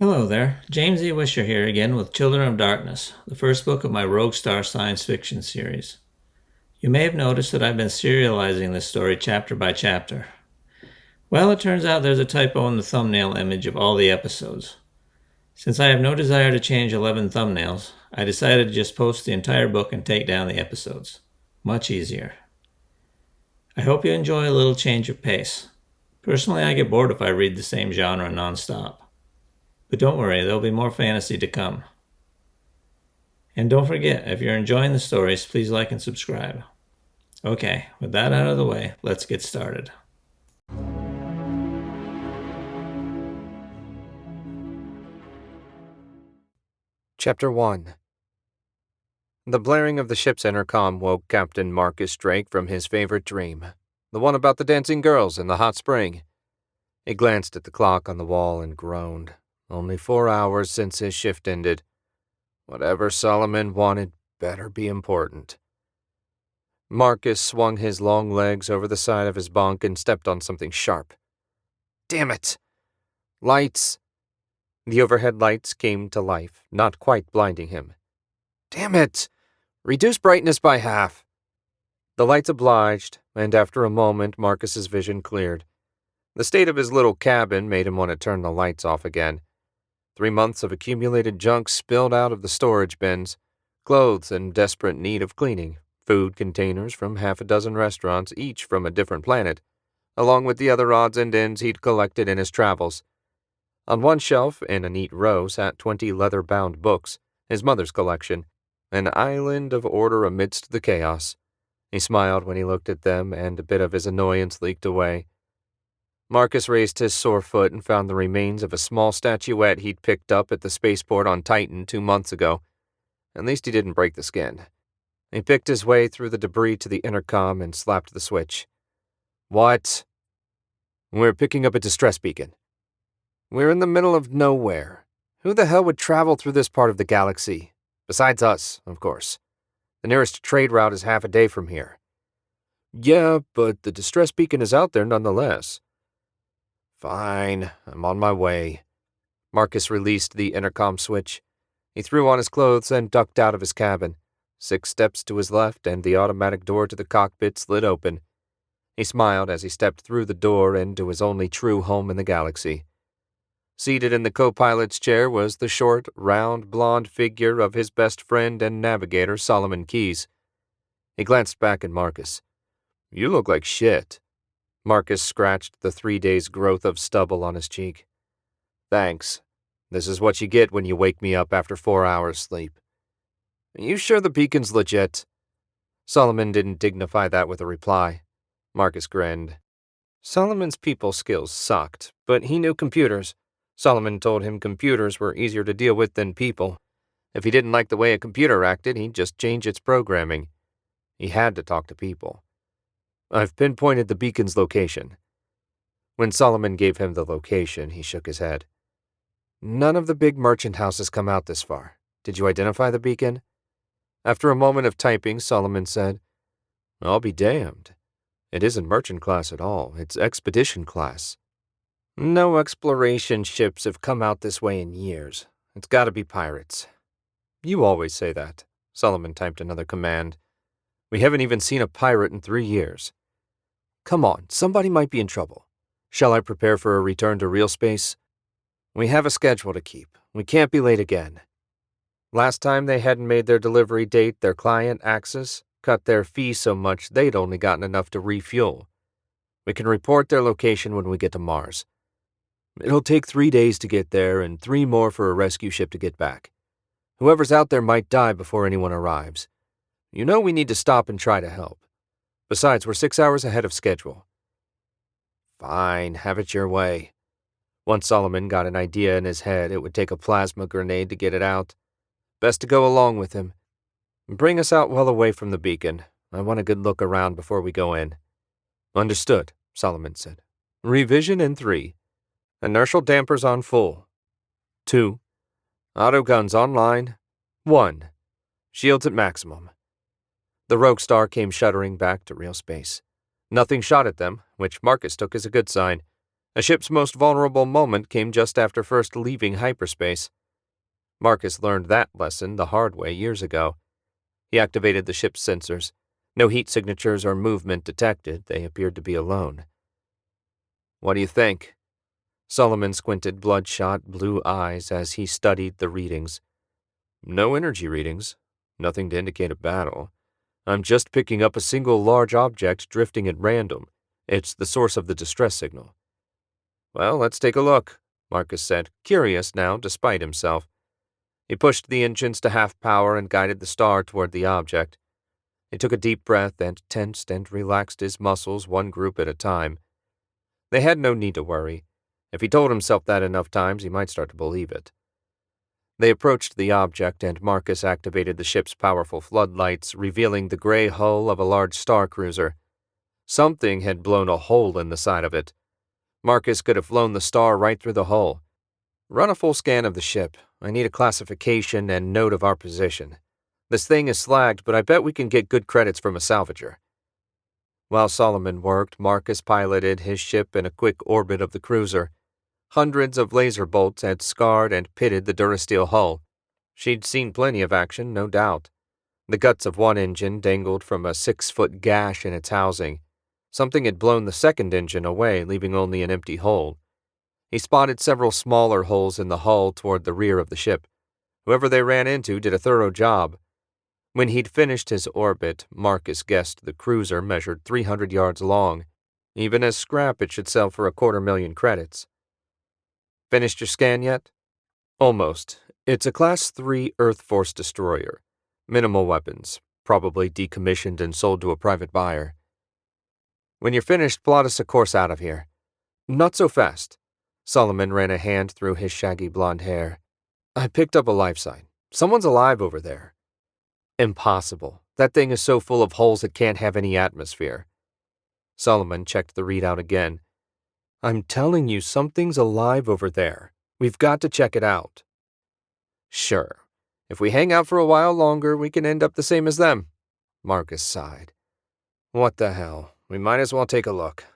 Hello there, James E. Wisher here again with Children of Darkness, the first book of my Rogue Star science fiction series. You may have noticed that I've been serializing this story chapter by chapter. Well, it turns out there's a typo in the thumbnail image of all the episodes. Since I have no desire to change 11 thumbnails, I decided to just post the entire book and take down the episodes. Much easier. I hope you enjoy a little change of pace. Personally, I get bored if I read the same genre nonstop. But don't worry, there'll be more fantasy to come. And don't forget, if you're enjoying the stories, please like and subscribe. Okay, with that out of the way, let's get started. Chapter 1. The blaring of the ship's intercom woke Captain Marcus Drake from his favorite dream, the one about the dancing girls in the hot spring. He glanced at the clock on the wall and groaned. Only 4 hours since his shift ended. Whatever Solomon wanted better be important. Marcus swung his long legs over the side of his bunk and stepped on something sharp. Damn it! Lights! The overhead lights came to life, not quite blinding him. Damn it! Reduce brightness by half. The lights obliged, and after a moment Marcus's vision cleared. The state of his little cabin made him want to turn the lights off again. 3 months of accumulated junk spilled out of the storage bins, clothes in desperate need of cleaning, food containers from half a dozen restaurants, each from a different planet, along with the other odds and ends he'd collected in his travels. On one shelf, in a neat row, sat 20 leather-bound books, his mother's collection, an island of order amidst the chaos. He smiled when he looked at them, and a bit of his annoyance leaked away. Marcus raised his sore foot and found the remains of a small statuette he'd picked up at the spaceport on Titan 2 months ago. At least he didn't break the skin. He picked his way through the debris to the intercom and slapped the switch. What? We're picking up a distress beacon. We're in the middle of nowhere. Who the hell would travel through this part of the galaxy? Besides us, of course. The nearest trade route is half a day from here. Yeah, but the distress beacon is out there nonetheless. Fine, I'm on my way. Marcus released the intercom switch. He threw on his clothes and ducked out of his cabin. 6 steps to his left, and the automatic door to the cockpit slid open. He smiled as he stepped through the door into his only true home in the galaxy. Seated in the co-pilot's chair was the short, round, blonde figure of his best friend and navigator, Solomon Keyes. He glanced back at Marcus. You look like shit. Marcus scratched the 3 days' growth of stubble on his cheek. Thanks. This is what you get when you wake me up after 4 hours sleep. Are you sure the beacon's legit? Solomon didn't dignify that with a reply. Marcus grinned. Solomon's people skills sucked, but he knew computers. Solomon told him computers were easier to deal with than people. If he didn't like the way a computer acted, he'd just change its programming. He had to talk to people. I've pinpointed the beacon's location. When Solomon gave him the location, he shook his head. None of the big merchant houses come out this far. Did you identify the beacon? After a moment of typing, Solomon said, I'll be damned. It isn't merchant class at all. It's expedition class. No exploration ships have come out this way in years. It's got to be pirates. You always say that. Solomon typed another command. We haven't even seen a pirate in 3 years. Come on, somebody might be in trouble. Shall I prepare for a return to real space? We have a schedule to keep. We can't be late again. Last time they hadn't made their delivery date, their client, Axis, cut their fee so much they'd only gotten enough to refuel. We can report their location when we get to Mars. It'll take 3 days to get there and 3 more for a rescue ship to get back. Whoever's out there might die before anyone arrives. You know we need to stop and try to help. Besides, we're 6 hours ahead of schedule. Fine, have it your way. Once Solomon got an idea in his head, it would take a plasma grenade to get it out. Best to go along with him. Bring us out well away from the beacon. I want a good look around before we go in. Understood, Solomon said. Revision in 3. Inertial dampers on full. 2. Auto guns online. 1. Shields at maximum. The Rogue Star came shuddering back to real space. Nothing shot at them, which Marcus took as a good sign. A ship's most vulnerable moment came just after first leaving hyperspace. Marcus learned that lesson the hard way years ago. He activated the ship's sensors. No heat signatures or movement detected. They appeared to be alone. "What do you think?" Solomon squinted bloodshot blue eyes as he studied the readings. "No energy readings. Nothing to indicate a battle. I'm just picking up a single large object drifting at random. It's the source of the distress signal." "Well, let's take a look," Marcus said, curious now despite himself. He pushed the engines to half power and guided the star toward the object. He took a deep breath and tensed and relaxed his muscles one group at a time. They had no need to worry. If he told himself that enough times, he might start to believe it. They approached the object, and Marcus activated the ship's powerful floodlights, revealing the gray hull of a large star cruiser. Something had blown a hole in the side of it. Marcus could have flown the star right through the hole. "Run a full scan of the ship. I need a classification and note of our position. This thing is slagged, but I bet we can get good credits from a salvager." While Solomon worked, Marcus piloted his ship in a quick orbit of the cruiser. Hundreds of laser bolts had scarred and pitted the Durasteel hull. She'd seen plenty of action, no doubt. The guts of one engine dangled from a 6-foot gash in its housing. Something had blown the second engine away, leaving only an empty hole. He spotted several smaller holes in the hull toward the rear of the ship. Whoever they ran into did a thorough job. When he'd finished his orbit, Marcus guessed the cruiser measured 300 yards long. Even as scrap, it should sell for 250,000 credits. "Finished your scan yet?" "Almost. It's a Class 3 Earth Force destroyer. Minimal weapons, probably decommissioned and sold to a private buyer." "When you're finished, plot us a course out of here." "Not so fast." Solomon ran a hand through his shaggy blonde hair. "I picked up a life sign. Someone's alive over there." "Impossible. That thing is so full of holes it can't have any atmosphere." Solomon checked the readout again. "I'm telling you, something's alive over there. We've got to check it out." "Sure. If we hang out for a while longer, we can end up the same as them." Marcus sighed. "What the hell? We might as well take a look."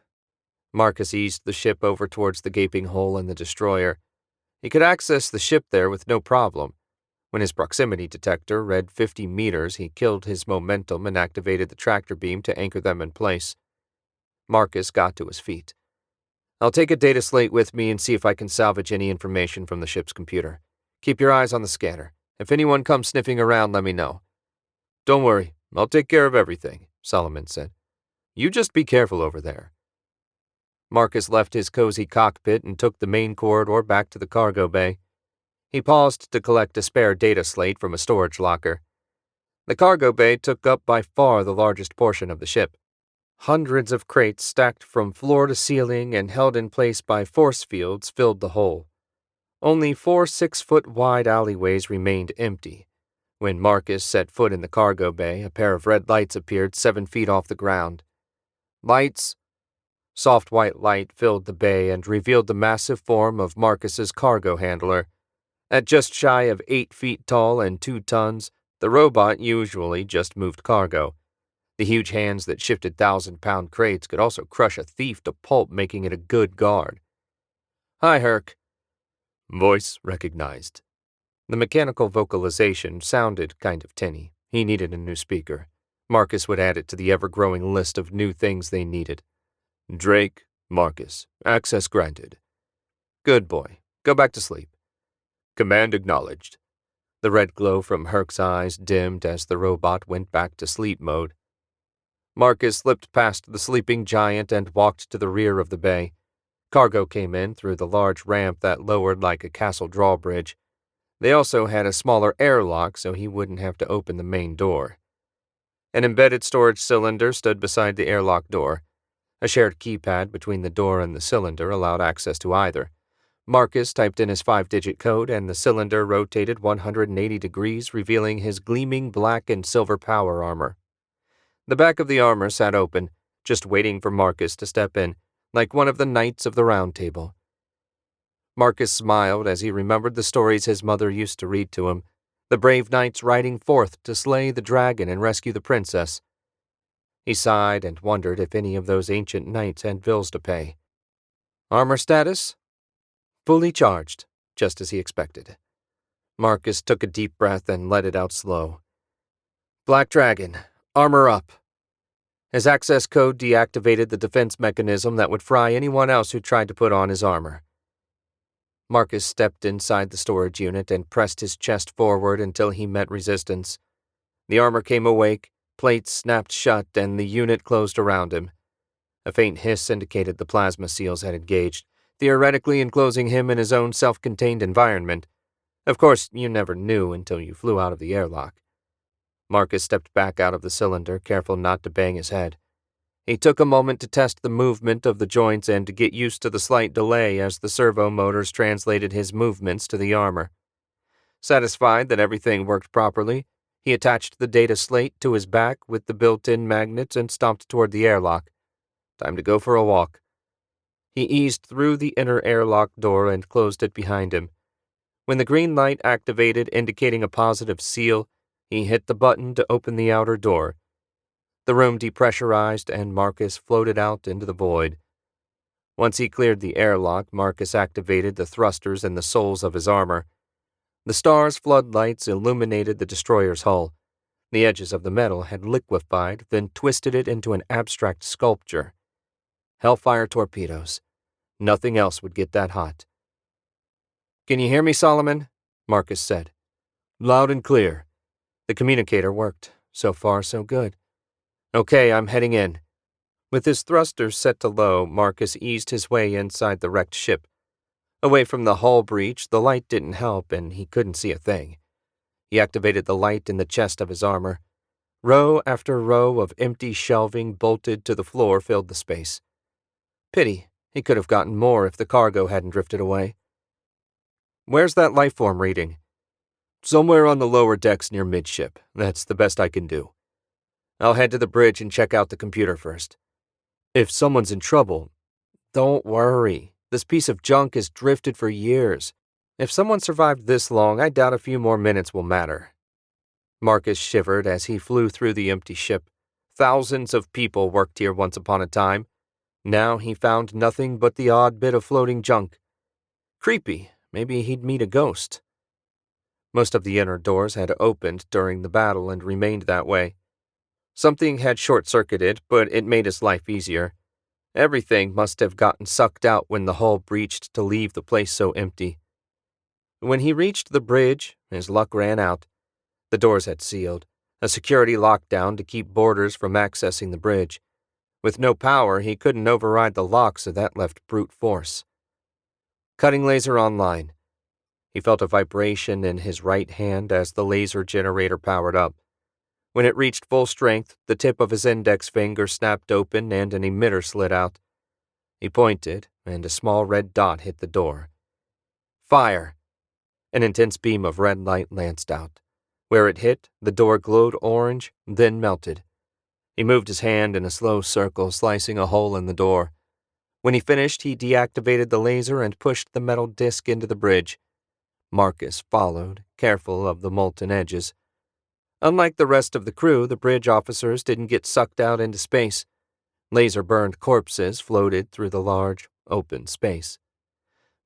Marcus eased the ship over towards the gaping hole in the destroyer. He could access the ship there with no problem. When his proximity detector read 50 meters, he killed his momentum and activated the tractor beam to anchor them in place. Marcus got to his feet. "I'll take a data slate with me and see if I can salvage any information from the ship's computer. Keep your eyes on the scanner. If anyone comes sniffing around, let me know." "Don't worry, I'll take care of everything," Solomon said. "You just be careful over there." Marcus left his cozy cockpit and took the main corridor back to the cargo bay. He paused to collect a spare data slate from a storage locker. The cargo bay took up by far the largest portion of the ship. Hundreds of crates stacked from floor to ceiling and held in place by force fields filled the hole. Only 4 6-foot-wide alleyways remained empty. When Marcus set foot in the cargo bay, a pair of red lights appeared 7 feet off the ground. "Lights!" Soft white light filled the bay and revealed the massive form of Marcus's cargo handler. At just shy of 8 feet tall and 2 tons, the robot usually just moved cargo. The huge hands that shifted 1,000-pound crates could also crush a thief to pulp, making it a good guard. "Hi, Herc." Voice recognized. The mechanical vocalization sounded kind of tinny. He needed a new speaker. Marcus would add it to the ever-growing list of new things they needed. "Drake, Marcus, access granted." "Good boy. Go back to sleep." "Command acknowledged." The red glow from Herc's eyes dimmed as the robot went back to sleep mode. Marcus slipped past the sleeping giant and walked to the rear of the bay. Cargo came in through the large ramp that lowered like a castle drawbridge. They also had a smaller airlock so he wouldn't have to open the main door. An embedded storage cylinder stood beside the airlock door. A shared keypad between the door and the cylinder allowed access to either. Marcus typed in his 5-digit code, and the cylinder rotated 180 degrees, revealing his gleaming black and silver power armor. The back of the armor sat open, just waiting for Marcus to step in, like one of the knights of the Round Table. Marcus smiled as he remembered the stories his mother used to read to him, the brave knights riding forth to slay the dragon and rescue the princess. He sighed and wondered if any of those ancient knights had bills to pay. Armor status? Fully charged, just as he expected. Marcus took a deep breath and let it out slow. Black Dragon, armor up. His access code deactivated the defense mechanism that would fry anyone else who tried to put on his armor. Marcus stepped inside the storage unit and pressed his chest forward until he met resistance. The armor came awake, plates snapped shut, and the unit closed around him. A faint hiss indicated the plasma seals had engaged, theoretically enclosing him in his own self-contained environment. Of course, you never knew until you flew out of the airlock. Marcus stepped back out of the cylinder, careful not to bang his head. He took a moment to test the movement of the joints and to get used to the slight delay as the servo motors translated his movements to the armor. Satisfied that everything worked properly, he attached the data slate to his back with the built-in magnets and stomped toward the airlock. Time to go for a walk. He eased through the inner airlock door and closed it behind him. When the green light activated, indicating a positive seal, he hit the button to open the outer door. The room depressurized, and Marcus floated out into the void. Once he cleared the airlock, Marcus activated the thrusters in the soles of his armor. The star's floodlights illuminated the destroyer's hull. The edges of the metal had liquefied, then twisted it into an abstract sculpture. Hellfire torpedoes. Nothing else would get that hot. "Can you hear me, Solomon?" Marcus said. "Loud and clear." The communicator worked. So far, so good. "Okay, I'm heading in." With his thrusters set to low, Marcus eased his way inside the wrecked ship. Away from the hull breach, the light didn't help, and he couldn't see a thing. He activated the light in the chest of his armor. Row after row of empty shelving bolted to the floor filled the space. Pity, he could have gotten more if the cargo hadn't drifted away. "Where's that lifeform reading?" "Somewhere on the lower decks near midship. That's the best I can do." "I'll head to the bridge and check out the computer first." "If someone's in trouble..." "Don't worry. This piece of junk has drifted for years. If someone survived this long, I doubt a few more minutes will matter." Marcus shivered as he flew through the empty ship. Thousands of people worked here once upon a time. Now he found nothing but the odd bit of floating junk. Creepy. Maybe he'd meet a ghost. Most of the inner doors had opened during the battle and remained that way. Something had short-circuited, but it made his life easier. Everything must have gotten sucked out when the hull breached to leave the place so empty. When he reached the bridge, his luck ran out. The doors had sealed, a security lockdown to keep boarders from accessing the bridge. With no power, he couldn't override the lock, so that left brute force. Cutting laser online. He felt a vibration in his right hand as the laser generator powered up. When it reached full strength, the tip of his index finger snapped open and an emitter slid out. He pointed, and a small red dot hit the door. "Fire!" An intense beam of red light lanced out. Where it hit, the door glowed orange, then melted. He moved his hand in a slow circle, slicing a hole in the door. When he finished, he deactivated the laser and pushed the metal disc into the bridge. Marcus followed, careful of the molten edges. Unlike the rest of the crew, the bridge officers didn't get sucked out into space. Laser-burned corpses floated through the large, open space.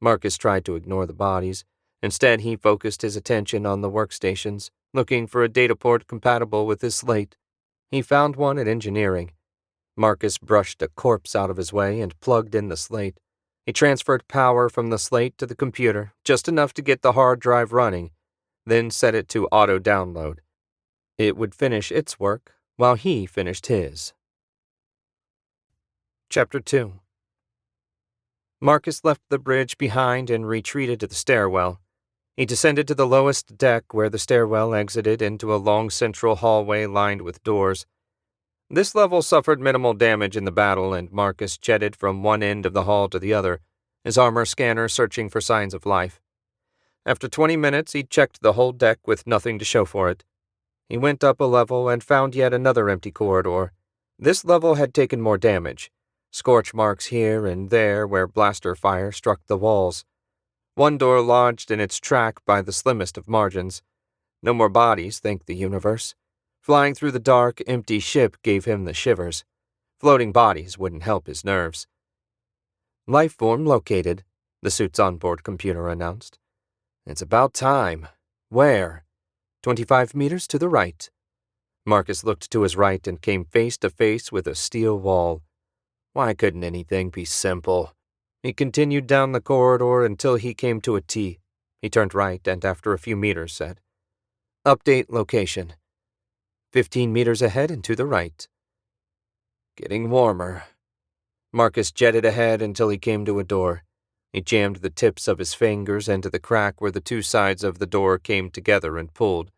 Marcus tried to ignore the bodies. Instead, he focused his attention on the workstations, looking for a data port compatible with his slate. He found one at engineering. Marcus brushed a corpse out of his way and plugged in the slate. He transferred power from the slate to the computer, just enough to get the hard drive running, then set it to auto-download. It would finish its work while he finished his. Chapter 2. Marcus left the bridge behind and retreated to the stairwell. He descended to the lowest deck where the stairwell exited into a long central hallway lined with doors. This level suffered minimal damage in the battle, and Marcus jetted from one end of the hall to the other, his armor scanner searching for signs of life. After 20 minutes, he checked the whole deck with nothing to show for it. He went up a level and found yet another empty corridor. This level had taken more damage. Scorch marks here and there where blaster fire struck the walls. One door lodged in its track by the slimmest of margins. No more bodies, thank the universe. Flying through the dark, empty ship gave him the shivers. Floating bodies wouldn't help his nerves. Life form located, the suit's onboard computer announced. It's about time. Where? 25 meters to the right. Marcus looked to his right and came face to face with a steel wall. Why couldn't anything be simple? He continued down the corridor until he came to a T. He turned right and after a few meters said, "Update location. 15 meters ahead and to the right." Getting warmer. Marcus jetted ahead until he came to a door. He jammed the tips of his fingers into the crack where the two sides of the door came together and pulled.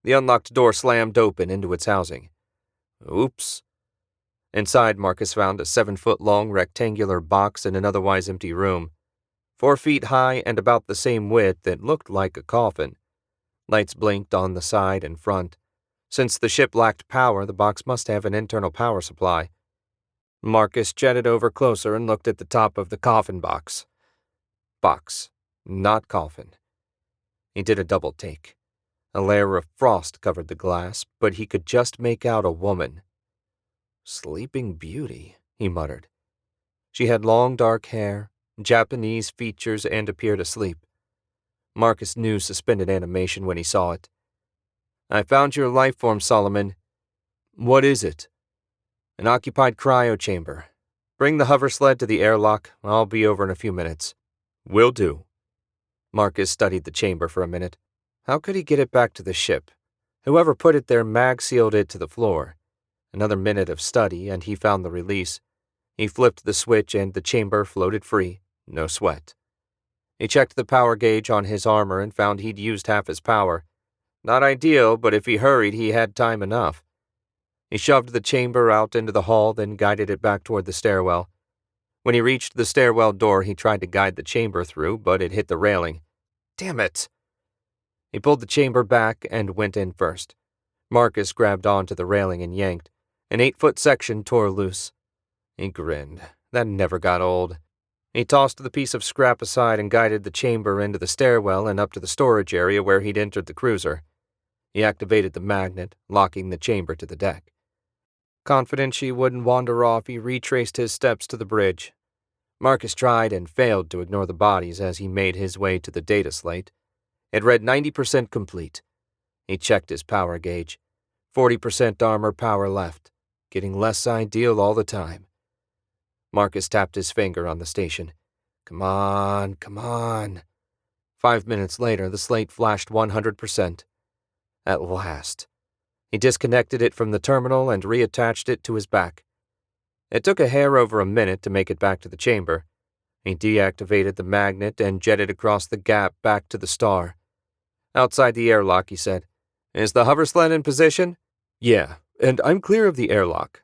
The unlocked door slammed open into its housing. Oops. Inside, Marcus found a 7-foot-long rectangular box in an otherwise empty room. 4 feet high and about the same width, it looked like a coffin. Lights blinked on the side and front. Since the ship lacked power, the box must have an internal power supply. Marcus jetted over closer and looked at the top of the coffin box. Box, not coffin. He did a double take. A layer of frost covered the glass, but he could just make out a woman. Sleeping Beauty, he muttered. She had long dark hair, Japanese features, and appeared asleep. Marcus knew suspended animation when he saw it. "I found your life form, Solomon." "What is it?" "An occupied cryo chamber. Bring the hover sled to the airlock. I'll be over in a few minutes." "Will do." Marcus studied the chamber for a minute. How could he get it back to the ship? Whoever put it there mag-sealed it to the floor. Another minute of study, and he found the release. He flipped the switch and the chamber floated free, no sweat. He checked the power gauge on his armor and found he'd used half his power. Not ideal, but if he hurried, he had time enough. He shoved the chamber out into the hall, then guided it back toward the stairwell. When he reached the stairwell door, he tried to guide the chamber through, but it hit the railing. Damn it! He pulled the chamber back and went in first. Marcus grabbed onto the railing and yanked. An 8-foot section tore loose. He grinned. That never got old. He tossed the piece of scrap aside and guided the chamber into the stairwell and up to the storage area where he'd entered the cruiser. He activated the magnet, locking the chamber to the deck. Confident she wouldn't wander off, he retraced his steps to the bridge. Marcus tried and failed to ignore the bodies as he made his way to the data slate. It read 90% complete. He checked his power gauge. 40% armor power left. Getting less ideal all the time. Marcus tapped his finger on the station. Come on, come on. 5 minutes later, the slate flashed 100%. At last. He disconnected it from the terminal and reattached it to his back. It took a hair over a minute to make it back to the chamber. He deactivated the magnet and jetted across the gap back to the star. Outside the airlock, he said, "Is the hover sled in position?" "Yeah, and I'm clear of the airlock."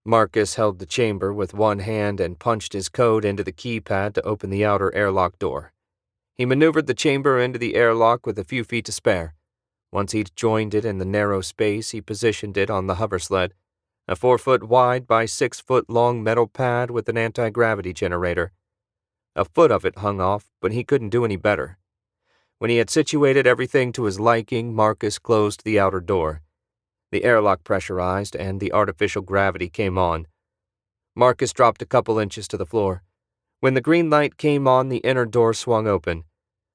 Marcus held the chamber with one hand and punched his code into the keypad to open the outer airlock door. He maneuvered the chamber into the airlock with a few feet to spare. Once he'd joined it in the narrow space, he positioned it on the hover sled, a 4-foot-wide by 6-foot-long metal pad with an anti-gravity generator. A foot of it hung off, but he couldn't do any better. When he had situated everything to his liking, Marcus closed the outer door. The airlock pressurized, and the artificial gravity came on. Marcus dropped a couple inches to the floor. When the green light came on, the inner door swung open.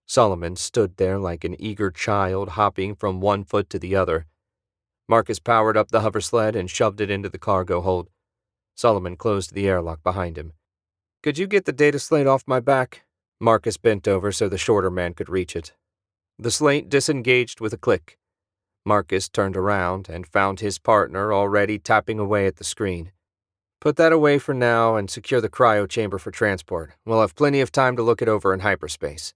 Solomon stood there like an eager child hopping from one foot to the other. Marcus powered up the hover sled and shoved it into the cargo hold. Solomon closed the airlock behind him. "Could you get the data slate off my back?" Marcus bent over so the shorter man could reach it. The slate disengaged with a click. Marcus turned around and found his partner already tapping away at the screen. "Put that away for now and secure the cryo chamber for transport. We'll have plenty of time to look it over in hyperspace."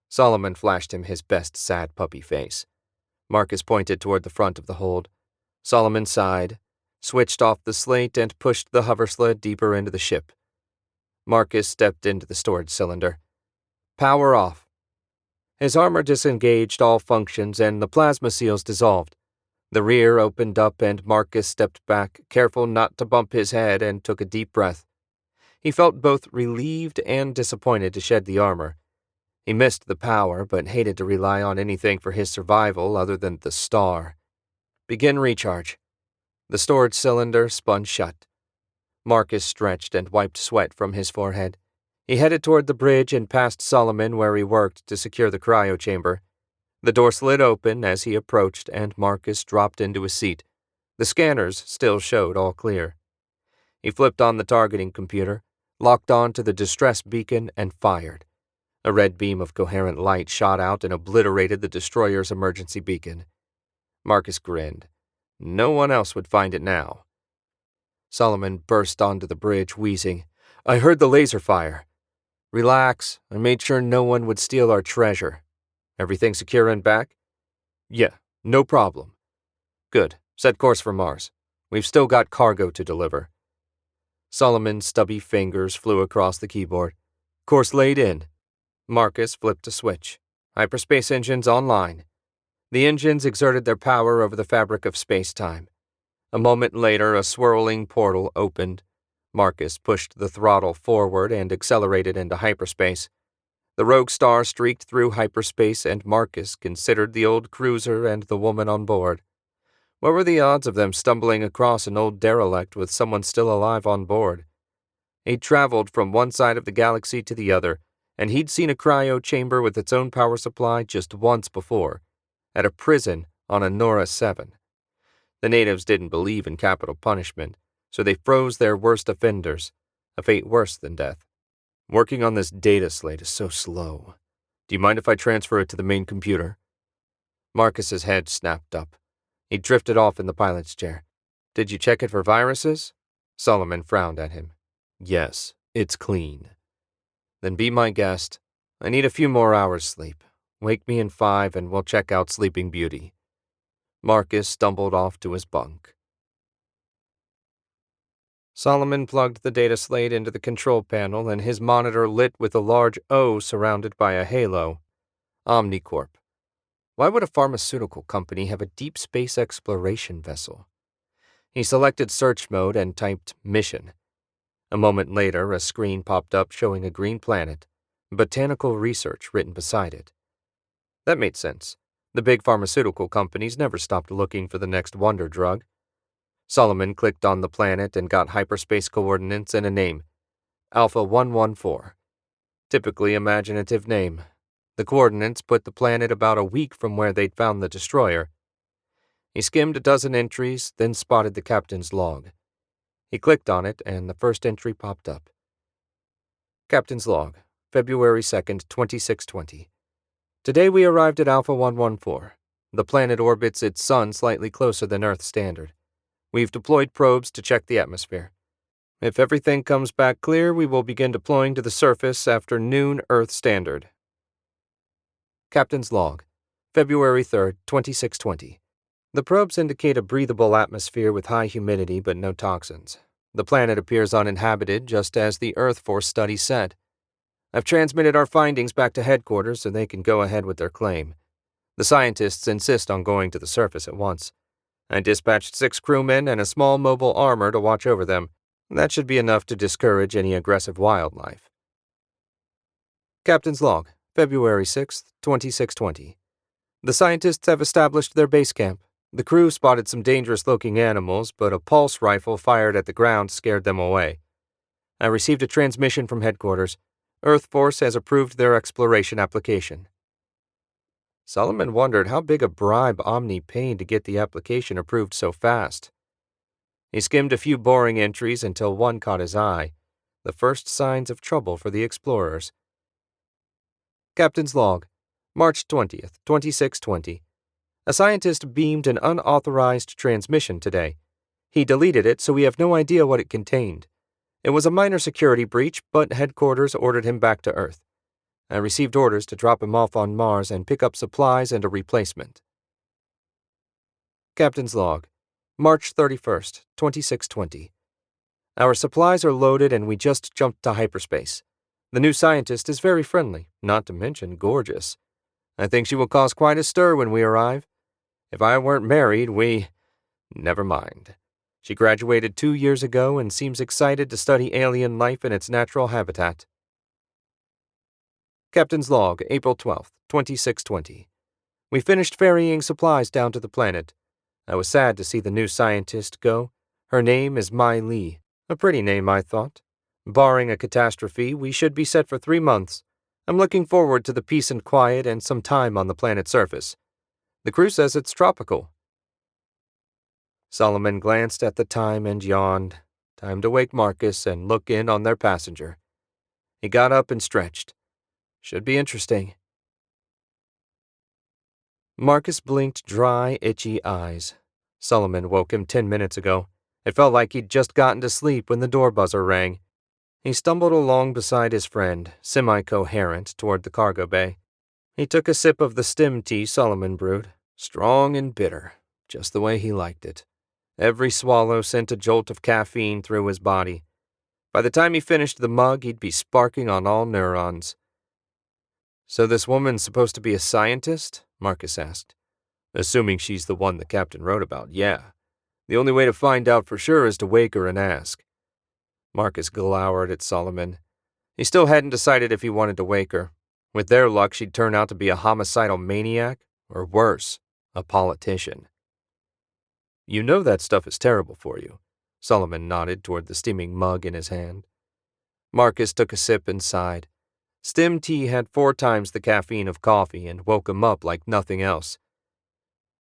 Solomon flashed him his best sad puppy face. Marcus pointed toward the front of the hold. Solomon sighed, switched off the slate, and pushed the hover sled deeper into the ship. Marcus stepped into the storage cylinder. "Power off." His armor disengaged all functions and the plasma seals dissolved. The rear opened up and Marcus stepped back, careful not to bump his head, and took a deep breath. He felt both relieved and disappointed to shed the armor. He missed the power, but hated to rely on anything for his survival other than the star. "Begin recharge." The storage cylinder spun shut. Marcus stretched and wiped sweat from his forehead. He headed toward the bridge and past Solomon where he worked to secure the cryo chamber. The door slid open as he approached, and Marcus dropped into his seat. The scanners still showed all clear. He flipped on the targeting computer, locked on to the distress beacon, and fired. A red beam of coherent light shot out and obliterated the destroyer's emergency beacon. Marcus grinned. No one else would find it now. Solomon burst onto the bridge, wheezing. "I heard the laser fire." "Relax. I made sure no one would steal our treasure. Everything secure and back?" "Yeah, no problem." "Good. Set course for Mars. We've still got cargo to deliver." Solomon's stubby fingers flew across the keyboard. "Course laid in." Marcus flipped a switch. Hyperspace engines online. The engines exerted their power over the fabric of space-time. A moment later, a swirling portal opened. Marcus pushed the throttle forward and accelerated into hyperspace. The rogue star streaked through hyperspace, and Marcus considered the old cruiser and the woman on board. What were the odds of them stumbling across an old derelict with someone still alive on board? He'd traveled from one side of the galaxy to the other, and he'd seen a cryo chamber with its own power supply just once before, at a prison on Nora 7. The natives didn't believe in capital punishment, so they froze their worst offenders, a fate worse than death. Working on this data slate is so slow. Do you mind if I transfer it to the main computer? Marcus's head snapped up. He drifted off in the pilot's chair. Did you check it for viruses? Solomon frowned at him. Yes, it's clean. Then be my guest. I need a few more hours' sleep. Wake me in 5 and we'll check out Sleeping Beauty. Marcus stumbled off to his bunk. Solomon plugged the data slate into the control panel, and his monitor lit with a large O surrounded by a halo. Omnicorp. Why would a pharmaceutical company have a deep space exploration vessel? He selected search mode and typed mission. A moment later, a screen popped up showing a green planet, botanical research written beside it. That made sense. The big pharmaceutical companies never stopped looking for the next wonder drug. Solomon clicked on the planet and got hyperspace coordinates and a name, Alpha 114. Typically imaginative name. The coordinates put the planet about a week from where they'd found the destroyer. He skimmed a dozen entries, then spotted the captain's log. He clicked on it, and the first entry popped up. Captain's log, February 2nd, 2620. Today we arrived at Alpha 114. The planet orbits its sun slightly closer than Earth standard. We've deployed probes to check the atmosphere. If everything comes back clear, we will begin deploying to the surface after noon Earth standard. Captain's log, February 3rd, 2620. The probes indicate a breathable atmosphere with high humidity but no toxins. The planet appears uninhabited, just as the Earth Force study said. I've transmitted our findings back to headquarters so they can go ahead with their claim. The scientists insist on going to the surface at once. I dispatched 6 crewmen and a small mobile armor to watch over them. That should be enough to discourage any aggressive wildlife. Captain's log, February 6th, 2620. The scientists have established their base camp. The crew spotted some dangerous-looking animals, but a pulse rifle fired at the ground scared them away. I received a transmission from headquarters. Earth Force has approved their exploration application. Solomon wondered how big a bribe Omni paid to get the application approved so fast. He skimmed a few boring entries until one caught his eye, the first signs of trouble for the explorers. Captain's log, March 20th, 2620. A scientist beamed an unauthorized transmission today. He deleted it, so we have no idea what it contained. It was a minor security breach, but headquarters ordered him back to Earth. I received orders to drop him off on Mars and pick up supplies and a replacement. Captain's log, March 31st, 2620. Our supplies are loaded and we just jumped to hyperspace. The new scientist is very friendly, not to mention gorgeous. I think she will cause quite a stir when we arrive. If I weren't married, Never mind. She graduated 2 years ago and seems excited to study alien life in its natural habitat. Captain's log, April 12th, 2620. We finished ferrying supplies down to the planet. I was sad to see the new scientist go. Her name is Mai Li. A pretty name, I thought. Barring a catastrophe, we should be set for 3 months. I'm looking forward to the peace and quiet and some time on the planet's surface. The crew says it's tropical." Solomon glanced at the time and yawned. Time to wake Marcus and look in on their passenger. He got up and stretched. Should be interesting. Marcus blinked dry, itchy eyes. Solomon woke him 10 minutes ago. It felt like he'd just gotten to sleep when the door buzzer rang. He stumbled along beside his friend, semi-coherent, toward the cargo bay. He took a sip of the stem tea Solomon brewed, strong and bitter, just the way he liked it. Every swallow sent a jolt of caffeine through his body. By the time he finished the mug, he'd be sparking on all neurons. "So this woman's supposed to be a scientist?" Marcus asked. "Assuming she's the one the captain wrote about, yeah. The only way to find out for sure is to wake her and ask." Marcus glowered at Solomon. He still hadn't decided if he wanted to wake her. With their luck, she'd turn out to be a homicidal maniac, or worse, a politician. "You know that stuff is terrible for you." Solomon nodded toward the steaming mug in his hand. Marcus took a sip and sighed. Stem tea had 4 times the caffeine of coffee and woke him up like nothing else.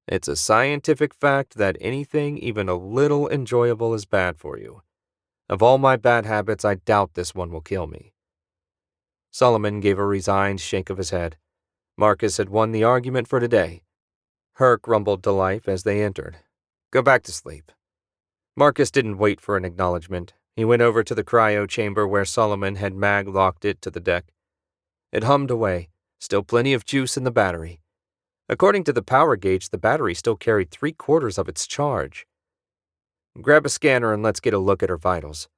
"It's a scientific fact that anything even a little enjoyable is bad for you. Of all my bad habits, I doubt this one will kill me." Solomon gave a resigned shake of his head. Marcus had won the argument for today. Herc rumbled to life as they entered. "Go back to sleep." Marcus didn't wait for an acknowledgement. He went over to the cryo chamber where Solomon had mag-locked it to the deck. It hummed away, still plenty of juice in the battery. According to the power gauge, the battery still carried 3/4 of its charge. "Grab a scanner and let's get a look at her vitals."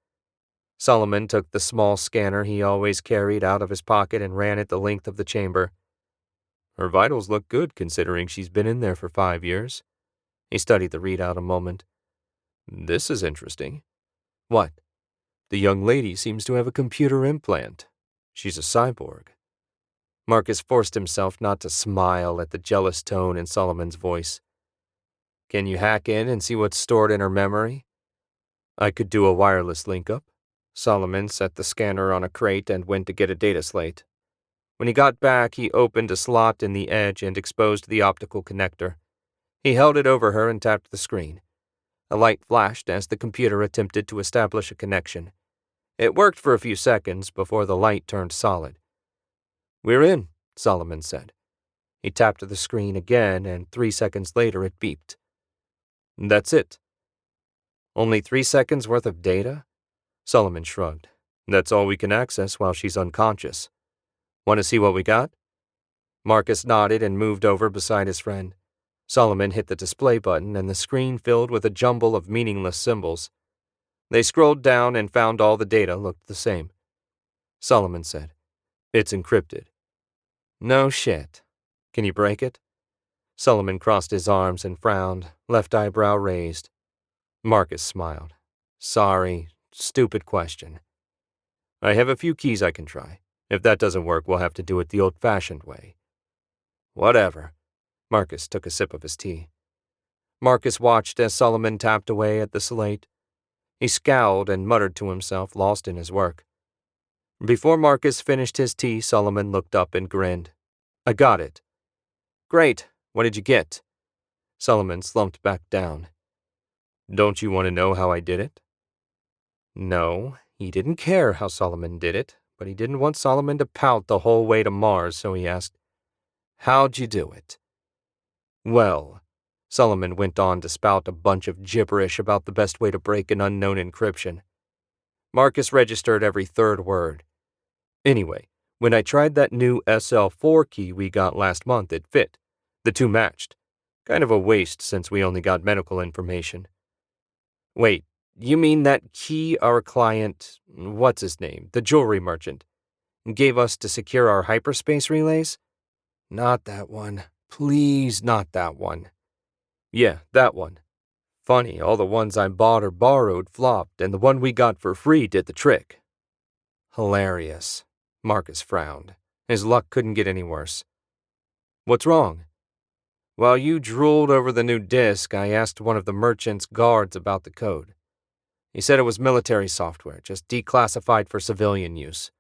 Solomon took the small scanner he always carried out of his pocket and ran it the length of the chamber. "Her vitals look good considering she's been in there for 5 years. He studied the readout a moment. "This is interesting." "What?" "The young lady seems to have a computer implant. She's a cyborg." Marcus forced himself not to smile at the jealous tone in Solomon's voice. "Can you hack in and see what's stored in her memory?" "I could do a wireless link-up." Solomon set the scanner on a crate and went to get a data slate. When he got back, he opened a slot in the edge and exposed the optical connector. He held it over her and tapped the screen. A light flashed as the computer attempted to establish a connection. It worked for a few seconds before the light turned solid. "We're in," Solomon said. He tapped the screen again, and 3 seconds later it beeped. "That's it." "Only 3 seconds worth of data?" Solomon shrugged. "That's all we can access while she's unconscious. Want to see what we got?" Marcus nodded and moved over beside his friend. Solomon hit the display button, and the screen filled with a jumble of meaningless symbols. They scrolled down and found all the data looked the same. Solomon said, "It's encrypted." "No shit. Can you break it?" Solomon crossed his arms and frowned, left eyebrow raised. Marcus smiled. "Sorry, stupid question. I have a few keys I can try. If that doesn't work, we'll have to do it the old-fashioned way." "Whatever." Marcus took a sip of his tea. Marcus watched as Solomon tapped away at the slate. He scowled and muttered to himself, lost in his work. Before Marcus finished his tea, Solomon looked up and grinned. "I got it." "Great. What did you get?" Solomon slumped back down. "Don't you want to know how I did it?" No, he didn't care how Solomon did it, but he didn't want Solomon to pout the whole way to Mars, so he asked, "How'd you do it?" "Well," Solomon went on to spout a bunch of gibberish about the best way to break an unknown encryption. Marcus registered every third word. "Anyway, when I tried that new SL4 key we got last month, it fit. The two matched. Kind of a waste since we only got medical information." "Wait, you mean that key our client, what's his name, the jewelry merchant, gave us to secure our hyperspace relays?" "Not that one. Please, not that one." "Yeah, that one. Funny, all the ones I bought or borrowed flopped, and the one we got for free did the trick." Hilarious. Marcus frowned. His luck couldn't get any worse. "What's wrong?" "While you drooled over the new disk, I asked one of the merchant's guards about the code. He said it was military software, just declassified for civilian use.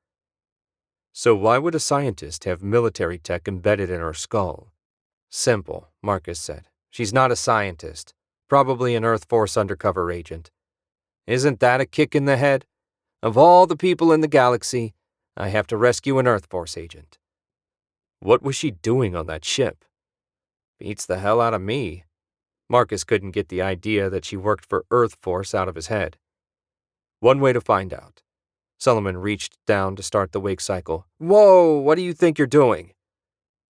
So why would a scientist have military tech embedded in her skull? Simple, Marcus said. She's not a scientist. Probably an Earth Force undercover agent. Isn't that a kick in the head? Of all the people in the galaxy, I have to rescue an Earth Force agent. What was she doing on that ship? Beats the hell out of me. Marcus couldn't get the idea that she worked for Earth Force out of his head. One way to find out. Solomon reached down to start the wake cycle. Whoa, what do you think you're doing?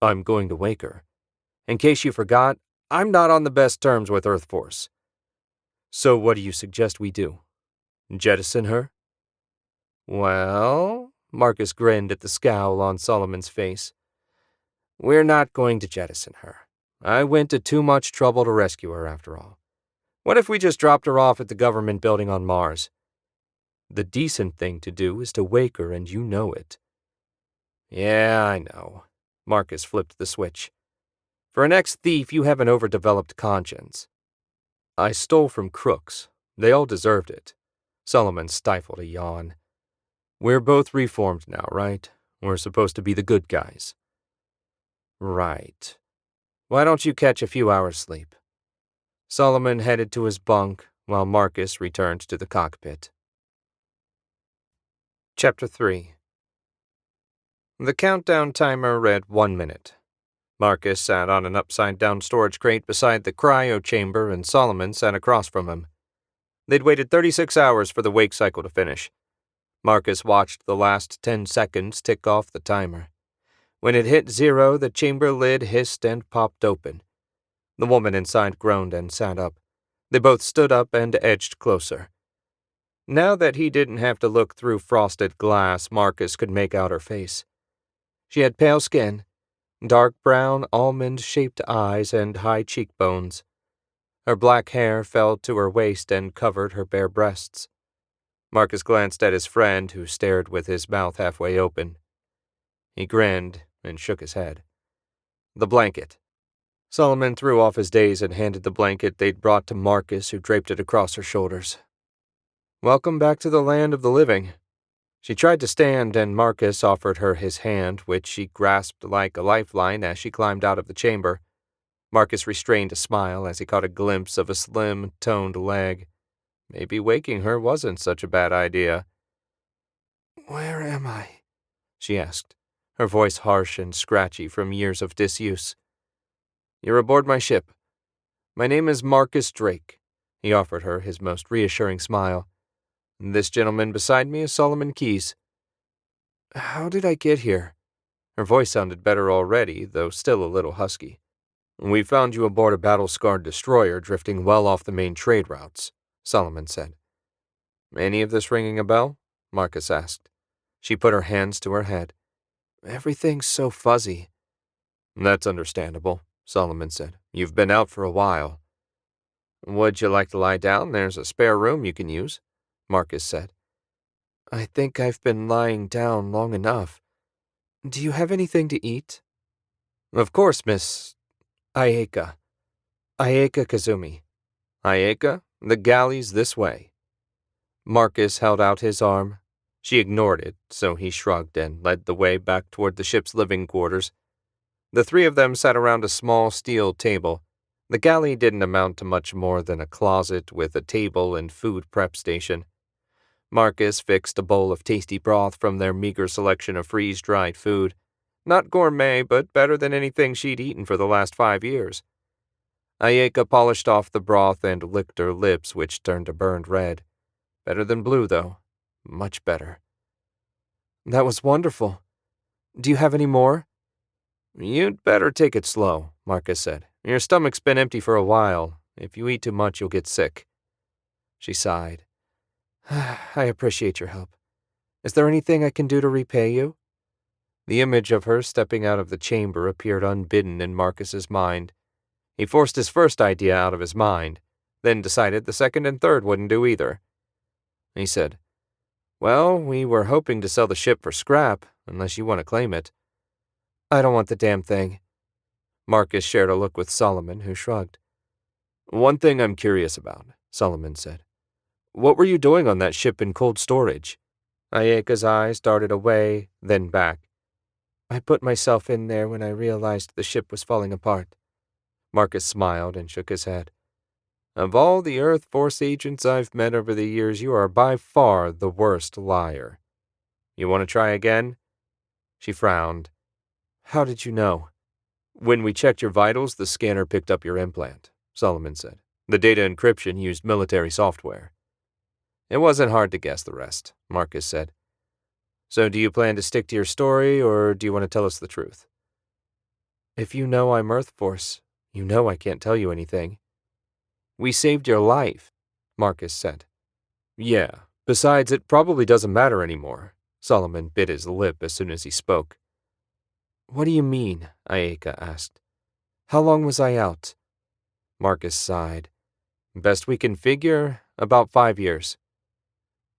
I'm going to wake her. In case you forgot, I'm not on the best terms with Earth Force. So what do you suggest we do? Jettison her? Well, Marcus grinned at the scowl on Solomon's face. We're not going to jettison her. I went to too much trouble to rescue her, after all. What if we just dropped her off at the government building on Mars? The decent thing to do is to wake her, and you know it. Yeah, I know. Marcus flipped the switch. For an ex-thief, you have an overdeveloped conscience. I stole from crooks. They all deserved it. Solomon stifled a yawn. We're both reformed now, right? We're supposed to be the good guys. Right. Why don't you catch a few hours' sleep? Solomon headed to his bunk, while Marcus returned to the cockpit. Chapter 3. The countdown timer read 1 minute. Marcus sat on an upside-down storage crate beside the cryo chamber, and Solomon sat across from him. They'd waited 36 hours for the wake cycle to finish. Marcus watched the last 10 seconds tick off the timer. When it hit 0, the chamber lid hissed and popped open. The woman inside groaned and sat up. They both stood up and edged closer. Now that he didn't have to look through frosted glass, Marcus could make out her face. She had pale skin, dark brown, almond-shaped eyes, and high cheekbones. Her black hair fell to her waist and covered her bare breasts. Marcus glanced at his friend, who stared with his mouth halfway open. He grinned and shook his head. The blanket. Solomon threw off his daze and handed the blanket they'd brought to Marcus, who draped it across her shoulders. Welcome back to the land of the living. She tried to stand, and Marcus offered her his hand, which she grasped like a lifeline as she climbed out of the chamber. Marcus restrained a smile as he caught a glimpse of a slim, toned leg. Maybe waking her wasn't such a bad idea. Where am I? She asked, her voice harsh and scratchy from years of disuse. You're aboard my ship. My name is Marcus Drake. He offered her his most reassuring smile. This gentleman beside me is Solomon Keyes. How did I get here? Her voice sounded better already, though still a little husky. We found you aboard a battle-scarred destroyer drifting well off the main trade routes, Solomon said. Any of this ringing a bell? Marcus asked. She put her hands to her head. Everything's so fuzzy. That's understandable, Solomon said. You've been out for a while. Would you like to lie down? There's a spare room you can use, Marcus said. I think I've been lying down long enough. Do you have anything to eat? Of course, Miss Ayeka. Ayeka Kazumi. Ayeka, the galley's this way. Marcus held out his arm. She ignored it, so he shrugged and led the way back toward the ship's living quarters. The three of them sat around a small steel table. The galley didn't amount to much more than a closet with a table and food prep station. Marcus fixed a bowl of tasty broth from their meager selection of freeze-dried food. Not gourmet, but better than anything she'd eaten for the last 5 years. Ayeka polished off the broth and licked her lips, which turned a burned red. Better than blue, though. Much better. That was wonderful. Do you have any more? You'd better take it slow, Marcus said. Your stomach's been empty for a while. If you eat too much, you'll get sick. She sighed. I appreciate your help. Is there anything I can do to repay you? The image of her stepping out of the chamber appeared unbidden in Marcus's mind. He forced his first idea out of his mind, then decided the second and third wouldn't do either. He said, Well, we were hoping to sell the ship for scrap, unless you want to claim it. I don't want the damn thing. Marcus shared a look with Solomon, who shrugged. One thing I'm curious about, Solomon said. What were you doing on that ship in cold storage? Ayeka's eyes darted away, then back. I put myself in there when I realized the ship was falling apart. Marcus smiled and shook his head. Of all the Earth Force agents I've met over the years, you are by far the worst liar. You want to try again? She frowned. How did you know? When we checked your vitals, the scanner picked up your implant, Solomon said. The data encryption used military software. It wasn't hard to guess the rest, Marcus said. So do you plan to stick to your story, or do you want to tell us the truth? If you know I'm Earth Force, you know I can't tell you anything. We saved your life, Marcus said. Yeah, besides, it probably doesn't matter anymore. Solomon bit his lip as soon as he spoke. What do you mean? Ayeka asked. How long was I out? Marcus sighed. Best we can figure, about 5 years.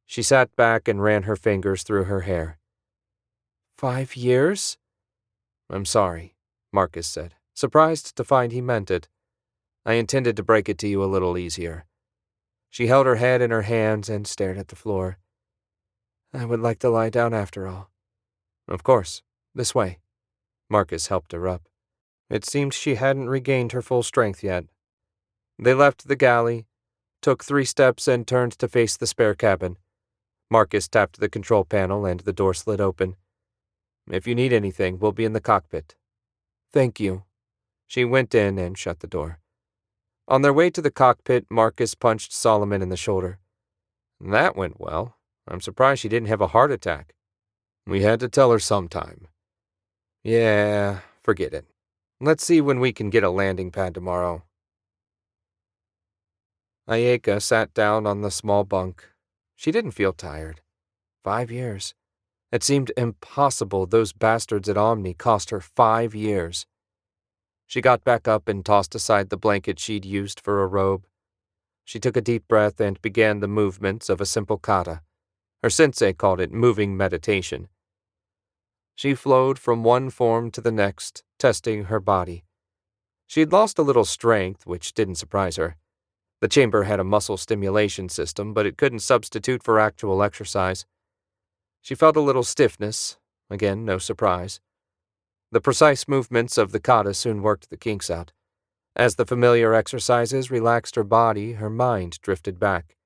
She sat back and ran her fingers through her hair. 5 years? I'm sorry, Marcus said, surprised to find he meant it. I intended to break it to you a little easier. She held her head in her hands and stared at the floor. I would like to lie down after all. Of course, this way. Marcus helped her up. It seemed she hadn't regained her full strength yet. They left the galley, took 3 steps and turned to face the spare cabin. Marcus tapped the control panel and the door slid open. If you need anything, we'll be in the cockpit. Thank you. She went in and shut the door. On their way to the cockpit, Marcus punched Solomon in the shoulder. That went well. I'm surprised she didn't have a heart attack. We had to tell her sometime. Yeah, forget it. Let's see when we can get a landing pad tomorrow. Ayeka sat down on the small bunk. She didn't feel tired. 5 years. It seemed impossible those bastards at Omni cost her 5 years. She got back up and tossed aside the blanket she'd used for a robe. She took a deep breath and began the movements of a simple kata. Her sensei called it moving meditation. She flowed from one form to the next, testing her body. She'd lost a little strength, which didn't surprise her. The chamber had a muscle stimulation system, but it couldn't substitute for actual exercise. She felt a little stiffness. Again, no surprise. The precise movements of the kata soon worked the kinks out. As the familiar exercises relaxed her body, her mind drifted back.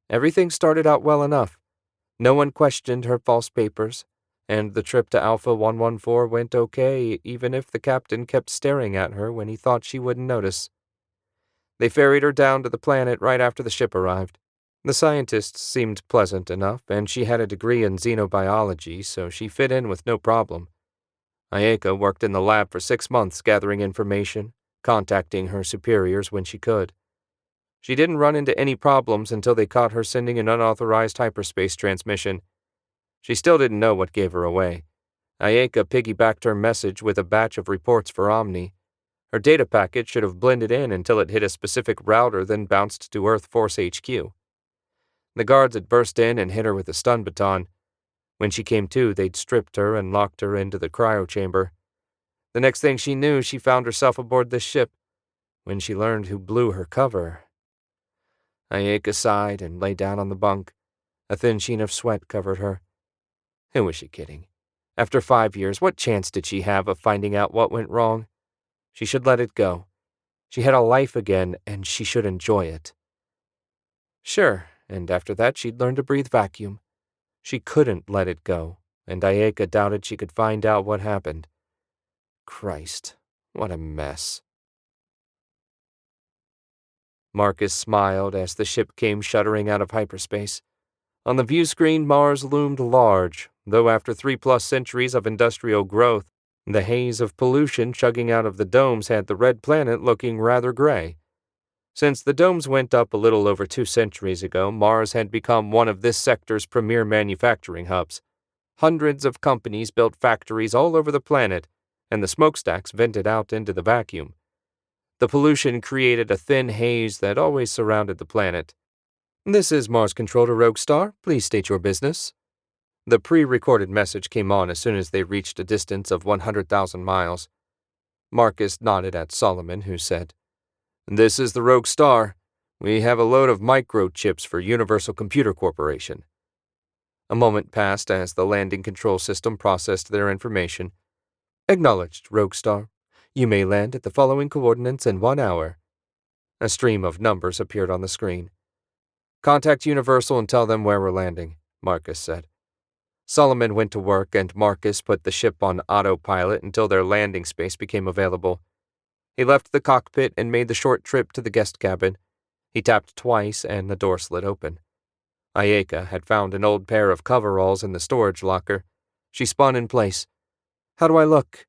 Everything started out well enough. No one questioned her false papers, and the trip to Alpha 114 went okay, even if the captain kept staring at her when he thought she wouldn't notice. They ferried her down to the planet right after the ship arrived. The scientists seemed pleasant enough, and she had a degree in xenobiology, so she fit in with no problem. Ayeka worked in the lab for 6 months gathering information, contacting her superiors when she could. She didn't run into any problems until they caught her sending an unauthorized hyperspace transmission. She still didn't know what gave her away. Ayeka piggybacked her message with a batch of reports for Omni. Her data packet should have blended in until it hit a specific router, then bounced to Earth Force HQ. The guards had burst in and hit her with a stun baton. When she came to, they'd stripped her and locked her into the cryo chamber. The next thing she knew, she found herself aboard this ship. When she learned who blew her cover, Ayeka sighed and lay down on the bunk. A thin sheen of sweat covered her. Who was she kidding? After 5 years, what chance did she have of finding out what went wrong? She should let it go. She had a life again, and she should enjoy it. Sure, and after that she'd learn to breathe vacuum. She couldn't let it go, and Ayeka doubted she could find out what happened. Christ, what a mess. Marcus smiled as the ship came shuddering out of hyperspace. On the view screen, Mars loomed large, though after 3+ centuries of industrial growth, the haze of pollution chugging out of the domes had the red planet looking rather gray. Since the domes went up a little over 2 centuries ago, Mars had become one of this sector's premier manufacturing hubs. Hundreds of companies built factories all over the planet, and the smokestacks vented out into the vacuum. The pollution created a thin haze that always surrounded the planet. This is Mars Control to Rogue Star. Please state your business. The pre-recorded message came on as soon as they reached a distance of 100,000 miles. Marcus nodded at Solomon, who said, This is the Rogue Star. We have a load of microchips for Universal Computer Corporation. A moment passed as the landing control system processed their information. Acknowledged, Rogue Star. You may land at the following coordinates in 1 hour. A stream of numbers appeared on the screen. Contact Universal and tell them where we're landing, Marcus said. Solomon went to work and Marcus put the ship on autopilot until their landing space became available. He left the cockpit and made the short trip to the guest cabin. He tapped twice and the door slid open. Ayeka had found an old pair of coveralls in the storage locker. She spun in place. How do I look?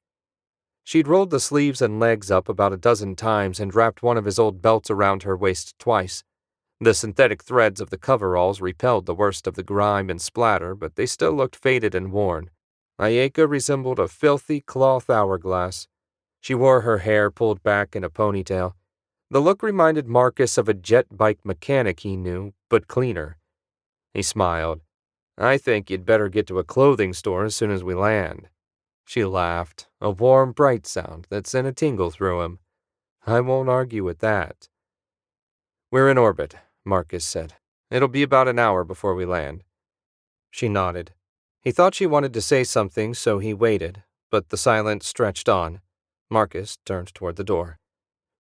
She'd rolled the sleeves and legs up about a dozen times and wrapped one of his old belts around her waist twice. The synthetic threads of the coveralls repelled the worst of the grime and splatter, but they still looked faded and worn. Ayeka resembled a filthy cloth hourglass. She wore her hair pulled back in a ponytail. The look reminded Marcus of a jet bike mechanic he knew, but cleaner. He smiled. I think you'd better get to a clothing store as soon as we land. She laughed, a warm, bright sound that sent a tingle through him. I won't argue with that. We're in orbit, Marcus said. It'll be about an hour before we land. She nodded. He thought she wanted to say something, so he waited, but the silence stretched on. Marcus turned toward the door.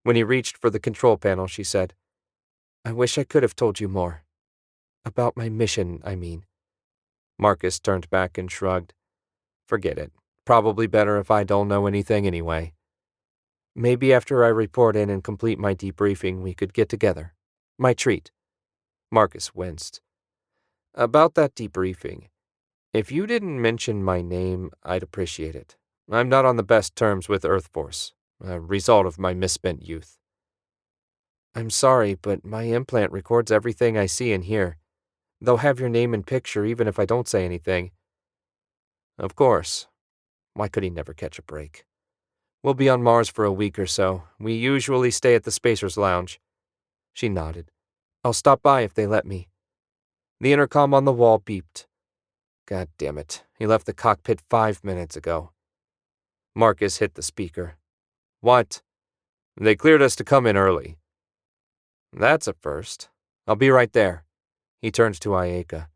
When he reached for the control panel, she said, I wish I could have told you more. About my mission, I mean. Marcus turned back and shrugged. Forget it. Probably better if I don't know anything anyway. Maybe after I report in and complete my debriefing, we could get together. My treat. Marcus winced. About that debriefing. If you didn't mention my name, I'd appreciate it. I'm not on the best terms with Earth Force, a result of my misspent youth. I'm sorry, but my implant records everything I see and hear. They'll have your name and picture even if I don't say anything. Of course. Why could he never catch a break? We'll be on Mars for a week or so. We usually stay at the Spacer's Lounge. She nodded. I'll stop by if they let me. The intercom on the wall beeped. God damn it. He left the cockpit 5 minutes ago. Marcus hit the speaker. What? They cleared us to come in early. That's a first. I'll be right there. He turned to Ayeka.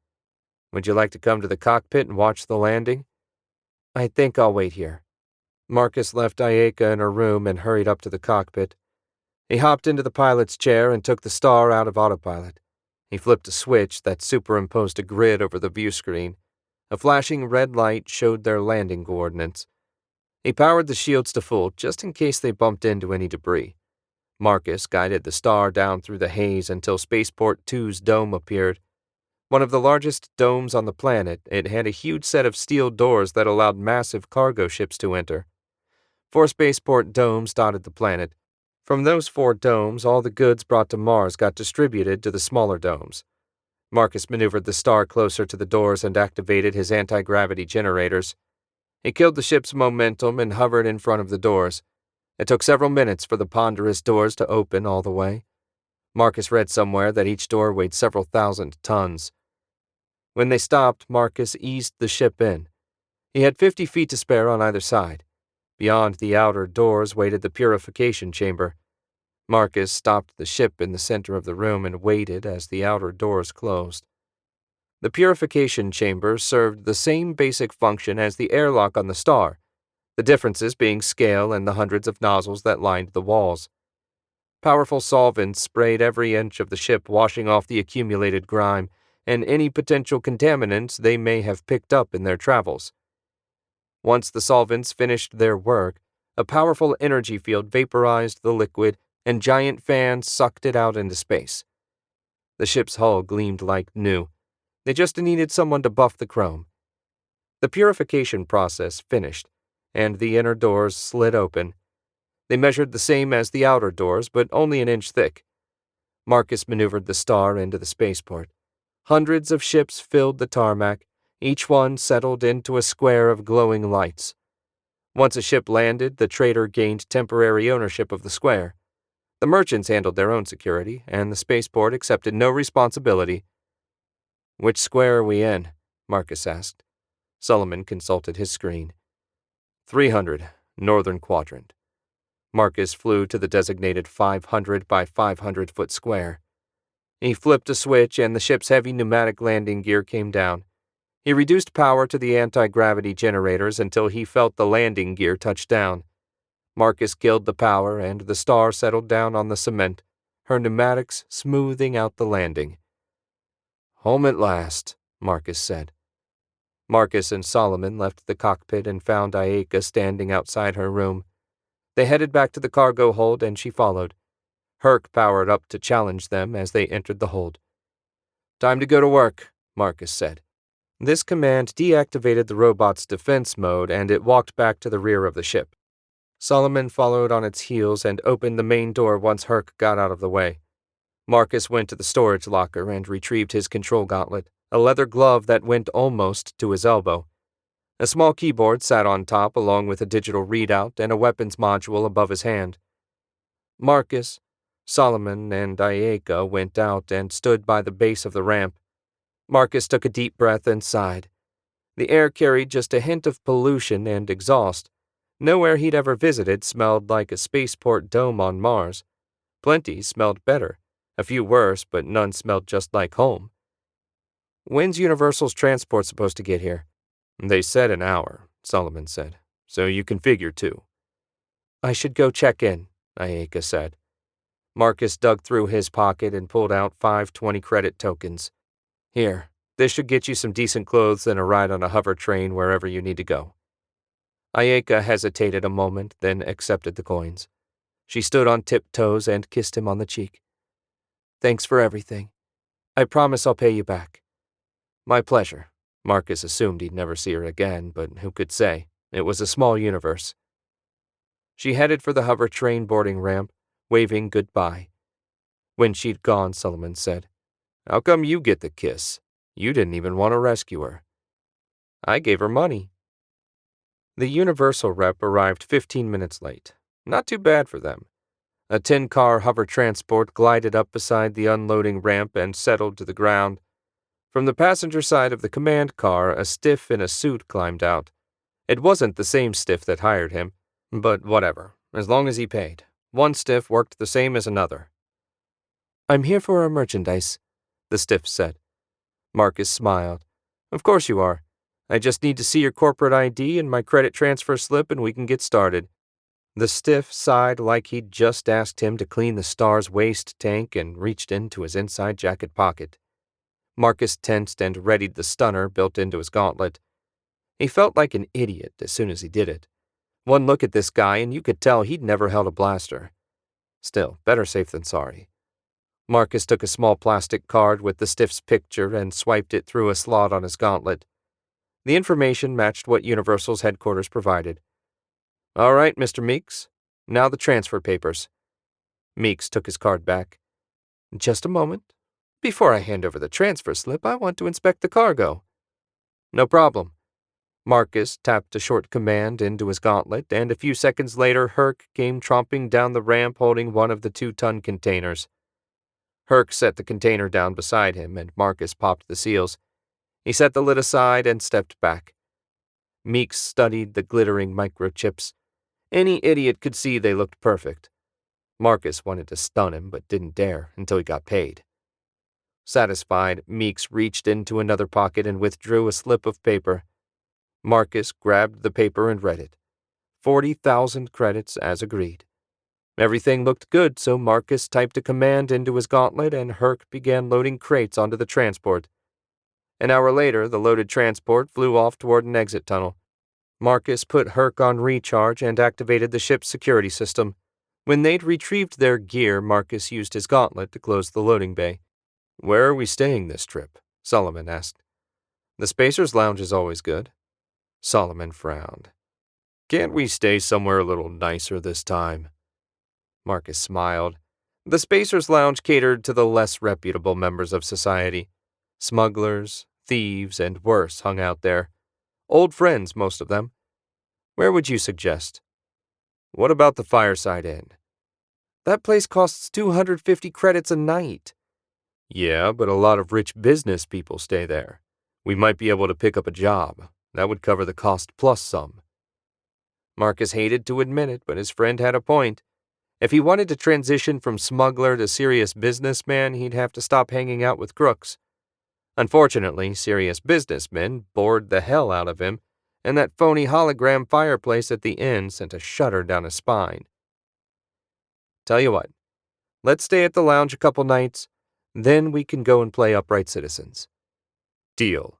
Would you like to come to the cockpit and watch the landing? I think I'll wait here. Marcus left Ayeka in her room and hurried up to the cockpit. He hopped into the pilot's chair and took the star out of autopilot. He flipped a switch that superimposed a grid over the view screen. A flashing red light showed their landing coordinates. He powered the shields to full just in case they bumped into any debris. Marcus guided the star down through the haze until Spaceport 2's dome appeared. One of the largest domes on the planet, it had a huge set of steel doors that allowed massive cargo ships to enter. 4 spaceport domes dotted the planet. From those 4 domes, all the goods brought to Mars got distributed to the smaller domes. Marcus maneuvered the star closer to the doors and activated his anti-gravity generators. He killed the ship's momentum and hovered in front of the doors. It took several minutes for the ponderous doors to open all the way. Marcus read somewhere that each door weighed several thousand tons. When they stopped, Marcus eased the ship in. He had 50 feet to spare on either side. Beyond the outer doors waited the Purification Chamber. Marcus stopped the ship in the center of the room and waited as the outer doors closed. The Purification Chamber served the same basic function as the airlock on the star, the differences being scale and the hundreds of nozzles that lined the walls. Powerful solvents sprayed every inch of the ship, washing off the accumulated grime and any potential contaminants they may have picked up in their travels. Once the solvents finished their work, a powerful energy field vaporized the liquid and giant fans sucked it out into space. The ship's hull gleamed like new. They just needed someone to buff the chrome. The purification process finished, and the inner doors slid open. They measured the same as the outer doors, but only an inch thick. Marcus maneuvered the star into the spaceport. Hundreds of ships filled the tarmac, each one settled into a square of glowing lights. Once a ship landed, the trader gained temporary ownership of the square. The merchants handled their own security, and the spaceport accepted no responsibility. Which square are we in? Marcus asked. Solomon consulted his screen. 300, northern quadrant. Marcus flew to the designated 500 by 500 foot square. He flipped a switch and the ship's heavy pneumatic landing gear came down. He reduced power to the anti-gravity generators until he felt the landing gear touch down. Marcus killed the power and the Star settled down on the cement, her pneumatics smoothing out the landing. "Home at last," Marcus said. Marcus and Solomon left the cockpit and found Ayeka standing outside her room. They headed back to the cargo hold and she followed. Herc powered up to challenge them as they entered the hold. "Time to go to work," Marcus said. This command deactivated the robot's defense mode and it walked back to the rear of the ship. Solomon followed on its heels and opened the main door once Herc got out of the way. Marcus went to the storage locker and retrieved his control gauntlet, a leather glove that went almost to his elbow. A small keyboard sat on top along with a digital readout and a weapons module above his hand. Marcus, Solomon, and Ayeka went out and stood by the base of the ramp. Marcus took a deep breath and sighed. The air carried just a hint of pollution and exhaust. Nowhere he'd ever visited smelled like a spaceport dome on Mars. Plenty smelled better, a few worse, but none smelled just like home. "When's Universal's transport supposed to get here?" "They said an hour," Solomon said, "so you can figure 2. "I should go check in," Ayeka said. Marcus dug through his pocket and pulled out 5 20-credit tokens. "Here, this should get you some decent clothes and a ride on a hover train wherever you need to go." Ayeka hesitated a moment, then accepted the coins. She stood on tiptoes and kissed him on the cheek. "Thanks for everything. I promise I'll pay you back." "My pleasure." Marcus assumed he'd never see her again, but who could say? It was a small universe. She headed for the hover train boarding ramp, waving goodbye. When she'd gone, Solomon said, "How come you get the kiss? You didn't even want to rescue her." "I gave her money." The Universal rep arrived 15 minutes late. Not too bad for them. A 10-car hover transport glided up beside the unloading ramp and settled to the ground. From the passenger side of the command car, a stiff in a suit climbed out. It wasn't the same stiff that hired him, but whatever, as long as he paid. One stiff worked the same as another. "I'm here for our merchandise," the stiff said. Marcus smiled. "Of course you are. I just need to see your corporate ID and my credit transfer slip and we can get started." The stiff sighed like he'd just asked him to clean the Star's waste tank and reached into his inside jacket pocket. Marcus tensed and readied the stunner built into his gauntlet. He felt like an idiot as soon as he did it. One look at this guy and you could tell he'd never held a blaster. Still, better safe than sorry. Marcus took a small plastic card with the stiff's picture and swiped it through a slot on his gauntlet. The information matched what Universal's headquarters provided. "All right, Mr. Meeks. Now the transfer papers." Meeks took his card back. "Just a moment. Before I hand over the transfer slip, I want to inspect the cargo." "No problem." Marcus tapped a short command into his gauntlet, and a few seconds later Herc came tromping down the ramp holding one of the 2-ton containers. Herc set the container down beside him, and Marcus popped the seals. He set the lid aside and stepped back. Meeks studied the glittering microchips. Any idiot could see they looked perfect. Marcus wanted to stun him, but didn't dare until he got paid. Satisfied, Meeks reached into another pocket and withdrew a slip of paper. Marcus grabbed the paper and read it. 40,000 credits as agreed. Everything looked good, so Marcus typed a command into his gauntlet and Herc began loading crates onto the transport. An hour later, the loaded transport flew off toward an exit tunnel. Marcus put Herc on recharge and activated the ship's security system. When they'd retrieved their gear, Marcus used his gauntlet to close the loading bay. "Where are we staying this trip?" Solomon asked. "The Spacer's Lounge is always good." Solomon frowned. "Can't we stay somewhere a little nicer this time?" Marcus smiled. The Spacer's Lounge catered to the less reputable members of society. Smugglers, thieves, and worse hung out there. Old friends, most of them. "Where would you suggest?" "What about the Fireside Inn?" "That place costs 250 credits a night." "Yeah, but a lot of rich business people stay there. We might be able to pick up a job. That would cover the cost plus some." Marcus hated to admit it, but his friend had a point. If he wanted to transition from smuggler to serious businessman, he'd have to stop hanging out with crooks. Unfortunately, serious businessmen bored the hell out of him, and that phony hologram fireplace at the inn sent a shudder down his spine. Tell you what, let's stay at the lounge a couple nights, then we can go and play upright citizens. Deal.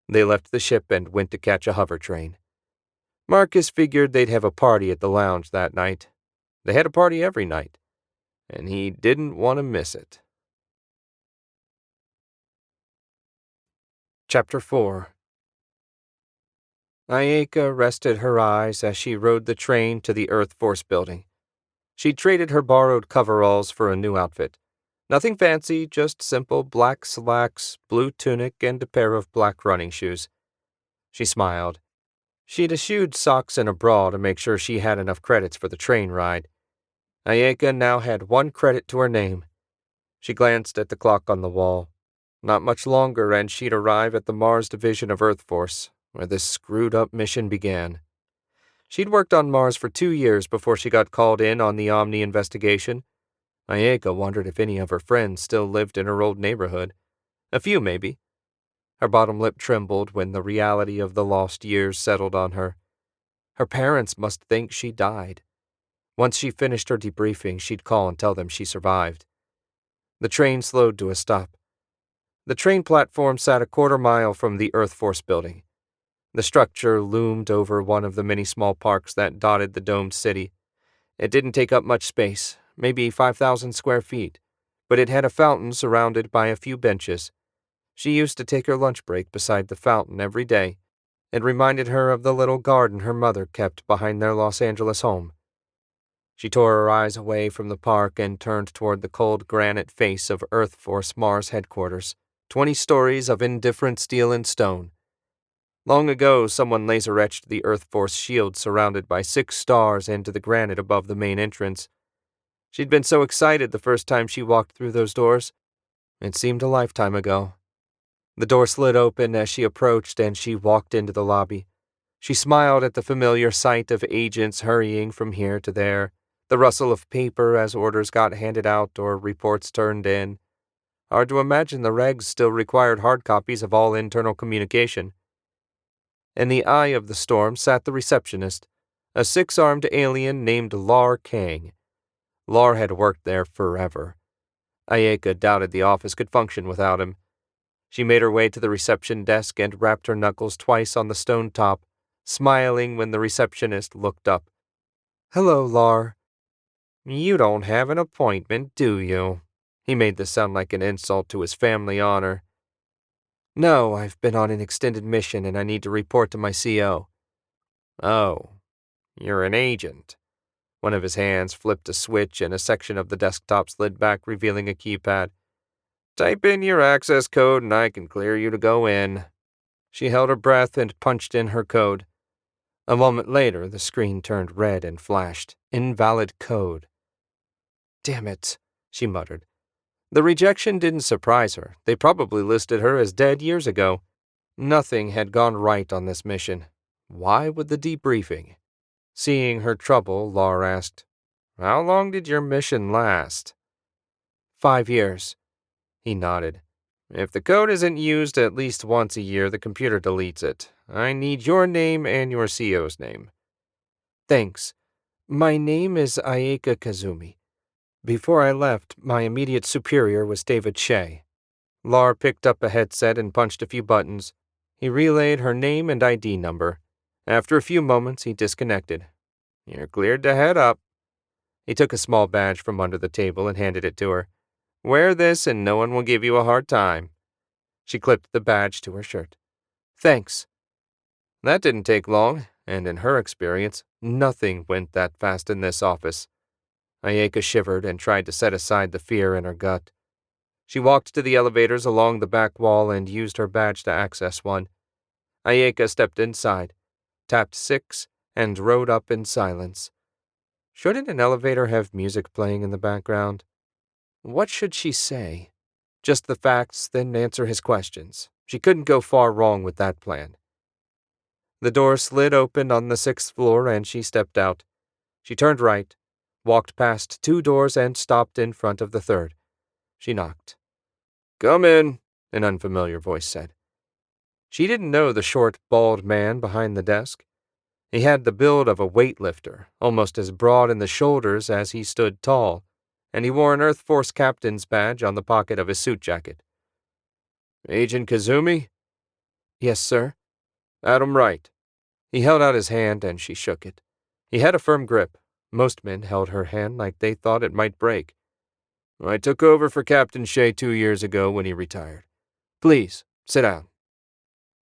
They left the ship and went to catch a hover train. Marcus figured they'd have a party at the lounge that night. They had a party every night, and he didn't want to miss it. Chapter 4. Ayeka rested her eyes as she rode the train to the Earth Force building. She'd traded her borrowed coveralls for a new outfit. Nothing fancy, just simple black slacks, blue tunic, and a pair of black running shoes. She smiled. She'd eschewed socks and a bra to make sure she had enough credits for the train ride. Ayeka now had 1 credit to her name. She glanced at the clock on the wall. Not much longer and she'd arrive at the Mars Division of Earth Force, where this screwed-up mission began. She'd worked on Mars for 2 years before she got called in on the Omni investigation. Ayeka wondered if any of her friends still lived in her old neighborhood. A few, maybe. Her bottom lip trembled when the reality of the lost years settled on her. Her parents must think she died. Once she finished her debriefing, she'd call and tell them she survived. The train slowed to a stop. The train platform sat a quarter mile from the Earth Force building. The structure loomed over one of the many small parks that dotted the domed city. It didn't take up much space, maybe 5,000 square feet, but it had a fountain surrounded by a few benches. She used to take her lunch break beside the fountain every day. It reminded her of the little garden her mother kept behind their Los Angeles home. She tore her eyes away from the park and turned toward the cold granite face of Earth Force Mars headquarters, 20 stories of indifferent steel and stone. Long ago, someone laser-etched the Earth Force shield surrounded by 6 stars into the granite above the main entrance. She'd been so excited the first time she walked through those doors. It seemed a lifetime ago. The door slid open as she approached and she walked into the lobby. She smiled at the familiar sight of agents hurrying from here to there, the rustle of paper as orders got handed out or reports turned in. Hard to imagine the regs still required hard copies of all internal communication. In the eye of the storm sat the receptionist, a 6-armed alien named Lar Kang. Lar had worked there forever. Ayeka doubted the office could function without him. She made her way to the reception desk and rapped her knuckles twice on the stone top, smiling when the receptionist looked up. "Hello, Lar." "You don't have an appointment, do you?" He made this sound like an insult to his family honor. "No, I've been on an extended mission and I need to report to my CO." "Oh, you're an agent." One of his hands flipped a switch and a section of the desktop slid back, revealing a keypad. "Type in your access code and I can clear you to go in." She held her breath and punched in her code. A moment later, the screen turned red and flashed, "Invalid code." "Damn it," she muttered. The rejection didn't surprise her. They probably listed her as dead years ago. Nothing had gone right on this mission. Why would the debriefing? Seeing her trouble, Lar asked, "How long did your mission last?" 5 years. He nodded. "If the code isn't used at least once a year, the computer deletes it. I need your name and your CO's name." "Thanks. My name is Ayeka Kazumi. Before I left, my immediate superior was David Shea." Lar picked up a headset and punched a few buttons. He relayed her name and ID number. After a few moments, he disconnected. "You're cleared to head up." He took a small badge from under the table and handed it to her. "Wear this and no one will give you a hard time." She clipped the badge to her shirt. "Thanks." That didn't take long, and in her experience, nothing went that fast in this office. Ayeka shivered and tried to set aside the fear in her gut. She walked to the elevators along the back wall and used her badge to access one. Ayeka stepped inside, tapped 6, and rode up in silence. Shouldn't an elevator have music playing in the background? What should she say? Just the facts, then answer his questions. She couldn't go far wrong with that plan. The door slid open on the 6th floor and she stepped out. She turned right, walked past 2 doors and stopped in front of the third. She knocked. "Come in," an unfamiliar voice said. She didn't know the short, bald man behind the desk. He had the build of a weightlifter, almost as broad in the shoulders as he stood tall, and he wore an Earth Force captain's badge on the pocket of his suit jacket. "Agent Kazumi?" "Yes, sir." "Adam Wright." He held out his hand and she shook it. He had a firm grip. Most men held her hand like they thought it might break. "I took over for Captain Shea 2 years ago when he retired. Please, sit down."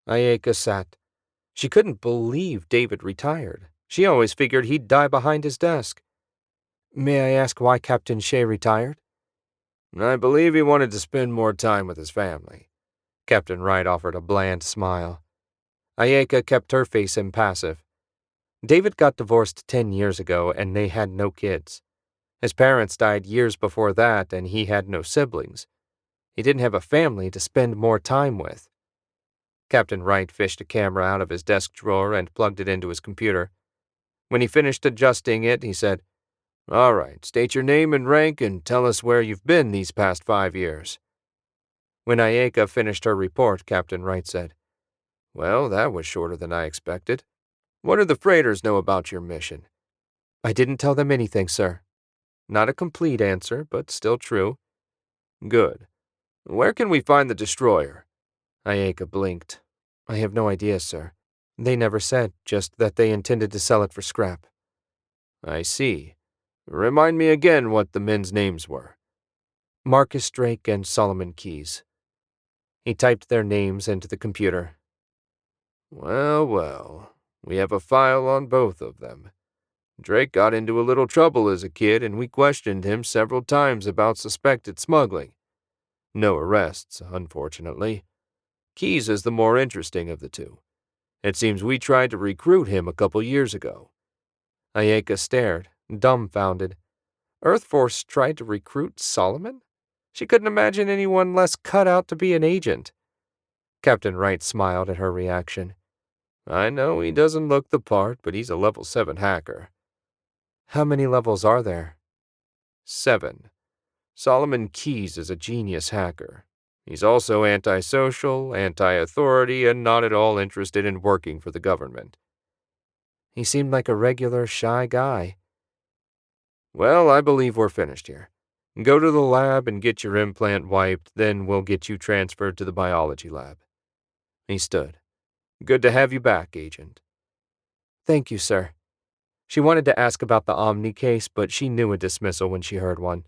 Ayeka sat. She couldn't believe David retired. She always figured he'd die behind his desk. "May I ask why Captain Shea retired?" "I believe he wanted to spend more time with his family." Captain Wright offered a bland smile. Ayeka kept her face impassive. David got divorced 10 years ago, and they had no kids. His parents died years before that, and he had no siblings. He didn't have a family to spend more time with. Captain Wright fished a camera out of his desk drawer and plugged it into his computer. When he finished adjusting it, he said, "All right, state your name and rank and tell us where you've been these past 5 years." When Ayeka finished her report, Captain Wright said, "Well, that was shorter than I expected. What do the freighters know about your mission?" "I didn't tell them anything, sir." Not a complete answer, but still true. "Good. Where can we find the destroyer?" Ayeka blinked. "I have no idea, sir. They never said, just that they intended to sell it for scrap." "I see. Remind me again what the men's names were." "Marcus Drake and Solomon Keyes." He typed their names into the computer. Well, well, we have a file on both of them. Drake got into a little trouble as a kid, and we questioned him several times about suspected smuggling. No arrests, unfortunately. Keyes is the more interesting of the two. It seems we tried to recruit him a couple years ago." Ayeka stared, dumbfounded. Earth Force tried to recruit Solomon? She couldn't imagine anyone less cut out to be an agent. Captain Wright smiled at her reaction. "I know he doesn't look the part, but he's a level 7 hacker." "How many levels are there?" 7. Solomon Keyes is a genius hacker. He's also antisocial, anti-authority, and not at all interested in working for the government." "He seemed like a regular shy guy." "Well, I believe we're finished here. Go to the lab and get your implant wiped, then we'll get you transferred to the biology lab." He stood. "Good to have you back, Agent." "Thank you, sir." She wanted to ask about the Omni case, but she knew a dismissal when she heard one.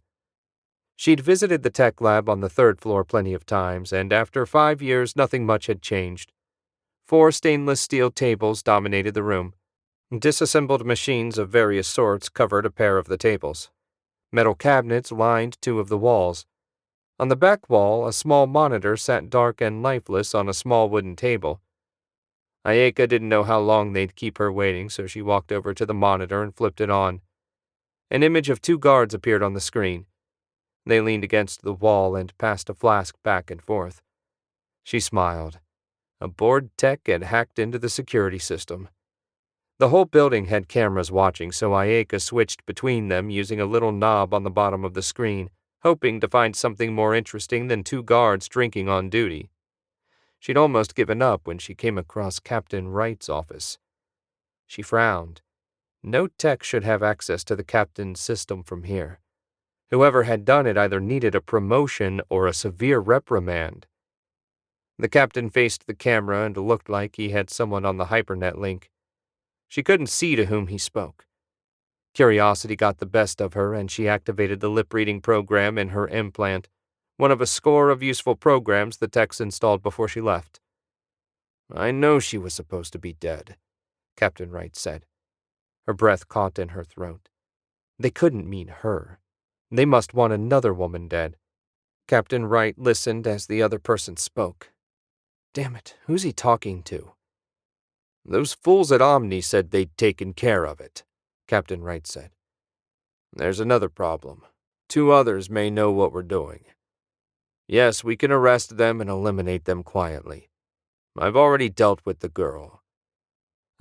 She'd visited the tech lab on the 3rd floor plenty of times, and after 5 years, nothing much had changed. 4 stainless steel tables dominated the room. Disassembled machines of various sorts covered a pair of the tables. Metal cabinets lined 2 of the walls. On the back wall, a small monitor sat dark and lifeless on a small wooden table. Ayeka didn't know how long they'd keep her waiting, so she walked over to the monitor and flipped it on. An image of 2 guards appeared on the screen. They leaned against the wall and passed a flask back and forth. She smiled. A bored tech had hacked into the security system. The whole building had cameras watching, so Ayeka switched between them using a little knob on the bottom of the screen, hoping to find something more interesting than 2 guards drinking on duty. She'd almost given up when she came across Captain Wright's office. She frowned. No tech should have access to the captain's system from here. Whoever had done it either needed a promotion or a severe reprimand. The captain faced the camera and looked like he had someone on the HyperNet link. She couldn't see to whom he spoke. Curiosity got the best of her, and she activated the lip-reading program in her implant, one of a score of useful programs the techs installed before she left. "I know she was supposed to be dead," Captain Wright said. Her breath caught in her throat. They couldn't mean her. They must want another woman dead. Captain Wright listened as the other person spoke. Damn it, who's he talking to? "Those fools at Omni said they'd taken care of it," Captain Wright said. "There's another problem. 2 others may know what we're doing. Yes, we can arrest them and eliminate them quietly. I've already dealt with the girl."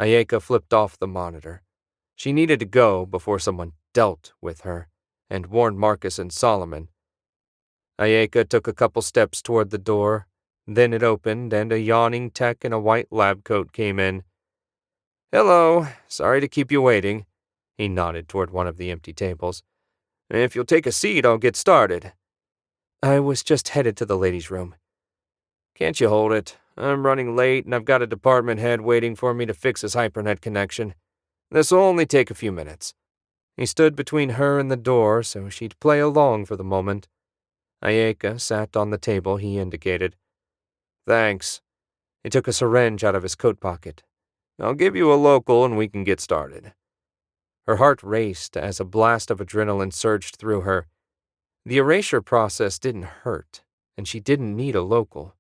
Ayeka flipped off the monitor. She needed to go before someone dealt with her and warned Marcus and Solomon. Ayeka took a couple steps toward the door. Then it opened, and a yawning tech in a white lab coat came in. "Hello, sorry to keep you waiting." He nodded toward one of the empty tables. "If you'll take a seat, I'll get started." "I was just headed to the ladies' room." "Can't you hold it? I'm running late, and I've got a department head waiting for me to fix his hypernet connection. This'll only take a few minutes." He stood between her and the door so she'd play along for the moment. Ayeka sat on the table he indicated. "Thanks." He took a syringe out of his coat pocket. "I'll give you a local and we can get started." Her heart raced as a blast of adrenaline surged through her. The erasure process didn't hurt, and she didn't need a local.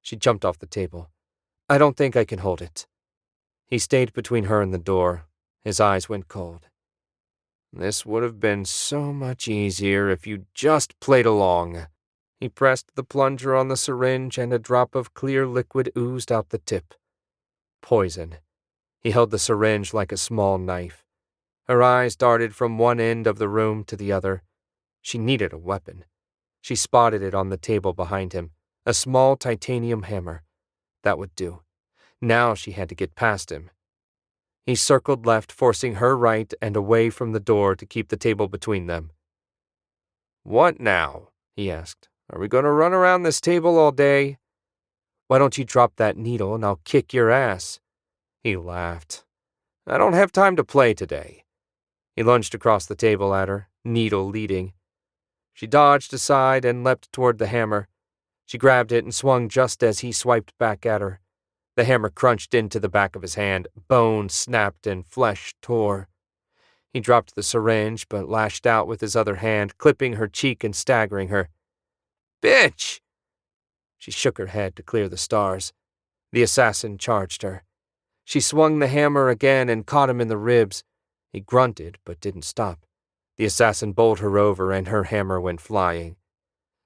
She jumped off the table. "I don't think I can hold it." He stayed between her and the door. His eyes went cold. "This would have been so much easier if you just played along." He pressed the plunger on the syringe and a drop of clear liquid oozed out the tip. Poison. He held the syringe like a small knife. Her eyes darted from one end of the room to the other. She needed a weapon. She spotted it on the table behind him, a small titanium hammer. That would do. Now she had to get past him. He circled left, forcing her right and away from the door to keep the table between them. "What now?" he asked. "Are we going to run around this table all day?" "Why don't you drop that needle and I'll kick your ass?" He laughed. "I don't have time to play today." He lunged across the table at her, needle leading. She dodged aside and leapt toward the hammer. She grabbed it and swung just as he swiped back at her. The hammer crunched into the back of his hand, bone snapped and flesh tore. He dropped the syringe but lashed out with his other hand, clipping her cheek and staggering her. "Bitch!" She shook her head to clear the stars. The assassin charged her. She swung the hammer again and caught him in the ribs. He grunted but didn't stop. The assassin bowled her over and her hammer went flying.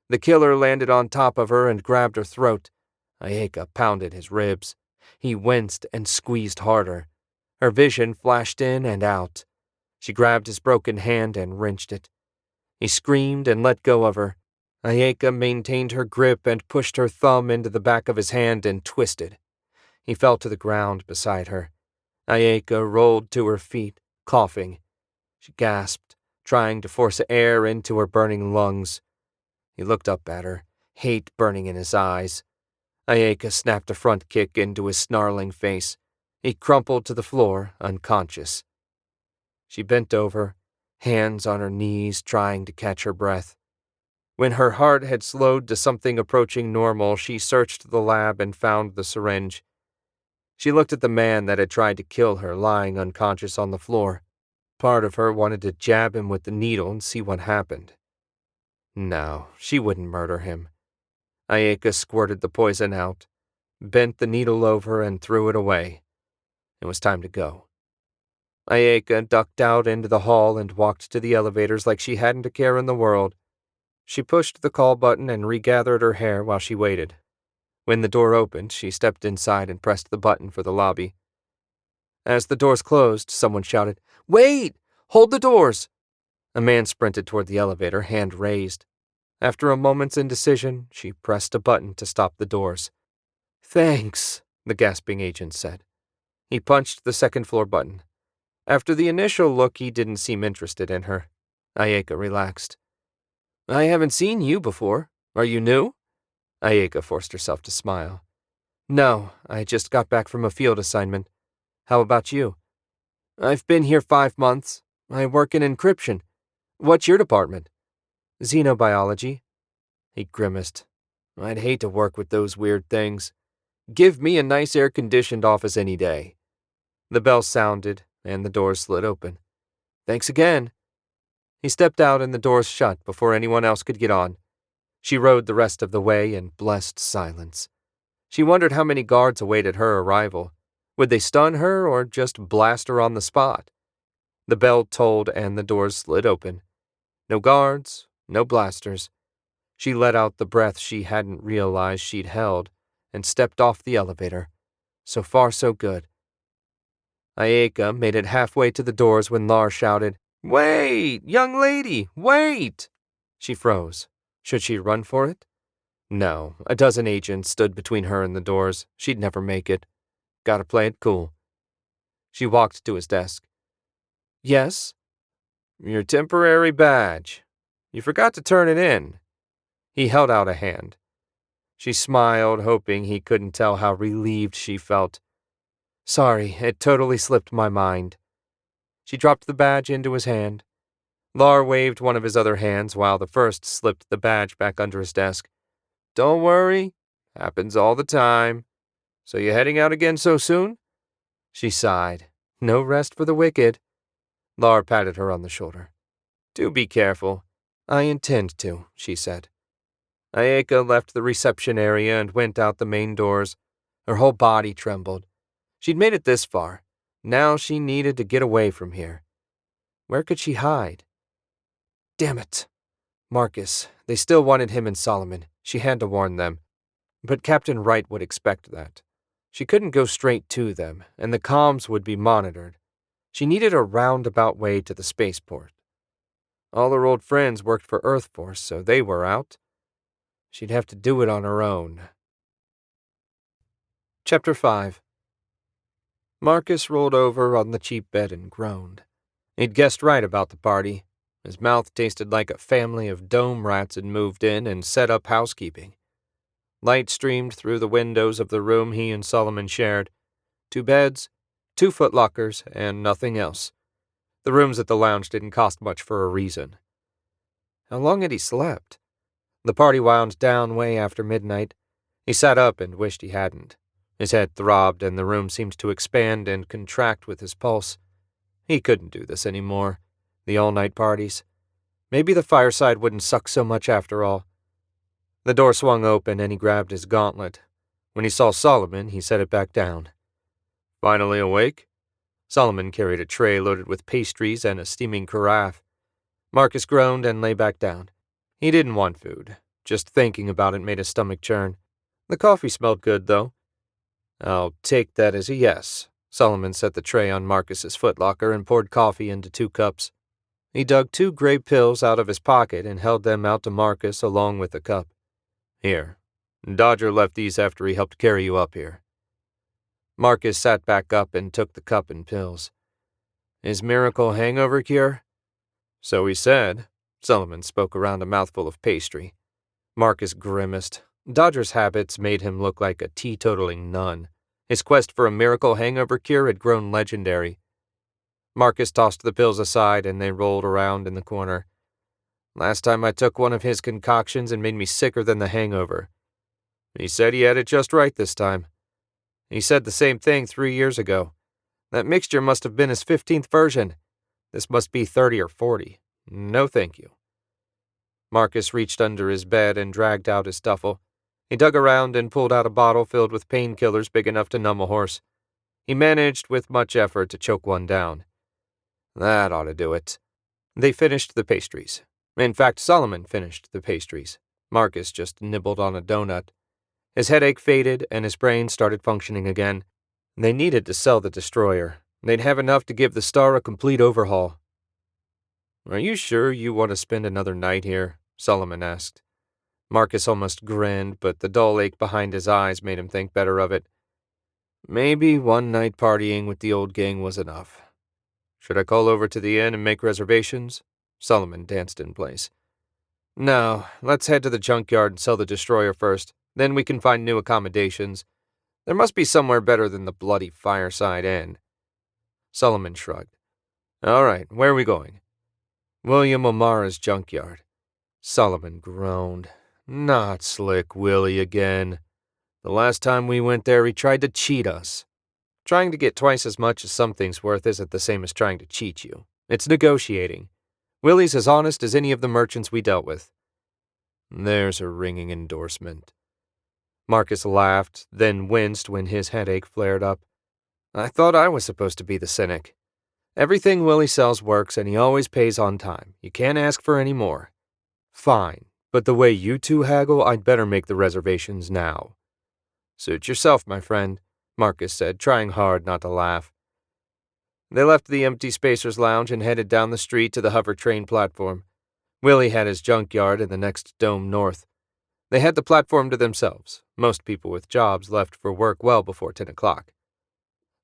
The killer landed on top of her and grabbed her throat. Ayeka pounded his ribs. He winced and squeezed harder. Her vision flashed in and out. She grabbed his broken hand and wrenched it. He screamed and let go of her. Ayeka maintained her grip and pushed her thumb into the back of his hand and twisted. He fell to the ground beside her. Ayeka rolled to her feet, coughing. She gasped, trying to force air into her burning lungs. He looked up at her, hate burning in his eyes. Ayeka snapped a front kick into his snarling face. He crumpled to the floor, unconscious. She bent over, hands on her knees, trying to catch her breath. When her heart had slowed to something approaching normal, she searched the lab and found the syringe. She looked at the man that had tried to kill her, lying unconscious on the floor. Part of her wanted to jab him with the needle and see what happened. No, she wouldn't murder him. Ayeka squirted the poison out, bent the needle over, and threw it away. It was time to go. Ayeka ducked out into the hall and walked to the elevators like she hadn't a care in the world. She pushed the call button and regathered her hair while she waited. When the door opened, she stepped inside and pressed the button for the lobby. As the doors closed, someone shouted, "Wait! Hold the doors!" A man sprinted toward the elevator, hand raised. After a moment's indecision, she pressed a button to stop the doors. "Thanks," the gasping agent said. He punched the second-floor button. After the initial look, he didn't seem interested in her. Ayeka relaxed. "I haven't seen you before. Are you new?" Ayeka forced herself to smile. "No, I just got back from a field assignment. How about you?" "I've been here 5 months. I work in encryption. What's your department?" "Xenobiology." He grimaced. "I'd hate to work with those weird things. Give me a nice air-conditioned office any day." The bell sounded, and the doors slid open. "Thanks again." He stepped out and the doors shut before anyone else could get on. She rode the rest of the way in blessed silence. She wondered how many guards awaited her arrival. Would they stun her or just blast her on the spot? The bell tolled and the doors slid open. No guards, no blasters. She let out the breath she hadn't realized she'd held and stepped off the elevator. So far, so good. Ayeka made it halfway to the doors when Lar shouted, "Wait! Young lady, wait!" She froze. Should she run for it? No, a dozen agents stood between her and the doors. She'd never make it. Gotta play it cool. She walked to his desk. "Yes?" "Your temporary badge. You forgot to turn it in." He held out a hand. She smiled, hoping he couldn't tell how relieved she felt. "Sorry, it totally slipped my mind." She dropped the badge into his hand. Lar waved one of his other hands while the first slipped the badge back under his desk. "Don't worry. Happens all the time. So you heading out again so soon?" She sighed. No rest for the wicked. Lar patted her on the shoulder. "Do be careful." "I intend to," she said. Ayeka left the reception area and went out the main doors. Her whole body trembled. She'd made it this far. Now she needed to get away from here. Where could she hide? Damn it. Marcus. They still wanted him and Solomon. She had to warn them. But Captain Wright would expect that. She couldn't go straight to them, and the comms would be monitored. She needed a roundabout way to the spaceport. All her old friends worked for Earth Force, so they were out. She'd have to do it on her own. Chapter 5. Marcus rolled over on the cheap bed and groaned. He'd guessed right about the party. His mouth tasted like a family of dome rats had moved in and set up housekeeping. Light streamed through the windows of the room he and Solomon shared. 2 beds, 2 footlockers, and nothing else. The rooms at the lounge didn't cost much for a reason. How long had he slept? The party wound down way after midnight. He sat up and wished he hadn't. His head throbbed and the room seemed to expand and contract with his pulse. He couldn't do this anymore. The all-night parties. Maybe the fireside wouldn't suck so much after all. The door swung open and he grabbed his gauntlet. When he saw Solomon, he set it back down. "Finally awake?" Solomon carried a tray loaded with pastries and a steaming carafe. Marcus groaned and lay back down. He didn't want food. Just thinking about it made his stomach churn. The coffee smelled good, though. "I'll take that as a yes." Solomon set the tray on Marcus's footlocker and poured coffee into 2 cups. He dug 2 gray pills out of his pocket and held them out to Marcus along with the cup. "Here. Dodger left these after he helped carry you up here." Marcus sat back up and took the cup and pills. "His miracle hangover cure?" "So he said." Solomon spoke around a mouthful of pastry. Marcus grimaced. Dodger's habits made him look like a teetotaling nun. His quest for a miracle hangover cure had grown legendary. Marcus tossed the pills aside and they rolled around in the corner. "Last time I took one of his concoctions and made me sicker than the hangover. He said he had it just right this time. He said the same thing 3 years ago. That mixture must have been his 15th version. This must be 30 or 40. No thank you." Marcus reached under his bed and dragged out his duffel. He dug around and pulled out a bottle filled with painkillers big enough to numb a horse. He managed with much effort to choke one down. That ought to do it. They finished the pastries. In fact, Solomon finished the pastries. Marcus just nibbled on a donut. His headache faded and his brain started functioning again. They needed to sell the destroyer. They'd have enough to give the Star a complete overhaul. "Are you sure you want to spend another night here?" Solomon asked. Marcus almost grinned, but the dull ache behind his eyes made him think better of it. Maybe one night partying with the old gang was enough. "Should I call over to the inn and make reservations?" Solomon danced in place. "No, let's head to the junkyard and sell the destroyer first. Then we can find new accommodations. There must be somewhere better than the bloody Fireside Inn." Solomon shrugged. "All right, where are we going?" "William O'Mara's junkyard." Solomon groaned. "Not Slick Willie again. The last time we went there, he tried to cheat us." Trying to get twice as much as something's worth isn't the same as trying to cheat you. It's negotiating. Willie's as honest as any of the merchants we dealt with. There's a ringing endorsement. Marcus laughed, then winced when his headache flared up. I thought I was supposed to be the cynic. Everything Willie sells works and he always pays on time. You can't ask for any more. Fine, but the way you two haggle, I'd better make the reservations now. Suit yourself, my friend, Marcus said, trying hard not to laugh. They left the empty Spacer's Lounge and headed down the street to the hover train platform. Willie had his junkyard in the next dome north. They had the platform to themselves. Most people with jobs left for work well before 10 o'clock.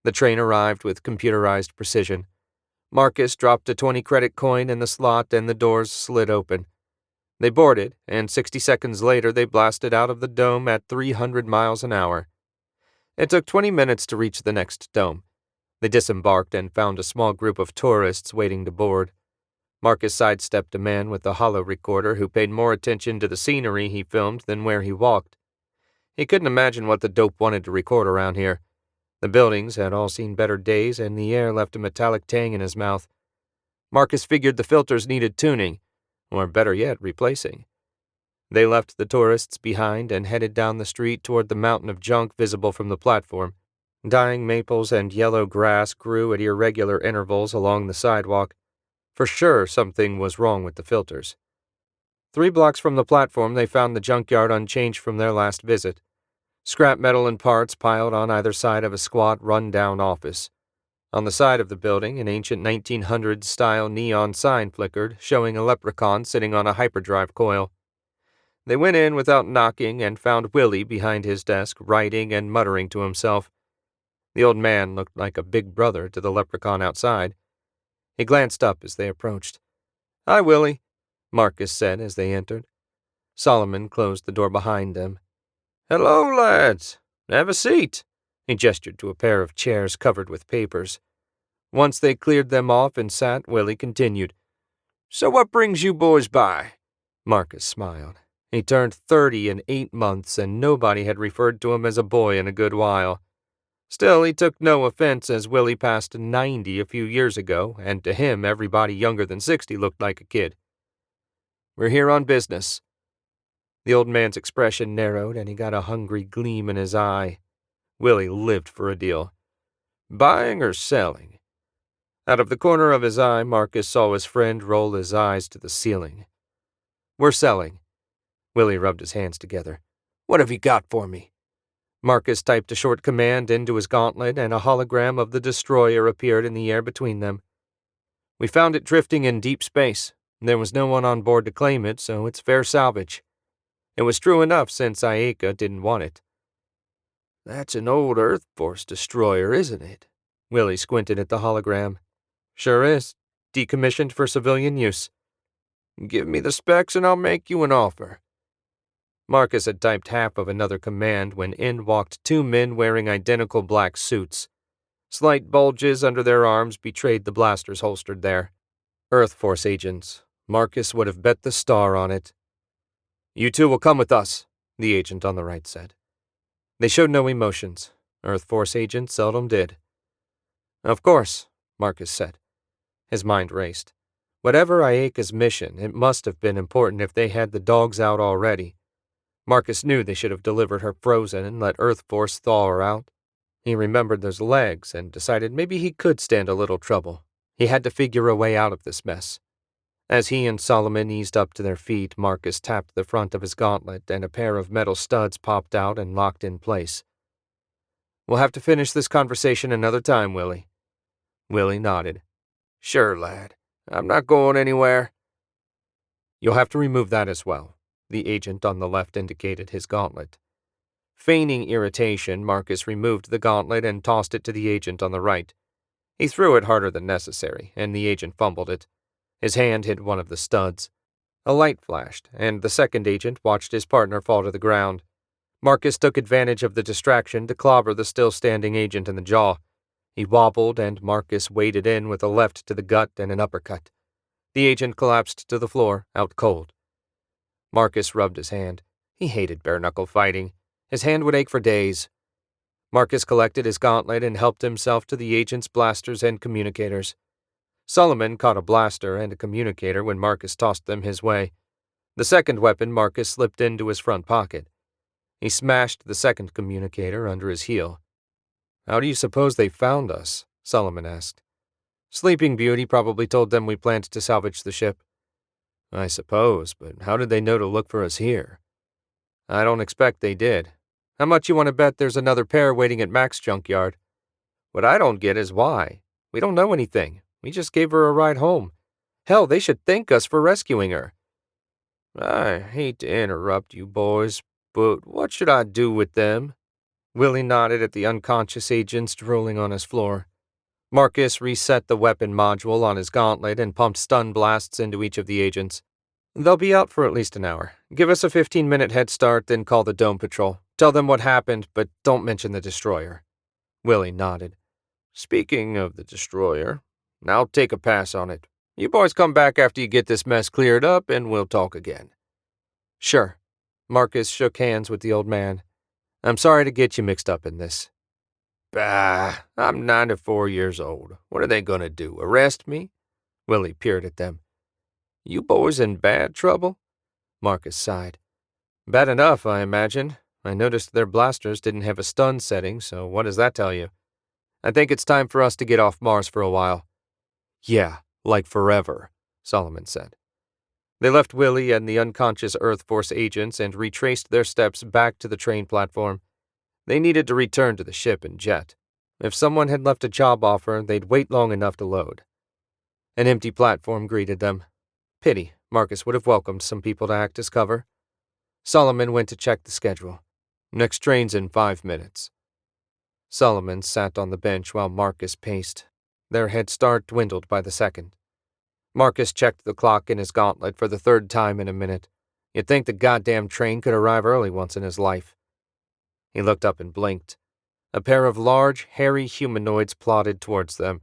The train arrived with computerized precision. Marcus dropped a 20-credit coin in the slot and the doors slid open. They boarded, and 60 seconds later they blasted out of the dome at 300 miles an hour. It took 20 minutes to reach the next dome. They disembarked and found a small group of tourists waiting to board. Marcus sidestepped a man with a holo recorder who paid more attention to the scenery he filmed than where he walked. He couldn't imagine what the dope wanted to record around here. The buildings had all seen better days, and the air left a metallic tang in his mouth. Marcus figured the filters needed tuning, or better yet, replacing. They left the tourists behind and headed down the street toward the mountain of junk visible from the platform. Dying maples and yellow grass grew at irregular intervals along the sidewalk. For sure, something was wrong with the filters. 3 blocks from the platform, they found the junkyard unchanged from their last visit. Scrap metal and parts piled on either side of a squat, run-down office. On the side of the building, an ancient 1900s-style neon sign flickered, showing a leprechaun sitting on a hyperdrive coil. They went in without knocking and found Willie behind his desk, writing and muttering to himself. The old man looked like a big brother to the leprechaun outside. He glanced up as they approached. "Hi, Willie," Marcus said as they entered. Solomon closed the door behind them. "Hello, lads. Have a seat." He gestured to a pair of chairs covered with papers. Once they cleared them off and sat, Willie continued. "So what brings you boys by?" Marcus smiled. He turned 30 in 8 months, and nobody had referred to him as a boy in a good while. Still, he took no offense as Willie passed 90 a few years ago, and to him everybody younger than 60 looked like a kid. "We're here on business." The old man's expression narrowed, and he got a hungry gleam in his eye. Willie lived for a deal. "Buying or selling?" Out of the corner of his eye, Marcus saw his friend roll his eyes to the ceiling. "We're selling." Willie rubbed his hands together. "What have you got for me?" Marcus typed a short command into his gauntlet, and a hologram of the destroyer appeared in the air between them. "We found it drifting in deep space. There was no one on board to claim it, so it's fair salvage. It was true enough since Ayeka didn't want it." "That's an old Earth Force destroyer, isn't it?" Willie squinted at the hologram. "Sure is. Decommissioned for civilian use." "Give me the specs and I'll make you an offer." Marcus had typed half of another command when in walked 2 men wearing identical black suits. Slight bulges under their arms betrayed the blasters holstered there. Earth Force agents. Marcus would have bet the star on it. "You two will come with us," the agent on the right said. They showed no emotions. Earth Force agents seldom did. "Of course," Marcus said. His mind raced. Whatever Ayeka's mission, it must have been important if they had the dogs out already. Marcus knew they should have delivered her frozen and let Earth Force thaw her out. He remembered those legs and decided maybe he could stand a little trouble. He had to figure a way out of this mess. As he and Solomon eased up to their feet, Marcus tapped the front of his gauntlet and a pair of metal studs popped out and locked in place. "We'll have to finish this conversation another time, Willie." Willie nodded. "Sure, lad. I'm not going anywhere." "You'll have to remove that as well." The agent on the left indicated his gauntlet. Feigning irritation, Marcus removed the gauntlet and tossed it to the agent on the right. He threw it harder than necessary, and the agent fumbled it. His hand hit one of the studs. A light flashed, and the second agent watched his partner fall to the ground. Marcus took advantage of the distraction to clobber the still-standing agent in the jaw. He wobbled, and Marcus waded in with a left to the gut and an uppercut. The agent collapsed to the floor, out cold. Marcus rubbed his hand. He hated bare-knuckle fighting. His hand would ache for days. Marcus collected his gauntlet and helped himself to the agent's blasters and communicators. Solomon caught a blaster and a communicator when Marcus tossed them his way. The second weapon Marcus slipped into his front pocket. He smashed the second communicator under his heel. "How do you suppose they found us?" Solomon asked. "Sleeping Beauty probably told them we planned to salvage the ship." "I suppose, but how did they know to look for us here?" "I don't expect they did. How much you want to bet there's another pair waiting at Mac's junkyard?" "What I don't get is why. We don't know anything. We just gave her a ride home. Hell, they should thank us for rescuing her." "I hate to interrupt you boys, but what should I do with them?" Willie nodded at the unconscious agents drooling on his floor. Marcus reset the weapon module on his gauntlet and pumped stun blasts into each of the agents. "They'll be out for at least an hour. Give us a 15-minute head start, then call the Dome Patrol. Tell them what happened, but don't mention the destroyer." Willie nodded. "Speaking of the destroyer, I'll take a pass on it. You boys come back after you get this mess cleared up, and we'll talk again." "Sure." Marcus shook hands with the old man. "I'm sorry to get you mixed up in this." "Bah, I'm 94 years old. What are they gonna do, arrest me?" Willie peered at them. "You boys in bad trouble?" Marcus sighed. "Bad enough, I imagine. I noticed their blasters didn't have a stun setting, so what does that tell you? I think it's time for us to get off Mars for a while." "Yeah, like forever," Solomon said. They left Willie and the unconscious Earth Force agents and retraced their steps back to the train platform. They needed to return to the ship and jet. If someone had left a job offer, they'd wait long enough to load. An empty platform greeted them. Pity, Marcus would have welcomed some people to act as cover. Solomon went to check the schedule. "Next train's in 5 minutes." Solomon sat on the bench while Marcus paced. Their head start dwindled by the second. Marcus checked the clock in his gauntlet for the third time in a minute. You'd think the goddamn train could arrive early once in his life. He looked up and blinked. A pair of large, hairy humanoids plodded towards them.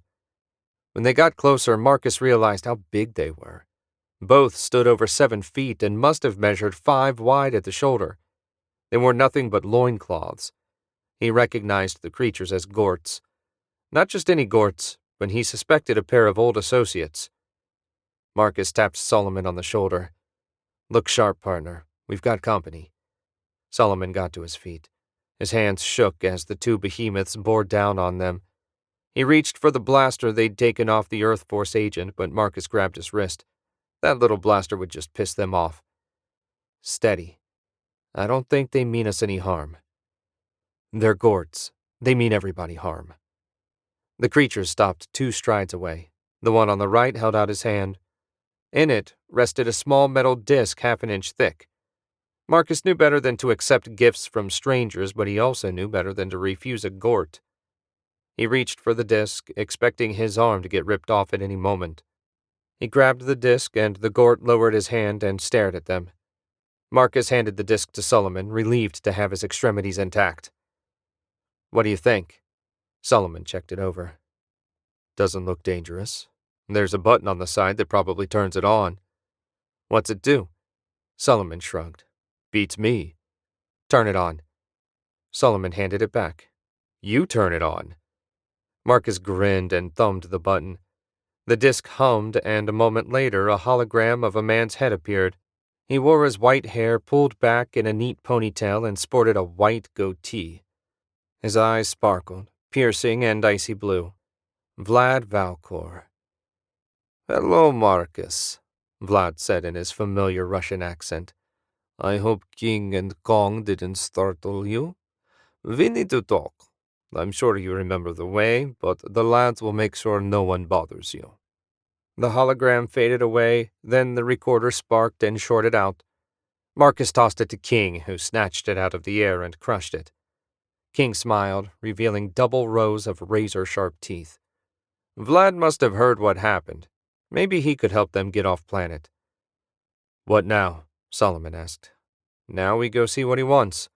When they got closer, Marcus realized how big they were. Both stood over 7 feet and must have measured 5 wide at the shoulder. They wore nothing but loincloths. He recognized the creatures as Gorts. Not just any Gorts, but he suspected a pair of old associates. Marcus tapped Solomon on the shoulder. "Look sharp, partner. We've got company." Solomon got to his feet. His hands shook as the 2 behemoths bore down on them. He reached for the blaster they'd taken off the Earth Force agent, but Marcus grabbed his wrist. That little blaster would just piss them off. "Steady. I don't think they mean us any harm." "They're Gorts. They mean everybody harm." The creatures stopped 2 strides away. The one on the right held out his hand. In it rested a small metal disc half an inch thick. Marcus knew better than to accept gifts from strangers, but he also knew better than to refuse a Gort. He reached for the disc, expecting his arm to get ripped off at any moment. He grabbed the disc, and the Gort lowered his hand and stared at them. Marcus handed the disc to Solomon, relieved to have his extremities intact. "What do you think?" Solomon checked it over. "Doesn't look dangerous. There's a button on the side that probably turns it on." "What's it do?" Solomon shrugged. "Beats me." "Turn it on." Solomon handed it back. "You turn it on." Marcus grinned and thumbed the button. The disc hummed, and a moment later a hologram of a man's head appeared. He wore his white hair pulled back in a neat ponytail and sported a white goatee. His eyes sparkled, piercing and icy blue. Vlad Valkor. "Hello, Marcus," Vlad said in his familiar Russian accent. "I hope King and Kong didn't startle you. We need to talk. I'm sure you remember the way, but the lads will make sure no one bothers you." The hologram faded away, then the recorder sparked and shorted out. Marcus tossed it to King, who snatched it out of the air and crushed it. King smiled, revealing double rows of razor-sharp teeth. Vlad must have heard what happened. Maybe he could help them get off planet. "What now?" Solomon asked. "Now we go see what he wants."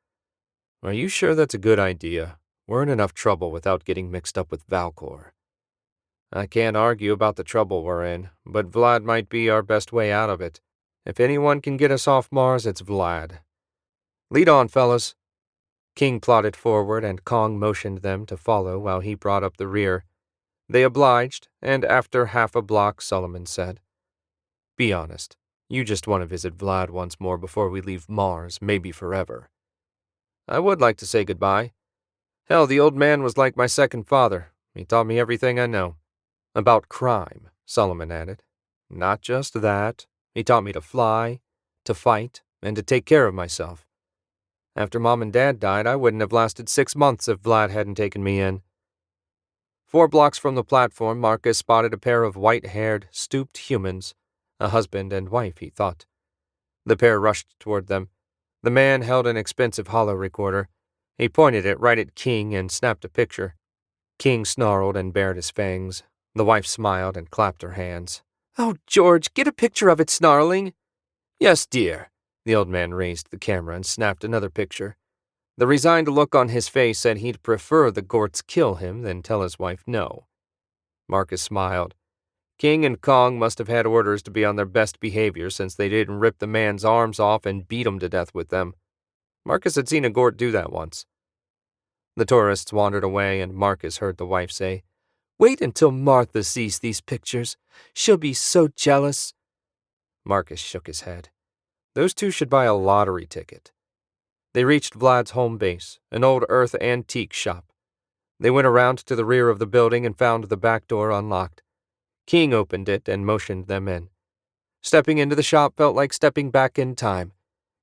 "Are you sure that's a good idea? We're in enough trouble without getting mixed up with Valkor." "I can't argue about the trouble we're in, but Vlad might be our best way out of it. If anyone can get us off Mars, it's Vlad. Lead on, fellas." King plodded forward, and Kong motioned them to follow while he brought up the rear. They obliged, and after half a block, Solomon said, "Be honest. You just want to visit Vlad once more before we leave Mars, maybe forever." "I would like to say goodbye. Hell, the old man was like my second father. He taught me everything I know." "About crime," Solomon added. "Not just that. He taught me to fly, to fight, and to take care of myself. After Mom and Dad died, I wouldn't have lasted 6 months if Vlad hadn't taken me in." 4 blocks from the platform, Marcus spotted a pair of white-haired, stooped humans. A husband and wife, he thought. The pair rushed toward them. The man held an expensive holo recorder. He pointed it right at King and snapped a picture. King snarled and bared his fangs. The wife smiled and clapped her hands. "Oh, George, get a picture of it, snarling." "Yes, dear." The old man raised the camera and snapped another picture. The resigned look on his face said he'd prefer the Gorts kill him than tell his wife no. Marcus smiled. King and Kong must have had orders to be on their best behavior since they didn't rip the man's arms off and beat him to death with them. Marcus had seen a Gort do that once. The tourists wandered away, and Marcus heard the wife say, "Wait until Martha sees these pictures. She'll be so jealous." Marcus shook his head. Those two should buy a lottery ticket. They reached Vlad's home base, an old earth antique shop. They went around to the rear of the building and found the back door unlocked. King opened it and motioned them in. Stepping into the shop felt like stepping back in time.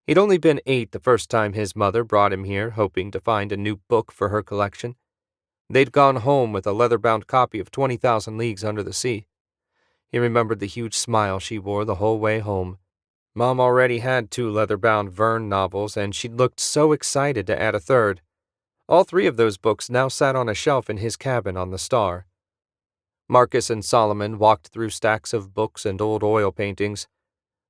He'd only been 8 the first time his mother brought him here, hoping to find a new book for her collection. They'd gone home with a leather-bound copy of 20,000 Leagues Under the Sea. He remembered the huge smile she wore the whole way home. Mom already had 2 leather-bound Verne novels, and she'd looked so excited to add a third. All 3 of those books now sat on a shelf in his cabin on the Star. Marcus and Solomon walked through stacks of books and old oil paintings.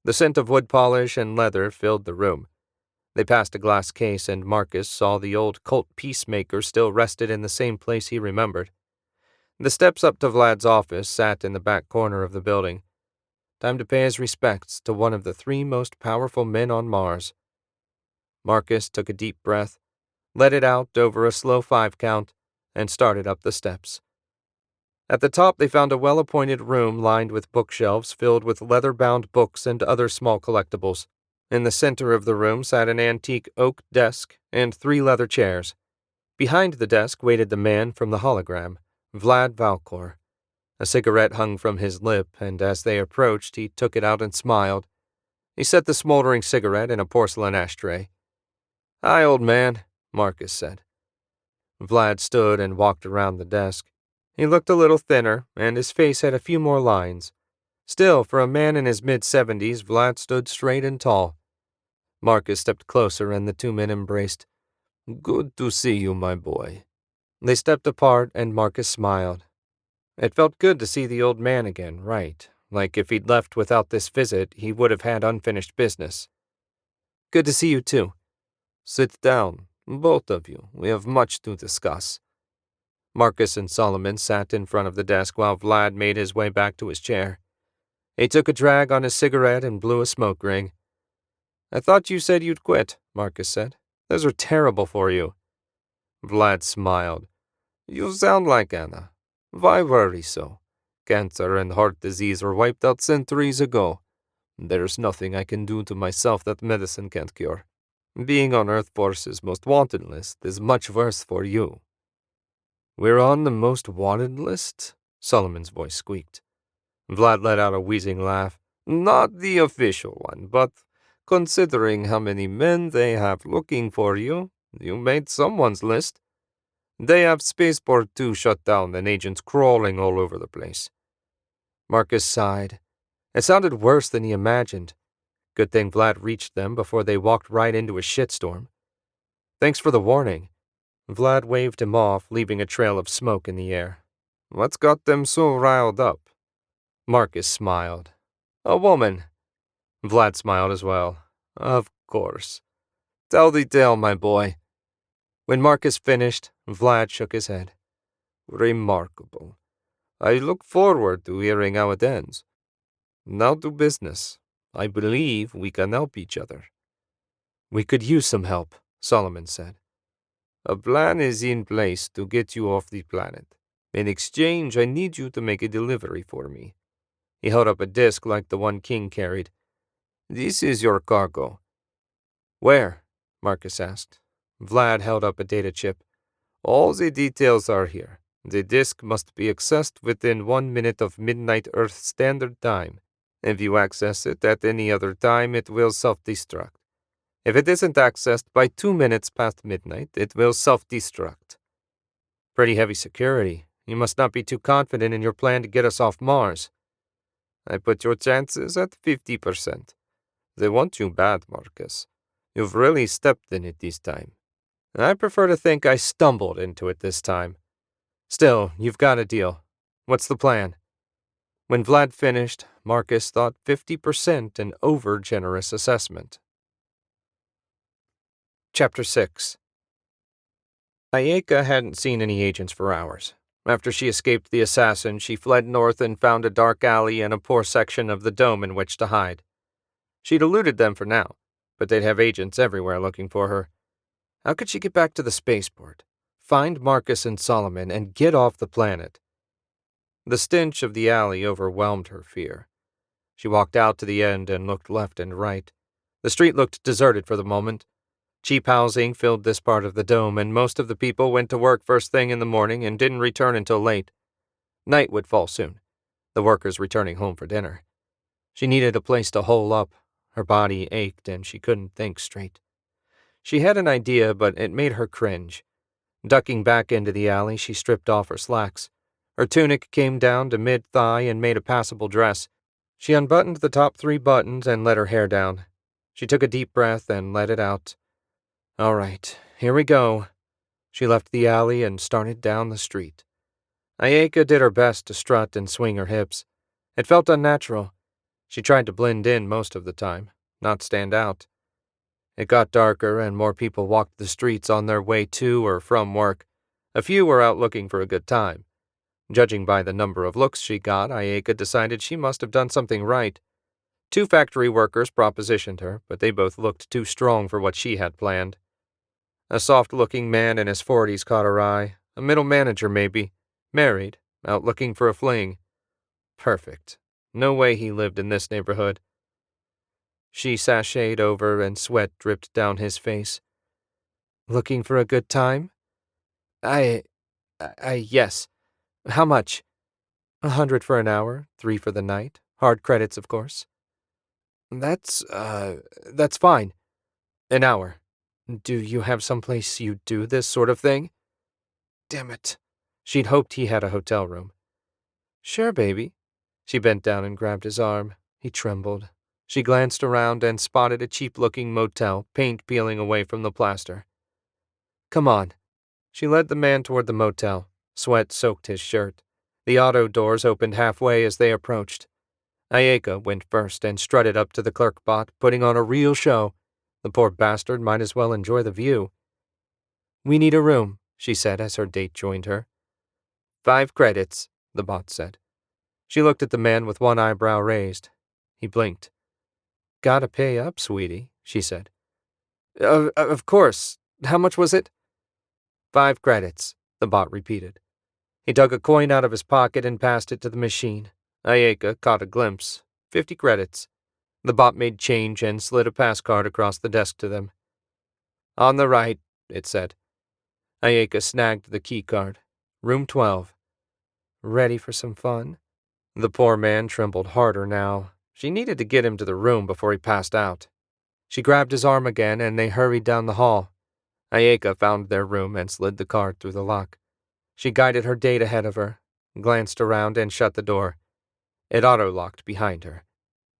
The scent of wood polish and leather filled the room. They passed a glass case, and Marcus saw the old Colt Peacemaker still rested in the same place he remembered. The steps up to Vlad's office sat in the back corner of the building. Time to pay his respects to one of the 3 most powerful men on Mars. Marcus took a deep breath, let it out over a slow 5 count, and started up the steps. At the top they found a well-appointed room lined with bookshelves filled with leather-bound books and other small collectibles. In the center of the room sat an antique oak desk and 3 leather chairs. Behind the desk waited the man from the hologram, Vlad Valkor. A cigarette hung from his lip, and as they approached, he took it out and smiled. He set the smoldering cigarette in a porcelain ashtray. "Hi, old man," Marcus said. Vlad stood and walked around the desk. He looked a little thinner, and his face had a few more lines. Still, for a man in his mid-70s, Vlad stood straight and tall. Marcus stepped closer, and the 2 men embraced. "Good to see you, my boy." They stepped apart, and Marcus smiled. It felt good to see the old man again, right? Like if he'd left without this visit, he would have had unfinished business. "Good to see you, too." "Sit down, both of you. We have much to discuss." Marcus and Solomon sat in front of the desk while Vlad made his way back to his chair. He took a drag on his cigarette and blew a smoke ring. "I thought you said you'd quit," Marcus said. "Those are terrible for you." Vlad smiled. "You sound like Anna. Why worry so? Cancer and heart disease were wiped out centuries ago. There's nothing I can do to myself that medicine can't cure. Being on Earth Force's most wanted list is much worse for you." "We're on the most wanted list?" Solomon's voice squeaked. Vlad let out a wheezing laugh. "Not the official one, but considering how many men they have looking for you, you made someone's list. They have Spaceport 2 shut down and agents crawling all over the place." Marcus sighed. It sounded worse than he imagined. Good thing Vlad reached them before they walked right into a shitstorm. "Thanks for the warning." Vlad waved him off, leaving a trail of smoke in the air. "What's got them so riled up?" Marcus smiled. "A woman." Vlad smiled as well. "Of course. Tell the tale, my boy." When Marcus finished, Vlad shook his head. "Remarkable. I look forward to hearing how it ends. Now to business. I believe we can help each other." "We could use some help," Solomon said. "A plan is in place to get you off the planet. In exchange, I need you to make a delivery for me." He held up a disc like the one King carried. "This is your cargo." "Where?" Marcus asked. Vlad held up a data chip. "All the details are here. The disk must be accessed within 1 minute of midnight Earth Standard Time. If you access it at any other time, it will self-destruct. If it isn't accessed by 2 minutes past midnight, it will self-destruct." "Pretty heavy security. You must not be too confident in your plan to get us off Mars. I put your chances at 50%. They want you bad, Marcus. You've really stepped in it this time. I prefer to think I stumbled into it this time. Still, you've got a deal. What's the plan? When Vlad finished, Marcus thought 50% an over-generous assessment. Chapter 6. Ayeka hadn't seen any agents for hours. After she escaped the assassin, she fled north and found a dark alley and a poor section of the dome in which to hide. She'd eluded them for now, but they'd have agents everywhere looking for her. How could she get back to the spaceport, find Marcus and Solomon, and get off the planet? The stench of the alley overwhelmed her fear. She walked out to the end and looked left and right. The street looked deserted for the moment. Cheap housing filled this part of the dome, and most of the people went to work first thing in the morning and didn't return until late. Night would fall soon, the workers returning home for dinner. She needed a place to hole up. Her body ached and she couldn't think straight. She had an idea, but it made her cringe. Ducking back into the alley, she stripped off her slacks. Her tunic came down to mid-thigh and made a passable dress. She unbuttoned the top 3 buttons and let her hair down. She took a deep breath and let it out. All right, here we go. She left the alley and started down the street. Ayeka did her best to strut and swing her hips. It felt unnatural. She tried to blend in most of the time, not stand out. It got darker and more people walked the streets on their way to or from work. A few were out looking for a good time. Judging by the number of looks she got, Ayeka decided she must have done something right. 2 factory workers propositioned her, but they both looked too strong for what she had planned. A soft-looking man in his 40s caught her eye, a middle manager maybe, married, out looking for a fling. Perfect. No way he lived in this neighborhood. She sashayed over and sweat dripped down his face. Looking for a good time? Yes. How much? 100 for an hour, 3 for the night. Hard credits, of course. That's fine. An hour. Do you have someplace you do this sort of thing? Damn it. She'd hoped he had a hotel room. Sure, baby. She bent down and grabbed his arm. He trembled. She glanced around and spotted a cheap-looking motel, paint peeling away from the plaster. Come on. She led the man toward the motel. Sweat soaked his shirt. The auto doors opened halfway as they approached. Ayeka went first and strutted up to the clerk bot, putting on a real show. The poor bastard might as well enjoy the view. We need a room, she said as her date joined her. 5 credits, the bot said. She looked at the man with one eyebrow raised. He blinked. Gotta pay up, sweetie, she said. Of course. How much was it? 5 credits, the bot repeated. He dug a coin out of his pocket and passed it to the machine. Ayeka caught a glimpse. 50 credits. The bot made change and slid a pass card across the desk to them. On the right, it said. Ayeka snagged the key card. Room 12. Ready for some fun? The poor man trembled harder now. She needed to get him to the room before he passed out. She grabbed his arm again and they hurried down the hall. Ayeka found their room and slid the card through the lock. She guided her date ahead of her, glanced around and shut the door. It auto-locked behind her.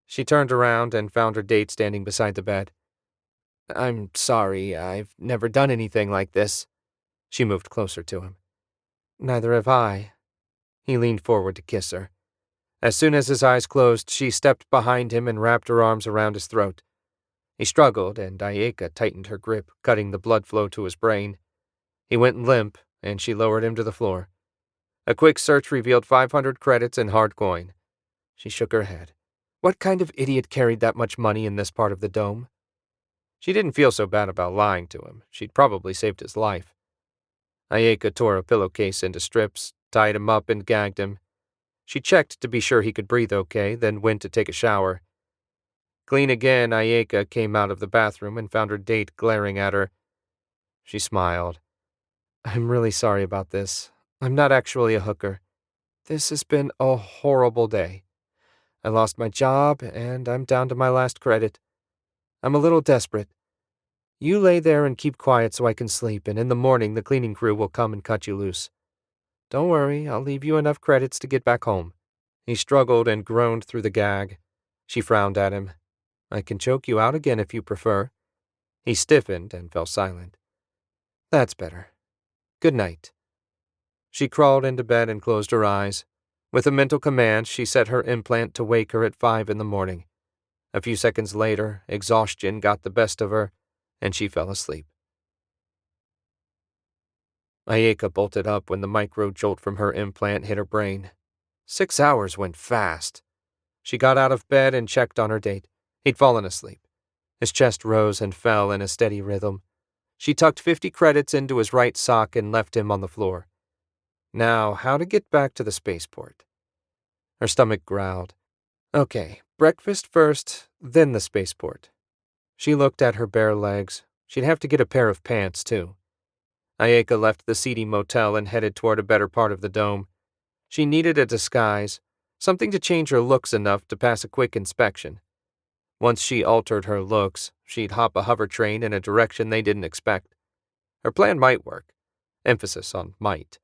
She turned around and found her date standing beside the bed. I'm sorry, I've never done anything like this. She moved closer to him. Neither have I. He leaned forward to kiss her. As soon as his eyes closed, she stepped behind him and wrapped her arms around his throat. He struggled, and Ayeka tightened her grip, cutting the blood flow to his brain. He went limp, and she lowered him to the floor. A quick search revealed 500 credits in hard coin. She shook her head. What kind of idiot carried that much money in this part of the dome? She didn't feel so bad about lying to him. She'd probably saved his life. Ayeka tore a pillowcase into strips, tied him up, and gagged him. She checked to be sure he could breathe okay, then went to take a shower. Clean again, Ayeka came out of the bathroom and found her date glaring at her. She smiled. I'm really sorry about this. I'm not actually a hooker. This has been a horrible day. I lost my job, and I'm down to my last credit. I'm a little desperate. You lay there and keep quiet so I can sleep, and in the morning the cleaning crew will come and cut you loose. Don't worry, I'll leave you enough credits to get back home. He struggled and groaned through the gag. She frowned at him. I can choke you out again if you prefer. He stiffened and fell silent. That's better. Good night. She crawled into bed and closed her eyes. With a mental command, she set her implant to wake her at 5 in the morning. A few seconds later, exhaustion got the best of her, and she fell asleep. Ayeka bolted up when the micro jolt from her implant hit her brain. 6 hours went fast. She got out of bed and checked on her date. He'd fallen asleep. His chest rose and fell in a steady rhythm. She tucked 50 credits into his right sock and left him on the floor. Now, how to get back to the spaceport? Her stomach growled. Okay, breakfast first, then the spaceport. She looked at her bare legs. She'd have to get a pair of pants, too. Ayeka left the seedy motel and headed toward a better part of the dome. She needed a disguise, something to change her looks enough to pass a quick inspection. Once she altered her looks, she'd hop a hover train in a direction they didn't expect. Her plan might work. Emphasis on might.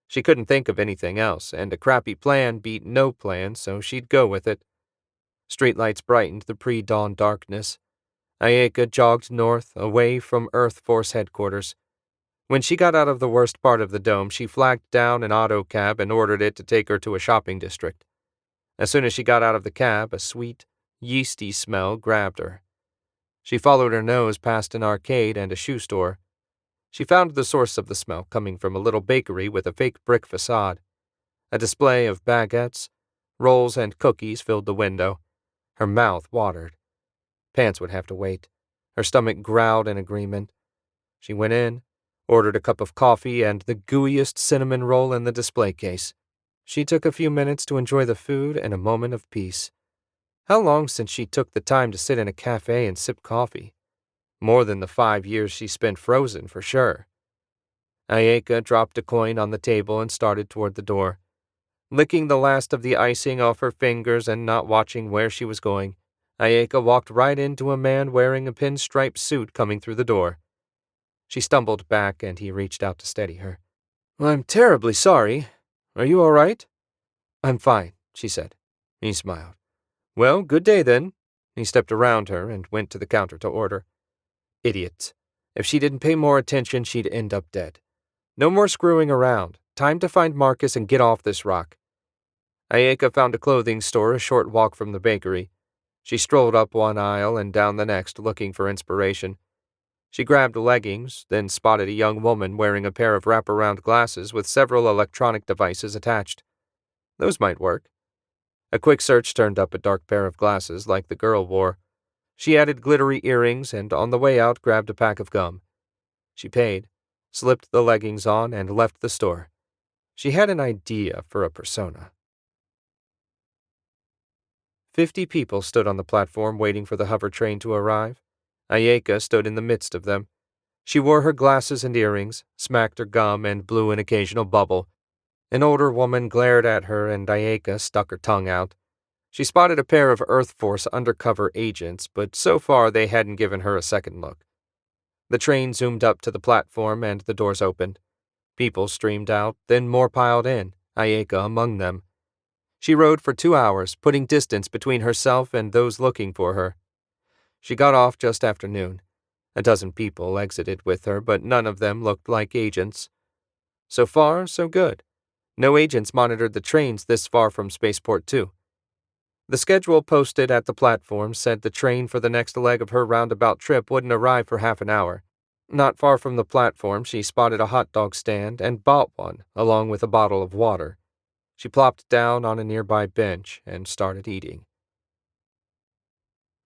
She couldn't think of anything else, and a crappy plan beat no plan, so she'd go with it. Streetlights brightened the pre-dawn darkness. Ayeka jogged north, away from Earth Force headquarters. When she got out of the worst part of the dome, she flagged down an auto cab and ordered it to take her to a shopping district. As soon as she got out of the cab, a sweet, yeasty smell grabbed her. She followed her nose past an arcade and a shoe store. She found the source of the smell coming from a little bakery with a fake brick facade. A display of baguettes, rolls, and cookies filled the window. Her mouth watered. Pants would have to wait. Her stomach growled in agreement. She went in, ordered a cup of coffee and the gooeyest cinnamon roll in the display case. She took a few minutes to enjoy the food and a moment of peace. How long since she took the time to sit in a cafe and sip coffee? More than the 5 years she spent frozen, for sure. Ayeka dropped a coin on the table and started toward the door. Licking the last of the icing off her fingers and not watching where she was going, Ayeka walked right into a man wearing a pinstripe suit coming through the door. She stumbled back and he reached out to steady her. I'm terribly sorry. Are you all right? I'm fine, she said. He smiled. Well, good day then. He stepped around her and went to the counter to order. Idiot. If she didn't pay more attention, she'd end up dead. No more screwing around. Time to find Marcus and get off this rock. Ayeka found a clothing store a short walk from the bakery. She strolled up one aisle and down the next, looking for inspiration. She grabbed leggings, then spotted a young woman wearing a pair of wraparound glasses with several electronic devices attached. Those might work. A quick search turned up a dark pair of glasses like the girl wore. She added glittery earrings and on the way out grabbed a pack of gum. She paid, slipped the leggings on, and left the store. She had an idea for a persona. 50 people stood on the platform waiting for the hover train to arrive. Ayeka stood in the midst of them. She wore her glasses and earrings, smacked her gum, and blew an occasional bubble. An older woman glared at her, and Ayeka stuck her tongue out. She spotted a pair of Earth Force undercover agents, but so far they hadn't given her a second look. The train zoomed up to the platform, and the doors opened. People streamed out, then more piled in, Ayeka among them. She rode for 2 hours, putting distance between herself and those looking for her. She got off just after noon. A dozen people exited with her, but none of them looked like agents. So far, so good. No agents monitored the trains this far from Spaceport 2. The schedule posted at the platform said the train for the next leg of her roundabout trip wouldn't arrive for half an hour. Not far from the platform, she spotted a hot dog stand and bought one, along with a bottle of water. She plopped down on a nearby bench and started eating.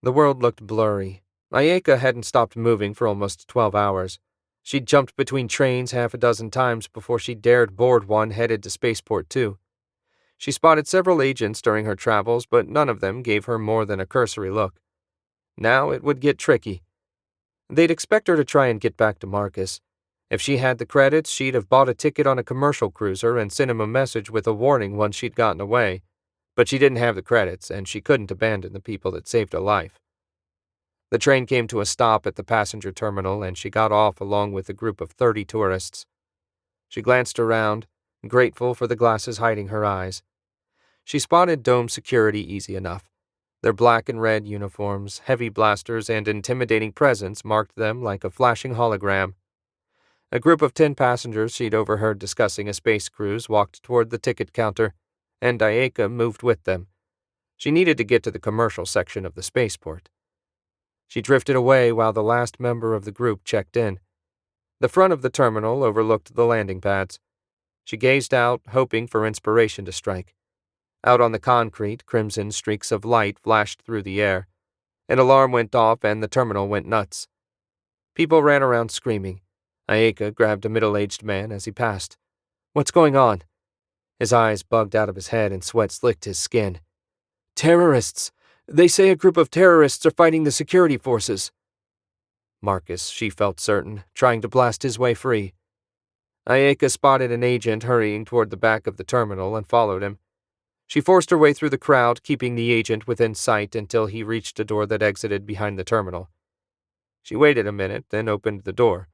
The world looked blurry. Ayeka hadn't stopped moving for almost 12 hours. She'd jumped between trains half a dozen times before she dared board one headed to Spaceport 2. She spotted several agents during her travels, but none of them gave her more than a cursory look. Now it would get tricky. They'd expect her to try and get back to Marcus. If she had the credits, she'd have bought a ticket on a commercial cruiser and sent him a message with a warning once she'd gotten away. But she didn't have the credits, and she couldn't abandon the people that saved her life. The train came to a stop at the passenger terminal, and she got off along with a group of 30 tourists. She glanced around, grateful for the glasses hiding her eyes. She spotted dome security easy enough. Their black and red uniforms, heavy blasters, and intimidating presence marked them like a flashing hologram. A group of 10 passengers she'd overheard discussing a space cruise walked toward the ticket counter, and Ayeka moved with them. She needed to get to the commercial section of the spaceport. She drifted away while the last member of the group checked in. The front of the terminal overlooked the landing pads. She gazed out, hoping for inspiration to strike. Out on the concrete, crimson streaks of light flashed through the air. An alarm went off and the terminal went nuts. People ran around screaming. Ayeka grabbed a middle-aged man as he passed. "What's going on?" His eyes bugged out of his head and sweat slicked his skin. "Terrorists! They say a group of terrorists are fighting the security forces." Marcus, she felt certain, trying to blast his way free. Ayeka spotted an agent hurrying toward the back of the terminal and followed him. She forced her way through the crowd, keeping the agent within sight until he reached a door that exited behind the terminal. She waited a minute, then opened the door.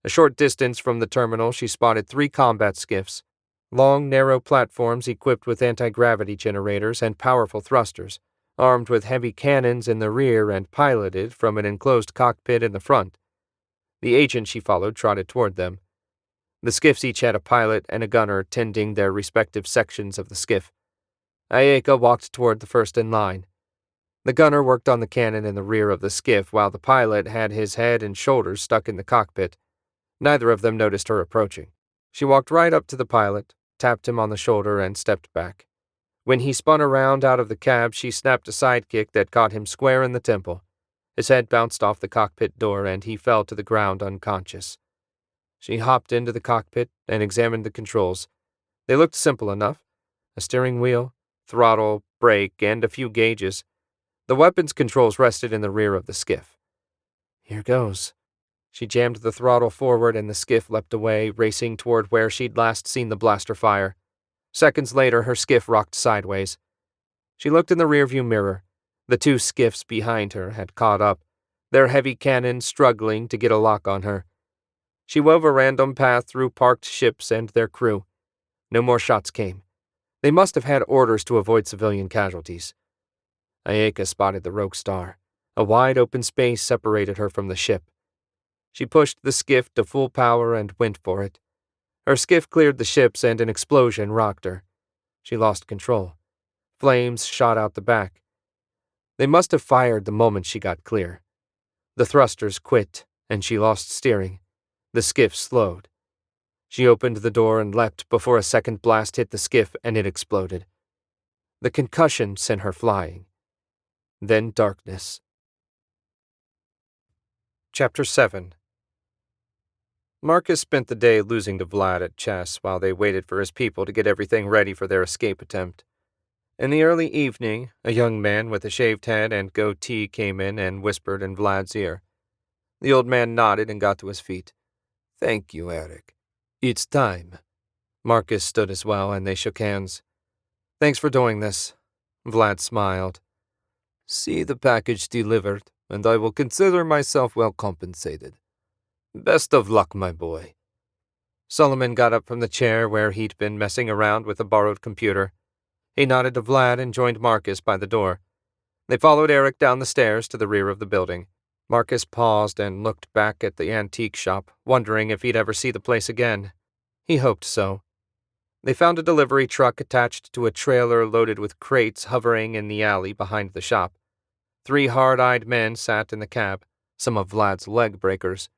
A short distance from the terminal, she spotted 3 combat skiffs, long, narrow platforms equipped with anti-gravity generators and powerful thrusters, armed with heavy cannons in the rear and piloted from an enclosed cockpit in the front. The agent she followed trotted toward them. The skiffs each had a pilot and a gunner tending their respective sections of the skiff. Ayeka walked toward the first in line. The gunner worked on the cannon in the rear of the skiff while the pilot had his head and shoulders stuck in the cockpit. Neither of them noticed her approaching. She walked right up to the pilot, tapped him on the shoulder, and stepped back. When he spun around out of the cab, she snapped a sidekick that caught him square in the temple. His head bounced off the cockpit door and he fell to the ground unconscious. She hopped into the cockpit and examined the controls. They looked simple enough. A steering wheel, throttle, brake, and a few gauges. The weapons controls rested in the rear of the skiff. Here goes. She jammed the throttle forward and the skiff leapt away, racing toward where she'd last seen the blaster fire. Seconds later, her skiff rocked sideways. She looked in the rearview mirror. The 2 skiffs behind her had caught up, their heavy cannons struggling to get a lock on her. She wove a random path through parked ships and their crew. No more shots came. They must have had orders to avoid civilian casualties. Ayeka spotted the Rogue Star. A wide open space separated her from the ship. She pushed the skiff to full power and went for it. Her skiff cleared the ships and an explosion rocked her. She lost control. Flames shot out the back. They must have fired the moment she got clear. The thrusters quit, and she lost steering. The skiff slowed. She opened the door and leapt before a second blast hit the skiff and it exploded. The concussion sent her flying. Then darkness. Chapter 7. Marcus spent the day losing to Vlad at chess while they waited for his people to get everything ready for their escape attempt. In the early evening, a young man with a shaved head and goatee came in and whispered in Vlad's ear. The old man nodded and got to his feet. "Thank you, Eric. It's time." Marcus stood as well, and they shook hands. "Thanks for doing this." Vlad smiled. "See the package delivered, and I will consider myself well compensated. Best of luck, my boy." Solomon got up from the chair where he'd been messing around with a borrowed computer. He nodded to Vlad and joined Marcus by the door. They followed Eric down the stairs to the rear of the building. Marcus paused and looked back at the antique shop, wondering if he'd ever see the place again. He hoped so. They found a delivery truck attached to a trailer loaded with crates hovering in the alley behind the shop. 3 hard-eyed men sat in the cab, some of Vlad's leg breakers.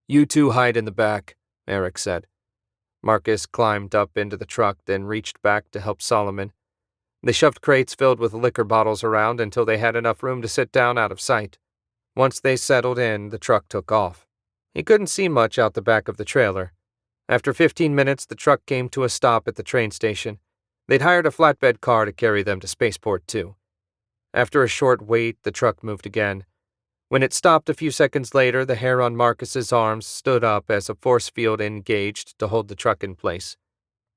"You 2 hide in the back," Eric said. Marcus climbed up into the truck, then reached back to help Solomon. They shoved crates filled with liquor bottles around until they had enough room to sit down out of sight. Once they settled in, the truck took off. He couldn't see much out the back of the trailer. After 15 minutes, the truck came to a stop at the train station. They'd hired a flatbed car to carry them to Spaceport 2. After a short wait, the truck moved again. When it stopped a few seconds later, the hair on Marcus's arms stood up as a force field engaged to hold the truck in place.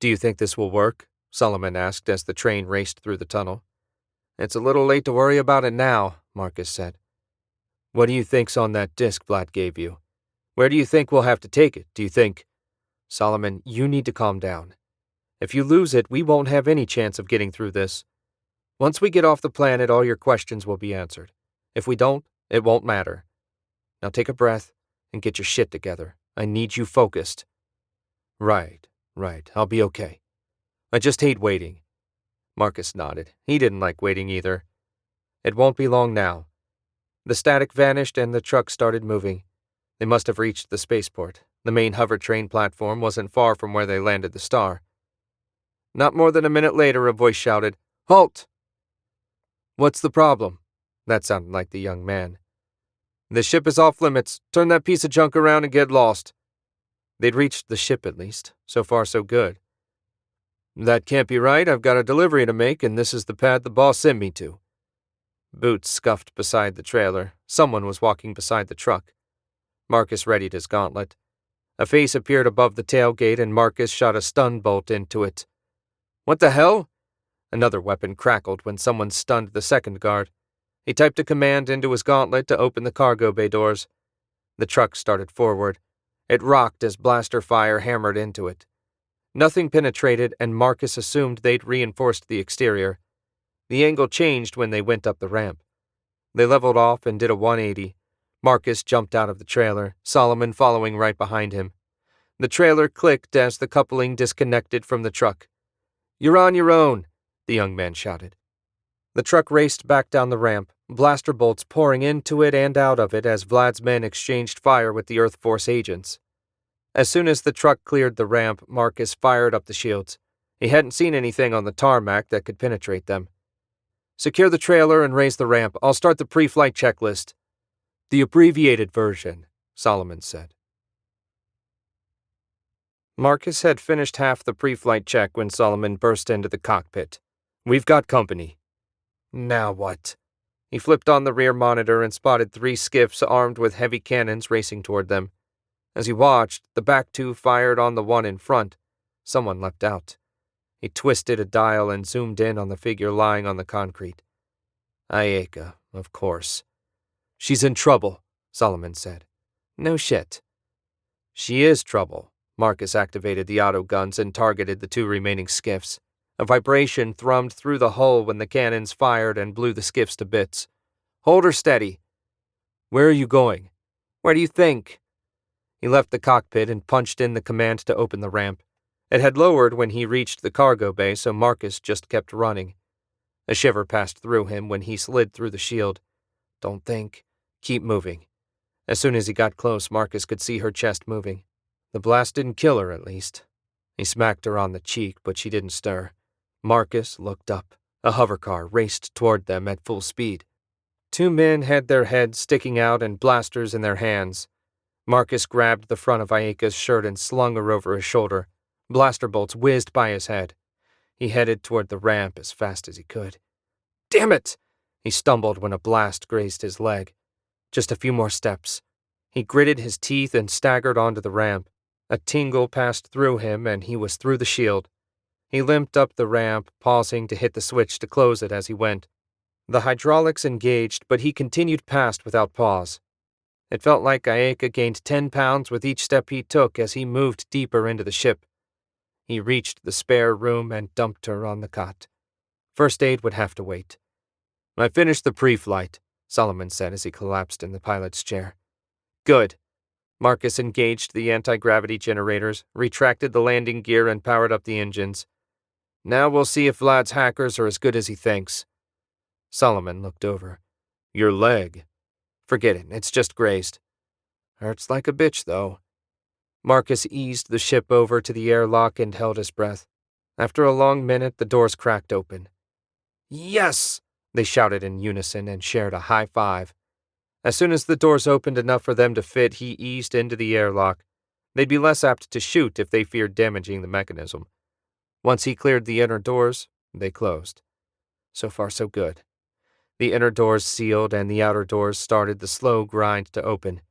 "Do you think this will work?" Solomon asked as the train raced through the tunnel. "It's a little late to worry about it now," Marcus said. "What do you think's on that disc Vlad gave you? Where do you think we'll have to take it? Do you think—" "Solomon, you need to calm down. If you lose it, we won't have any chance of getting through this. Once we get off the planet, all your questions will be answered. If we don't, it won't matter. Now take a breath and get your shit together. I need you focused." Right. I'll be okay. I just hate waiting." Marcus nodded. He didn't like waiting either. It won't be long now. The static vanished and the truck started moving. They must have reached the spaceport. The main hover train platform wasn't far from where they landed the star. Not more than a minute later, a voice shouted, "Halt!" "What's the problem?" That sounded like the young man. "The ship is off limits. Turn that piece of junk around and get lost." They'd reached the ship at least. So far, so good. "That can't be right. I've got a delivery to make, and this is the pad the boss sent me to." Boots scuffed beside the trailer. Someone was walking beside the truck. Marcus readied his gauntlet. A face appeared above the tailgate, and Marcus shot a stun bolt into it. "What the hell?" Another weapon crackled when someone stunned the second guard. He typed a command into his gauntlet to open the cargo bay doors. The truck started forward. It rocked as blaster fire hammered into it. Nothing penetrated, and Marcus assumed they'd reinforced the exterior. The angle changed when they went up the ramp. They leveled off and did a 180. Marcus jumped out of the trailer, Solomon following right behind him. The trailer clicked as the coupling disconnected from the truck. "You're on your own," the young man shouted. The truck raced back down the ramp, blaster bolts pouring into it and out of it as Vlad's men exchanged fire with the Earth Force agents. As soon as the truck cleared the ramp, Marcus fired up the shields. He hadn't seen anything on the tarmac that could penetrate them. "Secure the trailer and raise the ramp. I'll start the pre-flight checklist." "The abbreviated version," Solomon said. Marcus had finished half the pre-flight check when Solomon burst into the cockpit. "We've got company." "Now what?" He flipped on the rear monitor and spotted 3 skiffs armed with heavy cannons racing toward them. As he watched, the back 2 fired on the one in front. Someone leapt out. He twisted a dial and zoomed in on the figure lying on the concrete. Ayeka, of course. "She's in trouble," Solomon said. "No shit." "She is trouble." Marcus activated the auto guns and targeted the 2 remaining skiffs. A vibration thrummed through the hull when the cannons fired and blew the skiffs to bits. "Hold her steady." "Where are you going?" "Where do you think?" He left the cockpit and punched in the command to open the ramp. It had lowered when he reached the cargo bay, so Marcus just kept running. A shiver passed through him when he slid through the shield. "Don't think. Keep moving." As soon as he got close, Marcus could see her chest moving. The blast didn't kill her, at least. He smacked her on the cheek, but she didn't stir. Marcus looked up. A hovercar raced toward them at full speed. 2 men had their heads sticking out and blasters in their hands. Marcus grabbed the front of Ayeka's shirt and slung her over his shoulder. Blaster bolts whizzed by his head. He headed toward the ramp as fast as he could. "Damn it!" He stumbled when a blast grazed his leg. Just a few more steps. He gritted his teeth and staggered onto the ramp. A tingle passed through him and he was through the shield. He limped up the ramp, pausing to hit the switch to close it as he went. The hydraulics engaged, but he continued past without pause. It felt like Ayeka gained 10 pounds with each step he took as he moved deeper into the ship. He reached the spare room and dumped her on the cot. First aid would have to wait. "I finished the pre-flight," Solomon said as he collapsed in the pilot's chair. "Good." Marcus engaged the anti-gravity generators, retracted the landing gear, and powered up the engines. "Now we'll see if Vlad's hackers are as good as he thinks." Solomon looked over. "Your leg." "Forget it, it's just grazed." "Hurts like a bitch, though." Marcus eased the ship over to the airlock and held his breath. After a long minute, the doors cracked open. "Yes!" they shouted in unison and shared a high five. As soon as the doors opened enough for them to fit, he eased into the airlock. They'd be less apt to shoot if they feared damaging the mechanism. Once he cleared the inner doors, they closed. So far, so good. The inner doors sealed and the outer doors started the slow grind to open.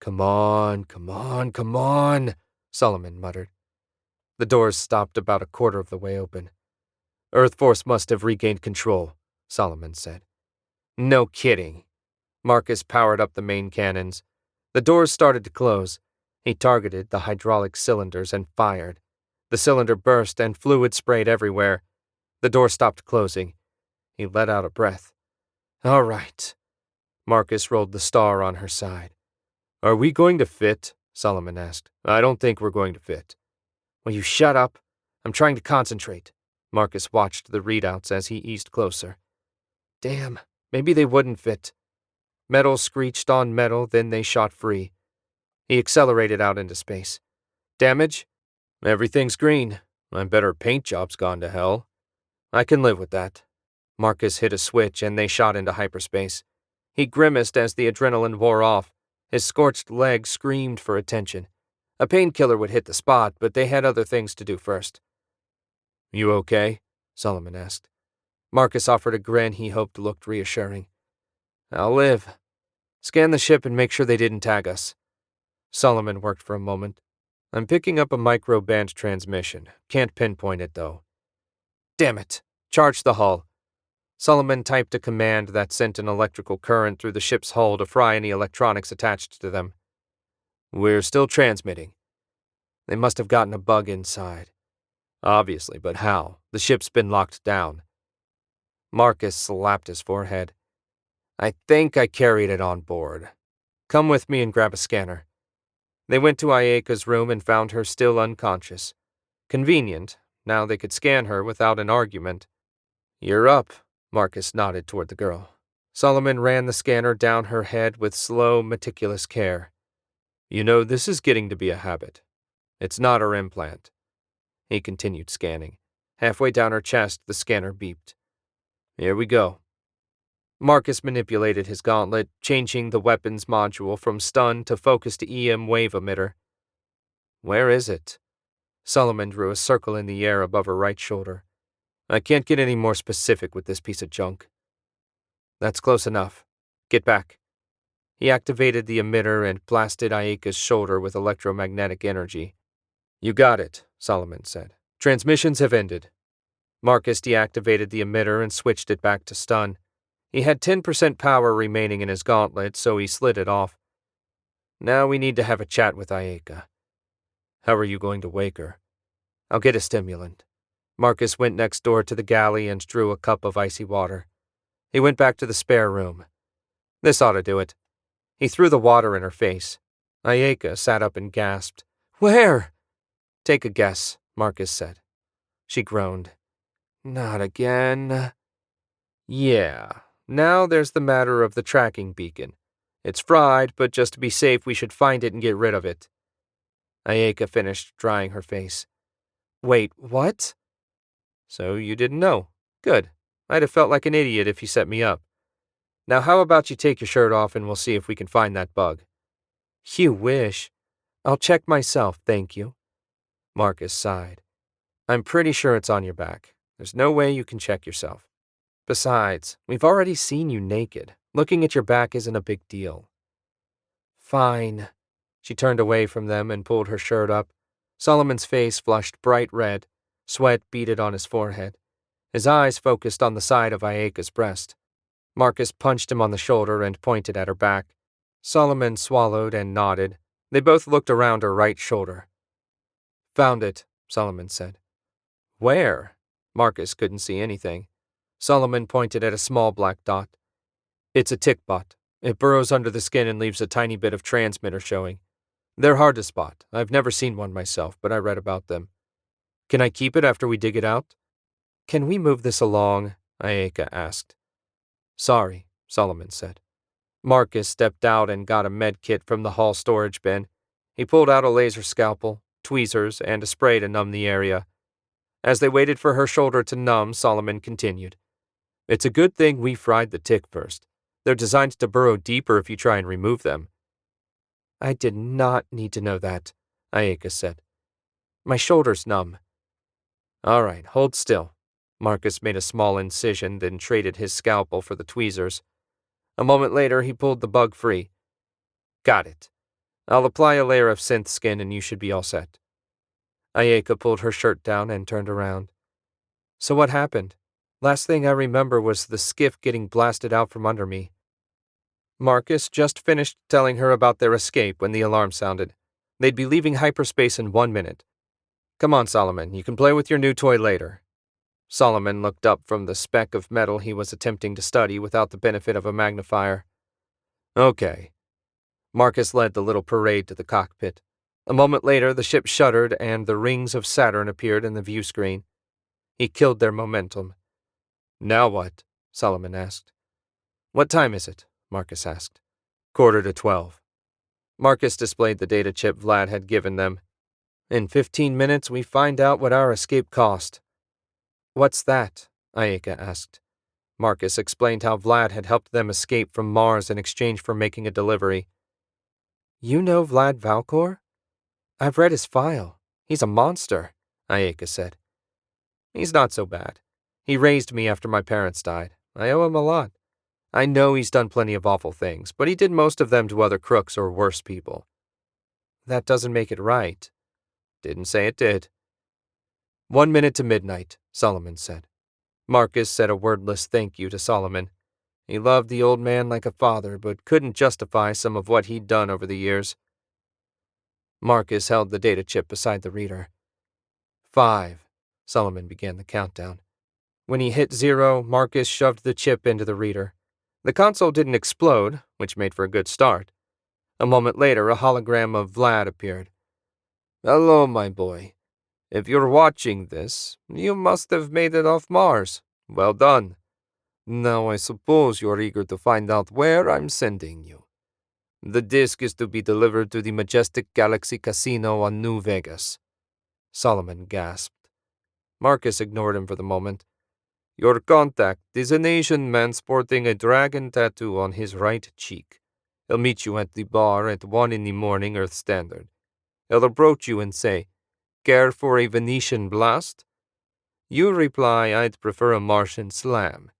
"Come on, come on, come on," Solomon muttered. The doors stopped about a quarter of the way open. "Earth Force must have regained control," Solomon said. "No kidding." Marcus powered up the main cannons. The doors started to close. He targeted the hydraulic cylinders and fired. The cylinder burst and fluid sprayed everywhere. The door stopped closing. He let out a breath. "All right." Marcus rolled the star on her side. "Are we going to fit?" Solomon asked. "I don't think we're going to fit." "Will you shut up? I'm trying to concentrate." Marcus watched the readouts as he eased closer. Damn, maybe they wouldn't fit. Metal screeched on metal, then they shot free. He accelerated out into space. Damage? Everything's green. I bet her paint job's gone to hell. I can live with that. Marcus hit a switch and they shot into hyperspace. He grimaced as the adrenaline wore off. His scorched legs screamed for attention. A painkiller would hit the spot, but they had other things to do first. "You okay?" Solomon asked. Marcus offered a grin he hoped looked reassuring. "I'll live. Scan the ship and make sure they didn't tag us." Solomon worked for a moment. "I'm picking up a microband transmission. Can't pinpoint it, though." "Damn it! Charge the hull." Solomon typed a command that sent an electrical current through the ship's hull to fry any electronics attached to them. "We're still transmitting." They must have gotten a bug inside. Obviously, but how? The ship's been locked down. Marcus slapped his forehead. "I think I carried it on board. Come with me and grab a scanner." They went to Ayeka's room and found her still unconscious. Convenient. Now they could scan her without an argument. "You're up," Marcus nodded toward the girl. Solomon ran the scanner down her head with slow, meticulous care. "You know, this is getting to be a habit. It's not her implant." He continued scanning. Halfway down her chest, the scanner beeped. "Here we go." Marcus manipulated his gauntlet, changing the weapons module from stun to focus to EM wave emitter. "Where is it?" Solomon drew a circle in the air above her right shoulder. "I can't get any more specific with this piece of junk." "That's close enough. Get back." He activated the emitter and blasted Ayeka's shoulder with electromagnetic energy. "You got it," Solomon said. "Transmissions have ended." Marcus deactivated the emitter and switched it back to stun. He had 10% power remaining in his gauntlet, so he slid it off. "Now we need to have a chat with Ayeka." "How are you going to wake her?" "I'll get a stimulant." Marcus went next door to the galley and drew a cup of icy water. He went back to the spare room. "This ought to do it." He threw the water in her face. Ayeka sat up and gasped. "Where?" "Take a guess," Marcus said. She groaned. "Not again." "Yeah. Now there's the matter of the tracking beacon. It's fried, but just to be safe, we should find it and get rid of it." Ayeka finished drying her face. "Wait, what?" "So you didn't know. Good. I'd have felt like an idiot if you set me up. Now how about you take your shirt off and we'll see if we can find that bug." "You wish. I'll check myself, thank you." Marcus sighed. "I'm pretty sure it's on your back. There's no way you can check yourself. Besides, we've already seen you naked. Looking at your back isn't a big deal." "Fine." She turned away from them and pulled her shirt up. Solomon's face flushed bright red. Sweat beaded on his forehead. His eyes focused on the side of Ayeka's breast. Marcus punched him on the shoulder and pointed at her back. Solomon swallowed and nodded. They both looked around her right shoulder. "Found it," Solomon said. "Where?" Marcus couldn't see anything. Solomon pointed at a small black dot. "It's a tick bot. It burrows under the skin and leaves a tiny bit of transmitter showing. They're hard to spot. I've never seen one myself, but I read about them. Can I keep it after we dig it out?" "Can we move this along?" Ayeka asked. "Sorry," Solomon said. Marcus stepped out and got a med kit from the hall storage bin. He pulled out a laser scalpel, tweezers, and a spray to numb the area. As they waited for her shoulder to numb, Solomon continued. "It's a good thing we fried the tick first. They're designed to burrow deeper if you try and remove them." "I did not need to know that," Ayeka said. "My shoulder's numb." "All right, hold still." Marcus made a small incision, then traded his scalpel for the tweezers. A moment later, he pulled the bug free. "Got it. I'll apply a layer of synth skin and you should be all set." Ayeka pulled her shirt down and turned around. "So what happened? Last thing I remember was the skiff getting blasted out from under me." Marcus just finished telling her about their escape when the alarm sounded. They'd be leaving hyperspace in 1 minute. Come on, Solomon, you can play with your new toy later. Solomon looked up from the speck of metal he was attempting to study without the benefit of a magnifier. Okay. Marcus led the little parade to the cockpit. A moment later, the ship shuddered and the rings of Saturn appeared in the view screen. He killed their momentum. Now what? Solomon asked. What time is it? Marcus asked. 11:45. Marcus displayed the data chip Vlad had given them. In 15 minutes, we find out what our escape cost. What's that? Ayeka asked. Marcus explained how Vlad had helped them escape from Mars in exchange for making a delivery. You know Vlad Valcor? I've read his file. He's a monster, Ayeka said. He's not so bad. He raised me after my parents died. I owe him a lot. I know he's done plenty of awful things, but he did most of them to other crooks or worse people. That doesn't make it right. Didn't say it did. 1 minute to midnight, Solomon said. Marcus said a wordless thank you to Solomon. He loved the old man like a father, but couldn't justify some of what he'd done over the years. Marcus held the data chip beside the reader. 5. Solomon began the countdown. When he hit 0, Marcus shoved the chip into the reader. The console didn't explode, which made for a good start. A moment later, a hologram of Vlad appeared. Hello, my boy. If you're watching this, you must have made it off Mars. Well done. Now I suppose you're eager to find out where I'm sending you. The disc is to be delivered to the Majestic Galaxy Casino on New Vegas. Solomon gasped. Marcus ignored him for the moment. Your contact is an Asian man sporting a dragon tattoo on his right cheek. He'll meet you at the bar at 1 in the morning Earth Standard. He'll approach you and say, Care for a Venetian blast? You reply, I'd prefer a Martian slam.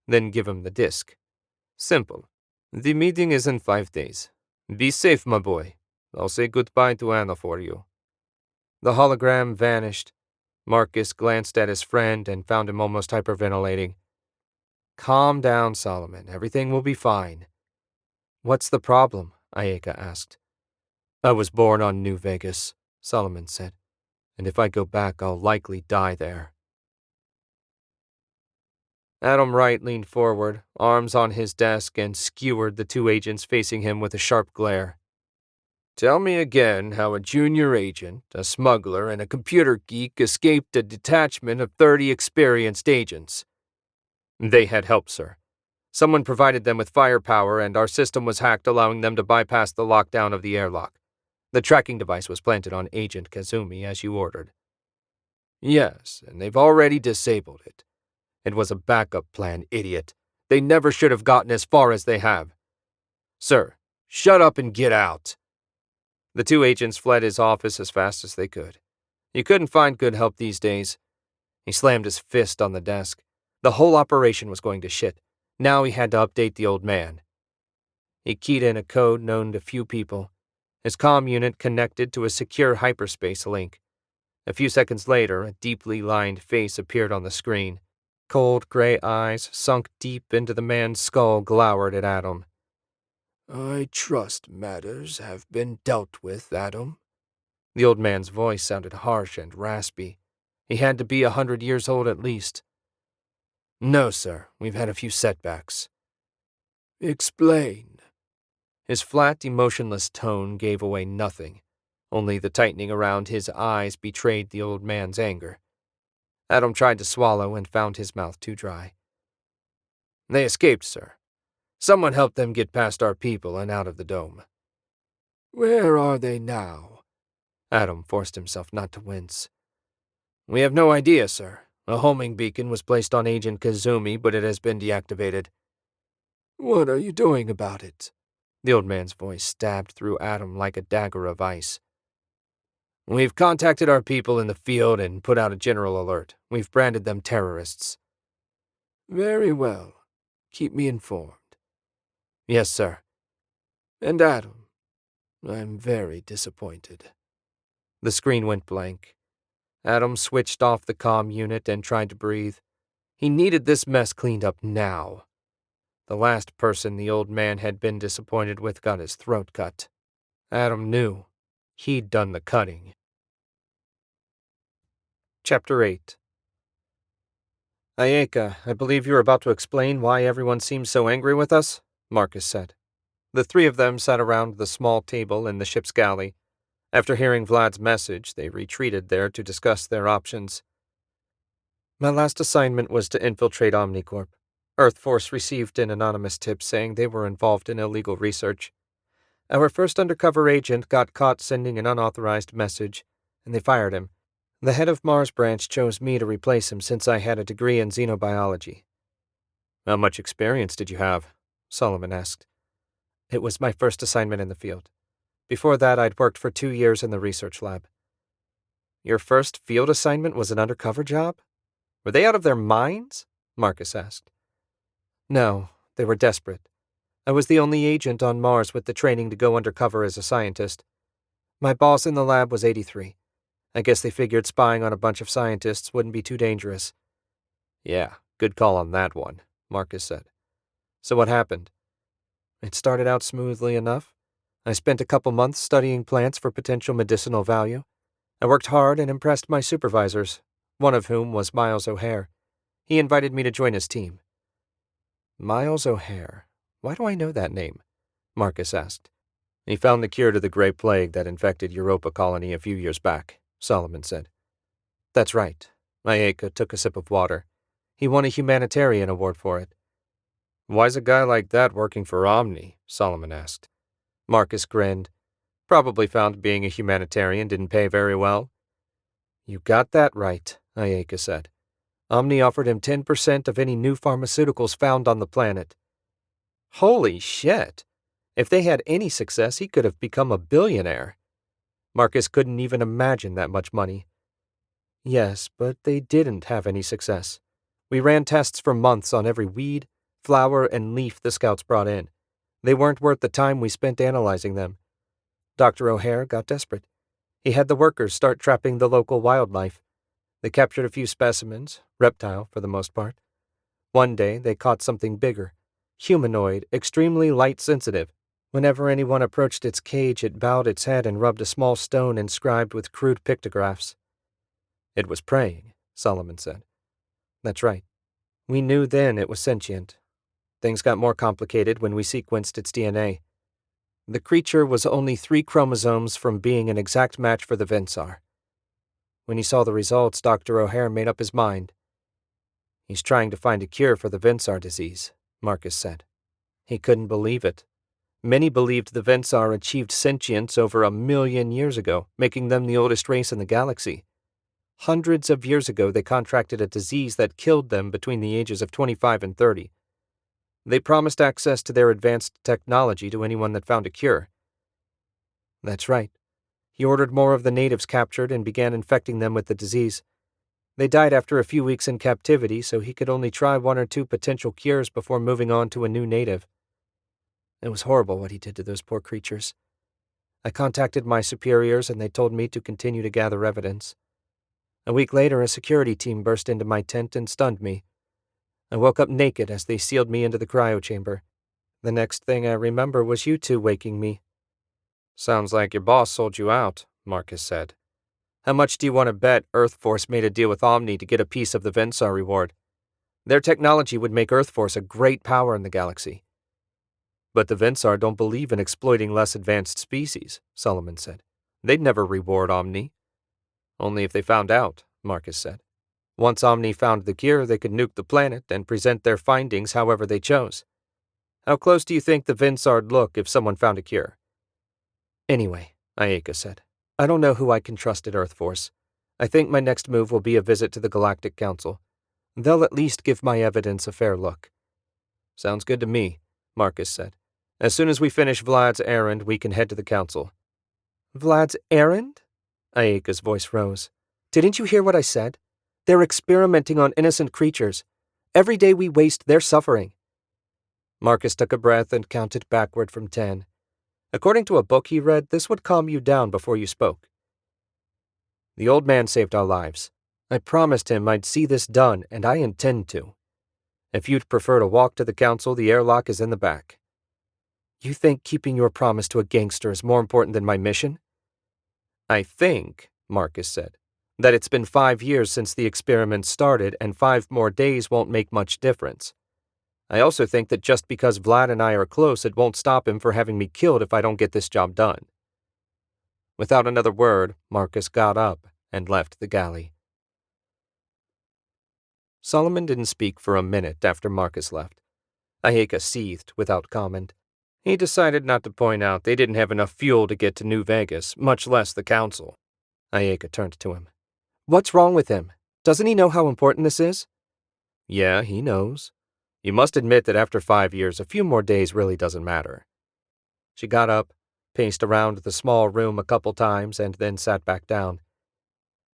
Then give him the disc. Simple. The meeting is in 5 days. Be safe, my boy. I'll say goodbye to Anna for you. The hologram vanished. Marcus glanced at his friend and found him almost hyperventilating. Calm down, Solomon. Everything will be fine. What's the problem? Ayeka asked. I was born on New Vegas, Solomon said. And if I go back, I'll likely die there. Adam Wright leaned forward, arms on his desk, and skewered the 2 agents facing him with a sharp glare. Tell me again how a junior agent, a smuggler, and a computer geek escaped a detachment of 30 experienced agents. They had help, sir. Someone provided them with firepower, and our system was hacked, allowing them to bypass the lockdown of the airlock. The tracking device was planted on Agent Kazumi as you ordered. Yes, and they've already disabled it. It was a backup plan, idiot. They never should have gotten as far as they have. Sir, shut up and get out. The 2 agents fled his office as fast as they could. You couldn't find good help these days. He slammed his fist on the desk. The whole operation was going to shit. Now he had to update the old man. He keyed in a code known to few people. His comm unit connected to a secure hyperspace link. A few seconds later, a deeply lined face appeared on the screen. Cold gray eyes, sunk deep into the man's skull, glowered at Adam. I trust matters have been dealt with, Adam. The old man's voice sounded harsh and raspy. He had to be 100 years old at least. No, sir. We've had a few setbacks. Explain. His flat, emotionless tone gave away nothing. Only the tightening around his eyes betrayed the old man's anger. Adam tried to swallow and found his mouth too dry. They escaped, sir. Someone helped them get past our people and out of the dome. Where are they now? Adam forced himself not to wince. We have no idea, sir. A homing beacon was placed on Agent Kazumi, but it has been deactivated. What are you doing about it? The old man's voice stabbed through Adam like a dagger of ice. We've contacted our people in the field and put out a general alert. We've branded them terrorists. Very well. Keep me informed. Yes, sir. And Adam, I'm very disappointed. The screen went blank. Adam switched off the comm unit and tried to breathe. He needed this mess cleaned up now. The last person the old man had been disappointed with got his throat cut. Adam knew. He'd done the cutting. Chapter 8. Ayeka, I believe you're about to explain why everyone seems so angry with us, Marcus said. The three of them sat around the small table in the ship's galley. After hearing Vlad's message, they retreated there to discuss their options. My last assignment was to infiltrate Omnicorp. Earth Force received an anonymous tip saying they were involved in illegal research. Our first undercover agent got caught sending an unauthorized message, and they fired him. The head of Mars branch chose me to replace him since I had a degree in xenobiology. How much experience did you have? Solomon asked. It was my first assignment in the field. Before that, I'd worked for 2 years in the research lab. Your first field assignment was an undercover job? Were they out of their minds? Marcus asked. No, they were desperate. I was the only agent on Mars with the training to go undercover as a scientist. My boss in the lab was 83. I guess they figured spying on a bunch of scientists wouldn't be too dangerous. Yeah, good call on that one, Marcus said. So what happened? It started out smoothly enough. I spent a couple months studying plants for potential medicinal value. I worked hard and impressed my supervisors, one of whom was Miles O'Hare. He invited me to join his team. Miles O'Hare. Why do I know that name? Marcus asked. He found the cure to the Great Plague that infected Europa Colony a few years back, Solomon said. That's right. Ayeka took a sip of water. He won a humanitarian award for it. Why's a guy like that working for Omni? Solomon asked. Marcus grinned. Probably found being a humanitarian didn't pay very well. You got that right, Ayeka said. Omni offered him 10% of any new pharmaceuticals found on the planet. Holy shit! If they had any success, he could have become a billionaire. Marcus couldn't even imagine that much money. Yes, but they didn't have any success. We ran tests for months on every weed, flower, and leaf the scouts brought in. They weren't worth the time we spent analyzing them. Dr. O'Hare got desperate. He had the workers start trapping the local wildlife. They captured a few specimens, reptile for the most part. One day, they caught something bigger, humanoid, extremely light-sensitive. Whenever anyone approached its cage, it bowed its head and rubbed a small stone inscribed with crude pictographs. It was praying, Solomon said. That's right. We knew then it was sentient. Things got more complicated when we sequenced its DNA. The creature was only 3 chromosomes from being an exact match for the Vensar. When he saw the results, Dr. O'Hare made up his mind. He's trying to find a cure for the Vensar disease, Marcus said. He couldn't believe it. Many believed the Vensar achieved sentience over 1 million years ago, making them the oldest race in the galaxy. Hundreds of years ago, they contracted a disease that killed them between the ages of 25 and 30. They promised access to their advanced technology to anyone that found a cure. That's right. He ordered more of the natives captured and began infecting them with the disease. They died after a few weeks in captivity, so he could only try 1 or 2 potential cures before moving on to a new native. It was horrible what he did to those poor creatures. I contacted my superiors and they told me to continue to gather evidence. A week later, a security team burst into my tent and stunned me. I woke up naked as they sealed me into the cryo chamber. The next thing I remember was you 2 waking me. Sounds like your boss sold you out, Marcus said. How much do you want to bet Earth Force made a deal with Omni to get a piece of the Vensar reward? Their technology would make Earth Force a great power in the galaxy. But the Vensar don't believe in exploiting less advanced species, Solomon said. They'd never reward Omni. Only if they found out, Marcus said. Once Omni found the cure, they could nuke the planet and present their findings however they chose. How close do you think the Vensar'd look if someone found a cure? Anyway, Ayeka said, I don't know who I can trust at Earth Force. I think my next move will be a visit to the Galactic Council. They'll at least give my evidence a fair look. Sounds good to me, Marcus said. As soon as we finish Vlad's errand, we can head to the council. Vlad's errand? Ayeka's voice rose. Didn't you hear what I said? They're experimenting on innocent creatures. Every day we waste, they're suffering. Marcus took a breath and counted backward from 10. According to a book he read, this would calm you down before you spoke. The old man saved our lives. I promised him I'd see this done, and I intend to. If you'd prefer to walk to the council, the airlock is in the back. You think keeping your promise to a gangster is more important than my mission? I think, Marcus said. That it's been 5 years since the experiment started and 5 more days won't make much difference. I also think that just because Vlad and I are close, it won't stop him from having me killed if I don't get this job done. Without another word, Marcus got up and left the galley. Solomon didn't speak for a minute after Marcus left. Ayeka seethed without comment. He decided not to point out they didn't have enough fuel to get to New Vegas, much less the council. Ayeka turned to him. What's wrong with him? Doesn't he know how important this is? Yeah, he knows. You must admit that after 5 years, a few more days really doesn't matter. She got up, paced around the small room a couple times, and then sat back down.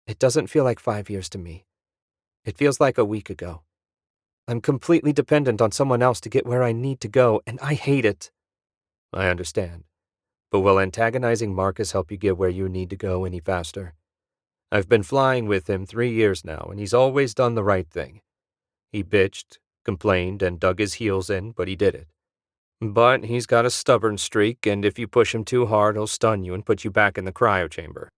It doesn't feel like 5 years to me. It feels like a week ago. I'm completely dependent on someone else to get where I need to go, and I hate it. I understand. But will antagonizing Marcus help you get where you need to go any faster? I've been flying with him 3 years now, and he's always done the right thing. He bitched, complained, and dug his heels in, but he did it. But he's got a stubborn streak, and if you push him too hard, he'll stun you and put you back in the cryo chamber.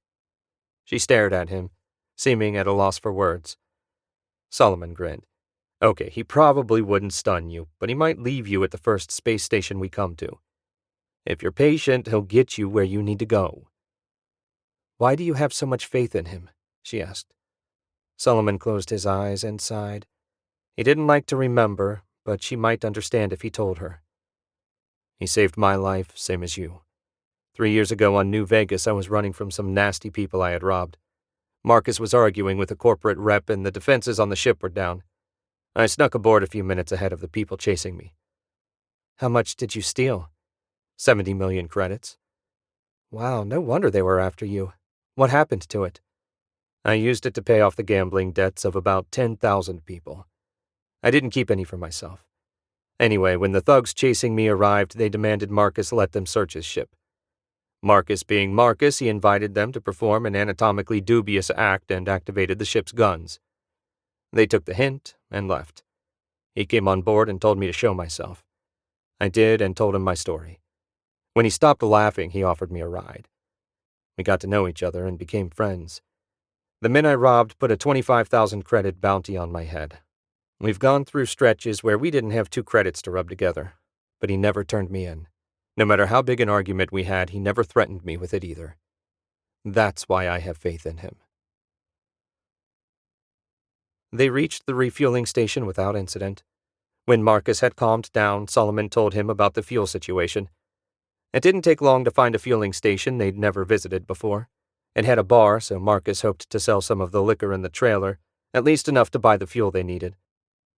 She stared at him, seeming at a loss for words. Solomon grinned. Okay, he probably wouldn't stun you, but he might leave you at the first space station we come to. If you're patient, he'll get you where you need to go. Why do you have so much faith in him? She asked. Solomon closed his eyes and sighed. He didn't like to remember, but she might understand if he told her. He saved my life, same as you. 3 years ago on New Vegas, I was running from some nasty people I had robbed. Marcus was arguing with a corporate rep, and the defenses on the ship were down. I snuck aboard a few minutes ahead of the people chasing me. How much did you steal? 70 million credits. Wow, no wonder they were after you. What happened to it? I used it to pay off the gambling debts of about 10,000 people. I didn't keep any for myself. Anyway, when the thugs chasing me arrived, they demanded Marcus let them search his ship. Marcus being Marcus, he invited them to perform an anatomically dubious act and activated the ship's guns. They took the hint and left. He came on board and told me to show myself. I did and told him my story. When he stopped laughing, he offered me a ride. We got to know each other and became friends. The men I robbed put a 25,000 credit bounty on my head. We've gone through stretches where we didn't have 2 credits to rub together, but he never turned me in. No matter how big an argument we had, he never threatened me with it either. That's why I have faith in him. They reached the refueling station without incident. When Marcus had calmed down, Solomon told him about the fuel situation. It didn't take long to find a fueling station they'd never visited before. It had a bar, so Marcus hoped to sell some of the liquor in the trailer, at least enough to buy the fuel they needed.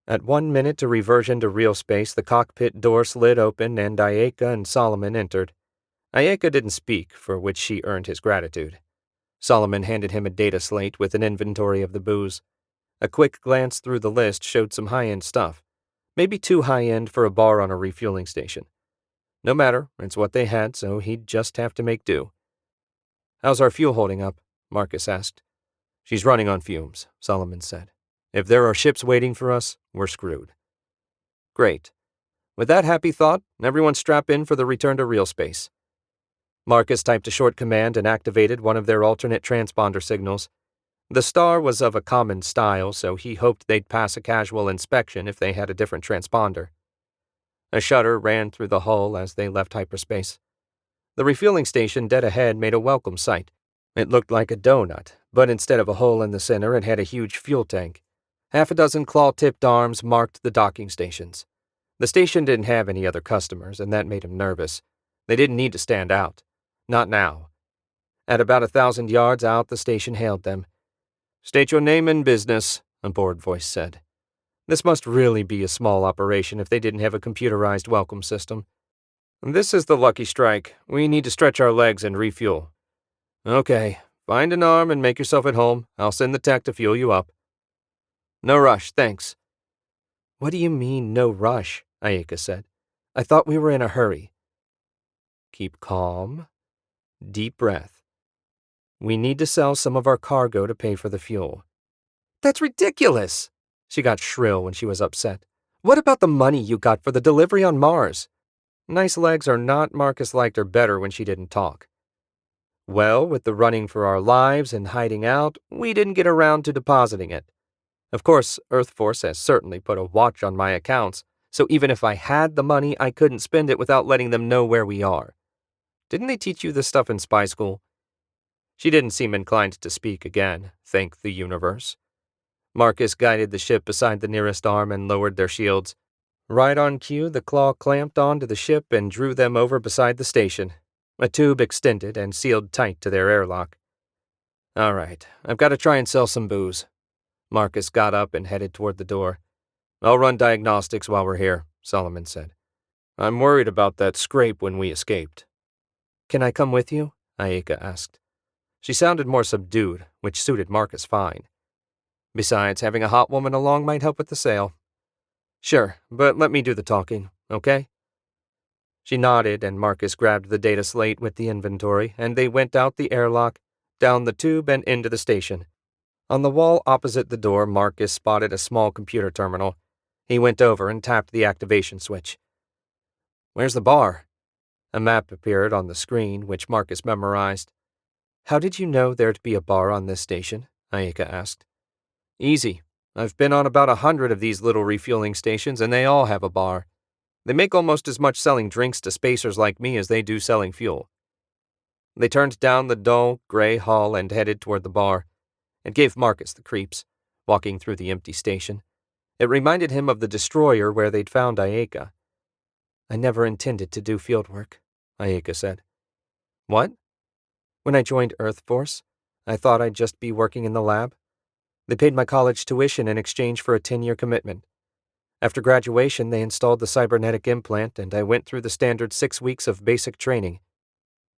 At 1 minute to reversion to real space, the cockpit door slid open and Ayeka and Solomon entered. Ayeka didn't speak, for which she earned his gratitude. Solomon handed him a data slate with an inventory of the booze. A quick glance through the list showed some high-end stuff. Maybe too high-end for a bar on a refueling station. No matter, it's what they had, so he'd just have to make do. How's our fuel holding up? Marcus asked. She's running on fumes, Solomon said. If there are ships waiting for us, we're screwed. Great. With that happy thought, everyone strap in for the return to real space. Marcus typed a short command and activated one of their alternate transponder signals. The star was of a common style, so he hoped they'd pass a casual inspection if they had a different transponder. A shudder ran through the hull as they left hyperspace. The refueling station dead ahead made a welcome sight. It looked like a donut, but instead of a hole in the center, it had a huge fuel tank. 6 claw-tipped arms marked the docking stations. The station didn't have any other customers, and that made him nervous. They didn't need to stand out. Not now. At about 1,000 yards out, the station hailed them. State your name and business, a bored voice said. This must really be a small operation if they didn't have a computerized welcome system. This is the Lucky Strike. We need to stretch our legs and refuel. Okay, find an arm and make yourself at home. I'll send the tech to fuel you up. No rush, thanks. What do you mean, no rush? Ayeka said. I thought we were in a hurry. Keep calm. Deep breath. We need to sell some of our cargo to pay for the fuel. That's ridiculous! She got shrill when she was upset. What about the money you got for the delivery on Mars? Nice legs or not, Marcus liked her better when she didn't talk. Well, with the running for our lives and hiding out, we didn't get around to depositing it. Of course, Earth Force has certainly put a watch on my accounts, so even if I had the money, I couldn't spend it without letting them know where we are. Didn't they teach you this stuff in spy school? She didn't seem inclined to speak again, thank the universe. Marcus guided the ship beside the nearest arm and lowered their shields. Right on cue, the claw clamped onto the ship and drew them over beside the station. A tube extended and sealed tight to their airlock. All right, I've got to try and sell some booze. Marcus got up and headed toward the door. I'll run diagnostics while we're here, Solomon said. I'm worried about that scrape when we escaped. Can I come with you? Ayeka asked. She sounded more subdued, which suited Marcus fine. Besides, having a hot woman along might help with the sale. Sure, but let me do the talking, okay? She nodded, and Marcus grabbed the data slate with the inventory, and they went out the airlock, down the tube, and into the station. On the wall opposite the door, Marcus spotted a small computer terminal. He went over and tapped the activation switch. Where's the bar? A map appeared on the screen, which Marcus memorized. How did you know there'd be a bar on this station? Ayeka asked. Easy. I've been on about 100 of these little refueling stations, and they all have a bar. They make almost as much selling drinks to spacers like me as they do selling fuel. They turned down the dull, gray hall and headed toward the bar. It gave Marcus the creeps, walking through the empty station. It reminded him of the destroyer where they'd found Ayeka. I never intended to do field work, Ayeka said. What? When I joined Earth Force, I thought I'd just be working in the lab. They paid my college tuition in exchange for a 10-year commitment. After graduation, they installed the cybernetic implant, and I went through the standard 6 weeks of basic training.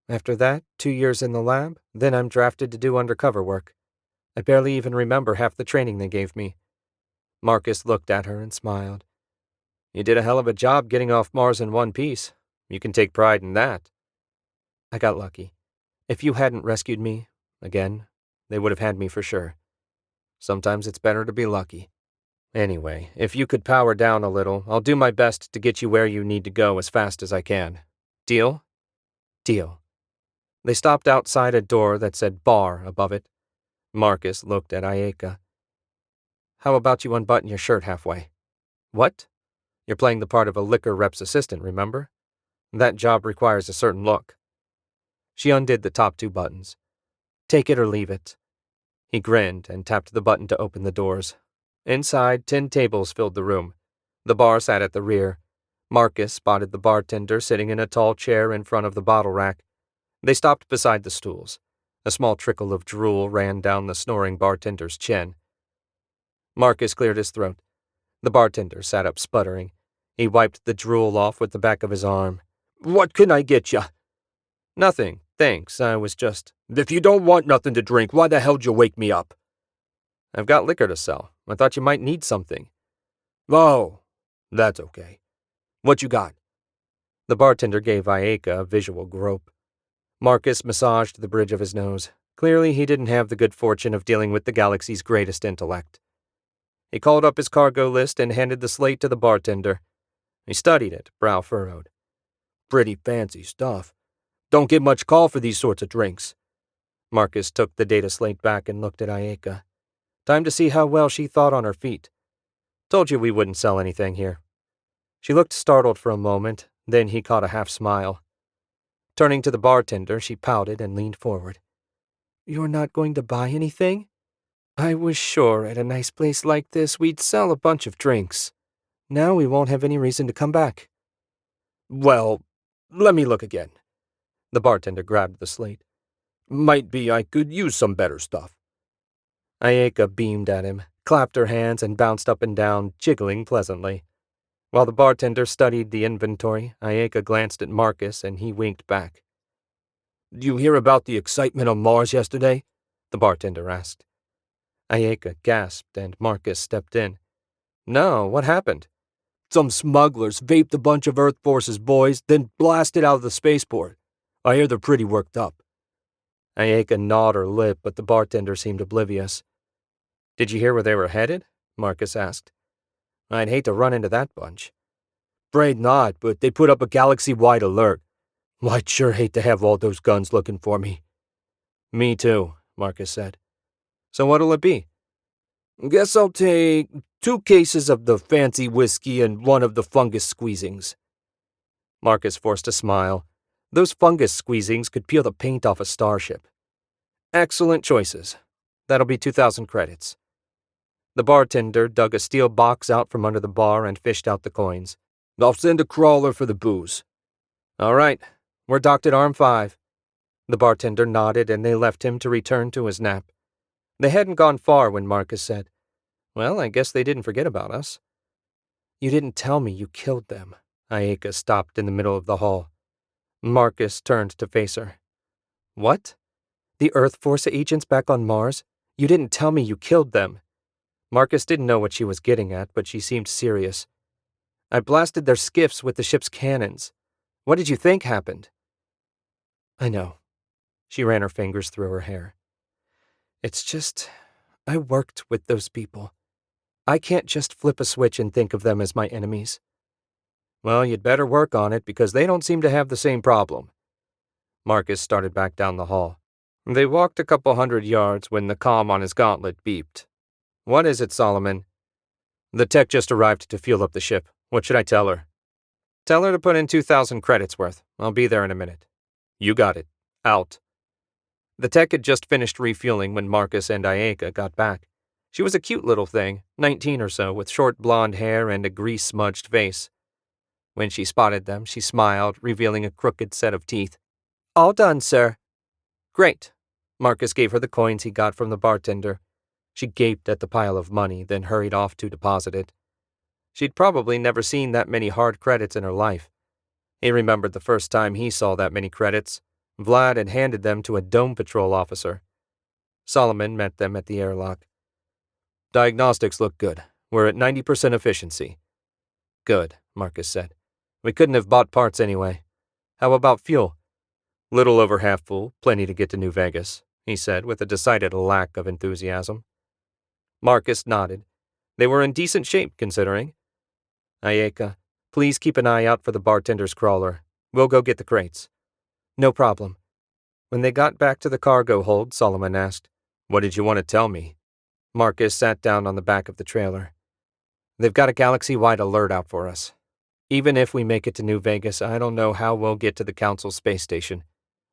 After that, 2 years in the lab, then I'm drafted to do undercover work. I barely even remember half the training they gave me. Marcus looked at her and smiled. You did a hell of a job getting off Mars in one piece. You can take pride in that. I got lucky. If you hadn't rescued me, again, they would have had me for sure. Sometimes it's better to be lucky. Anyway, if you could power down a little, I'll do my best to get you where you need to go as fast as I can. Deal? Deal. They stopped outside a door that said bar above it. Marcus looked at Ayeka. How about you unbutton your shirt halfway? What? You're playing the part of a liquor rep's assistant, remember? That job requires a certain look. She undid the top 2 buttons. Take it or leave it. He grinned and tapped the button to open the doors. Inside, 10 tables filled the room. The bar sat at the rear. Marcus spotted the bartender sitting in a tall chair in front of the bottle rack. They stopped beside the stools. A small trickle of drool ran down the snoring bartender's chin. Marcus cleared his throat. The bartender sat up sputtering. He wiped the drool off with the back of his arm. What can I get ya? Nothing, thanks. I was just... If you don't want nothing to drink, why the hell'd you wake me up? I've got liquor to sell. I thought you might need something. Oh, that's okay. What you got? The bartender gave Ayeka a visual grope. Marcus massaged the bridge of his nose. Clearly, he didn't have the good fortune of dealing with the galaxy's greatest intellect. He called up his cargo list and handed the slate to the bartender. He studied it, brow furrowed. Pretty fancy stuff. Don't get much call for these sorts of drinks. Marcus took the data slate back and looked at Ayeka. Time to see how well she thought on her feet. Told you we wouldn't sell anything here. She looked startled for a moment, then he caught a half smile. Turning to the bartender, she pouted and leaned forward. You're not going to buy anything? I was sure at a nice place like this we'd sell a bunch of drinks. Now we won't have any reason to come back. Well, let me look again. The bartender grabbed the slate. Might be I could use some better stuff. Ayeka beamed at him, clapped her hands, and bounced up and down, jiggling pleasantly. While the bartender studied the inventory, Ayeka glanced at Marcus, and he winked back. You hear about the excitement on Mars yesterday? The bartender asked. Ayeka gasped, and Marcus stepped in. No, what happened? Some smugglers vaped a bunch of Earth Force's boys, then blasted out of the spaceport. I hear they're pretty worked up. Ayeka gnawed her lip, but the bartender seemed oblivious. Did you hear where they were headed? Marcus asked. I'd hate to run into that bunch. Afraid not, but they put up a galaxy-wide alert. I'd sure hate to have all those guns looking for me. Me too, Marcus said. So what'll it be? Guess I'll take 2 cases of the fancy whiskey and 1 of the fungus squeezings. Marcus forced a smile. Those fungus squeezings could peel the paint off a starship. Excellent choices. That'll be 2,000 credits. The bartender dug a steel box out from under the bar and fished out the coins. I'll send a crawler for the booze. All right, we're docked at Arm 5. The bartender nodded and they left him to return to his nap. They hadn't gone far when Marcus said, Well, I guess they didn't forget about us. You didn't tell me you killed them. Ayeka stopped in the middle of the hall. Marcus turned to face her. What? The Earth Force agents back on Mars? You didn't tell me you killed them. Marcus didn't know what she was getting at, but she seemed serious. I blasted their skiffs with the ship's cannons. What did you think happened? I know. She ran her fingers through her hair. It's just, I worked with those people. I can't just flip a switch and think of them as my enemies. Well, you'd better work on it because they don't seem to have the same problem. Marcus started back down the hall. They walked a couple 100 yards when the comm on his gauntlet beeped. What is it, Solomon? The tech just arrived to fuel up the ship. What should I tell her? Tell her to put in 2,000 credits worth. I'll be there in a minute. You got it. Out. The tech had just finished refueling when Marcus and Ayeka got back. She was a cute little thing, 19 or so, with short blonde hair and a grease-smudged face. When she spotted them, she smiled, revealing a crooked set of teeth. All done, sir. Great. Marcus gave her the coins he got from the bartender. She gaped at the pile of money, then hurried off to deposit it. She'd probably never seen that many hard credits in her life. He remembered the first time he saw that many credits. Vlad had handed them to a Dome Patrol officer. Solomon met them at the airlock. Diagnostics look good. We're at 90% efficiency. Good, Marcus said. We couldn't have bought parts anyway. How about fuel? Little over half full, plenty to get to New Vegas, he said with a decided lack of enthusiasm. Marcus nodded. They were in decent shape, considering. Ayeka, please keep an eye out for the bartender's crawler. We'll go get the crates. No problem. When they got back to the cargo hold, Solomon asked, What did you want to tell me? Marcus sat down on the back of the trailer. They've got a galaxy-wide alert out for us. Even if we make it to New Vegas, I don't know how we'll get to the Council space station.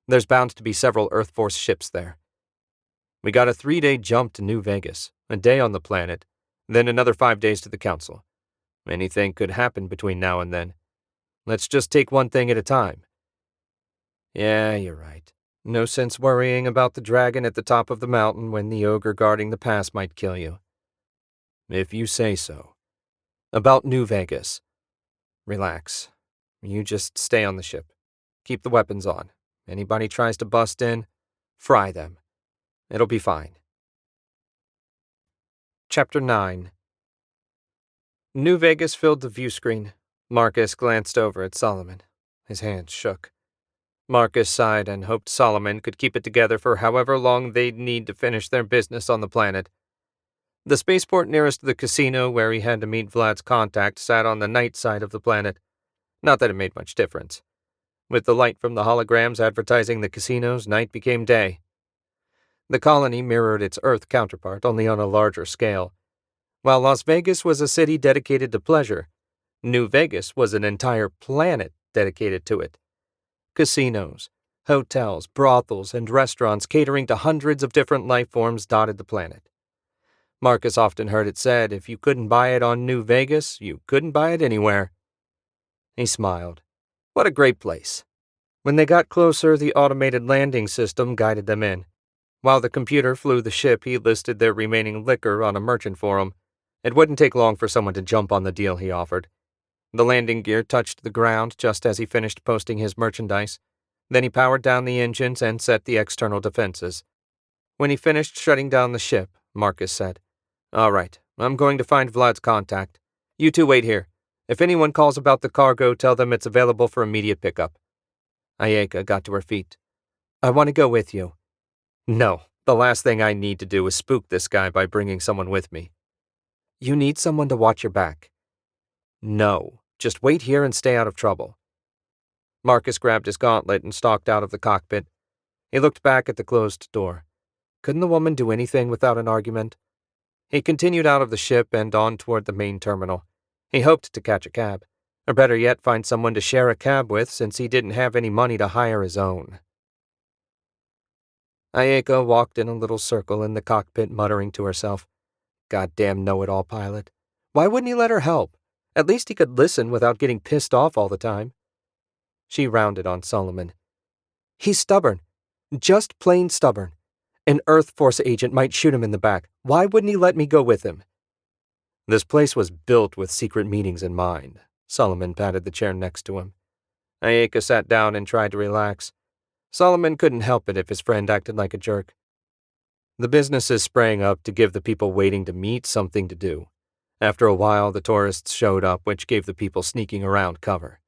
There's bound to be several Earth Force ships there. We got a 3-day jump to New Vegas, a day on the planet, then another 5 days to the Council. Anything could happen between now and then. Let's just take one thing at a time. Yeah, you're right. No sense worrying about the dragon at the top of the mountain when the ogre guarding the pass might kill you. If you say so. About New Vegas. Relax. You just stay on the ship. Keep the weapons on. Anybody tries to bust in, fry them. It'll be fine. Chapter 9. New Vegas filled the view screen. Marcus glanced over at Solomon. His hands shook. Marcus sighed and hoped Solomon could keep it together for however long they'd need to finish their business on the planet. The spaceport nearest the casino where he had to meet Vlad's contact sat on the night side of the planet. Not that it made much difference. With the light from the holograms advertising the casinos, night became day. The colony mirrored its Earth counterpart, only on a larger scale. While Las Vegas was a city dedicated to pleasure, New Vegas was an entire planet dedicated to it. Casinos, hotels, brothels, and restaurants catering to hundreds of different life forms dotted the planet. Marcus often heard it said if you couldn't buy it on New Vegas, you couldn't buy it anywhere. He smiled. What a great place. When they got closer, the automated landing system guided them in. While the computer flew the ship, he listed their remaining liquor on a merchant forum. It wouldn't take long for someone to jump on the deal he offered. The landing gear touched the ground just as he finished posting his merchandise. Then he powered down the engines and set the external defenses. When he finished shutting down the ship, Marcus said, All right, I'm going to find Vlad's contact. You two wait here. If anyone calls about the cargo, tell them it's available for immediate pickup. Ayeka got to her feet. I want to go with you. No, the last thing I need to do is spook this guy by bringing someone with me. You need someone to watch your back. No, just wait here and stay out of trouble. Marcus grabbed his gauntlet and stalked out of the cockpit. He looked back at the closed door. Couldn't the woman do anything without an argument? He continued out of the ship and on toward the main terminal. He hoped to catch a cab, or better yet, find someone to share a cab with since he didn't have any money to hire his own. Ayeka walked in a little circle in the cockpit, muttering to herself, "Goddamn know-it-all pilot. Why wouldn't he let her help? At least he could listen without getting pissed off all the time." She rounded on Solomon. "He's stubborn. Just plain stubborn. An Earth Force agent might shoot him in the back. Why wouldn't he let me go with him?" "This place was built with secret meetings in mind." Solomon patted the chair next to him. Ayeka sat down and tried to relax. Solomon couldn't help it if his friend acted like a jerk. The businesses sprang up to give the people waiting to meet something to do. After a while, the tourists showed up, which gave the people sneaking around cover.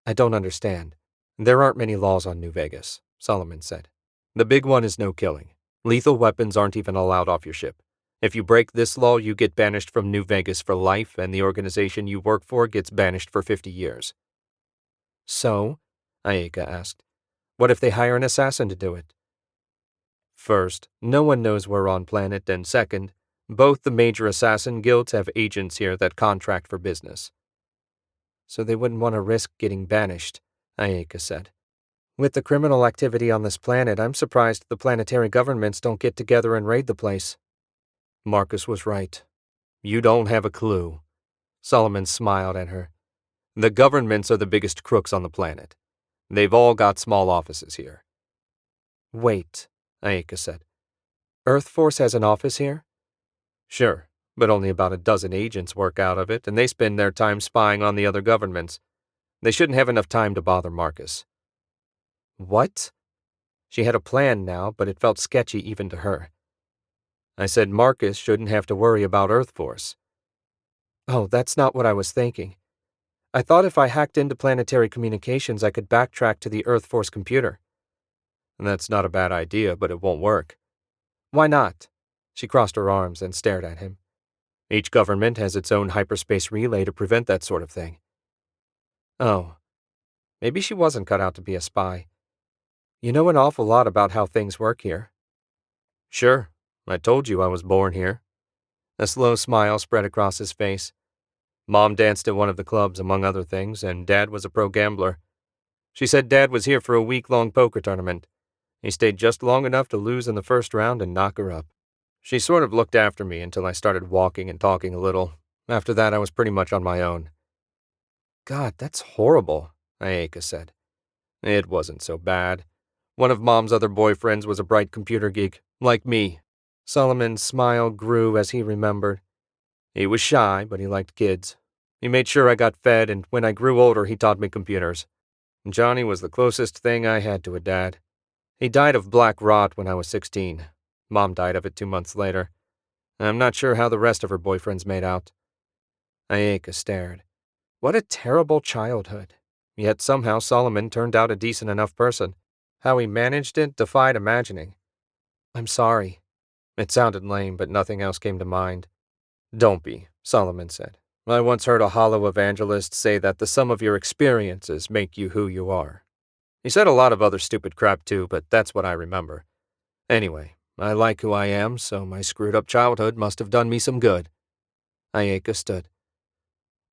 "I don't understand. There aren't many laws on New Vegas," Solomon said. "The big one is no killing. Lethal weapons aren't even allowed off your ship. If you break this law, you get banished from New Vegas for life, and the organization you work for gets banished for 50 years. "So?" Ayeka asked. "What if they hire an assassin to do it?" "First, no one knows we're on planet, and second, both the major assassin guilds have agents here that contract for business." "So they wouldn't want to risk getting banished," Ayeka said. "With the criminal activity on this planet, I'm surprised the planetary governments don't get together and raid the place." Marcus was right. "You don't have a clue." Solomon smiled at her. "The governments are the biggest crooks on the planet. They've all got small offices here." "Wait," Ayeka said. "Earth Force has an office here?" "Sure, but only about a dozen agents work out of it, and they spend their time spying on the other governments. They shouldn't have enough time to bother Marcus." "What?" She had a plan now, but it felt sketchy even to her. "I said Marcus shouldn't have to worry about Earth Force." "Oh, that's not what I was thinking. I thought if I hacked into planetary communications, I could backtrack to the Earth Force computer." "That's not a bad idea, but it won't work." "Why not?" She crossed her arms and stared at him. "Each government has its own hyperspace relay to prevent that sort of thing." Oh, maybe she wasn't cut out to be a spy. "You know an awful lot about how things work here." "Sure, I told you I was born here." A slow smile spread across his face. "Mom danced at one of the clubs, among other things, and Dad was a pro gambler. She said Dad was here for a week-long poker tournament. He stayed just long enough to lose in the first round and knock her up. She sort of looked after me until I started walking and talking a little. After that, I was pretty much on my own." "God, that's horrible," Ayeka said. "It wasn't so bad. One of Mom's other boyfriends was a bright computer geek, like me." Solomon's smile grew as he remembered. "He was shy, but he liked kids. He made sure I got fed, and when I grew older, he taught me computers. Johnny was the closest thing I had to a dad. He died of black rot when I was 16. Mom died of it 2 months later. I'm not sure how the rest of her boyfriends made out." Ayeka stared. What a terrible childhood. Yet somehow Solomon turned out a decent enough person. How he managed it defied imagining. "I'm sorry." It sounded lame, but nothing else came to mind. "Don't be," Solomon said. "I once heard a hollow evangelist say that the sum of your experiences make you who you are. He said a lot of other stupid crap too, but that's what I remember. Anyway, I like who I am, so my screwed-up childhood must have done me some good." Ayeka stood.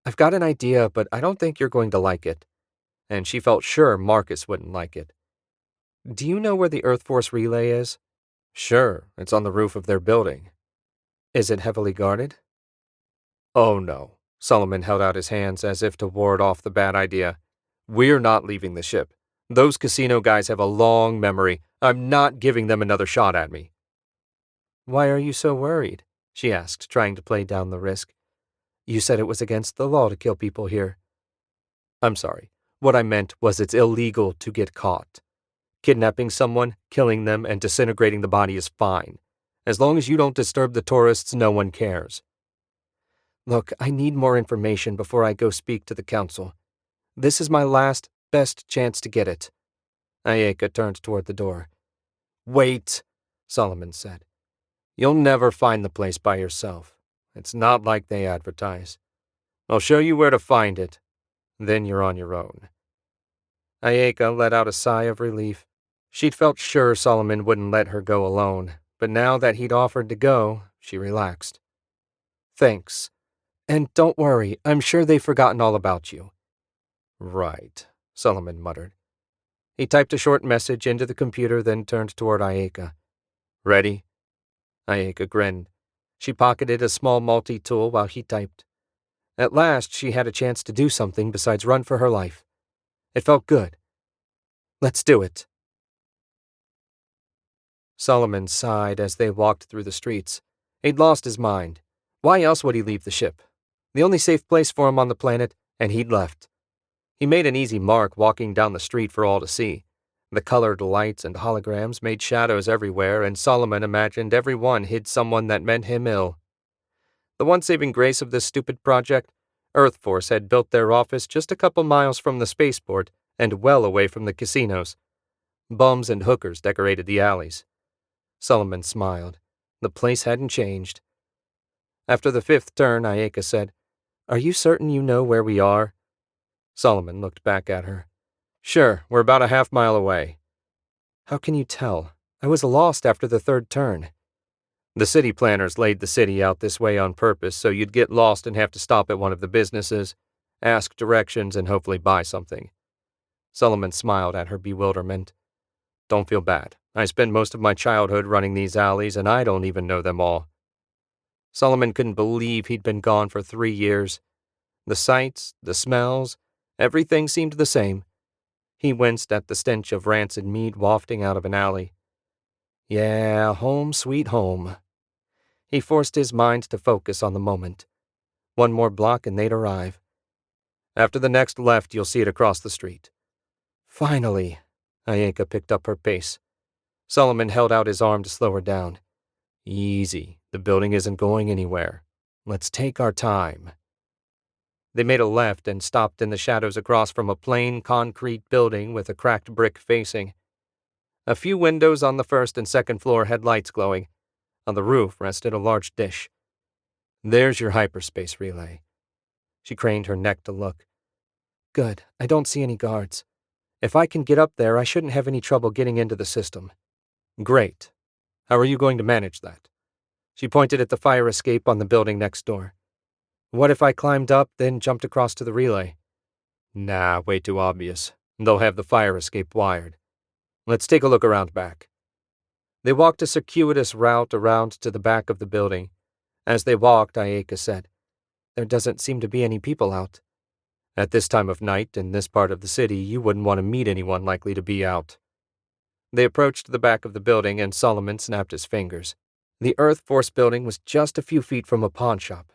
"I've got an idea, but I don't think you're going to like it." And she felt sure Marcus wouldn't like it. "Do you know where the Earth Force relay is?" "Sure, it's on the roof of their building." "Is it heavily guarded?" "Oh no." Solomon held out his hands as if to ward off the bad idea. "We're not leaving the ship. Those casino guys have a long memory. I'm not giving them another shot at me." "Why are you so worried?" she asked, trying to play down the risk. "You said it was against the law to kill people here." "I'm sorry. What I meant was it's illegal to get caught. Kidnapping someone, killing them, and disintegrating the body is fine. As long as you don't disturb the tourists, no one cares." "Look, I need more information before I go speak to the council. This is my last, best chance to get it." Ayeka turned toward the door. "Wait," Solomon said. "You'll never find the place by yourself. It's not like they advertise. I'll show you where to find it. Then you're on your own." Ayeka let out a sigh of relief. She'd felt sure Solomon wouldn't let her go alone, but now that he'd offered to go, she relaxed. Thanks. And don't worry, I'm sure they've forgotten all about you. Right, Solomon muttered. He typed a short message into the computer, then turned toward Ayeka. Ready? Ayeka grinned. She pocketed a small multi-tool while he typed. At last, she had a chance to do something besides run for her life. It felt good. Let's do it. Solomon sighed as they walked through the streets. He'd lost his mind. Why else would he leave the ship? The only safe place for him on the planet, and he'd left. He made an easy mark walking down the street for all to see. The colored lights and holograms made shadows everywhere, and Solomon imagined every one hid someone that meant him ill. The one saving grace of this stupid project, Earth Force had built their office just a couple miles from the spaceport and well away from the casinos. Bums and hookers decorated the alleys. Solomon smiled. The place hadn't changed. After the fifth turn, Ayeka said, Are you certain you know where we are? Solomon looked back at her. Sure, we're about a half-mile away. How can you tell? I was lost after the third turn. The city planners laid the city out this way on purpose so you'd get lost and have to stop at one of the businesses, ask directions, and hopefully buy something. Solomon smiled at her bewilderment. Don't feel bad. I spent most of my childhood running these alleys, and I don't even know them all. Solomon couldn't believe he'd been gone for 3 years. The sights, the smells, everything seemed the same. He winced at the stench of rancid meat wafting out of an alley. Yeah, home sweet home. He forced his mind to focus on the moment. One more block and they'd arrive. After the next left, you'll see it across the street. Finally, Ayeka picked up her pace. Solomon held out his arm to slow her down. Easy, the building isn't going anywhere. Let's take our time. They made a left and stopped in the shadows across from a plain concrete building with a cracked brick facing. A few windows on the first and second floor had lights glowing. On the roof rested a large dish. There's your hyperspace relay. She craned her neck to look. Good, I don't see any guards. If I can get up there, I shouldn't have any trouble getting into the system. Great. How are you going to manage that? She pointed at the fire escape on the building next door. What if I climbed up, then jumped across to the relay? Nah, way too obvious. They'll have the fire escape wired. Let's take a look around back. They walked a circuitous route around to the back of the building. As they walked, Ayeka said, There doesn't seem to be any people out. At this time of night, in this part of the city, you wouldn't want to meet anyone likely to be out. They approached the back of the building, and Solomon snapped his fingers. The Earth Force building was just a few feet from a pawn shop.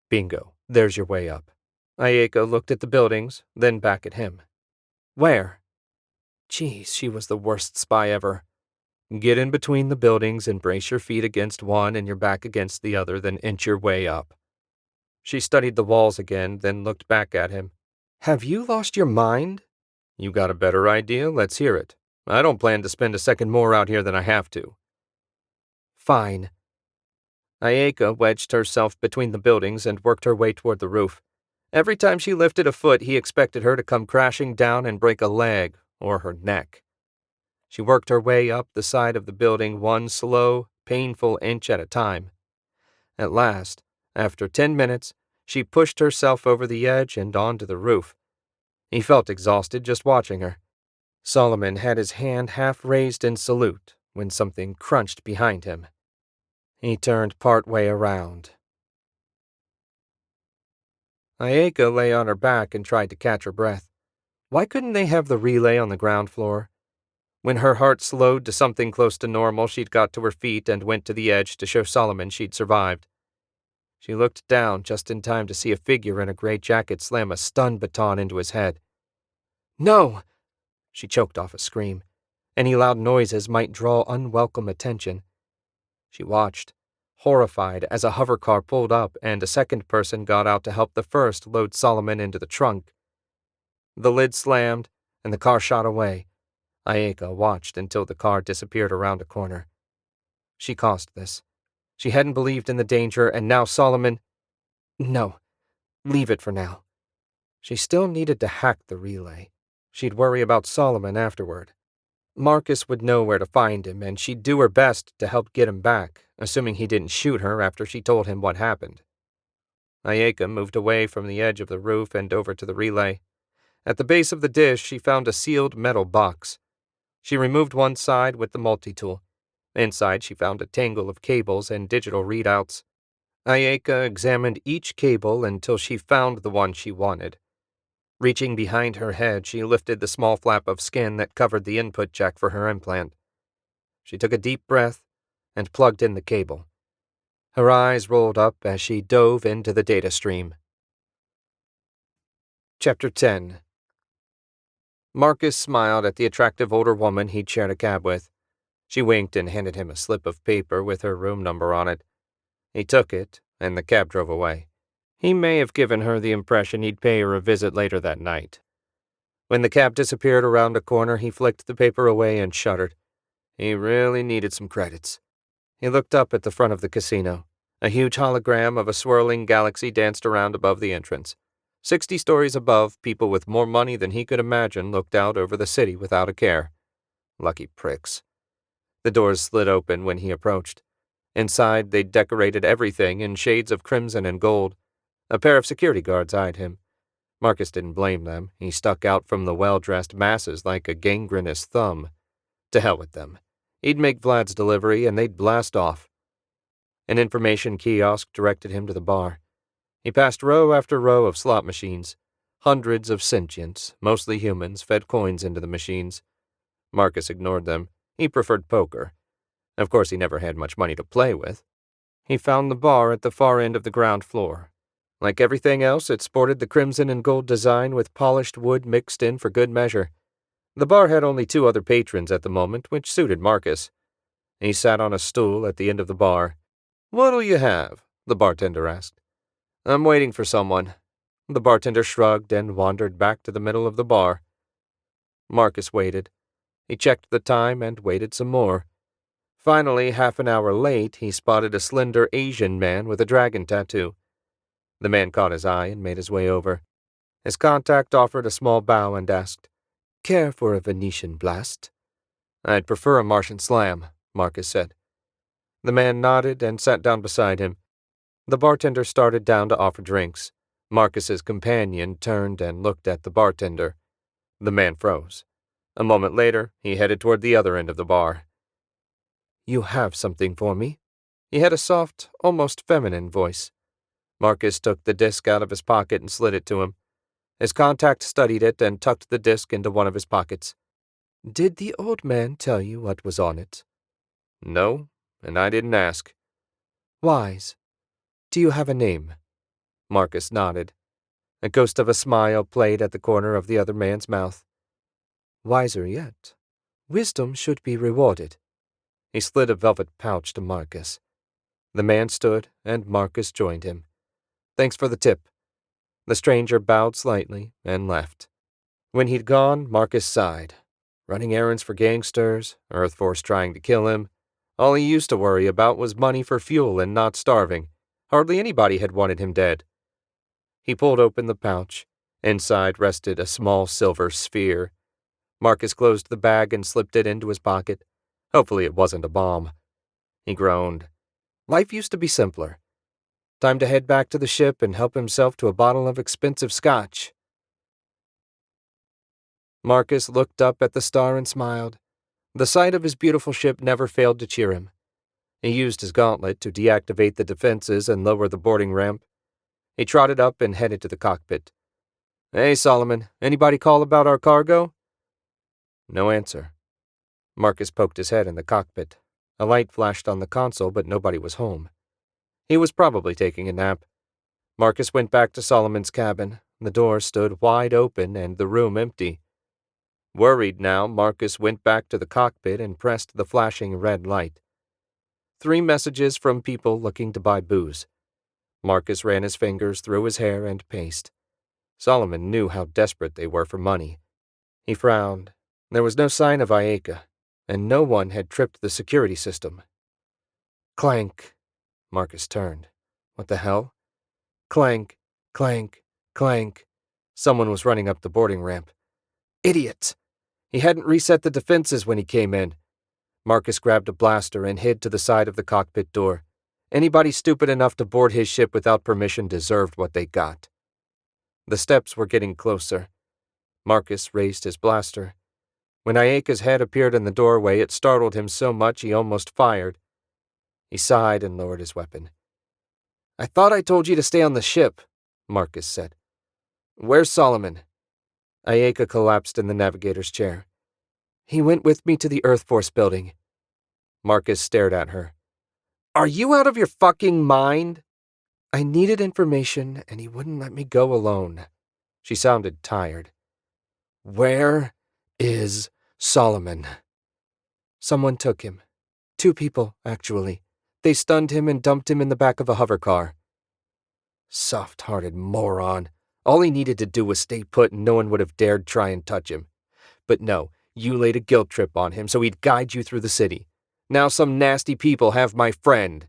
Bingo, there's your way up. Ayeka looked at the buildings, then back at him. Where? Geez, she was the worst spy ever. Get in between the buildings and brace your feet against one and your back against the other, then inch your way up. She studied the walls again, then looked back at him. Have you lost your mind? You got a better idea? Let's hear it. I don't plan to spend a second more out here than I have to. Fine. Ayeka wedged herself between the buildings and worked her way toward the roof. Every time she lifted a foot, he expected her to come crashing down and break a leg or her neck. She worked her way up the side of the building, one slow, painful inch at a time. At last, after 10 minutes, she pushed herself over the edge and onto the roof. He felt exhausted just watching her. Solomon had his hand half raised in salute when something crunched behind him. He turned part way around. Ayeka lay on her back and tried to catch her breath. Why couldn't they have the relay on the ground floor? When her heart slowed to something close to normal, she'd got to her feet and went to the edge to show Solomon she'd survived. She looked down just in time to see a figure in a gray jacket slam a stun baton into his head. No! She choked off a scream. Any loud noises might draw unwelcome attention. She watched, horrified, as a hover car pulled up and a second person got out to help the first load Solomon into the trunk. The lid slammed, and the car shot away. Ayeka watched until the car disappeared around a corner. She caused this. She hadn't believed in the danger, and now Solomon... No, leave it for now. She still needed to hack the relay. She'd worry about Solomon afterward. Marcus would know where to find him, and she'd do her best to help get him back, assuming he didn't shoot her after she told him what happened. Ayeka moved away from the edge of the roof and over to the relay. At the base of the dish, she found a sealed metal box. She removed one side with the multi-tool. Inside, she found a tangle of cables and digital readouts. Ayeka examined each cable until she found the one she wanted. Reaching behind her head, she lifted the small flap of skin that covered the input jack for her implant. She took a deep breath and plugged in the cable. Her eyes rolled up as she dove into the data stream. Chapter 10. Marcus smiled at the attractive older woman he'd shared a cab with. She winked and handed him a slip of paper with her room number on it. He took it, and the cab drove away. He may have given her the impression he'd pay her a visit later that night. When the cab disappeared around a corner, he flicked the paper away and shuddered. He really needed some credits. He looked up at the front of the casino. A huge hologram of a swirling galaxy danced around above the entrance. 60 stories above, people with more money than he could imagine looked out over the city without a care. Lucky pricks. The doors slid open when he approached. Inside, they'd decorated everything in shades of crimson and gold. A pair of security guards eyed him. Marcus didn't blame them. He stuck out from the well-dressed masses like a gangrenous thumb. To hell with them. He'd make Vlad's delivery, and they'd blast off. An information kiosk directed him to the bar. He passed row after row of slot machines. Hundreds of sentients, mostly humans, fed coins into the machines. Marcus ignored them. He preferred poker. Of course, he never had much money to play with. He found the bar at the far end of the ground floor. Like everything else, it sported the crimson and gold design with polished wood mixed in for good measure. The bar had only 2 other patrons at the moment, which suited Marcus. He sat on a stool at the end of the bar. "What'll you have?" the bartender asked. "I'm waiting for someone." The bartender shrugged and wandered back to the middle of the bar. Marcus waited. He checked the time and waited some more. Finally, half an hour late, he spotted a slender Asian man with a dragon tattoo. The man caught his eye and made his way over. His contact offered a small bow and asked, "Care for a Venetian blast?" "I'd prefer a Martian slam," Marcus said. The man nodded and sat down beside him. The bartender started down to offer drinks. Marcus's companion turned and looked at the bartender. The man froze. A moment later, he headed toward the other end of the bar. "You have something for me?" He had a soft, almost feminine voice. Marcus took the disc out of his pocket and slid it to him. His contact studied it and tucked the disc into one of his pockets. "Did the old man tell you what was on it?" "No, and I didn't ask." "Wise. Do you have a name?" Marcus nodded. A ghost of a smile played at the corner of the other man's mouth. "Wiser yet. Wisdom should be rewarded." He slid a velvet pouch to Marcus. The man stood, and Marcus joined him. "Thanks for the tip." The stranger bowed slightly and left. When he'd gone, Marcus sighed. Running errands for gangsters, Earth Force trying to kill him. All he used to worry about was money for fuel and not starving. Hardly anybody had wanted him dead. He pulled open the pouch. Inside rested a small silver sphere. Marcus closed the bag and slipped it into his pocket. Hopefully it wasn't a bomb. He groaned. Life used to be simpler. Time to head back to the ship and help himself to a bottle of expensive scotch. Marcus looked up at the star and smiled. The sight of his beautiful ship never failed to cheer him. He used his gauntlet to deactivate the defenses and lower the boarding ramp. He trotted up and headed to the cockpit. "Hey, Solomon, anybody call about our cargo?" No answer. Marcus poked his head in the cockpit. A light flashed on the console, but nobody was home. He was probably taking a nap. Marcus went back to Solomon's cabin. The door stood wide open and the room empty. Worried now, Marcus went back to the cockpit and pressed the flashing red light. 3 messages from people looking to buy booze. Marcus ran his fingers through his hair and paced. Solomon knew how desperate they were for money. He frowned. There was no sign of Ayeka, and no one had tripped the security system. Clank. Marcus turned. What the hell? Clank, clank, clank. Someone was running up the boarding ramp. Idiot! He hadn't reset the defenses when he came in. Marcus grabbed a blaster and hid to the side of the cockpit door. Anybody stupid enough to board his ship without permission deserved what they got. The steps were getting closer. Marcus raised his blaster. When Ayaka's head appeared in the doorway, it startled him so much he almost fired. He sighed and lowered his weapon. "I thought I told you to stay on the ship," Marcus said. "Where's Solomon?" Ayaka collapsed in the navigator's chair. "He went with me to the Earth Force building." Marcus stared at her. "Are you out of your fucking mind?" "I needed information, and he wouldn't let me go alone." She sounded tired. "Where is Solomon?" "Someone took him. 2 people, actually. They stunned him and dumped him in the back of a hover car." Soft-hearted moron. All he needed to do was stay put and no one would have dared try and touch him. But no, you laid a guilt trip on him so he'd guide you through the city. Now some nasty people have my friend.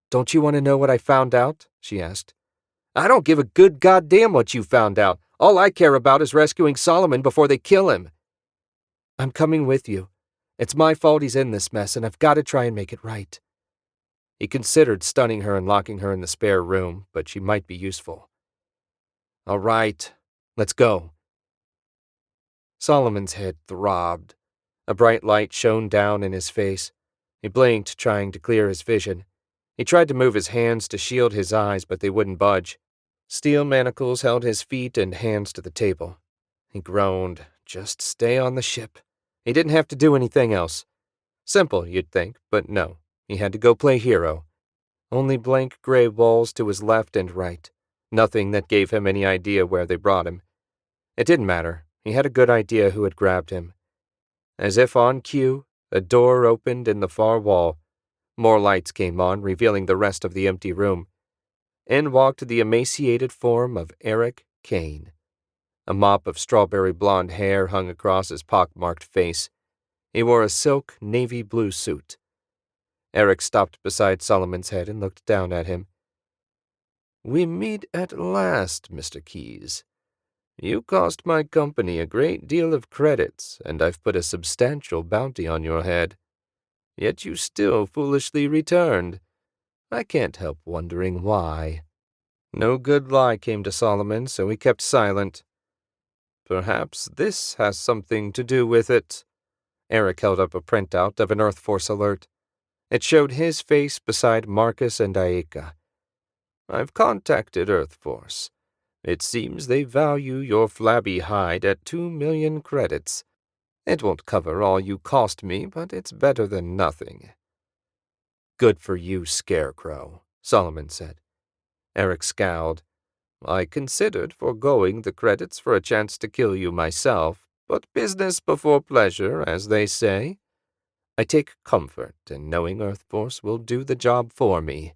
"Don't you want to know what I found out?" she asked. "I don't give a good goddamn what you found out. All I care about is rescuing Solomon before they kill him." "I'm coming with you. It's my fault he's in this mess, and I've got to try and make it right." He considered stunning her and locking her in the spare room, but she might be useful. "All right, let's go." Solomon's head throbbed. A bright light shone down in his face. He blinked, trying to clear his vision. He tried to move his hands to shield his eyes, but they wouldn't budge. Steel manacles held his feet and hands to the table. He groaned. Just stay on the ship. He didn't have to do anything else. Simple, you'd think, but no. He had to go play hero. Only blank gray walls to his left and right. Nothing that gave him any idea where they brought him. It didn't matter. He had a good idea who had grabbed him. As if on cue, a door opened in the far wall. More lights came on, revealing the rest of the empty room. In walked the emaciated form of Eric Kane. A mop of strawberry blonde hair hung across his pockmarked face. He wore a silk navy blue suit. Eric stopped beside Solomon's head and looked down at him. "We meet at last, Mr. Keyes. You cost my company a great deal of credits, and I've put a substantial bounty on your head. Yet you still foolishly returned. I can't help wondering why." No good lie came to Solomon, so he kept silent. "Perhaps this has something to do with it." Eric held up a printout of an Earth Force alert. It showed his face beside Marcus and Ayaka. "I've contacted Earth Force. It seems they value your flabby hide at 2,000,000 credits. It won't cover all you cost me, but it's better than nothing." "Good for you, Scarecrow," Solomon said. Eric scowled. "I considered foregoing the credits for a chance to kill you myself, but business before pleasure, as they say. I take comfort in knowing Earth Force will do the job for me."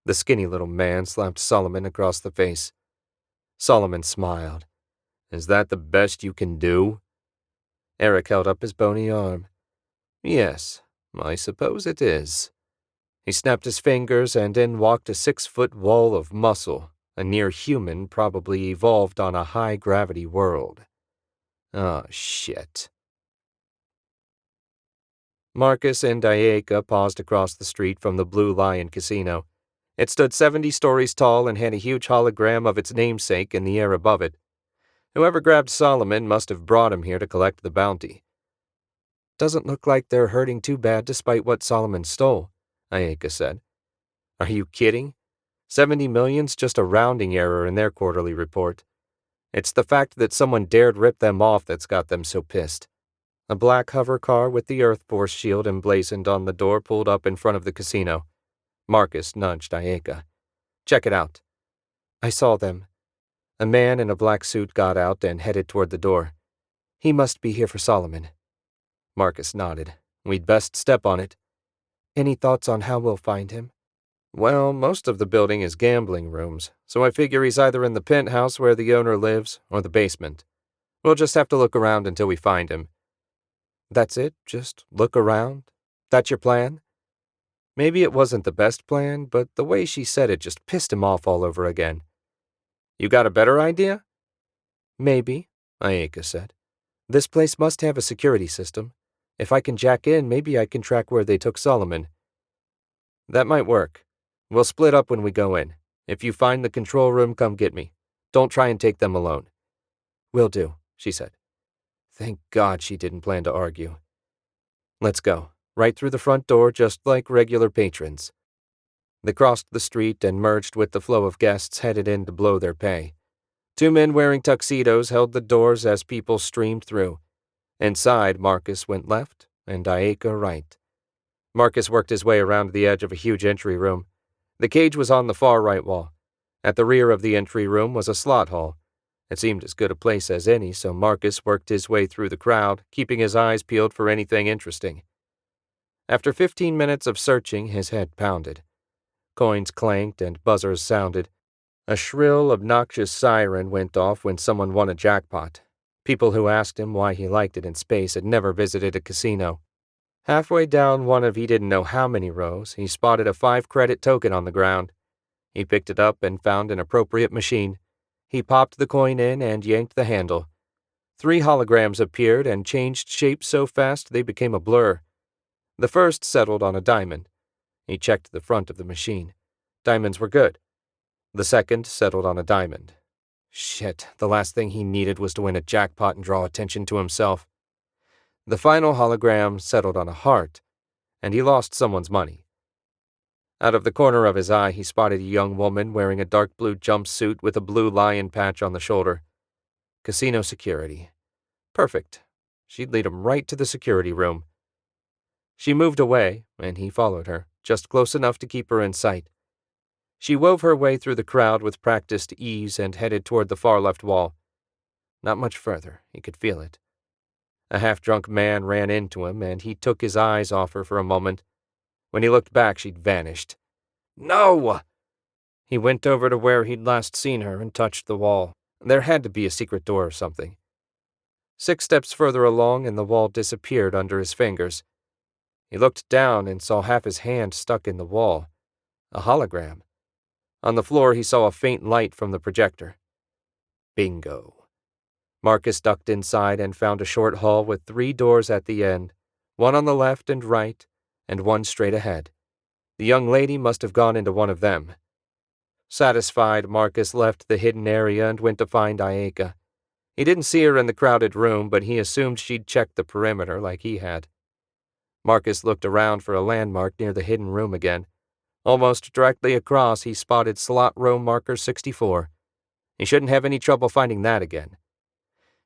The skinny little man slapped Solomon across the face. Solomon smiled. "Is that the best you can do?" Eric held up his bony arm. "Yes, I suppose it is." He snapped his fingers, and in walked a 6-foot wall of muscle, a near-human probably evolved on a high-gravity world. Oh, shit. Marcus and Ayaka paused across the street from the Blue Lion Casino. It stood 70 stories tall and had a huge hologram of its namesake in the air above it. Whoever grabbed Solomon must have brought him here to collect the bounty. "Doesn't look like they're hurting too bad despite what Solomon stole," Ayaka said. "Are you kidding? 70 million's just a rounding error in their quarterly report. It's the fact that someone dared rip them off that's got them so pissed." A black hover car with the Earth Force shield emblazoned on the door pulled up in front of the casino. Marcus nudged Ayaka. "Check it out." I saw them. A man in a black suit got out and headed toward the door. "He must be here for Solomon." Marcus nodded. "We'd best step on it." "Any thoughts on how we'll find him?" "Well, most of the building is gambling rooms, so I figure he's either in the penthouse where the owner lives or the basement. We'll just have to look around until we find him." "That's it? Just look around? That's your plan?" Maybe it wasn't the best plan, but the way she said it just pissed him off all over again. "You got a better idea?" "Maybe," Ayaka said. This place must have a security system. If I can jack in, maybe I can track where they took Solomon. That might work. We'll split up when we go in. If you find the control room, come get me. Don't try and take them alone. Will do, she said. Thank God she didn't plan to argue. Let's go. Right through the front door, just like regular patrons. They crossed the street and merged with the flow of guests headed in to blow their pay. Two men wearing tuxedos held the doors as people streamed through. Inside, Marcus went left and Ayeka right. Marcus worked his way around the edge of a huge entry room. The cage was on the far right wall. At the rear of the entry room was a slot hall. It seemed as good a place as any, so Marcus worked his way through the crowd, keeping his eyes peeled for anything interesting. After 15 minutes of searching, his head pounded. Coins clanked and buzzers sounded. A shrill, obnoxious siren went off when someone won a jackpot. People who asked him why he liked it in space had never visited a casino. Halfway down one of he didn't know how many rows, he spotted a 5-credit token on the ground. He picked it up and found an appropriate machine. He popped the coin in and yanked the handle. 3 holograms appeared and changed shape so fast they became a blur. The first settled on a diamond. He checked the front of the machine. Diamonds were good. The second settled on a diamond. Shit, the last thing he needed was to win a jackpot and draw attention to himself. The final hologram settled on a heart, and he lost someone's money. Out of the corner of his eye, he spotted a young woman wearing a dark blue jumpsuit with a blue lion patch on the shoulder. Casino security. Perfect. She'd lead him right to the security room. She moved away, and he followed her, just close enough to keep her in sight. She wove her way through the crowd with practiced ease and headed toward the far left wall. Not much further, he could feel it. A half-drunk man ran into him, and he took his eyes off her for a moment. When he looked back, she'd vanished. No! He went over to where he'd last seen her and touched the wall. There had to be a secret door or something. 6 steps further along, and the wall disappeared under his fingers. He looked down and saw half his hand stuck in the wall. A hologram. On the floor, he saw a faint light from the projector. Bingo. Marcus ducked inside and found a short hall with 3 doors at the end, one on the left and right, and one straight ahead. The young lady must have gone into one of them. Satisfied, Marcus left the hidden area and went to find Ayeka. He didn't see her in the crowded room, but he assumed she'd checked the perimeter like he had. Marcus looked around for a landmark near the hidden room again. Almost directly across, he spotted slot row marker 64. He shouldn't have any trouble finding that again.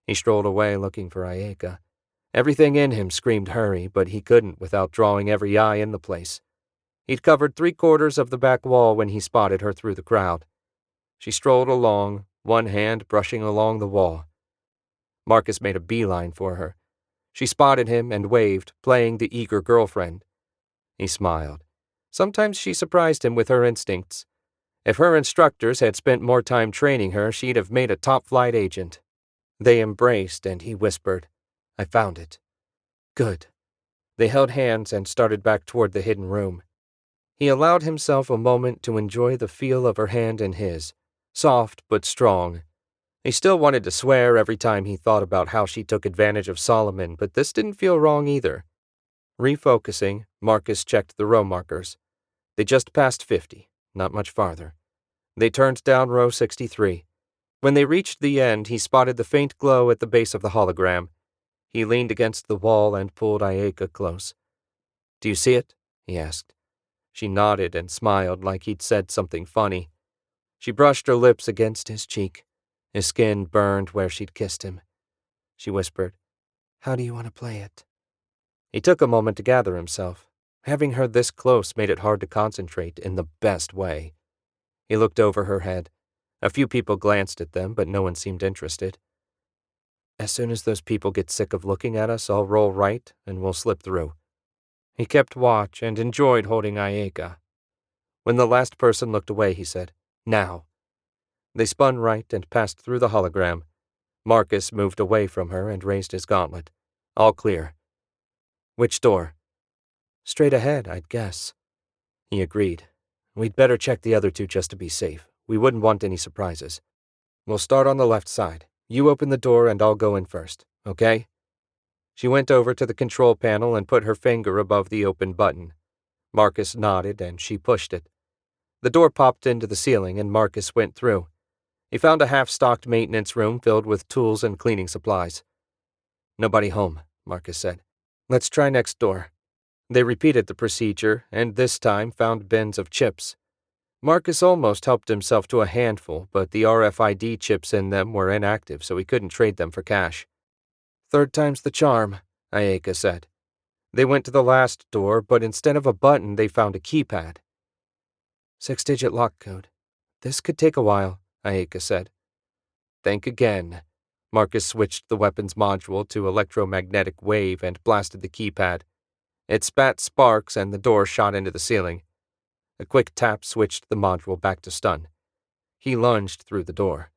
He strolled away looking for Ayeka. Everything in him screamed hurry, but he couldn't without drawing every eye in the place. He'd covered 3/4 of the back wall when he spotted her through the crowd. She strolled along, one hand brushing along the wall. Marcus made a beeline for her. She spotted him and waved, playing the eager girlfriend. He smiled. Sometimes she surprised him with her instincts. If her instructors had spent more time training her, she'd have made a top-flight agent. They embraced, and he whispered, "I found it." Good. They held hands and started back toward the hidden room. He allowed himself a moment to enjoy the feel of her hand in his, soft but strong. He still wanted to swear every time he thought about how she took advantage of Solomon, but this didn't feel wrong either. Refocusing, Marcus checked the row markers. They just passed 50, not much farther. They turned down row 63. When they reached the end, he spotted the faint glow at the base of the hologram. He leaned against the wall and pulled Ayeka close. "Do you see it?" he asked. She nodded and smiled like he'd said something funny. She brushed her lips against his cheek. His skin burned where she'd kissed him. She whispered, "How do you want to play it?" He took a moment to gather himself. Having her this close made it hard to concentrate in the best way. He looked over her head. A few people glanced at them, but no one seemed interested. "As soon as those people get sick of looking at us, I'll roll right and we'll slip through." He kept watch and enjoyed holding Ayeka. When the last person looked away, he said, "Now." They spun right and passed through the hologram. Marcus moved away from her and raised his gauntlet. "All clear." "Which door?" "Straight ahead, I'd guess." He agreed. "We'd better check the other 2 just to be safe. We wouldn't want any surprises. We'll start on the left side. You open the door and I'll go in first, okay?" She went over to the control panel and put her finger above the open button. Marcus nodded and she pushed it. The door popped into the ceiling and Marcus went through. He found a half-stocked maintenance room filled with tools and cleaning supplies. "Nobody home," Marcus said. "Let's try next door." They repeated the procedure and this time found bins of chips. Marcus almost helped himself to a handful, but the RFID chips in them were inactive, so he couldn't trade them for cash. "Third time's the charm," Ayeka said. They went to the last door, but instead of a button, they found a keypad. 6-digit lock code. This could take a while, Ayeka said. "Think again." Marcus switched the weapons module to electromagnetic wave and blasted the keypad. It spat sparks and the door shot into the ceiling. A quick tap switched the module back to stun. He lunged through the door.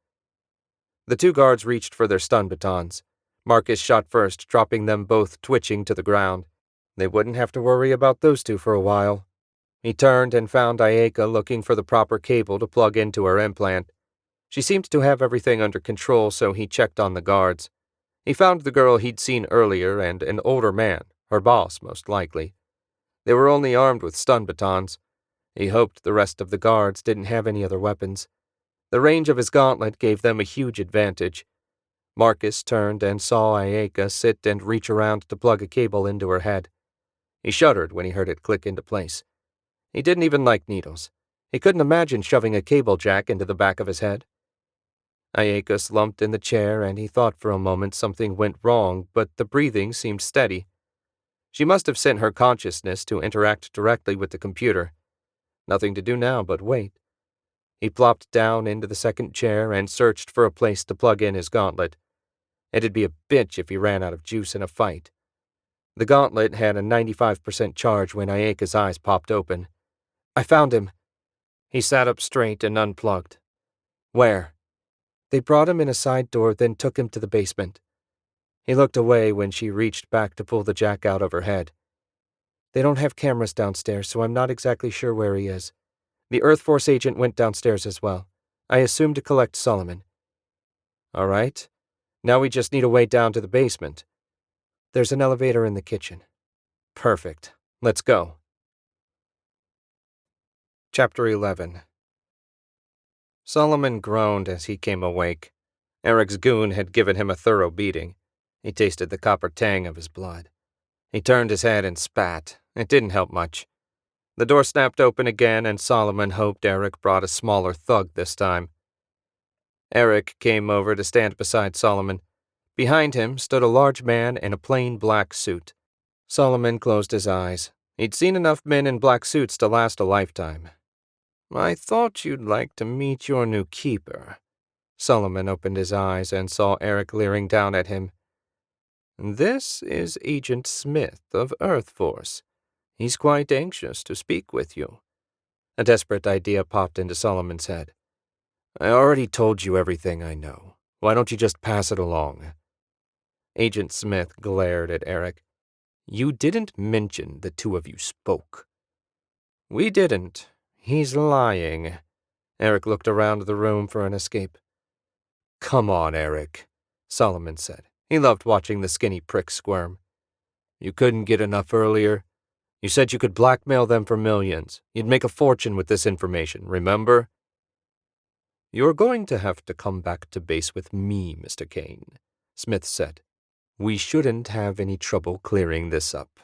The two guards reached for their stun batons. Marcus shot first, dropping them both twitching to the ground. They wouldn't have to worry about those two for a while. He turned and found Ayeka looking for the proper cable to plug into her implant. She seemed to have everything under control, so he checked on the guards. He found the girl he'd seen earlier and an older man, her boss most likely. They were only armed with stun batons. He hoped the rest of the guards didn't have any other weapons. The range of his gauntlet gave them a huge advantage. Marcus turned and saw Ayeka sit and reach around to plug a cable into her head. He shuddered when he heard it click into place. He didn't even like needles. He couldn't imagine shoving a cable jack into the back of his head. Ayeka slumped in the chair and he thought for a moment something went wrong, but the breathing seemed steady. She must have sent her consciousness to interact directly with the computer. Nothing to do now but wait. He plopped down into the second chair and searched for a place to plug in his gauntlet. It'd be a bitch if he ran out of juice in a fight. The gauntlet had a 95% charge when Ayeka's eyes popped open. "I found him." He sat up straight and unplugged. "Where?" "They brought him in a side door, then took him to the basement." He looked away when she reached back to pull the jack out of her head. "They don't have cameras downstairs, so I'm not exactly sure where he is. The Earth Force agent went downstairs as well. I assume to collect Solomon." "All right. Now we just need a way down to the basement." "There's an elevator in the kitchen." "Perfect. Let's go." Chapter 11. Solomon groaned as he came awake. Eric's goon had given him a thorough beating. He tasted the copper tang of his blood. He turned his head and spat. It didn't help much. The door snapped open again, and Solomon hoped Eric brought a smaller thug this time. Eric came over to stand beside Solomon. Behind him stood a large man in a plain black suit. Solomon closed his eyes. He'd seen enough men in black suits to last a lifetime. "I thought you'd like to meet your new keeper." Solomon opened his eyes and saw Eric leering down at him. "This is Agent Smith of Earth Force. He's quite anxious to speak with you." A desperate idea popped into Solomon's head. "I already told you everything I know. Why don't you just pass it along?" Agent Smith glared at Eric. "You didn't mention the two of you spoke." "We didn't. He's lying." Eric looked around the room for an escape. "Come on, Eric," Solomon said. He loved watching the skinny prick squirm. "You couldn't get enough earlier? You said you could blackmail them for millions. You'd make a fortune with this information, remember?" "You're going to have to come back to base with me, Mr. Kane," Smith said. "We shouldn't have any trouble clearing this up."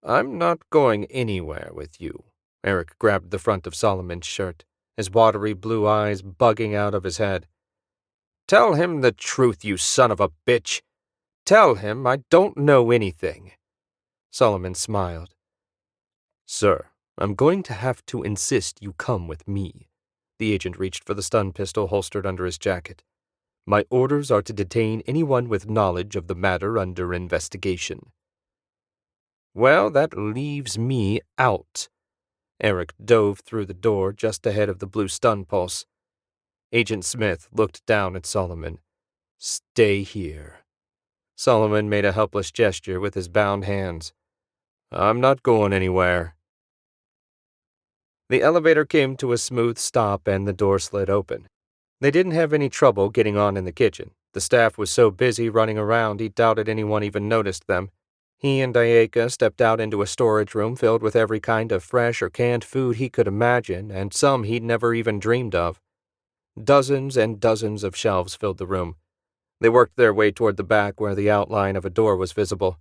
"I'm not going anywhere with you." Eric grabbed the front of Solomon's shirt, his watery blue eyes bugging out of his head. "Tell him the truth, you son of a bitch. Tell him I don't know anything." Solomon smiled. "Sir, I'm going to have to insist you come with me." The agent reached for the stun pistol holstered under his jacket. "My orders are to detain anyone with knowledge of the matter under investigation." "Well, that leaves me out." Eric dove through the door just ahead of the blue stun pulse. Agent Smith looked down at Solomon. "Stay here." Solomon made a helpless gesture with his bound hands. "I'm not going anywhere." The elevator came to a smooth stop and the door slid open. They didn't have any trouble getting on in the kitchen. The staff was so busy running around he doubted anyone even noticed them. He and Ayeka stepped out into a storage room filled with every kind of fresh or canned food he could imagine, and some he'd never even dreamed of. Dozens and dozens of shelves filled the room. They worked their way toward the back where the outline of a door was visible.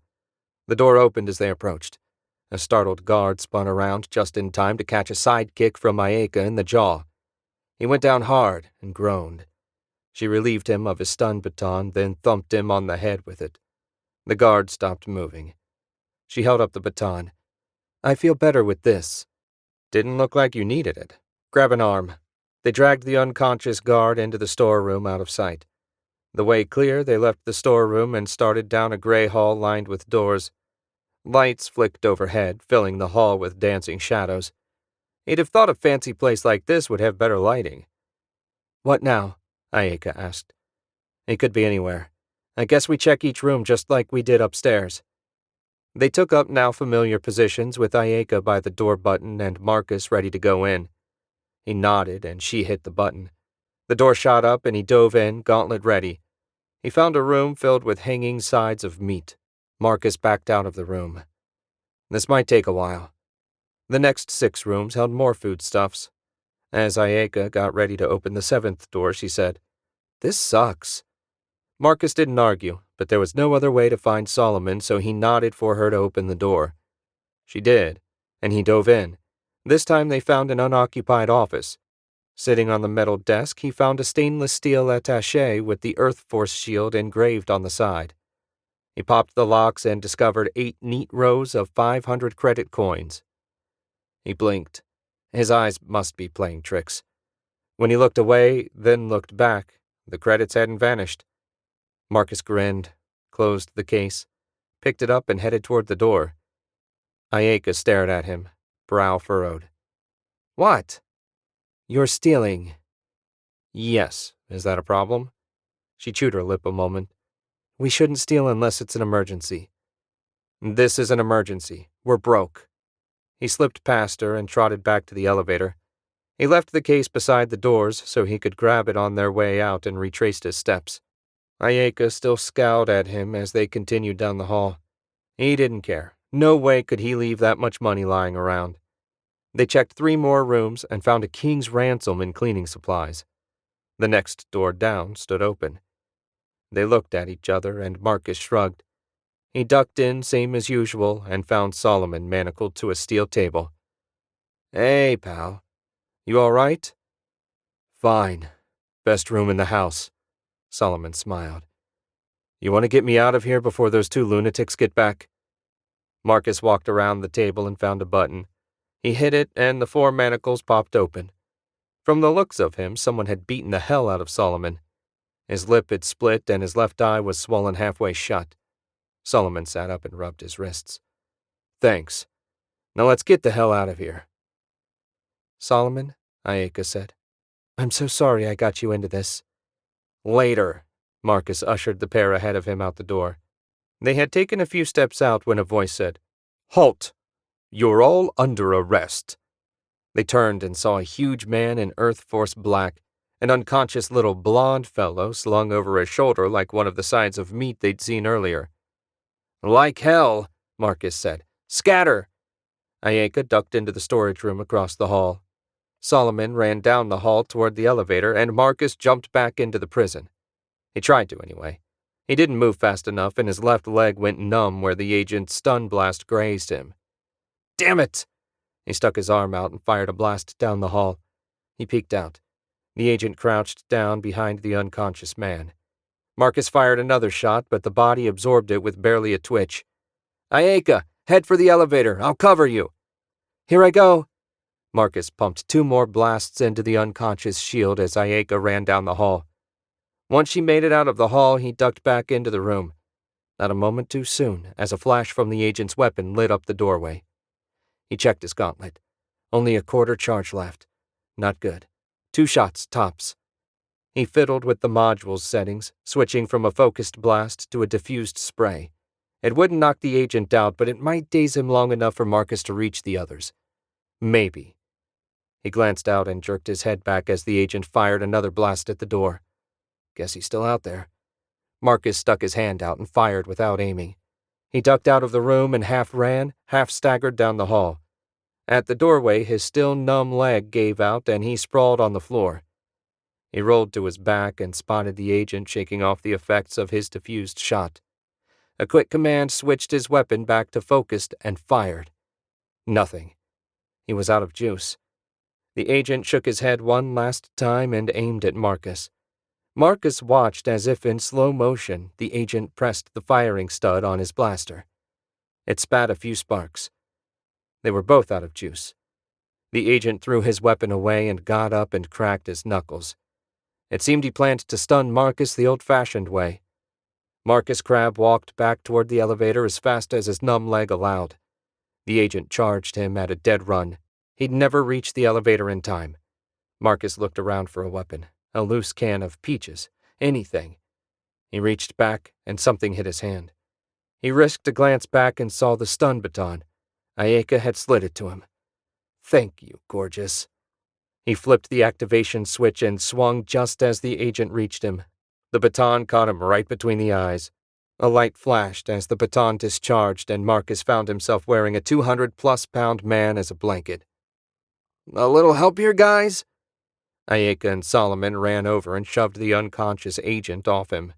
The door opened as they approached. A startled guard spun around just in time to catch a sidekick from Ayeka in the jaw. He went down hard and groaned. She relieved him of his stun baton, then thumped him on the head with it. The guard stopped moving. She held up the baton. "I feel better with this." "Didn't look like you needed it. Grab an arm." They dragged the unconscious guard into the storeroom out of sight. The way clear, they left the storeroom and started down a gray hall lined with doors. Lights flicked overhead, filling the hall with dancing shadows. He'd have thought a fancy place like this would have better lighting. "What now?" Ayeka asked. "It could be anywhere. I guess we check each room just like we did upstairs." They took up now familiar positions with Ayeka by the door button and Marcus ready to go in. He nodded and she hit the button. The door shot up and he dove in, gauntlet ready. He found a room filled with hanging sides of meat. Marcus backed out of the room. This might take a while. The next 6 rooms held more foodstuffs. As Ayeka got ready to open the 7th door, she said, "This sucks." Marcus didn't argue, but there was no other way to find Solomon, so he nodded for her to open the door. She did, and he dove in. This time they found an unoccupied office. Sitting on the metal desk, he found a stainless steel attaché with the Earth Force shield engraved on the side. He popped the locks and discovered 8 neat rows of 500 credit coins. He blinked. His eyes must be playing tricks. When he looked away, then looked back, the credits hadn't vanished. Marcus grinned, closed the case, picked it up and headed toward the door. Ayeka stared at him, brow furrowed. "What?" "You're stealing." "Yes. Is that a problem?" She chewed her lip a moment. "We shouldn't steal unless it's an emergency." "This is an emergency. We're broke." He slipped past her and trotted back to the elevator. He left the case beside the doors so he could grab it on their way out and retraced his steps. Ayeka still scowled at him as they continued down the hall. He didn't care. No way could he leave that much money lying around. They checked 3 more rooms and found a king's ransom in cleaning supplies. The next door down stood open. They looked at each other and Marcus shrugged. He ducked in, same as usual, and found Solomon manacled to a steel table. "Hey, pal. You all right?" "Fine. Best room in the house." Solomon smiled. "You want to get me out of here before those 2 lunatics get back?" Marcus walked around the table and found a button. He hit it, and the 4 manacles popped open. From the looks of him, someone had beaten the hell out of Solomon. His lip had split, and his left eye was swollen halfway shut. Solomon sat up and rubbed his wrists. "Thanks. Now let's get the hell out of here." "Solomon," Ayeka said, "I'm so sorry I got you into this." "Later." Marcus ushered the pair ahead of him out the door. They had taken a few steps out when a voice said, "Halt! You're all under arrest." They turned and saw a huge man in Earth Force black, an unconscious little blond fellow slung over his shoulder like one of the sides of meat they'd seen earlier. "Like hell," Marcus said. "Scatter!" Ayeka ducked into the storage room across the hall. Solomon ran down the hall toward the elevator, and Marcus jumped back into the prison. He tried to, anyway. He didn't move fast enough, and his left leg went numb where the agent's stun blast grazed him. "Damn it!" He stuck his arm out and fired a blast down the hall. He peeked out. The agent crouched down behind the unconscious man. Marcus fired another shot, but the body absorbed it with barely a twitch. "Ayeka, head for the elevator. I'll cover you." "Here I go." Marcus pumped 2 more blasts into the unconscious shield as Ayeka ran down the hall. Once she made it out of the hall, he ducked back into the room. Not a moment too soon, as a flash from the agent's weapon lit up the doorway. He checked his gauntlet. Only a quarter charge left. Not good. 2 shots, tops. He fiddled with the module's settings, switching from a focused blast to a diffused spray. It wouldn't knock the agent out, but it might daze him long enough for Marcus to reach the others. Maybe. He glanced out and jerked his head back as the agent fired another blast at the door. Guess he's still out there. Marcus stuck his hand out and fired without aiming. He ducked out of the room and half ran, half staggered down the hall. At the doorway, his still numb leg gave out and he sprawled on the floor. He rolled to his back and spotted the agent shaking off the effects of his diffused shot. A quick command switched his weapon back to focused and fired. Nothing. He was out of juice. The agent shook his head one last time and aimed at Marcus. Marcus watched as if in slow motion the agent pressed the firing stud on his blaster. It spat a few sparks. They were both out of juice. The agent threw his weapon away and got up and cracked his knuckles. It seemed he planned to stun Marcus the old-fashioned way. Marcus Crabbe walked back toward the elevator as fast as his numb leg allowed. The agent charged him at a dead run. He'd never reach the elevator in time. Marcus looked around for a weapon, a loose can of peaches, anything. He reached back, and something hit his hand. He risked a glance back and saw the stun baton. Ayeka had slid it to him. "Thank you, gorgeous." He flipped the activation switch and swung just as the agent reached him. The baton caught him right between the eyes. A light flashed as the baton discharged and Marcus found himself wearing a 200-plus-pound man as a blanket. "A little help here, guys?" Ayeka and Solomon ran over and shoved the unconscious agent off him.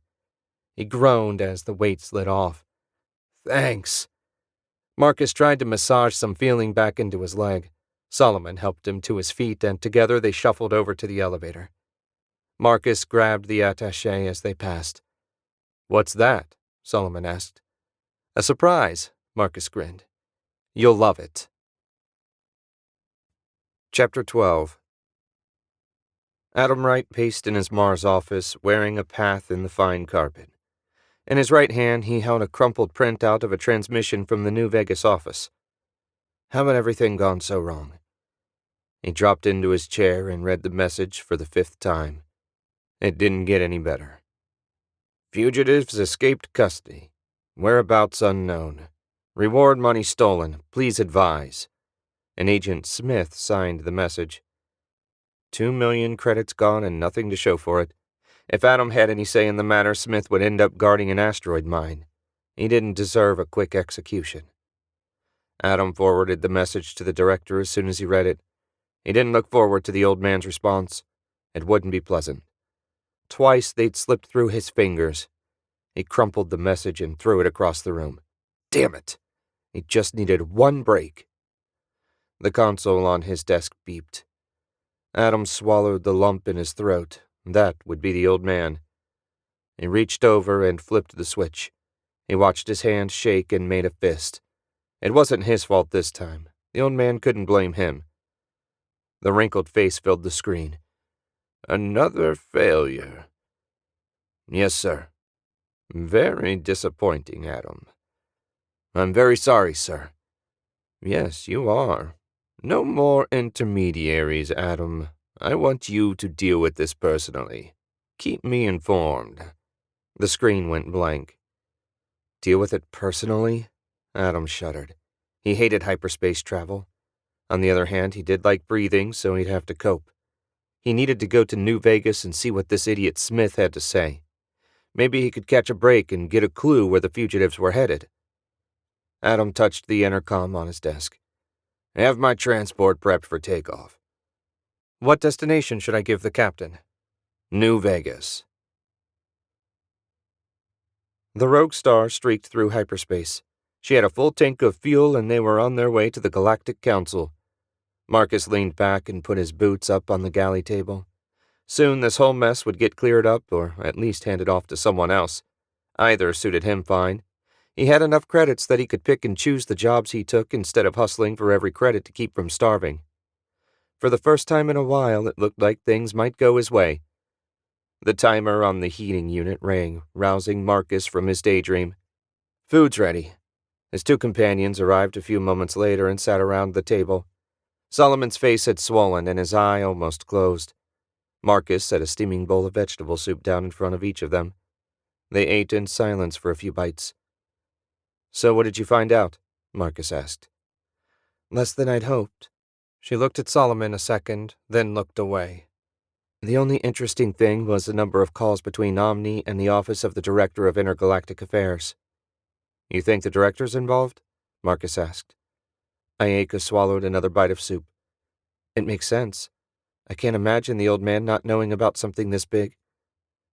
He groaned as the weight slid off. "Thanks." Marcus tried to massage some feeling back into his leg. Solomon helped him to his feet, and together they shuffled over to the elevator. Marcus grabbed the attaché as they passed. "What's that?" Solomon asked. "A surprise," Marcus grinned. "You'll love it." Chapter 12. Adam Wright paced in his Mars office, wearing a path in the fine carpet. In his right hand, he held a crumpled printout of a transmission from the New Vegas office. How had everything gone so wrong? He dropped into his chair and read the message for the 5th time. It didn't get any better. Fugitives escaped custody. Whereabouts unknown. Reward money stolen. Please advise. And Agent Smith signed the message. 2 million credits gone and nothing to show for it. If Adam had any say in the matter, Smith would end up guarding an asteroid mine. He didn't deserve a quick execution. Adam forwarded the message to the director as soon as he read it. He didn't look forward to the old man's response. It wouldn't be pleasant. Twice they'd slipped through his fingers. He crumpled the message and threw it across the room. Damn it! He just needed one break. The console on his desk beeped. Adam swallowed the lump in his throat. That would be the old man. He reached over and flipped the switch. He watched his hand shake and made a fist. It wasn't his fault this time. The old man couldn't blame him. The wrinkled face filled the screen. Another failure. Yes, sir. Very disappointing, Adam. I'm very sorry, sir. Yes, you are. No more intermediaries, Adam. I want you to deal with this personally. Keep me informed. The screen went blank. Deal with it personally? Adam shuddered. He hated hyperspace travel. On the other hand, he did like breathing, so he'd have to cope. He needed to go to New Vegas and see what this idiot Smith had to say. Maybe he could catch a break and get a clue where the fugitives were headed. Adam touched the intercom on his desk. Have my transport prepped for takeoff. What destination should I give the captain? New Vegas. The Rogue Star streaked through hyperspace. She had a full tank of fuel and they were on their way to the Galactic Council. Marcus leaned back and put his boots up on the galley table. Soon this whole mess would get cleared up, or at least handed off to someone else. Either suited him fine. He had enough credits that he could pick and choose the jobs he took instead of hustling for every credit to keep from starving. For the first time in a while, it looked like things might go his way. The timer on the heating unit rang, rousing Marcus from his daydream. Food's ready. His two companions arrived a few moments later and sat around the table. Solomon's face had swollen and his eye almost closed. Marcus set a steaming bowl of vegetable soup down in front of each of them. They ate in silence for a few bites. So what did you find out? Marcus asked. Less than I'd hoped. She looked at Solomon a second, then looked away. The only interesting thing was the number of calls between Omni and the Office of the Director of Intergalactic Affairs. You think the director's involved? Marcus asked. Ayeka swallowed another bite of soup. It makes sense. I can't imagine the old man not knowing about something this big.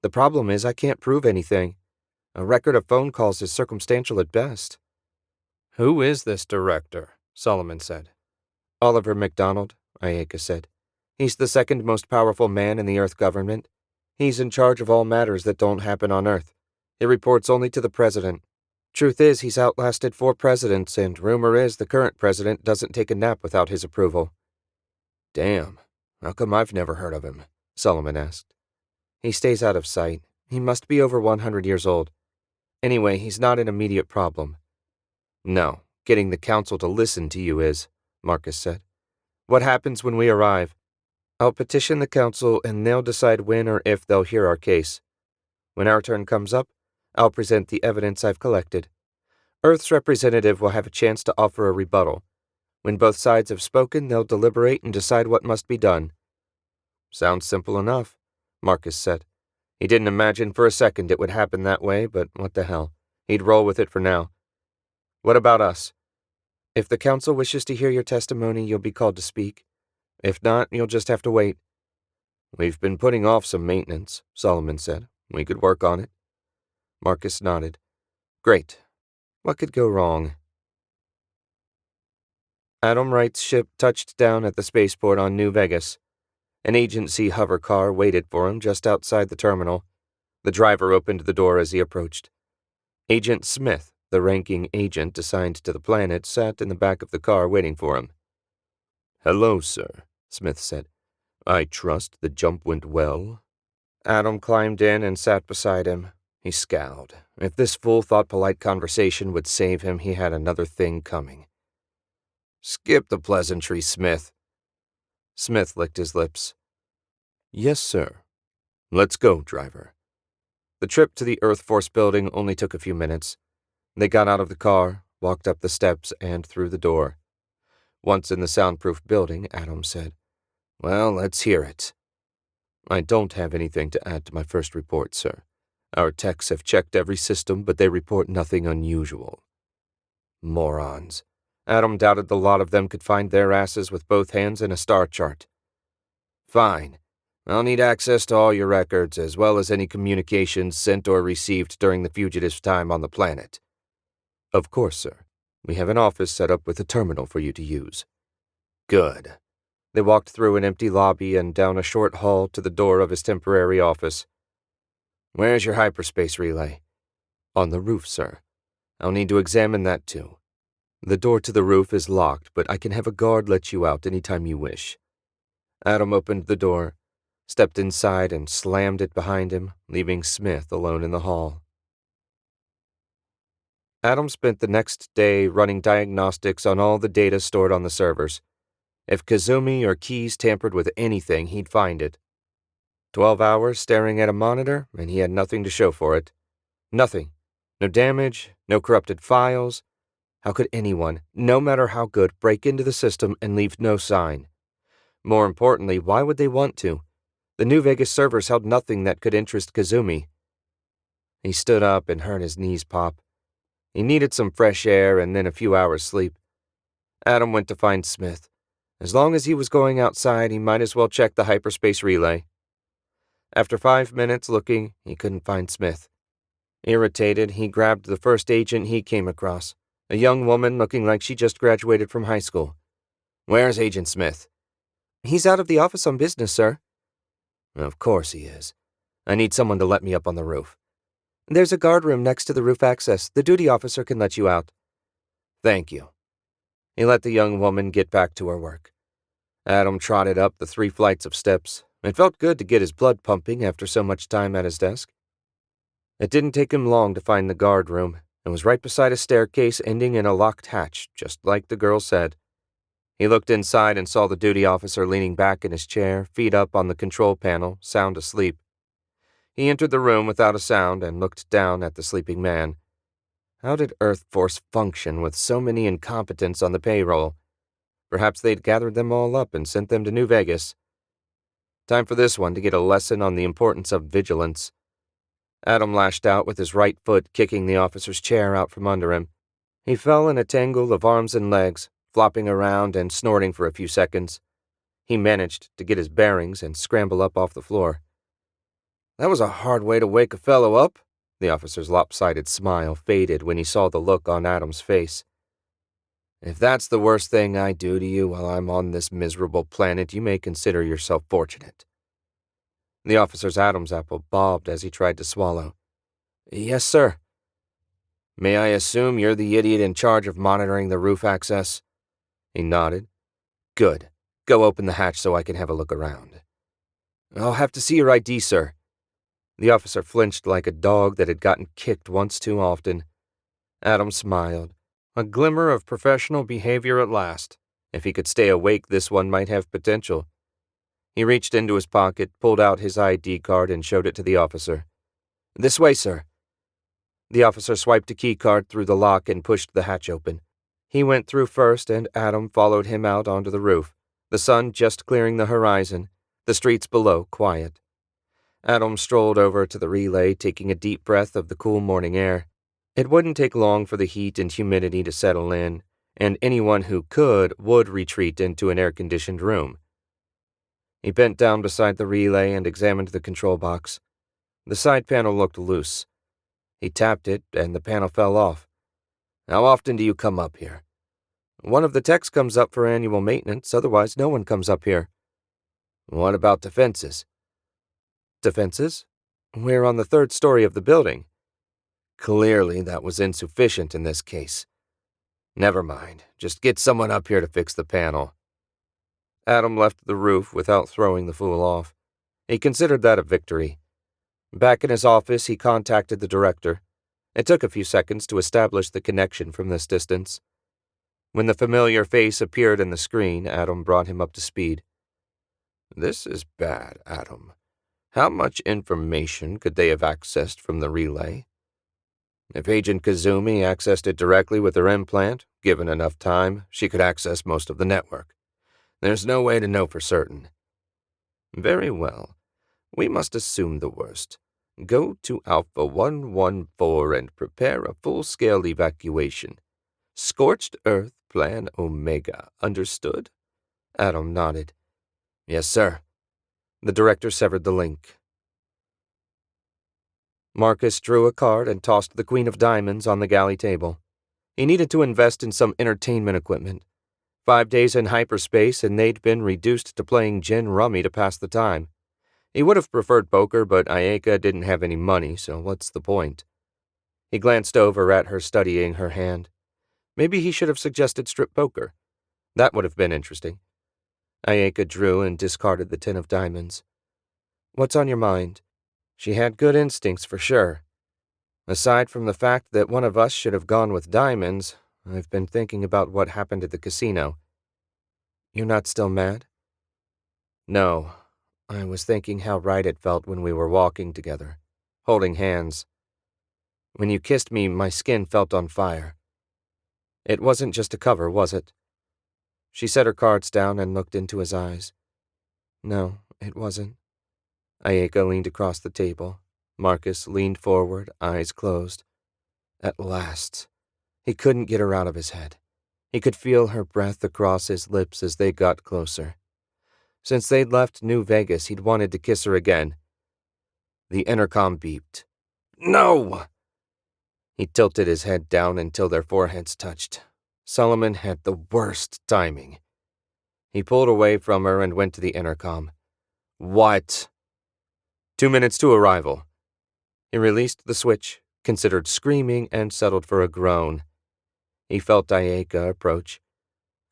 The problem is I can't prove anything. A record of phone calls is circumstantial at best. Who is this director? Solomon said. Oliver MacDonald, Ayeka said. He's the second most powerful man in the Earth government. He's in charge of all matters that don't happen on Earth. He reports only to the president. Truth is, he's outlasted 4 presidents, and rumor is the current president doesn't take a nap without his approval. Damn, how come I've never heard of him? Solomon asked. He stays out of sight. He must be over 100 years old. Anyway, he's not an immediate problem. No, getting the council to listen to you is, Marcus said. What happens when we arrive? I'll petition the council and they'll decide when or if they'll hear our case. When our turn comes up, I'll present the evidence I've collected. Earth's representative will have a chance to offer a rebuttal. When both sides have spoken, they'll deliberate and decide what must be done. Sounds simple enough, Marcus said. He didn't imagine for a second it would happen that way, but what the hell. He'd roll with it for now. What about us? If the council wishes to hear your testimony, you'll be called to speak. If not, you'll just have to wait. We've been putting off some maintenance, Solomon said. We could work on it. Marcus nodded. Great. What could go wrong? Adam Wright's ship touched down at the spaceport on New Vegas. An agency hover car waited for him just outside the terminal. The driver opened the door as he approached. Agent Smith, the ranking agent assigned to the planet, sat in the back of the car waiting for him. Hello, sir, Smith said. I trust the jump went well. Adam climbed in and sat beside him. He scowled. If this fool thought polite conversation would save him, he had another thing coming. Skip the pleasantry, Smith. Smith licked his lips. Yes, sir. Let's go, driver. The trip to the Earth Force building only took a few minutes. They got out of the car, walked up the steps, and through the door. Once in the soundproof building, Adam said, Well, let's hear it. I don't have anything to add to my first report, sir. Our techs have checked every system, but they report nothing unusual. Morons. Adam doubted the lot of them could find their asses with both hands in a star chart. Fine. I'll need access to all your records, as well as any communications sent or received during the fugitive's time on the planet. Of course, sir. We have an office set up with a terminal for you to use. Good. They walked through an empty lobby and down a short hall to the door of his temporary office. Where's your hyperspace relay? On the roof, sir. I'll need to examine that too. The door to the roof is locked, but I can have a guard let you out any time you wish. Adam opened the door, stepped inside, and slammed it behind him, leaving Smith alone in the hall. Adam spent the next day running diagnostics on all the data stored on the servers. If Kazumi or Keys tampered with anything, he'd find it. 12 hours staring at a monitor, and he had nothing to show for it. Nothing. No damage, no corrupted files. How could anyone, no matter how good, break into the system and leave no sign? More importantly, why would they want to? The New Vegas servers held nothing that could interest Kazumi. He stood up and heard his knees pop. He needed some fresh air and then a few hours' sleep. Adam went to find Smith. As long as he was going outside, he might as well check the hyperspace relay. After 5 minutes looking, he couldn't find Smith. Irritated, he grabbed the first agent he came across, a young woman looking like she just graduated from high school. Where's Agent Smith? He's out of the office on business, sir. Of course he is. I need someone to let me up on the roof. There's a guard room next to the roof access. The duty officer can let you out. Thank you. He let the young woman get back to her work. Adam trotted up the 3 flights of steps. It felt good to get his blood pumping after so much time at his desk. It didn't take him long to find the guard room. It was right beside a staircase ending in a locked hatch, just like the girl said. He looked inside and saw the duty officer leaning back in his chair, feet up on the control panel, sound asleep. He entered the room without a sound and looked down at the sleeping man. How did Earth Force function with so many incompetents on the payroll? Perhaps they'd gathered them all up and sent them to New Vegas. Time for this one to get a lesson on the importance of vigilance. Adam lashed out with his right foot, kicking the officer's chair out from under him. He fell in a tangle of arms and legs, flopping around and snorting for a few seconds. He managed to get his bearings and scramble up off the floor. "That was a hard way to wake a fellow up." The officer's lopsided smile faded when he saw the look on Adam's face. "If that's the worst thing I do to you while I'm on this miserable planet, you may consider yourself fortunate." The officer's Adam's apple bobbed as he tried to swallow. "Yes, sir." "May I assume you're the idiot in charge of monitoring the roof access?" He nodded. "Good. Go open the hatch so I can have a look around." "I'll have to see your ID, sir." The officer flinched like a dog that had gotten kicked once too often. Adam smiled. A glimmer of professional behavior at last. If he could stay awake, this one might have potential. He reached into his pocket, pulled out his ID card, and showed it to the officer. "This way, sir." The officer swiped a key card through the lock and pushed the hatch open. He went through first, and Adam followed him out onto the roof, the sun just clearing the horizon, the streets below quiet. Adam strolled over to the relay, taking a deep breath of the cool morning air. It wouldn't take long for the heat and humidity to settle in, and anyone who could would retreat into an air-conditioned room. He bent down beside the relay and examined the control box. The side panel looked loose. He tapped it, and the panel fell off. "How often do you come up here?" "One of the techs comes up for annual maintenance, otherwise no one comes up here." "What about defenses?" "Defenses? We're on the 3rd story of the building." "Clearly that was insufficient in this case. Never mind, just get someone up here to fix the panel." Adam left the roof without throwing the fool off. He considered that a victory. Back in his office, he contacted the director. It took a few seconds to establish the connection from this distance. When the familiar face appeared in the screen, Adam brought him up to speed. "This is bad, Adam. How much information could they have accessed from the relay?" "If Agent Kazumi accessed it directly with her implant, given enough time, she could access most of the network. There's no way to know for certain." "Very well. We must assume the worst. Go to Alpha 114 and prepare a full-scale evacuation. Scorched Earth Plan Omega, understood?" Adam nodded. "Yes, sir." The director severed the link. Marcus drew a card and tossed the Queen of Diamonds on the galley table. He needed to invest in some entertainment equipment. 5 days in hyperspace, and they'd been reduced to playing gin rummy to pass the time. He would have preferred poker, but Ayeka didn't have any money, so what's the point? He glanced over at her, studying her hand. Maybe he should have suggested strip poker. That would have been interesting. Ayeka drew and discarded the 10 of diamonds. "What's on your mind?" She had good instincts for sure. "Aside from the fact that one of us should have gone with diamonds, I've been thinking about what happened at the casino." "You're not still mad?" "No. I was thinking how right it felt when we were walking together, holding hands. When you kissed me, my skin felt on fire. It wasn't just a cover, was it?" She set her cards down and looked into his eyes. "No, it wasn't." Ayeka leaned across the table. Marcus leaned forward, eyes closed. At last. He couldn't get her out of his head. He could feel her breath across his lips as they got closer. Since they'd left New Vegas, he'd wanted to kiss her again. The intercom beeped. "No!" He tilted his head down until their foreheads touched. Solomon had the worst timing. He pulled away from her and went to the intercom. "What?" "2 minutes to arrival." He released the switch, considered screaming, and settled for a groan. He felt Ayeka approach.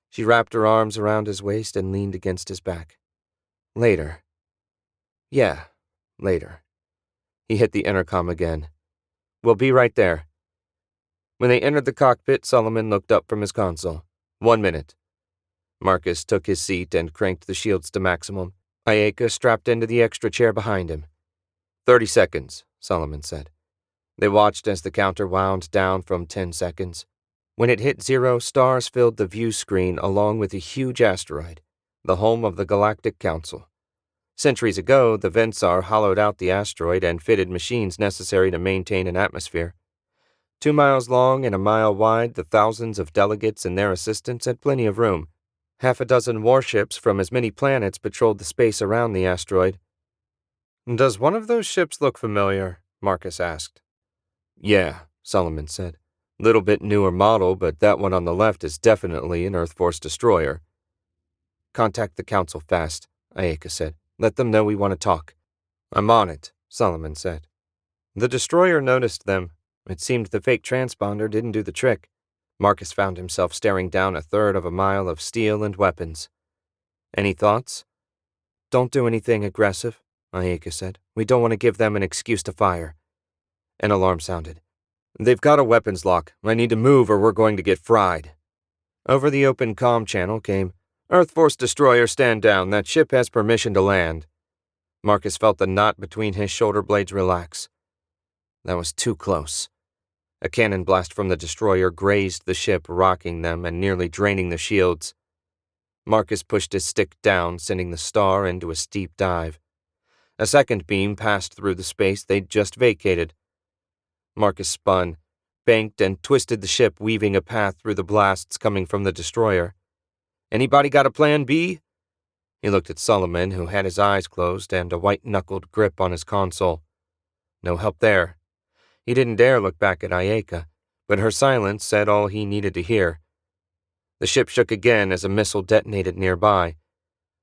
She wrapped her arms around his waist and leaned against his back. "Later." "Yeah, later." He hit the intercom again. "We'll be right there." When they entered the cockpit, Solomon looked up from his console. 1 minute. Marcus took his seat and cranked the shields to maximum. Ayeka strapped into the extra chair behind him. 30 seconds, Solomon said. They watched as the counter wound down from 10 seconds. When it hit 0, stars filled the view screen along with a huge asteroid, the home of the Galactic Council. Centuries ago, the Vensar hollowed out the asteroid and fitted machines necessary to maintain an atmosphere. 2 miles long and a mile wide, the thousands of delegates and their assistants had plenty of room. Half a dozen warships from as many planets patrolled the space around the asteroid. "Does one of those ships look familiar?" Marcus asked. "Yeah," Solomon said. "Little bit newer model, but that one on the left is definitely an Earth Force destroyer." "Contact the Council fast," Ayeka said. "Let them know we want to talk." "I'm on it," Solomon said. The destroyer noticed them. It seemed the fake transponder didn't do the trick. Marcus found himself staring down a third of a mile of steel and weapons. "Any thoughts?" "Don't do anything aggressive," Ayeka said. "We don't want to give them an excuse to fire." An alarm sounded. "They've got a weapons lock. I need to move or we're going to get fried." Over the open comm channel came, "Earth Force destroyer, stand down. That ship has permission to land." Marcus felt the knot between his shoulder blades relax. That was too close. A cannon blast from the destroyer grazed the ship, rocking them and nearly draining the shields. Marcus pushed his stick down, sending the Star into a steep dive. A second beam passed through the space they'd just vacated. Marcus spun, banked, and twisted the ship, weaving a path through the blasts coming from the destroyer. "Anybody got a plan B?" He looked at Solomon, who had his eyes closed and a white-knuckled grip on his console. No help there. He didn't dare look back at Ayeka, but her silence said all he needed to hear. The ship shook again as a missile detonated nearby.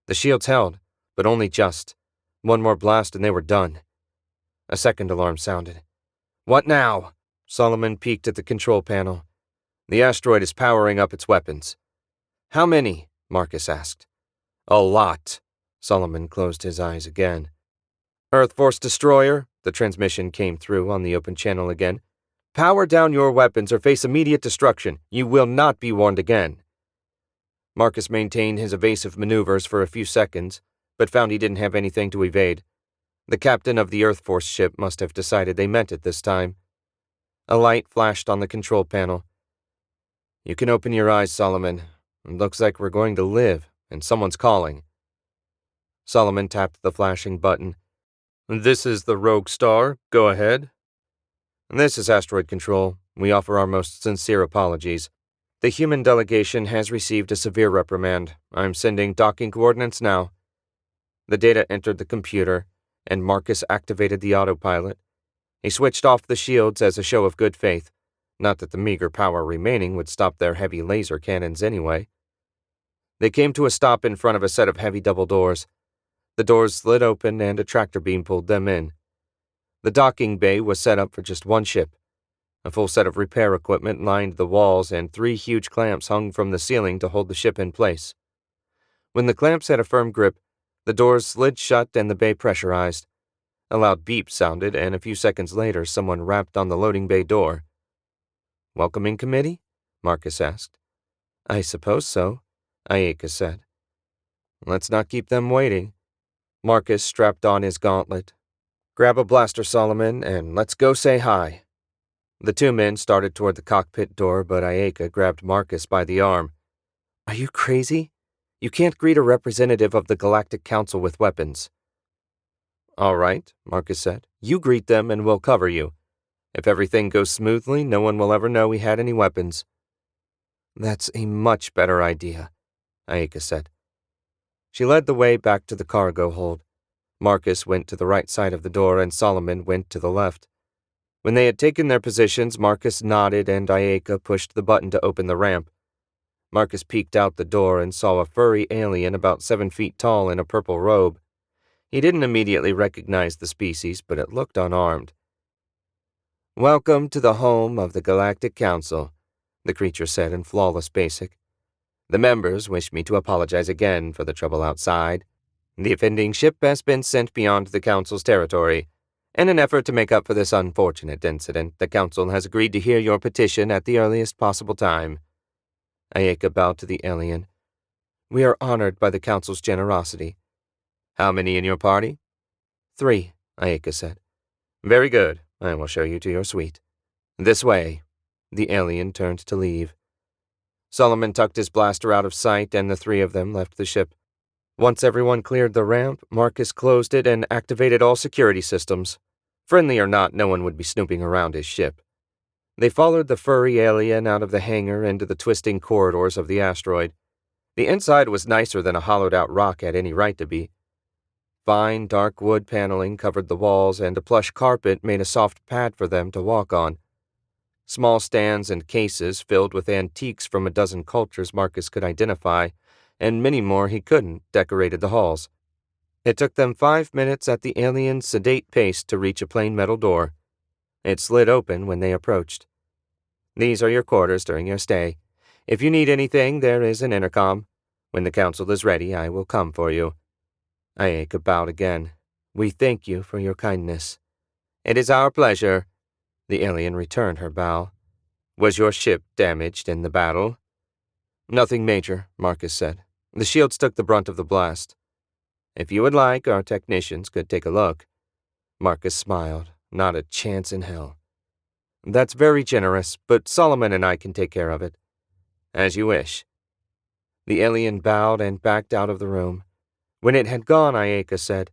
The shields held, but only just. One more blast and they were done. A second alarm sounded. "What now?" Solomon peeked at the control panel. "The asteroid is powering up its weapons." "How many?" Marcus asked. "A lot." Solomon closed his eyes again. "Earth Force destroyer," the transmission came through on the open channel again. "Power down your weapons or face immediate destruction. You will not be warned again." Marcus maintained his evasive maneuvers for a few seconds, but found he didn't have anything to evade. The captain of the Earth Force ship must have decided they meant it this time. A light flashed on the control panel. "You can open your eyes, Solomon. It looks like we're going to live, and someone's calling." Solomon tapped the flashing button. "This is the Rogue Star. Go ahead." "This is Asteroid Control. We offer our most sincere apologies. The human delegation has received a severe reprimand. I'm sending docking coordinates now." The data entered the computer, and Marcus activated the autopilot. He switched off the shields as a show of good faith, not that the meager power remaining would stop their heavy laser cannons anyway. They came to a stop in front of a set of heavy double doors. The doors slid open and a tractor beam pulled them in. The docking bay was set up for just one ship. A full set of repair equipment lined the walls and 3 huge clamps hung from the ceiling to hold the ship in place. When the clamps had a firm grip, the doors slid shut and the bay pressurized. A loud beep sounded, and a few seconds later someone rapped on the loading bay door. "Welcoming committee?" Marcus asked. "I suppose so," Ayeka said. "Let's not keep them waiting." Marcus strapped on his gauntlet. "Grab a blaster, Solomon, and let's go say hi." The 2 men started toward the cockpit door, but Ayeka grabbed Marcus by the arm. "Are you crazy? You can't greet a representative of the Galactic Council with weapons." "All right," Marcus said. "You greet them and we'll cover you. If everything goes smoothly, no one will ever know we had any weapons." "That's a much better idea," Ayeka said. She led the way back to the cargo hold. Marcus went to the right side of the door and Solomon went to the left. When they had taken their positions, Marcus nodded and Ayeka pushed the button to open the ramp. Marcus peeked out the door and saw a furry alien about 7 feet tall in a purple robe. He didn't immediately recognize the species, but it looked unarmed. "Welcome to the home of the Galactic Council," the creature said in flawless basic. "The members wish me to apologize again for the trouble outside. The offending ship has been sent beyond the Council's territory. In an effort to make up for this unfortunate incident, the Council has agreed to hear your petition at the earliest possible time." Ayeka bowed to the alien. "We are honored by the Council's generosity." "How many in your party?" 3, Ayeka said. "Very good. I will show you to your suite." "This way." The alien turned to leave. Solomon tucked his blaster out of sight and the 3 of them left the ship. Once everyone cleared the ramp, Marcus closed it and activated all security systems. Friendly or not, no one would be snooping around his ship. They followed the furry alien out of the hangar into the twisting corridors of the asteroid. The inside was nicer than a hollowed-out rock had any right to be. Fine, dark wood paneling covered the walls, and a plush carpet made a soft pad for them to walk on. Small stands and cases filled with antiques from a dozen cultures Marcus could identify, and many more he couldn't, decorated the halls. It took them 5 minutes at the alien's sedate pace to reach a plain metal door. It slid open when they approached. "These are your quarters during your stay. If you need anything, there is an intercom. When the council is ready, I will come for you." Ayeka bowed again. "We thank you for your kindness." "It is our pleasure." The alien returned her bow. "Was your ship damaged in the battle?" "Nothing major," Marcus said. "The shields took the brunt of the blast." "If you would like, our technicians could take a look." Marcus smiled. "Not a chance in hell." "That's very generous, but Solomon and I can take care of it." "As you wish." The alien bowed and backed out of the room. When it had gone, Ayeka said,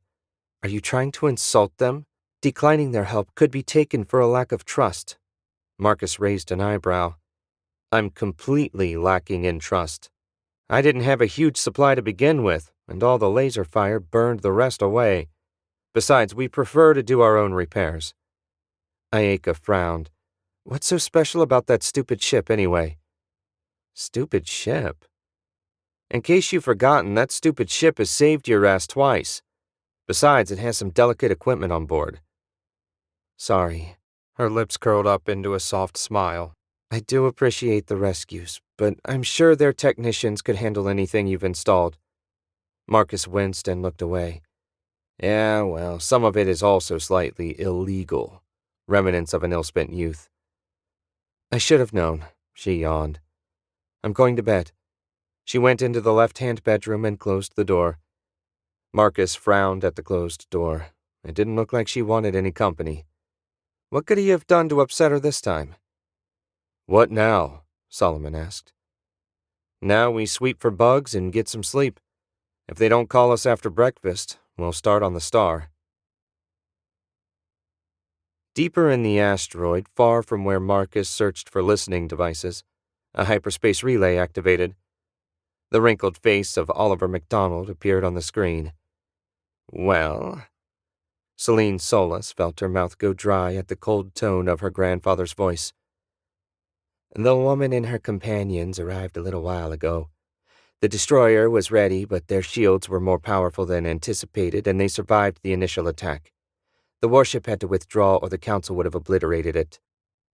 "Are you trying to insult them? Declining their help could be taken for a lack of trust." Marcus raised an eyebrow. "I'm completely lacking in trust. I didn't have a huge supply to begin with, and all the laser fire burned the rest away. Besides, we prefer to do our own repairs." Ayeka frowned. "What's so special about that stupid ship, anyway?" "Stupid ship?" "In case you've forgotten, that stupid ship has saved your ass twice. Besides, it has some delicate equipment on board." "Sorry." Her lips curled up into a soft smile. "I do appreciate the rescues, but I'm sure their technicians could handle anything you've installed." Marcus winced and looked away. "Yeah, well, some of it is also slightly illegal. Remnants of an ill-spent youth." "I should have known," she yawned. "I'm going to bed." She went into the left-hand bedroom and closed the door. Marcus frowned at the closed door. It didn't look like she wanted any company. What could he have done to upset her this time? "What now?" Solomon asked. "Now we sweep for bugs and get some sleep. If they don't call us after breakfast, we'll start on the star." Deeper in the asteroid, far from where Marcus searched for listening devices, a hyperspace relay activated. The wrinkled face of Oliver MacDonald appeared on the screen. "Well?" Celine Solis felt her mouth go dry at the cold tone of her grandfather's voice. "The woman and her companions arrived a little while ago. The destroyer was ready, but their shields were more powerful than anticipated, and they survived the initial attack. The warship had to withdraw, or the council would have obliterated it."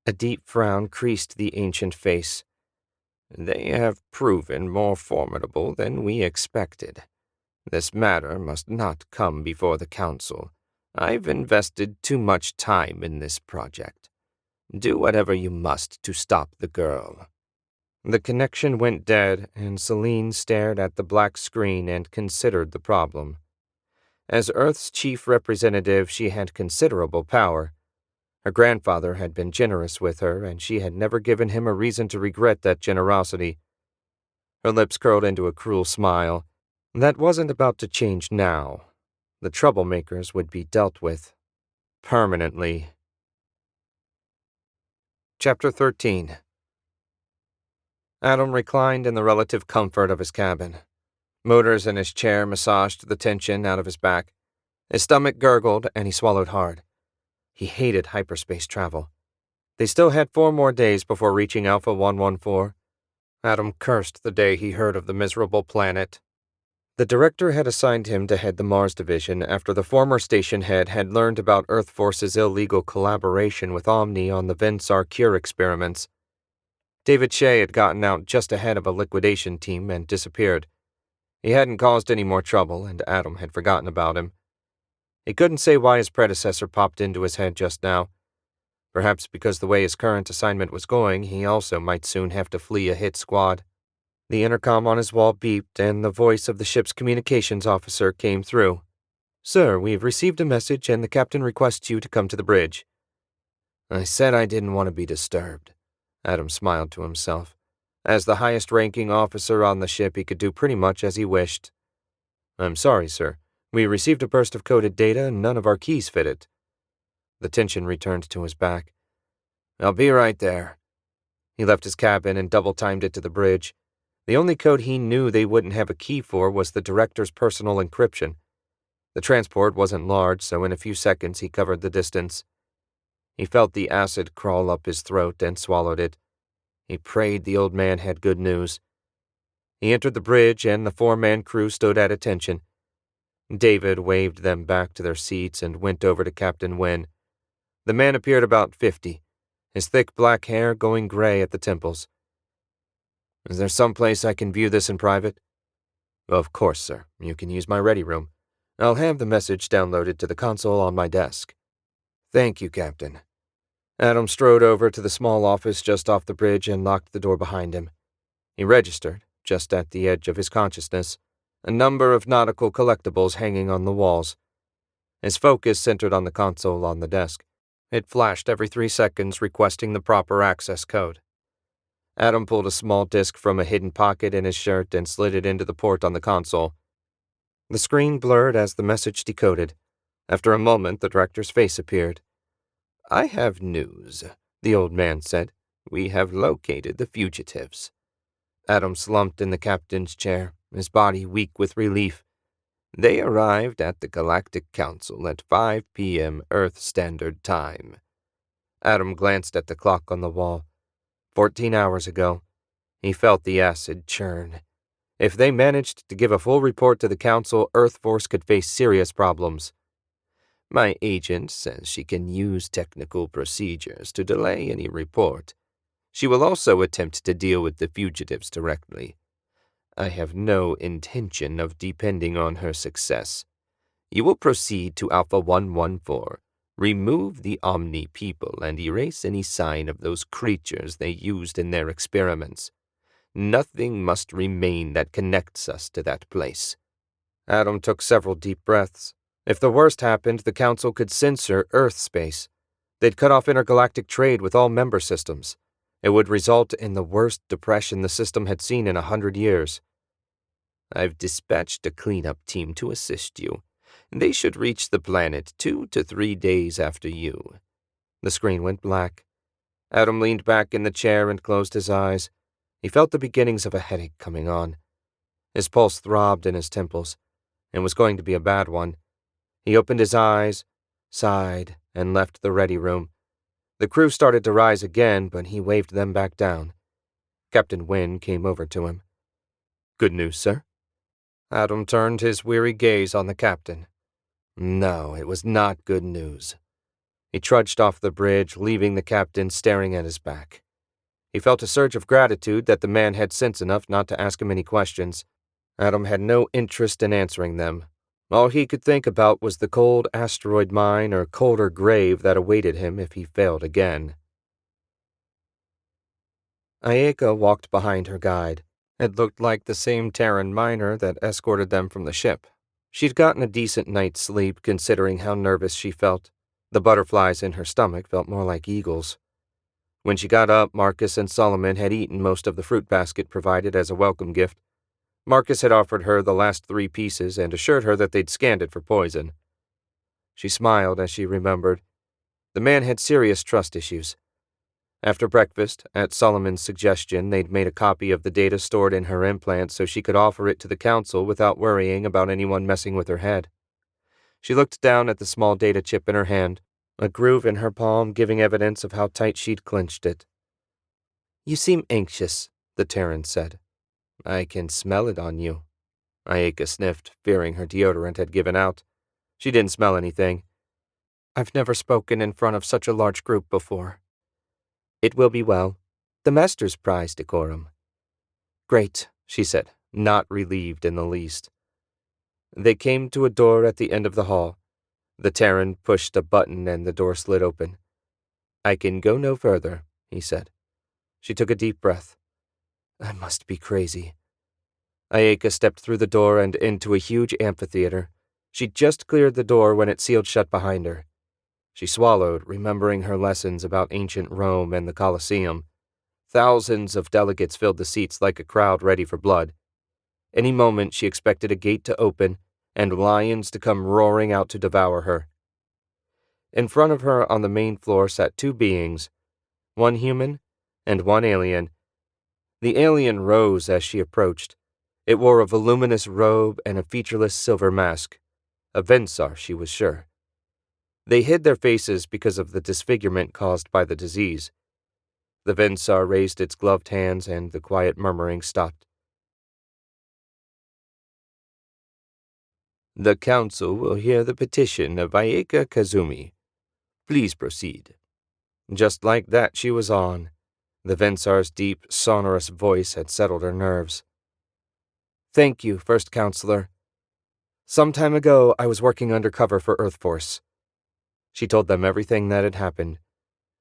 A deep frown creased the ancient face. "They have proven more formidable than we expected. This matter must not come before the council. I've invested too much time in this project. Do whatever you must to stop the girl." The connection went dead, and Celine stared at the black screen and considered the problem. As Earth's chief representative, she had considerable power. Her grandfather had been generous with her, and she had never given him a reason to regret that generosity. Her lips curled into a cruel smile. That wasn't about to change now. The troublemakers would be dealt with. Permanently. Chapter 13. Adam reclined in the relative comfort of his cabin. Motors in his chair massaged the tension out of his back. His stomach gurgled, and he swallowed hard. He hated hyperspace travel. They still had 4 more days before reaching Alpha 114. Adam cursed the day he heard of the miserable planet. The director had assigned him to head the Mars division after the former station head had learned about Earth Force's illegal collaboration with Omni on the Vensar Cure experiments. David Shea had gotten out just ahead of a liquidation team and disappeared. He hadn't caused any more trouble, and Adam had forgotten about him. He couldn't say why his predecessor popped into his head just now. Perhaps because the way his current assignment was going, he also might soon have to flee a hit squad. The intercom on his wall beeped, and the voice of the ship's communications officer came through. "Sir, we've received a message, and the captain requests you to come to the bridge." "I said I didn't want to be disturbed." Adam smiled to himself. As the highest-ranking officer on the ship, he could do pretty much as he wished. I'm sorry, sir. We received a burst of coded data and none of our keys fit it. The tension returned to his back. I'll be right there. He left his cabin and double-timed it to the bridge. The only code he knew they wouldn't have a key for was the director's personal encryption. The transport wasn't large, so in a few seconds he covered the distance. He felt the acid crawl up his throat and swallowed it. He prayed the old man had good news. He entered the bridge and the 4-man crew stood at attention. David waved them back to their seats and went over to Captain Wynne. The man appeared about 50, his thick black hair going gray at the temples. Is there some place I can view this in private? Of course, sir. You can use my ready room. I'll have the message downloaded to the console on my desk. Thank you, Captain. Adam strode over to the small office just off the bridge and locked the door behind him. He registered, just at the edge of his consciousness, a number of nautical collectibles hanging on the walls. His focus centered on the console on the desk. It flashed every 3 seconds requesting the proper access code. Adam pulled a small disk from a hidden pocket in his shirt and slid it into the port on the console. The screen blurred as the message decoded. After a moment, the director's face appeared. I have news, the old man said. We have located the fugitives. Adam slumped in the captain's chair, his body weak with relief. They arrived at the Galactic Council at 5 p.m. Earth Standard Time. Adam glanced at the clock on the wall. 14 hours ago. He felt the acid churn. If they managed to give a full report to the Council, Earth Force could face serious problems. My agent says she can use technical procedures to delay any report. She will also attempt to deal with the fugitives directly. I have no intention of depending on her success. You will proceed to Alpha 114. Remove the Omni people and erase any sign of those creatures they used in their experiments. Nothing must remain that connects us to that place. Adam took several deep breaths. If the worst happened, the Council could censor Earth space. They'd cut off intergalactic trade with all member systems. It would result in the worst depression the system had seen in 100 years. I've dispatched a cleanup team to assist you. They should reach the planet 2 to 3 days after you. The screen went black. Adam leaned back in the chair and closed his eyes. He felt the beginnings of a headache coming on. His pulse throbbed in his temples. It was going to be a bad one. He opened his eyes, sighed, and left the ready room. The crew started to rise again, but he waved them back down. Captain Wynne came over to him. Good news, sir? Adam turned his weary gaze on the captain. No, it was not good news. He trudged off the bridge, leaving the captain staring at his back. He felt a surge of gratitude that the man had sense enough not to ask him any questions. Adam had no interest in answering them. All he could think about was the cold asteroid mine or colder grave that awaited him if he failed again. Ayeka walked behind her guide. It looked like the same Terran miner that escorted them from the ship. She'd gotten a decent night's sleep considering how nervous she felt. The butterflies in her stomach felt more like eagles. When she got up, Marcus and Solomon had eaten most of the fruit basket provided as a welcome gift. Marcus had offered her the last 3 pieces and assured her that they'd scanned it for poison. She smiled as she remembered. The man had serious trust issues. After breakfast, at Solomon's suggestion, they'd made a copy of the data stored in her implant so she could offer it to the Council without worrying about anyone messing with her head. She looked down at the small data chip in her hand, a groove in her palm giving evidence of how tight she'd clenched it. You seem anxious, the Terran said. I can smell it on you. Ayeka sniffed, fearing her deodorant had given out. She didn't smell anything. I've never spoken in front of such a large group before. It will be well. The Master's prize decorum. Great, she said, not relieved in the least. They came to a door at the end of the hall. The Terran pushed a button and the door slid open. I can go no further, he said. She took a deep breath. I must be crazy. Ayeka stepped through the door and into a huge amphitheater. She'd just cleared the door when it sealed shut behind her. She swallowed, remembering her lessons about ancient Rome and the Colosseum. Thousands of delegates filled the seats like a crowd ready for blood. Any moment she expected a gate to open, and lions to come roaring out to devour her. In front of her on the main floor sat two beings, one human and one alien. The alien rose as she approached. It wore a voluminous robe and a featureless silver mask. A Vensar, she was sure. They hid their faces because of the disfigurement caused by the disease. The Vensar raised its gloved hands and the quiet murmuring stopped. The council will hear the petition of Ayeka Kazumi. Please proceed. Just like that she was on. The Vensar's deep, sonorous voice had settled her nerves. Thank you, First Counselor. Some time ago, I was working undercover for Earth Force. She told them everything that had happened.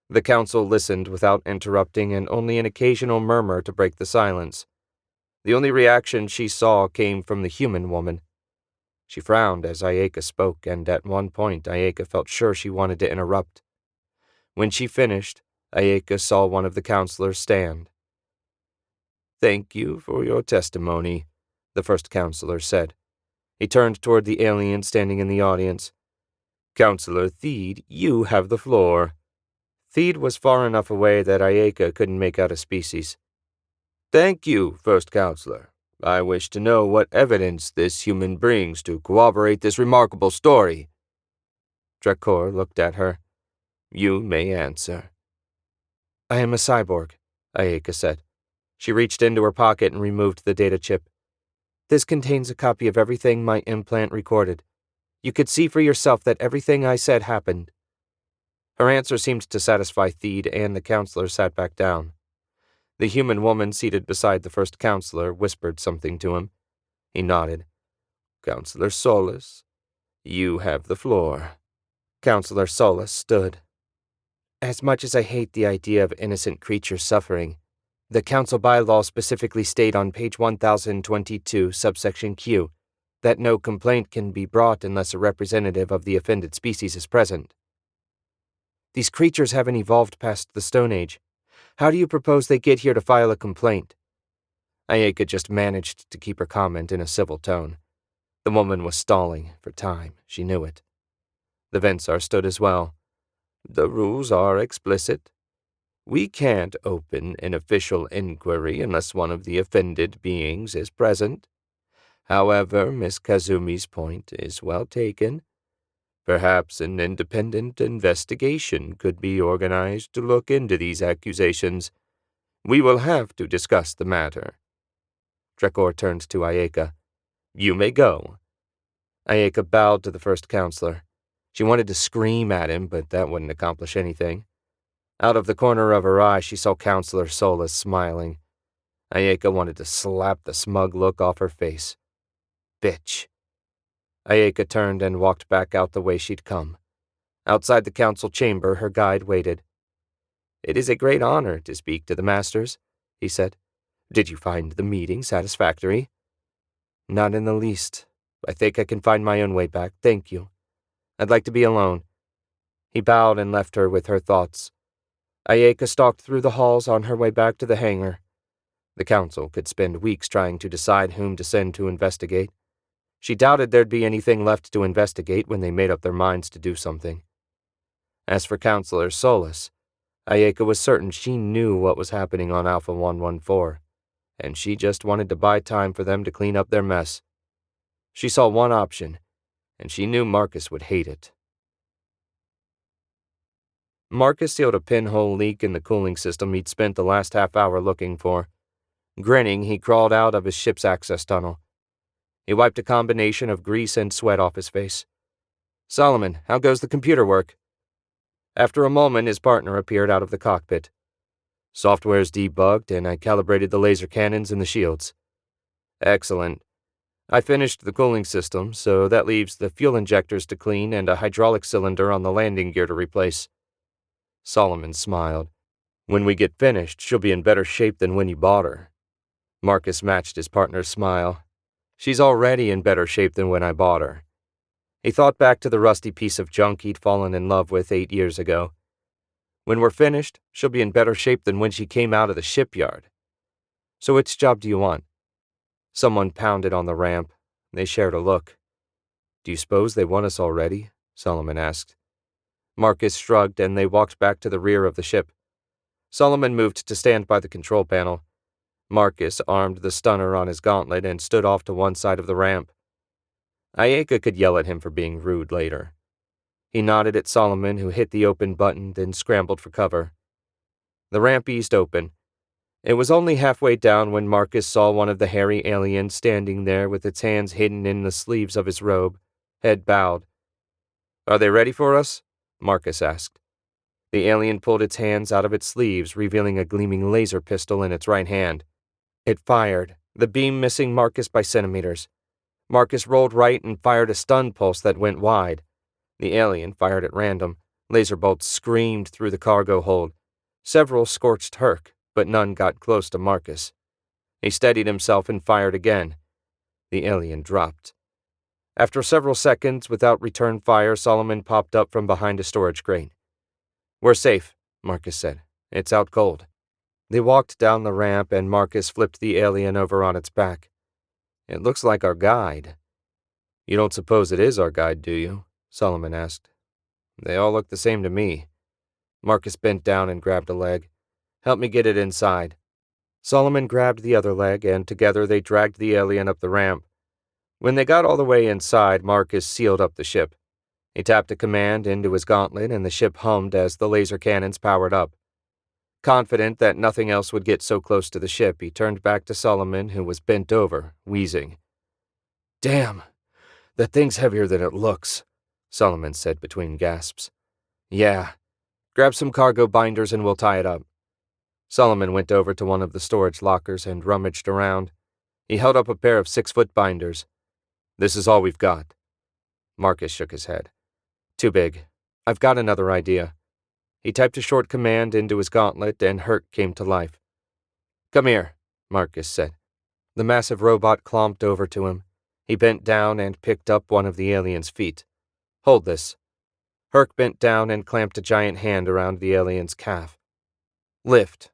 The council listened without interrupting and only an occasional murmur to break the silence. The only reaction she saw came from the human woman. She frowned as Ayeka spoke, and at one point Ayeka felt sure she wanted to interrupt. When she finished, Ayeka saw one of the counselors stand. Thank you for your testimony, the first counselor said. He turned toward the alien standing in the audience. Counselor Theed, you have the floor. Theed was far enough away that Ayeka couldn't make out a species. Thank you, First Counselor. I wish to know what evidence this human brings to corroborate this remarkable story. Drakor looked at her. You may answer. I am a cyborg, Ayeka said. She reached into her pocket and removed the data chip. This contains a copy of everything my implant recorded. You could see for yourself that everything I said happened. Her answer seemed to satisfy Theed, and the counselor sat back down. The human woman seated beside the first counselor whispered something to him. He nodded. Counselor Solis, you have the floor. Counselor Solis stood. As much as I hate the idea of innocent creatures suffering, the council bylaw specifically state on page 1022, subsection Q, that no complaint can be brought unless a representative of the offended species is present. These creatures haven't evolved past the Stone Age. How do you propose they get here to file a complaint? Ayeka just managed to keep her comment in a civil tone. The woman was stalling for time, she knew it. The Vensar stood as well. The rules are explicit. We can't open an official inquiry unless one of the offended beings is present. However, Miss Kazumi's point is well taken. Perhaps an independent investigation could be organized to look into these accusations. We will have to discuss the matter. Drakor turned to Ayeka. You may go. Ayeka bowed to the first counselor. She wanted to scream at him, but that wouldn't accomplish anything. Out of the corner of her eye, she saw Counselor Solis smiling. Ayeka wanted to slap the smug look off her face. Bitch. Ayeka turned and walked back out the way she'd come. Outside the council chamber, her guide waited. It is a great honor to speak to the masters, he said. Did you find the meeting satisfactory? Not in the least. I think I can find my own way back, thank you. I'd like to be alone. He bowed and left her with her thoughts. Ayeka stalked through the halls on her way back to the hangar. The council could spend weeks trying to decide whom to send to investigate. She doubted there'd be anything left to investigate when they made up their minds to do something. As for Counselor Solis, Ayeka was certain she knew what was happening on Alpha 114, and she just wanted to buy time for them to clean up their mess. She saw one option, and she knew Marcus would hate it. Marcus sealed a pinhole leak in the cooling system he'd spent the last half hour looking for. Grinning, he crawled out of his ship's access tunnel. He wiped a combination of grease and sweat off his face. Solomon, how goes the computer work? After a moment, his partner appeared out of the cockpit. Software's debugged, and I calibrated the laser cannons and the shields. Excellent. I finished the cooling system, so that leaves the fuel injectors to clean and a hydraulic cylinder on the landing gear to replace. Solomon smiled. When we get finished, she'll be in better shape than when you bought her. Marcus matched his partner's smile. She's already in better shape than when I bought her. He thought back to the rusty piece of junk he'd fallen in love with 8 years ago. When we're finished, she'll be in better shape than when she came out of the shipyard. So which job do you want? Someone pounded on the ramp. They shared a look. Do you suppose they want us already? Solomon asked. Marcus shrugged, and they walked back to the rear of the ship. Solomon moved to stand by the control panel. Marcus armed the stunner on his gauntlet and stood off to one side of the ramp. Ayeka could yell at him for being rude later. He nodded at Solomon, who hit the open button, then scrambled for cover. The ramp eased open. It was only halfway down when Marcus saw one of the hairy aliens standing there with its hands hidden in the sleeves of his robe, head bowed. "Are they ready for us?" Marcus asked. The alien pulled its hands out of its sleeves, revealing a gleaming laser pistol in its right hand. It fired, the beam missing Marcus by centimeters. Marcus rolled right and fired a stun pulse that went wide. The alien fired at random. Laser bolts screamed through the cargo hold. Several scorched Herc, but none got close to Marcus. He steadied himself and fired again. The alien dropped. After several seconds without return fire, Solomon popped up from behind a storage crate. "We're safe," Marcus said. "It's out cold." They walked down the ramp, and Marcus flipped the alien over on its back. "It looks like our guide." "You don't suppose it is our guide, do you?" Solomon asked. "They all look the same to me." Marcus bent down and grabbed a leg. "Help me get it inside." Solomon grabbed the other leg, and together they dragged the alien up the ramp. When they got all the way inside, Marcus sealed up the ship. He tapped a command into his gauntlet, and the ship hummed as the laser cannons powered up. Confident that nothing else would get so close to the ship, he turned back to Solomon, who was bent over, wheezing. "Damn, that thing's heavier than it looks," Solomon said between gasps. "Yeah. Grab some cargo binders and we'll tie it up." Solomon went over to one of the storage lockers and rummaged around. He held up a pair of 6-foot binders. "This is all we've got." Marcus shook his head. "Too big. I've got another idea." He typed a short command into his gauntlet, and Herc came to life. "Come here," Marcus said. The massive robot clomped over to him. He bent down and picked up one of the alien's feet. "Hold this." Herc bent down and clamped a giant hand around the alien's calf. "Lift."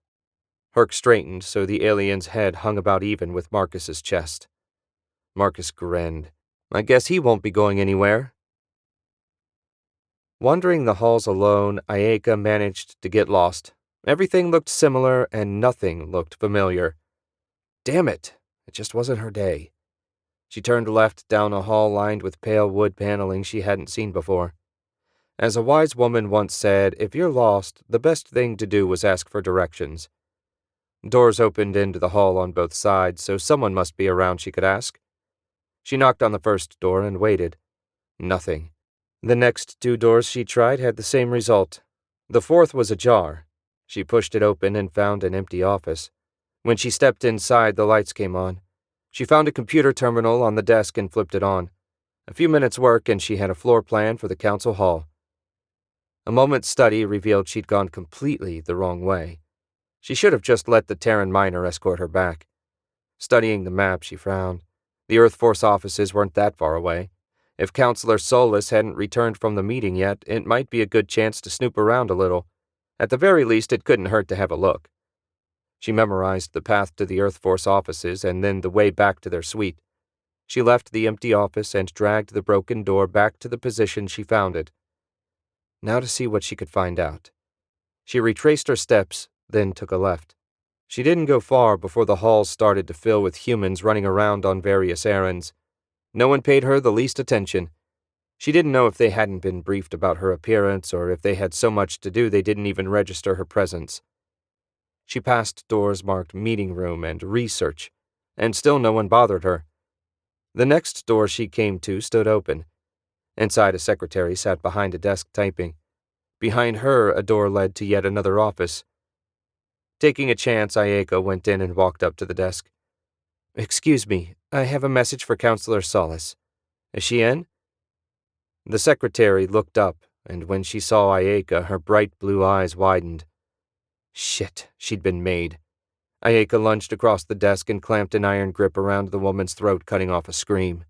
Herc straightened so the alien's head hung about even with Marcus's chest. Marcus grinned. "I guess he won't be going anywhere." Wandering the halls alone, Ayeka managed to get lost. Everything looked similar and nothing looked familiar. Damn it, it just wasn't her day. She turned left down a hall lined with pale wood paneling she hadn't seen before. As a wise woman once said, if you're lost, the best thing to do was ask for directions. Doors opened into the hall on both sides, so someone must be around she could ask. She knocked on the first door and waited. Nothing. The next 2 doors she tried had the same result. The fourth was ajar. She pushed it open and found an empty office. When she stepped inside, the lights came on. She found a computer terminal on the desk and flipped it on. A few minutes' work and she had a floor plan for the council hall. A moment's study revealed she'd gone completely the wrong way. She should have just let the Terran miner escort her back. Studying the map, she frowned. The Earth Force offices weren't that far away. If Counselor Solus hadn't returned from the meeting yet, it might be a good chance to snoop around a little. At the very least, it couldn't hurt to have a look. She memorized the path to the Earth Force offices and then the way back to their suite. She left the empty office and dragged the broken door back to the position she found it. Now to see what she could find out. She retraced her steps, then took a left. She didn't go far before the halls started to fill with humans running around on various errands. No one paid her the least attention. She didn't know if they hadn't been briefed about her appearance or if they had so much to do they didn't even register her presence. She passed doors marked meeting room and research, and still no one bothered her. The next door she came to stood open. Inside, a secretary sat behind a desk typing. Behind her, a door led to yet another office. Taking a chance, Ayeka went in and walked up to the desk. "Excuse me, I have a message for Counselor Solus. Is she in?" The secretary looked up, and when she saw Ayeka, her bright blue eyes widened. Shit, she'd been made. Ayeka lunged across the desk and clamped an iron grip around the woman's throat, cutting off a scream.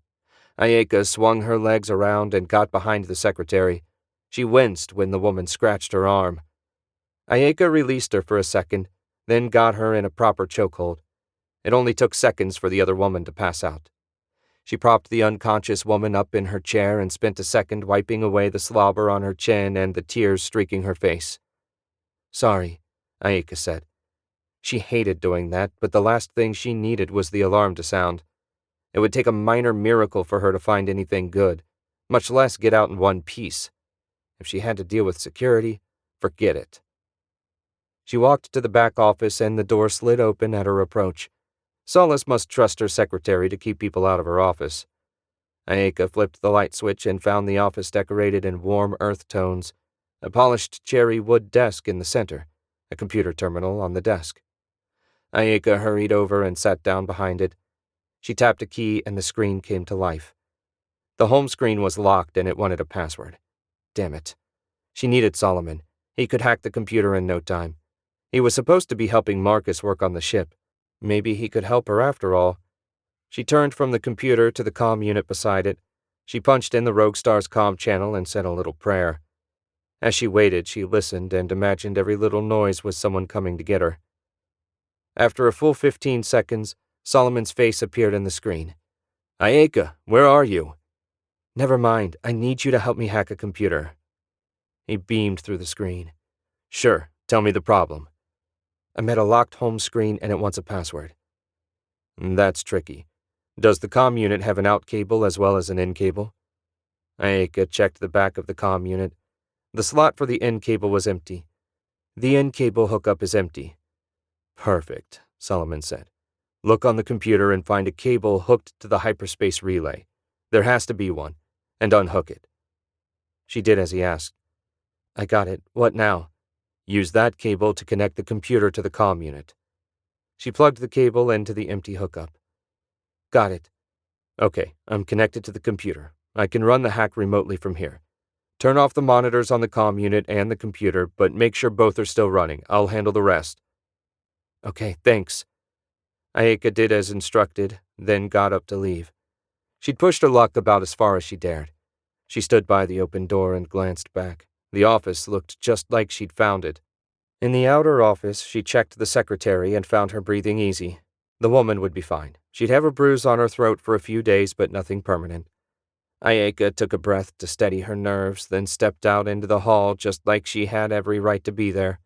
Ayeka swung her legs around and got behind the secretary. She winced when the woman scratched her arm. Ayeka released her for a second, then got her in a proper chokehold. It only took seconds for the other woman to pass out. She propped the unconscious woman up in her chair and spent a second wiping away the slobber on her chin and the tears streaking her face. "Sorry," Ayeka said. She hated doing that, but the last thing she needed was the alarm to sound. It would take a minor miracle for her to find anything good, much less get out in one piece. If she had to deal with security, forget it. She walked to the back office and the door slid open at her approach. Solace must trust her secretary to keep people out of her office. Ayeka flipped the light switch and found the office decorated in warm earth tones, a polished cherry wood desk in the center, a computer terminal on the desk. Ayeka hurried over and sat down behind it. She tapped a key and the screen came to life. The home screen was locked and it wanted a password. Damn it. She needed Solomon. He could hack the computer in no time. He was supposed to be helping Marcus work on the ship. Maybe he could help her after all. She turned from the computer to the comm unit beside it. She punched in the Rogue Star's comm channel and said a little prayer. As she waited, she listened and imagined every little noise was someone coming to get her. After a full 15 seconds, Solomon's face appeared in the screen. "Ayeka, where are you?" "Never mind, I need you to help me hack a computer." He beamed through the screen. "Sure, tell me the problem." "I'm at a locked home screen and it wants a password." "That's tricky. Does the comm unit have an out cable as well as an in cable?" Ayeka checked the back of the comm unit. The slot for the in cable was empty. "The in cable hookup is empty." "Perfect," Solomon said. "Look on the computer and find a cable hooked to the hyperspace relay. There has to be one. And unhook it." She did as he asked. "I got it. What now?" "Use that cable to connect the computer to the comm unit." She plugged the cable into the empty hookup. "Got it." "Okay, I'm connected to the computer. I can run the hack remotely from here. Turn off the monitors on the comm unit and the computer, but make sure both are still running. I'll handle the rest." "Okay, thanks." Ayeka did as instructed, then got up to leave. She'd pushed her luck about as far as she dared. She stood by the open door and glanced back. The office looked just like she'd found it. In the outer office, she checked the secretary and found her breathing easy. The woman would be fine. She'd have a bruise on her throat for a few days, but nothing permanent. Ayeka took a breath to steady her nerves, then stepped out into the hall just like she had every right to be there.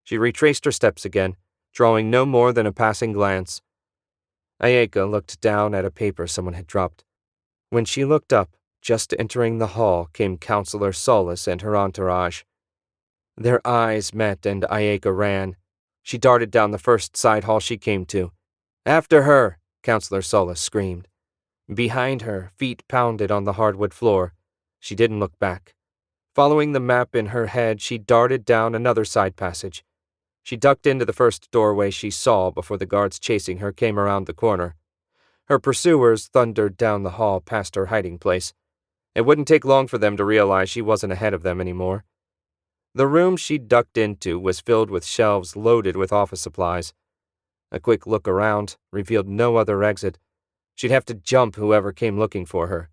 She retraced her steps again, drawing no more than a passing glance. Ayeka looked down at a paper someone had dropped. When she looked up, just entering the hall came Counselor Solace and her entourage. Their eyes met and Ayeka ran. She darted down the first side hall she came to. "After her!" Counselor Solace screamed. Behind her, feet pounded on the hardwood floor. She didn't look back. Following the map in her head, she darted down another side passage. She ducked into the first doorway she saw before the guards chasing her came around the corner. Her pursuers thundered down the hall past her hiding place. It wouldn't take long for them to realize she wasn't ahead of them anymore. The room she ducked into was filled with shelves loaded with office supplies. A quick look around revealed no other exit. She'd have to jump whoever came looking for her.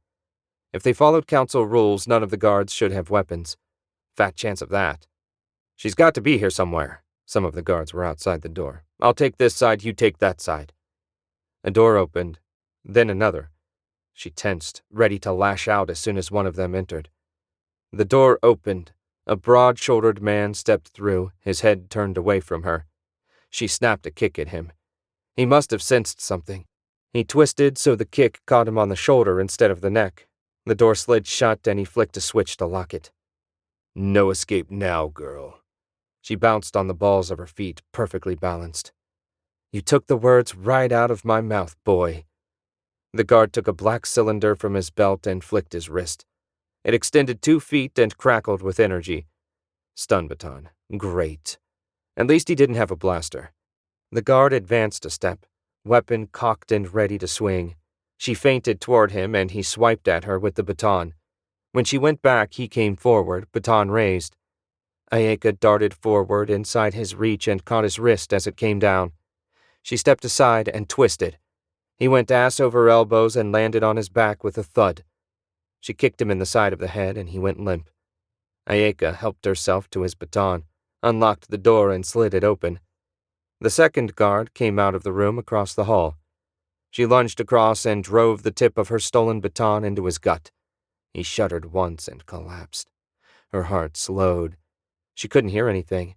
If they followed council rules, none of the guards should have weapons. Fat chance of that. "She's got to be here somewhere." Some of the guards were outside the door. "I'll take this side, you take that side." A door opened, then another. She tensed, ready to lash out as soon as one of them entered. The door opened. A broad-shouldered man stepped through, his head turned away from her. She snapped a kick at him. He must have sensed something. He twisted so the kick caught him on the shoulder instead of the neck. The door slid shut and he flicked a switch to lock it. "No escape now, girl." She bounced on the balls of her feet, perfectly balanced. "You took the words right out of my mouth, boy." The guard took a black cylinder from his belt and flicked his wrist. It extended 2 feet and crackled with energy. Stun baton. Great. At least he didn't have a blaster. The guard advanced a step, weapon cocked and ready to swing. She feinted toward him and he swiped at her with the baton. When she went back, he came forward, baton raised. Ayeka darted forward inside his reach and caught his wrist as it came down. She stepped aside and twisted. He went ass over elbows and landed on his back with a thud. She kicked him in the side of the head and he went limp. Ayeka helped herself to his baton, unlocked the door and slid it open. The second guard came out of the room across the hall. She lunged across and drove the tip of her stolen baton into his gut. He shuddered once and collapsed. Her heart slowed. She couldn't hear anything.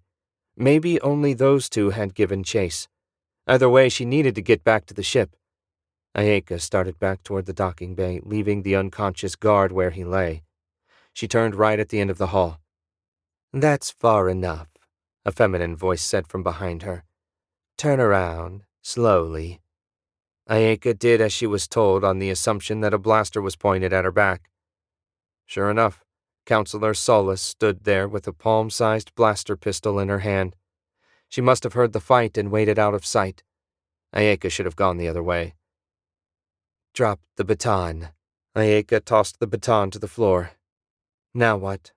Maybe only those two had given chase. Either way, she needed to get back to the ship. Ayeka started back toward the docking bay, leaving the unconscious guard where he lay. She turned right at the end of the hall. "That's far enough," a feminine voice said from behind her. "Turn around, slowly." Ayeka did as she was told on the assumption that a blaster was pointed at her back. Sure enough, Counselor Solace stood there with a palm-sized blaster pistol in her hand. She must have heard the fight and waited out of sight. Ayeka should have gone the other way. "Drop the baton." Ayeka tossed the baton to the floor. "Now what?"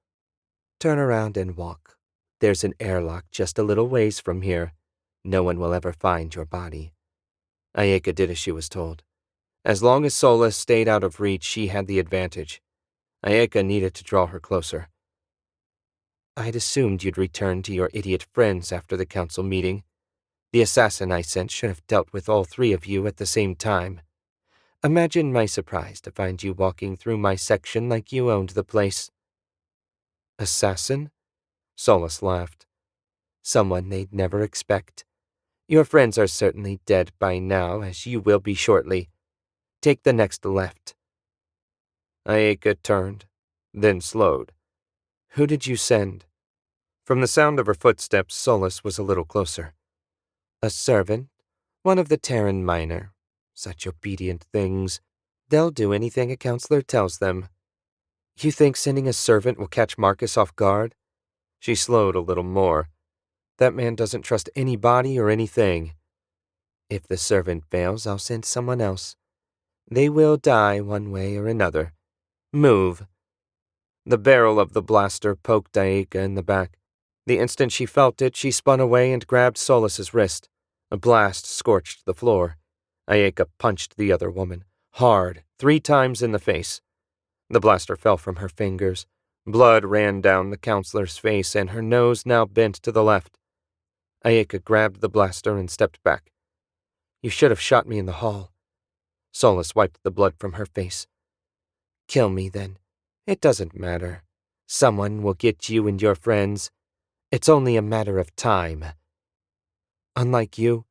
"Turn around and walk. There's an airlock just a little ways from here. No one will ever find your body." Ayeka did as she was told. As long as Solace stayed out of reach, she had the advantage. Ayeka needed to draw her closer. "I'd assumed you'd return to your idiot friends after the council meeting. The assassin I sent should have dealt with all three of you at the same time. Imagine my surprise to find you walking through my section like you owned the place." "Assassin?" Solace laughed. "Someone they'd never expect. Your friends are certainly dead by now, as you will be shortly. Take the next left." Ayeka turned, then slowed. "Who did you send?" From the sound of her footsteps, Solace was a little closer. "A servant, one of the Terran minor. Such obedient things. They'll do anything a counselor tells them." "You think sending a servant will catch Marcus off guard?" She slowed a little more. "That man doesn't trust anybody or anything." "If the servant fails, I'll send someone else. They will die one way or another. Move." The barrel of the blaster poked Ayeka in the back. The instant she felt it, she spun away and grabbed Solace's wrist. A blast scorched the floor. Ayeka punched the other woman, hard, 3 times in the face. The blaster fell from her fingers. Blood ran down the counselor's face, and her nose now bent to the left. Ayeka grabbed the blaster and stepped back. "You should have shot me in the hall." Solace wiped the blood from her face. "Kill me, then. It doesn't matter. Someone will get you and your friends. It's only a matter of time." "Unlike you,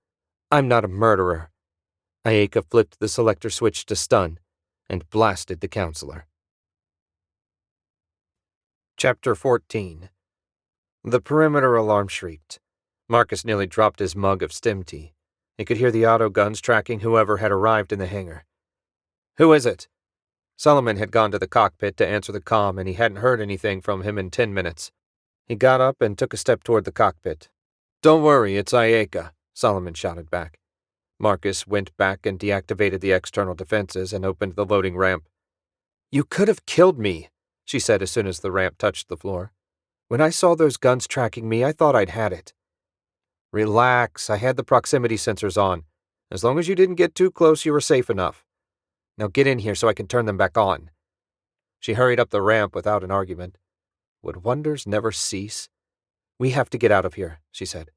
I'm not a murderer." Ayeka flipped the selector switch to stun and blasted the counselor. Chapter 14. The perimeter alarm shrieked. Marcus nearly dropped his mug of stim tea. He could hear the auto guns tracking whoever had arrived in the hangar. "Who is it?" Solomon had gone to the cockpit to answer the comm, and he hadn't heard anything from him in 10 minutes. He got up and took a step toward the cockpit. "Don't worry, it's Ayeka," Solomon shouted back. Marcus went back and deactivated the external defenses and opened the loading ramp. "You could have killed me," she said as soon as the ramp touched the floor. "When I saw those guns tracking me, I thought I'd had it." "Relax, I had the proximity sensors on. As long as you didn't get too close, you were safe enough. Now get in here so I can turn them back on." She hurried up the ramp without an argument. Would wonders never cease? "We have to get out of here," she said.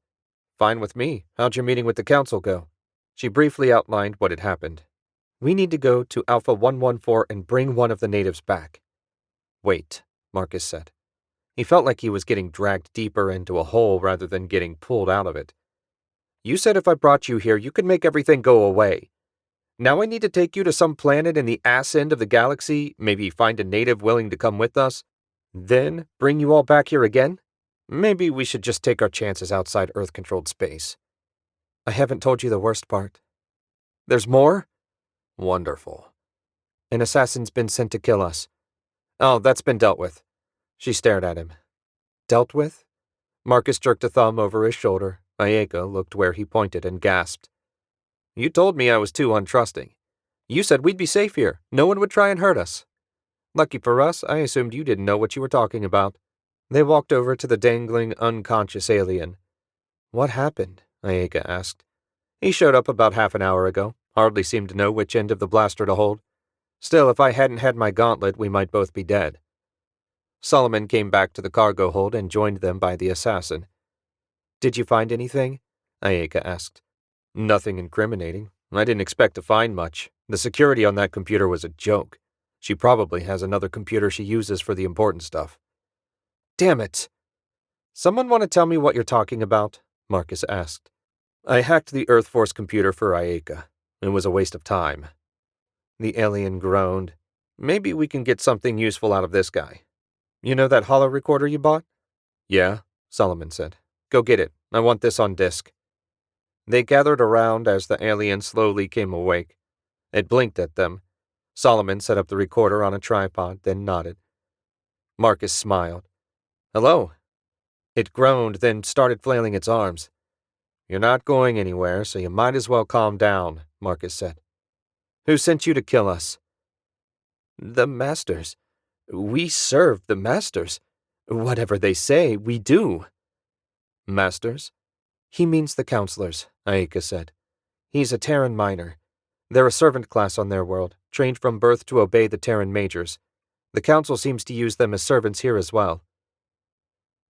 "Fine with me. How'd your meeting with the council go?" She briefly outlined what had happened. "We need to go to Alpha 114 and bring one of the natives back." "Wait," Marcus said. He felt like he was getting dragged deeper into a hole rather than getting pulled out of it. "You said if I brought you here, you could make everything go away. Now I need to take you to some planet in the ass end of the galaxy, maybe find a native willing to come with us, then bring you all back here again? Maybe we should just take our chances outside Earth-controlled space." "I haven't told you the worst part." "There's more?" "Wonderful." "An assassin's been sent to kill us." "Oh, that's been dealt with." She stared at him. "Dealt with?" Marcus jerked a thumb over his shoulder. Ayeka looked where he pointed and gasped. "You told me I was too untrusting. You said we'd be safe here. No one would try and hurt us." "Lucky for us, I assumed you didn't know what you were talking about." They walked over to the dangling, unconscious alien. "What happened?" Ayeka asked. "He showed up about half an hour ago. Hardly seemed to know which end of the blaster to hold. Still, if I hadn't had my gauntlet, we might both be dead." Solomon came back to the cargo hold and joined them by the assassin. "Did you find anything?" Ayeka asked. "Nothing incriminating. I didn't expect to find much. The security on that computer was a joke. She probably has another computer she uses for the important stuff. Damn it! Someone want to tell me what you're talking about? Marcus asked. I hacked the Earth Force computer for Ayeka. It was a waste of time. The alien groaned. Maybe we can get something useful out of this guy. You know that holo recorder you bought? Yeah, Solomon said. Go get it. I want this on disk. They gathered around as the alien slowly came awake. It blinked at them. Solomon set up the recorder on a tripod, then nodded. Marcus smiled. Hello. It groaned, then started flailing its arms. You're not going anywhere, so you might as well calm down, Marcus said. Who sent you to kill us? The Masters. We serve the Masters. Whatever they say, we do. Masters? He means the counselors, Ayeka said. He's a Terran minor. They're a servant class on their world, trained from birth to obey the Terran majors. The Council seems to use them as servants here as well.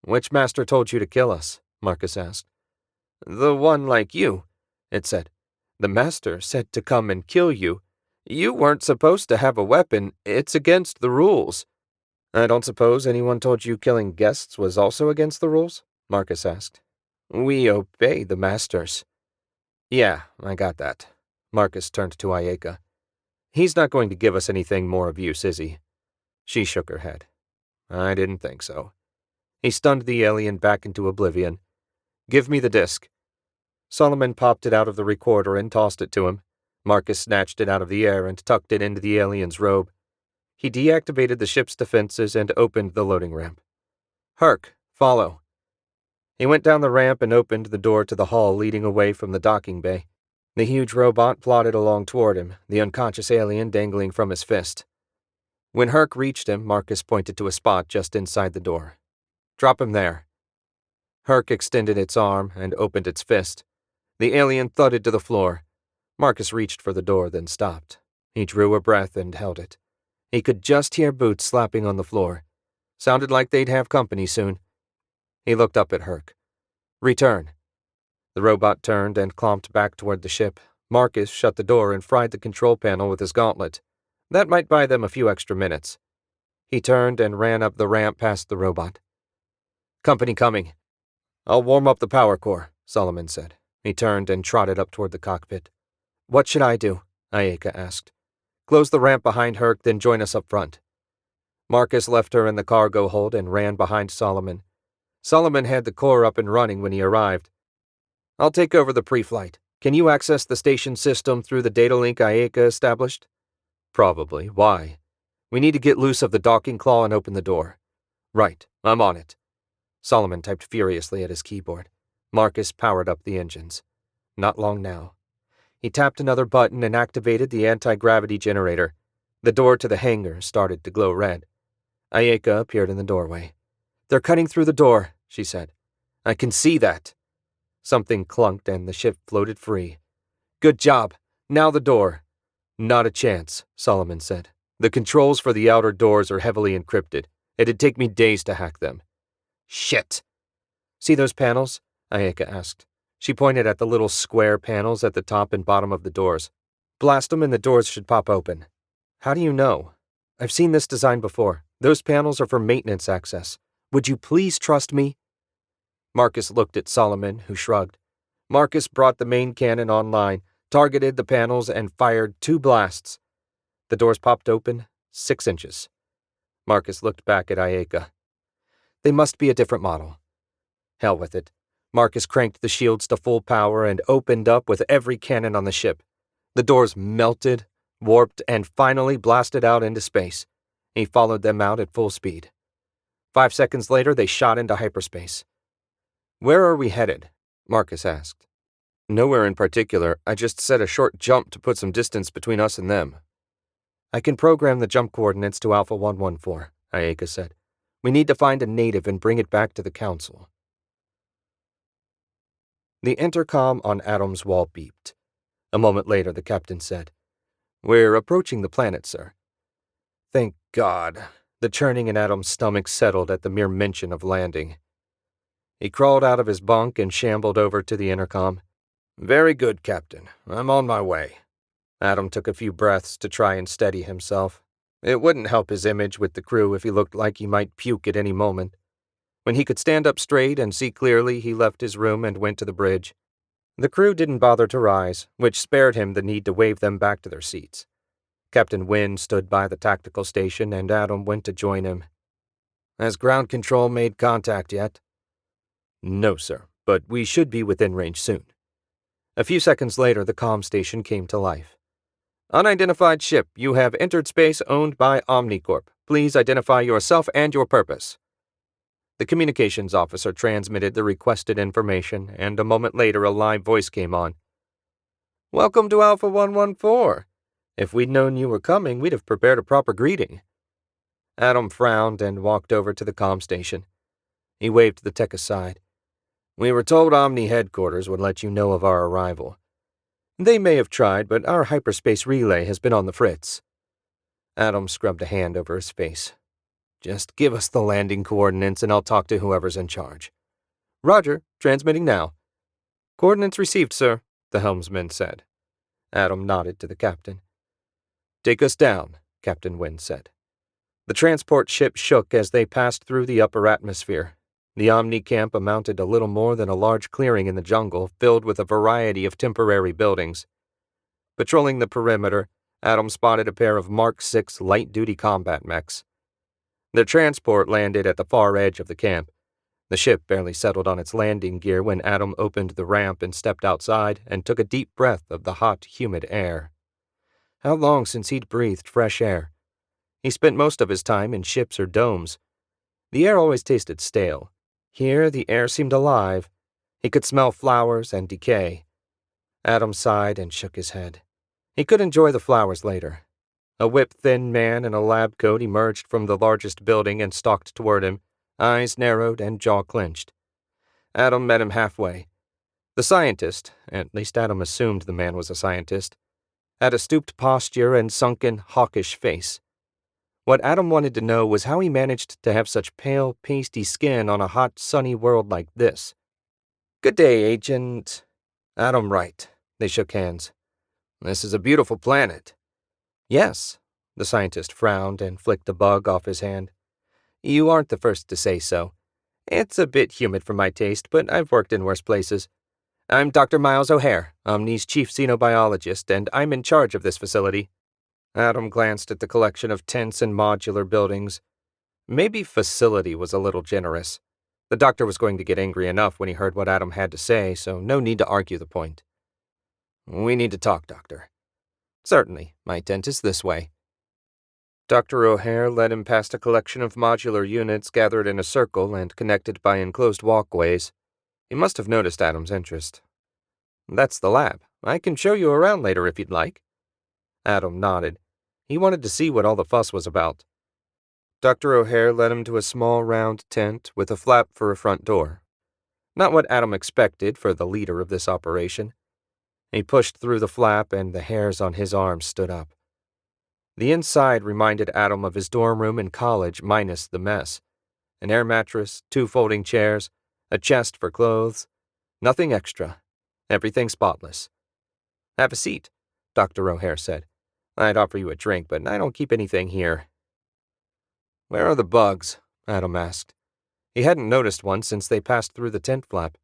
Which master told you to kill us? Marcus asked. The one like you, it said. The master said to come and kill you. You weren't supposed to have a weapon. It's against the rules. I don't suppose anyone told you killing guests was also against the rules? Marcus asked. We obey the masters. Yeah, I got that. Marcus turned to Ayeka. He's not going to give us anything more of use, is he? She shook her head. I didn't think so. He stunned the alien back into oblivion. Give me the disk. Solomon popped it out of the recorder and tossed it to him. Marcus snatched it out of the air and tucked it into the alien's robe. He deactivated the ship's defenses and opened the loading ramp. Herc, follow. He went down the ramp and opened the door to the hall leading away from the docking bay. The huge robot plodded along toward him, the unconscious alien dangling from his fist. When Herc reached him, Marcus pointed to a spot just inside the door. Drop him there. Herc extended its arm and opened its fist. The alien thudded to the floor. Marcus reached for the door, then stopped. He drew a breath and held it. He could just hear boots slapping on the floor. Sounded like they'd have company soon. He looked up at Herc. Return. The robot turned and clomped back toward the ship. Marcus shut the door and fried the control panel with his gauntlet. That might buy them a few extra minutes. He turned and ran up the ramp past the robot. Company coming. I'll warm up the power core, Solomon said. He turned and trotted up toward the cockpit. What should I do? Ayeka asked. Close the ramp behind Herc, then join us up front. Marcus left her in the cargo hold and ran behind Solomon. Solomon had the core up and running when he arrived. I'll take over the pre-flight. Can you access the station system through the data link Ayeka established? Probably. Why? We need to get loose of the docking claw and open the door. Right. I'm on it. Solomon typed furiously at his keyboard. Marcus powered up the engines. Not long now. He tapped another button and activated the anti-gravity generator. The door to the hangar started to glow red. Ayeka appeared in the doorway. They're cutting through the door, she said. I can see that. Something clunked and the ship floated free. Good job. Now the door. Not a chance, Solomon said. The controls for the outer doors are heavily encrypted. It'd take me days to hack them. Shit. See those panels? Ayeka asked. She pointed at the little square panels at the top and bottom of the doors. Blast them and the doors should pop open. How do you know? I've seen this design before. Those panels are for maintenance access. Would you please trust me? Marcus looked at Solomon, who shrugged. Marcus brought the main cannon online, targeted the panels, and fired 2 blasts. The doors popped open 6 inches. Marcus looked back at Ayeka. They must be a different model. Hell with it. Marcus cranked the shields to full power and opened up with every cannon on the ship. The doors melted, warped, and finally blasted out into space. He followed them out at full speed. 5 seconds later, they shot into hyperspace. Where are we headed? Marcus asked. Nowhere in particular. I just set a short jump to put some distance between us and them. I can program the jump coordinates to Alpha 114, Ayeka said. We need to find a native and bring it back to the Council. The intercom on Adam's wall beeped. A moment later, the captain said, We're approaching the planet, sir. Thank God. The churning in Adam's stomach settled at the mere mention of landing. He crawled out of his bunk and shambled over to the intercom. Very good, Captain. I'm on my way. Adam took a few breaths to try and steady himself. It wouldn't help his image with the crew if he looked like he might puke at any moment. When he could stand up straight and see clearly, he left his room and went to the bridge. The crew didn't bother to rise, which spared him the need to wave them back to their seats. Captain Wynne stood by the tactical station, and Adam went to join him. Has ground control made contact yet? No, sir, but we should be within range soon. A few seconds later, the comm station came to life. Unidentified ship, you have entered space owned by Omnicorp. Please identify yourself and your purpose. The communications officer transmitted the requested information, and a moment later a live voice came on. Welcome to Alpha 114. If we'd known you were coming, we'd have prepared a proper greeting. Adam frowned and walked over to the comm station. He waved the tech aside. We were told Omni headquarters would let you know of our arrival. They may have tried, but our hyperspace relay has been on the fritz. Adam scrubbed a hand over his face. Just give us the landing coordinates and I'll talk to whoever's in charge. Roger, transmitting now. Coordinates received, sir, the helmsman said. Adam nodded to the captain. Take us down, Captain Wynne said. The transport ship shook as they passed through the upper atmosphere. The Omni camp amounted to little more than a large clearing in the jungle filled with a variety of temporary buildings. Patrolling the perimeter, Adam spotted a pair of Mark VI light-duty combat mechs. Their transport landed at the far edge of the camp. The ship barely settled on its landing gear when Adam opened the ramp and stepped outside and took a deep breath of the hot, humid air. How long since he'd breathed fresh air? He spent most of his time in ships or domes. The air always tasted stale. Here, the air seemed alive. He could smell flowers and decay. Adam sighed and shook his head. He could enjoy the flowers later. A whip-thin man in a lab coat emerged from the largest building and stalked toward him, eyes narrowed and jaw clenched. Adam met him halfway. The scientist, at least Adam assumed the man was a scientist, had a stooped posture and sunken, hawkish face. What Adam wanted to know was how he managed to have such pale, pasty skin on a hot, sunny world like this. Good day, Agent. Adam Wright. They shook hands. This is a beautiful planet. Yes. The scientist frowned and flicked a bug off his hand. You aren't the first to say so. It's a bit humid for my taste, but I've worked in worse places. I'm Dr. Miles O'Hare, Omni's chief xenobiologist, and I'm in charge of this facility. Adam glanced at the collection of tents and modular buildings. Maybe facility was a little generous. The doctor was going to get angry enough when he heard what Adam had to say, so no need to argue the point. We need to talk, Doctor. Certainly, my tent is this way. Dr. O'Hare led him past a collection of modular units gathered in a circle and connected by enclosed walkways. He must have noticed Adam's interest. That's the lab. I can show you around later if you'd like. Adam nodded. He wanted to see what all the fuss was about. Dr. O'Hare led him to a small round tent with a flap for a front door. Not what Adam expected for the leader of this operation. He pushed through the flap and the hairs on his arms stood up. The inside reminded Adam of his dorm room in college minus the mess. An air mattress, 2 folding chairs, a chest for clothes. Nothing extra. Everything spotless. Have a seat, Dr. O'Hare said. I'd offer you a drink, but I don't keep anything here. Where are the bugs? Adam asked. He hadn't noticed one since they passed through the tent flap.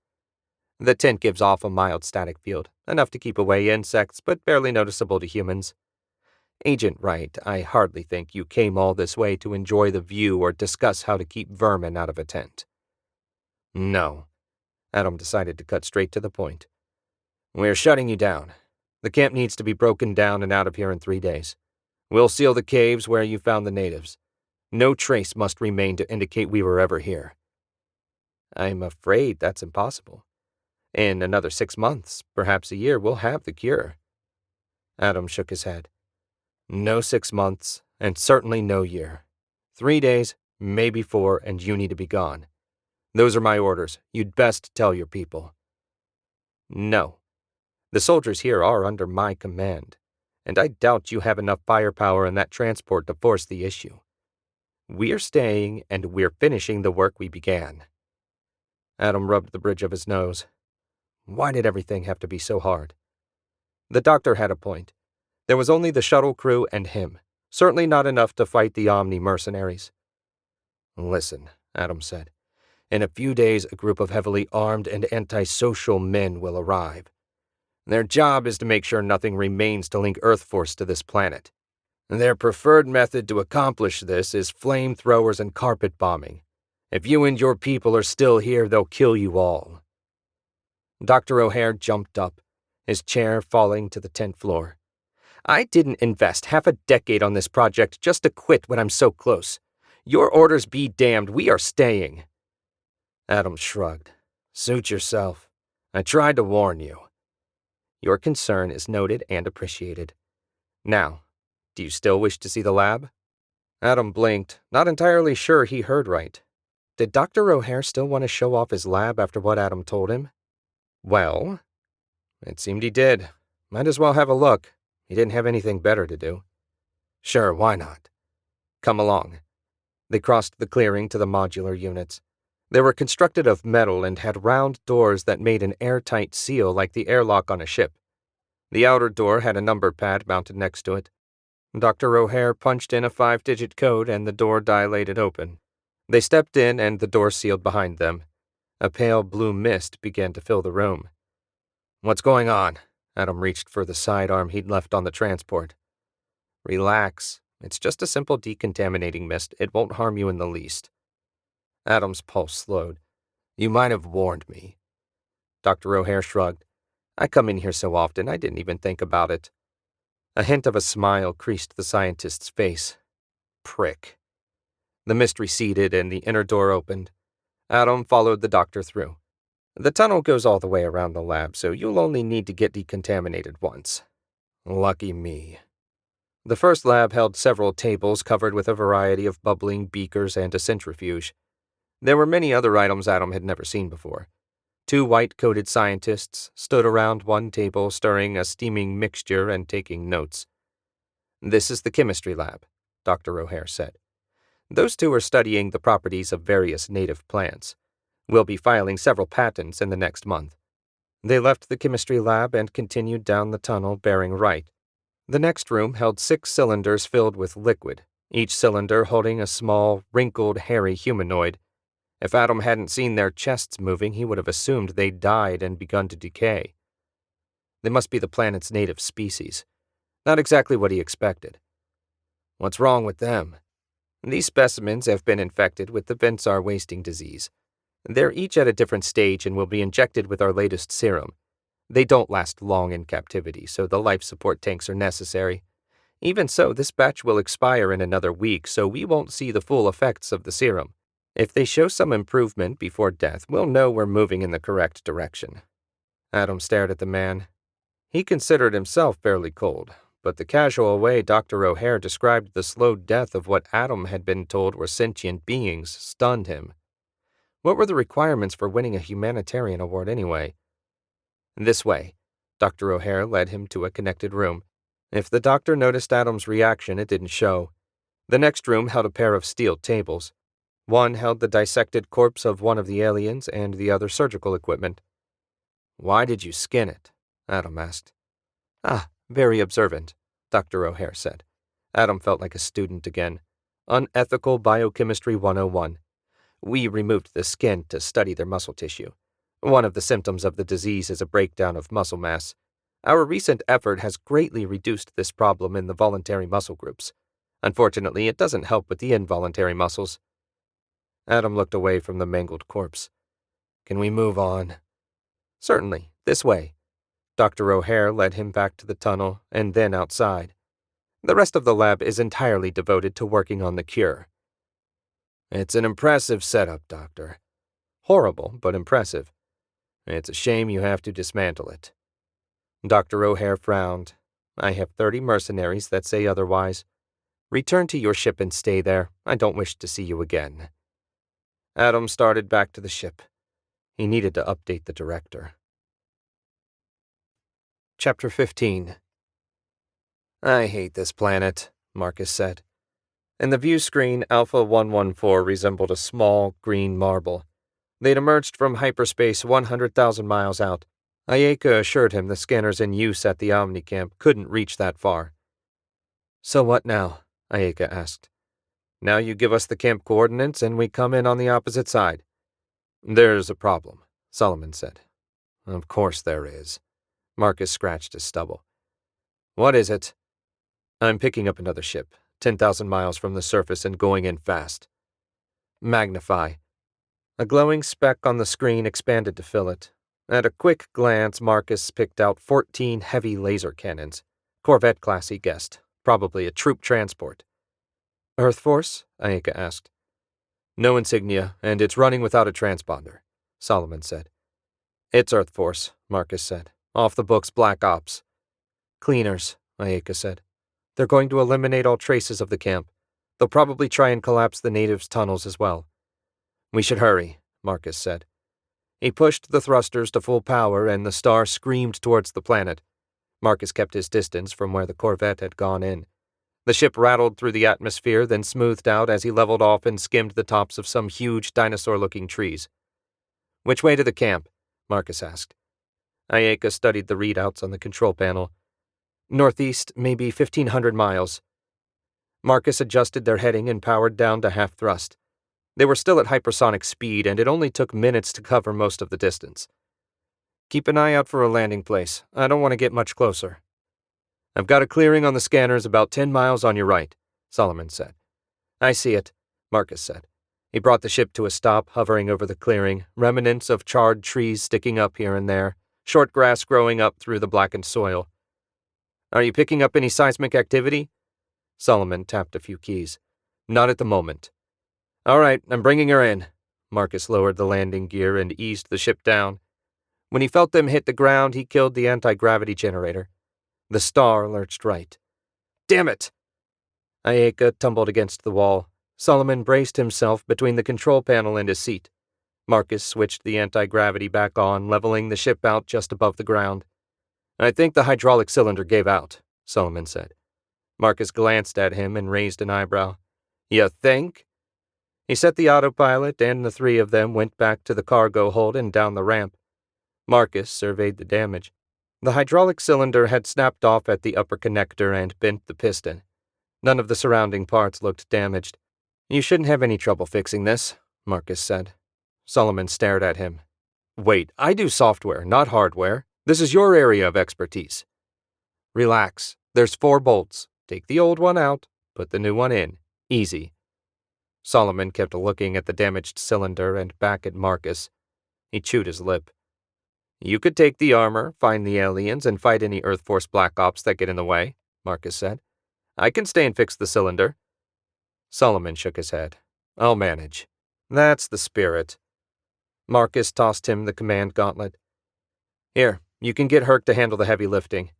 The tent gives off a mild static field, enough to keep away insects, but barely noticeable to humans. Agent Wright, I hardly think you came all this way to enjoy the view or discuss how to keep vermin out of a tent. No. Adam decided to cut straight to the point. We're shutting you down. The camp needs to be broken down and out of here in 3 days. We'll seal the caves where you found the natives. No trace must remain to indicate we were ever here. I'm afraid that's impossible. In another 6 months, perhaps a year, we'll have the cure. Adam shook his head. No 6 months, and certainly no year. 3 days, maybe 4, and you need to be gone. Those are my orders. You'd best tell your people. No. The soldiers here are under my command, and I doubt you have enough firepower in that transport to force the issue. We're staying, and we're finishing the work we began. Adam rubbed the bridge of his nose. Why did everything have to be so hard? The doctor had a point. There was only the shuttle crew and him. Certainly not enough to fight the Omni mercenaries. Listen, Adam said. In a few days, a group of heavily armed and antisocial men will arrive. Their job is to make sure nothing remains to link Earth Force to this planet. Their preferred method to accomplish this is flamethrowers and carpet bombing. If you and your people are still here, they'll kill you all. Dr. O'Hare jumped up, his chair falling to the 10th floor. I didn't invest half a decade on this project just to quit when I'm so close. Your orders be damned, we are staying. Adam shrugged. Suit yourself. I tried to warn you. Your concern is noted and appreciated. Now, do you still wish to see the lab? Adam blinked, not entirely sure he heard right. Did Dr. O'Hare still want to show off his lab after what Adam told him? Well, it seemed he did. Might as well have a look. He didn't have anything better to do. Sure, why not? Come along. They crossed the clearing to the modular units. They were constructed of metal and had round doors that made an airtight seal like the airlock on a ship. The outer door had a number pad mounted next to it. Dr. O'Hare punched in a 5-digit code and the door dilated open. They stepped in and the door sealed behind them. A pale blue mist began to fill the room. What's going on? Adam reached for the sidearm he'd left on the transport. Relax. It's just a simple decontaminating mist. It won't harm you in the least. Adam's pulse slowed. You might have warned me. Dr. O'Hare shrugged. I come in here so often I didn't even think about it. A hint of a smile creased the scientist's face. Prick. The mist receded and the inner door opened. Adam followed the doctor through. The tunnel goes all the way around the lab, so you'll only need to get decontaminated once. Lucky me. The first lab held several tables covered with a variety of bubbling beakers and a centrifuge. There were many other items Adam had never seen before. 2 white-coated scientists stood around one table stirring a steaming mixture and taking notes. This is the chemistry lab, Dr. O'Hare said. Those 2 are studying the properties of various native plants. We'll be filing several patents in the next month. They left the chemistry lab and continued down the tunnel bearing right. The next room held 6 cylinders filled with liquid, each cylinder holding a small, wrinkled, hairy humanoid. If Adam hadn't seen their chests moving, he would have assumed they'd died and begun to decay. They must be the planet's native species. Not exactly what he expected. What's wrong with them? These specimens have been infected with the Bensar wasting disease. They're each at a different stage and will be injected with our latest serum. They don't last long in captivity, so the life support tanks are necessary. Even so, this batch will expire in another week, so we won't see the full effects of the serum. If they show some improvement before death, we'll know we're moving in the correct direction. Adam stared at the man. He considered himself fairly cold, but the casual way Dr. O'Hare described the slow death of what Adam had been told were sentient beings stunned him. What were the requirements for winning a humanitarian award anyway? This way. Dr. O'Hare led him to a connected room. If the doctor noticed Adam's reaction, it didn't show. The next room held a pair of steel tables. One held the dissected corpse of one of the aliens and the other surgical equipment. Why did you skin it? Adam asked. Very observant, Dr. O'Hare said. Adam felt like a student again. Unethical Biochemistry 101. We removed the skin to study their muscle tissue. One of the symptoms of the disease is a breakdown of muscle mass. Our recent effort has greatly reduced this problem in the voluntary muscle groups. Unfortunately, it doesn't help with the involuntary muscles. Adam looked away from the mangled corpse. Can we move on? Certainly, this way. Dr. O'Hare led him back to the tunnel and then outside. The rest of the lab is entirely devoted to working on the cure. It's an impressive setup, Doctor. Horrible, but impressive. It's a shame you have to dismantle it. Dr. O'Hare frowned. I have 30 mercenaries that say otherwise. Return to your ship and stay there. I don't wish to see you again. Adam started back to the ship. He needed to update the director. Chapter 15. I hate this planet, Marcus said. In the view screen, Alpha 114 resembled a small, green marble. They'd emerged from hyperspace 100,000 miles out. Ayeka assured him the scanners in use at the Omnicamp couldn't reach that far. So what now? Ayeka asked. Now you give us the camp coordinates and we come in on the opposite side. There's a problem, Solomon said. Of course there is. Marcus scratched his stubble. What is it? I'm picking up another ship, 10,000 miles from the surface and going in fast. Magnify. A glowing speck on the screen expanded to fill it. At a quick glance, Marcus picked out 14 heavy laser cannons. Corvette class, he guessed. Probably a troop transport. Earth Force? Ayeka asked. No insignia, and it's running without a transponder, Solomon said. It's Earth Force, Marcus said. Off the books Black Ops. Cleaners, Ayeka said. They're going to eliminate all traces of the camp. They'll probably try and collapse the natives' tunnels as well. We should hurry, Marcus said. He pushed the thrusters to full power and the star screamed towards the planet. Marcus kept his distance from where the Corvette had gone in. The ship rattled through the atmosphere, then smoothed out as he leveled off and skimmed the tops of some huge dinosaur-looking trees. Which way to the camp? Marcus asked. Ayeka studied the readouts on the control panel. Northeast, maybe 1,500 miles. Marcus adjusted their heading and powered down to half thrust. They were still at hypersonic speed, and it only took minutes to cover most of the distance. Keep an eye out for a landing place. I don't want to get much closer. I've got a clearing on the scanners about 10 miles on your right, Solomon said. I see it, Marcus said. He brought the ship to a stop, hovering over the clearing, remnants of charred trees sticking up here and there, short grass growing up through the blackened soil. Are you picking up any seismic activity? Solomon tapped a few keys. Not at the moment. All right, I'm bringing her in. Marcus lowered the landing gear and eased the ship down. When he felt them hit the ground, he killed the anti-gravity generator. The star lurched right. Damn it! Ayeka tumbled against the wall. Solomon braced himself between the control panel and his seat. Marcus switched the anti-gravity back on, leveling the ship out just above the ground. I think the hydraulic cylinder gave out, Solomon said. Marcus glanced at him and raised an eyebrow. You think? He set the autopilot, and the three of them went back to the cargo hold and down the ramp. Marcus surveyed the damage. The hydraulic cylinder had snapped off at the upper connector and bent the piston. None of the surrounding parts looked damaged. You shouldn't have any trouble fixing this, Marcus said. Solomon stared at him. Wait, I do software, not hardware. This is your area of expertise. Relax. There's 4 bolts. Take the old one out, put the new one in. Easy. Solomon kept looking at the damaged cylinder and back at Marcus. He chewed his lip. You could take the armor, find the aliens, and fight any Earth Force Black Ops that get in the way, Marcus said. I can stay and fix the cylinder. Solomon shook his head. I'll manage. That's the spirit. Marcus tossed him the command gauntlet. Here, you can get Herc to handle the heavy lifting.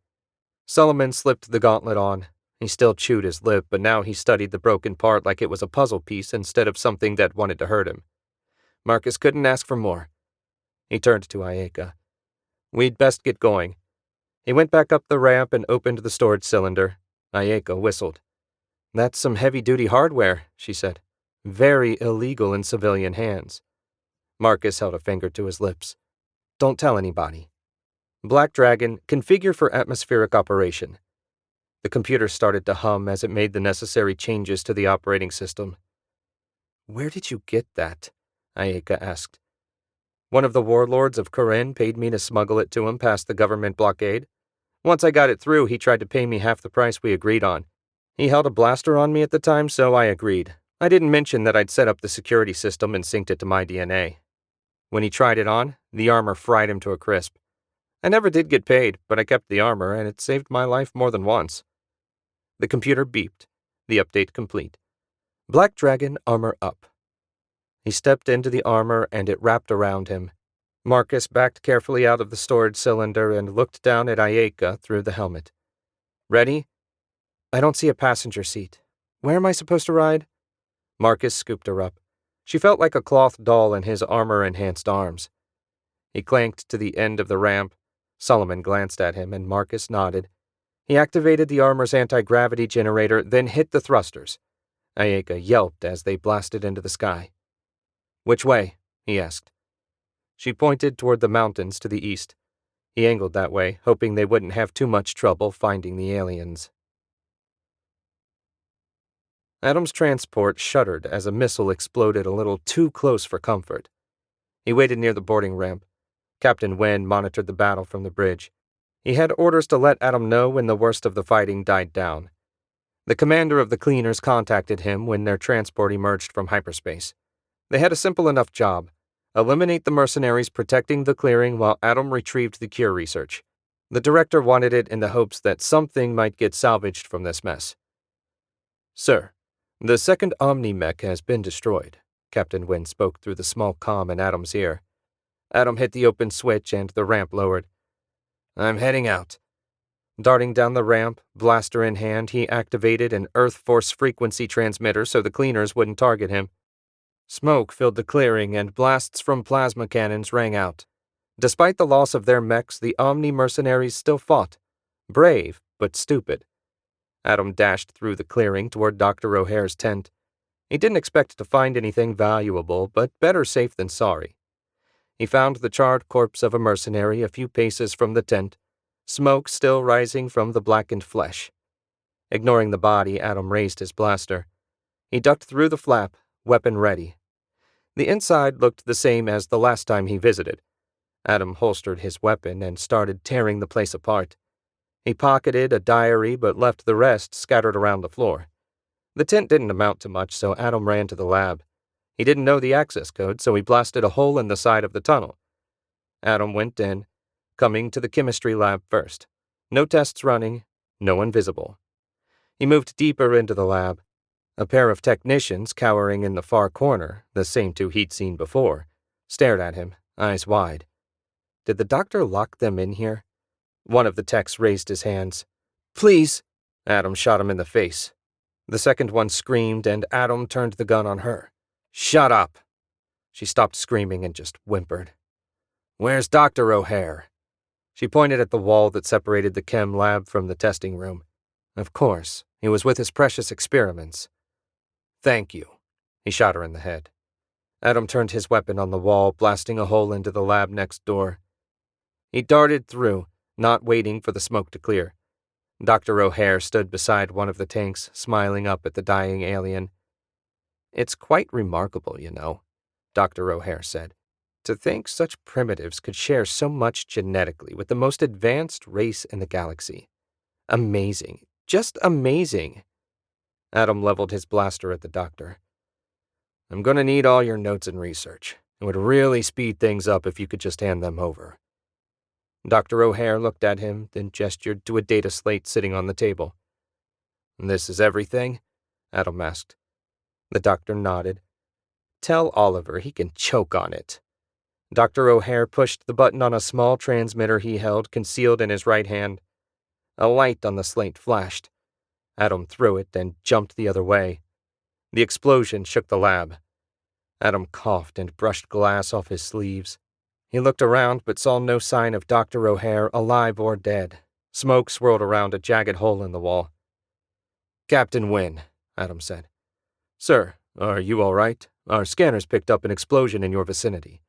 Solomon slipped the gauntlet on. He still chewed his lip, but now he studied the broken part like it was a puzzle piece instead of something that wanted to hurt him. Marcus couldn't ask for more. He turned to Ayeka. We'd best get going. He went back up the ramp and opened the storage cylinder. Ayeka whistled. That's some heavy-duty hardware, she said. Very illegal in civilian hands. Marcus held a finger to his lips. Don't tell anybody. Black Dragon, configure for atmospheric operation. The computer started to hum as it made the necessary changes to the operating system. Where did you get that? Ayeka asked. One of the warlords of Corinne paid me to smuggle it to him past the government blockade. Once I got it through, he tried to pay me half the price we agreed on. He held a blaster on me at the time, so I agreed. I didn't mention that I'd set up the security system and synced it to my DNA. When he tried it on, the armor fried him to a crisp. I never did get paid, but I kept the armor, and it saved my life more than once. The computer beeped. The update complete. Black Dragon armor up. He stepped into the armor, and it wrapped around him. Marcus backed carefully out of the storage cylinder and looked down at Ayeka through the helmet. Ready? I don't see a passenger seat. Where am I supposed to ride? Marcus scooped her up. She felt like a cloth doll in his armor-enhanced arms. He clanked to the end of the ramp. Solomon glanced at him, and Marcus nodded. He activated the armor's anti-gravity generator, then hit the thrusters. Ayeka yelped as they blasted into the sky. Which way? He asked. She pointed toward the mountains to the east. He angled that way, hoping they wouldn't have too much trouble finding the aliens. Adam's transport shuddered as a missile exploded a little too close for comfort. He waited near the boarding ramp. Captain Wen monitored the battle from the bridge. He had orders to let Adam know when the worst of the fighting died down. The commander of the cleaners contacted him when their transport emerged from hyperspace. They had a simple enough job: eliminate the mercenaries protecting the clearing while Adam retrieved the cure research. The director wanted it in the hopes that something might get salvaged from this mess. "Sir, the second Omni-Mech has been destroyed," Captain Wen spoke through the small comm in Adam's ear. Adam hit the open switch and the ramp lowered. "I'm heading out." Darting down the ramp, blaster in hand, he activated an Earth Force frequency transmitter so the cleaners wouldn't target him. Smoke filled the clearing and blasts from plasma cannons rang out. Despite the loss of their mechs, the Omni mercenaries still fought. Brave, but stupid. Adam dashed through the clearing toward Dr. O'Hare's tent. He didn't expect to find anything valuable, but better safe than sorry. He found the charred corpse of a mercenary a few paces from the tent, smoke still rising from the blackened flesh. Ignoring the body, Adam raised his blaster. He ducked through the flap, weapon ready. The inside looked the same as the last time he visited. Adam holstered his weapon and started tearing the place apart. He pocketed a diary but left the rest scattered around the floor. The tent didn't amount to much, so Adam ran to the lab. He didn't know the access code, so he blasted a hole in the side of the tunnel. Adam went in, coming to the chemistry lab first. No tests running, no one visible. He moved deeper into the lab. A pair of technicians cowering in the far corner, the same two he'd seen before, stared at him, eyes wide. Did the doctor lock them in here? One of the techs raised his hands. "Please!" Adam shot him in the face. The second one screamed, and Adam turned the gun on her. "Shut up!" She stopped screaming and just whimpered. "Where's Dr. O'Hare?" She pointed at the wall that separated the chem lab from the testing room. Of course, he was with his precious experiments. "Thank you." He shot her in the head. Adam turned his weapon on the wall, blasting a hole into the lab next door. He darted through, not waiting for the smoke to clear. Dr. O'Hare stood beside one of the tanks, smiling up at the dying alien. "It's quite remarkable, you know," Dr. O'Hare said. "To think such primitives could share so much genetically with the most advanced race in the galaxy. Amazing. Just amazing." Adam leveled his blaster at the doctor. "I'm going to need all your notes and research. It would really speed things up if you could just hand them over." Dr. O'Hare looked at him, then gestured to a data slate sitting on the table. "This is everything?" Adam asked. The doctor nodded. "Tell Oliver he can choke on it." Dr. O'Hare pushed the button on a small transmitter he held concealed in his right hand. A light on the slate flashed. Adam threw it and jumped the other way. The explosion shook the lab. Adam coughed and brushed glass off his sleeves. He looked around but saw no sign of Dr. O'Hare, alive or dead. Smoke swirled around a jagged hole in the wall. "Captain Wen," Adam said. "Sir, are you all right? Our scanners picked up an explosion in your vicinity."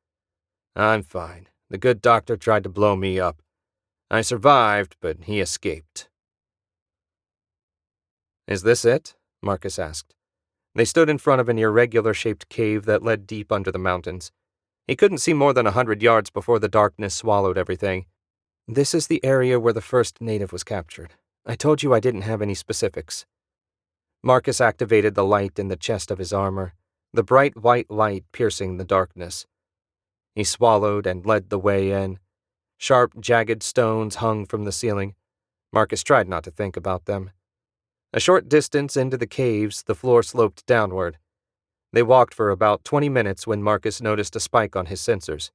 "I'm fine. The good doctor tried to blow me up. I survived, but he escaped." "Is this it?" Marcus asked. They stood in front of an irregular-shaped cave that led deep under the mountains. He couldn't see more than 100 yards before the darkness swallowed everything. "This is the area where the first native was captured. I told you I didn't have any specifics." Marcus activated the light in the chest of his armor, the bright white light piercing the darkness. He swallowed and led the way in. Sharp, jagged stones hung from the ceiling. Marcus tried not to think about them. A short distance into the caves, the floor sloped downward. They walked for about 20 minutes when Marcus noticed a spike on his sensors.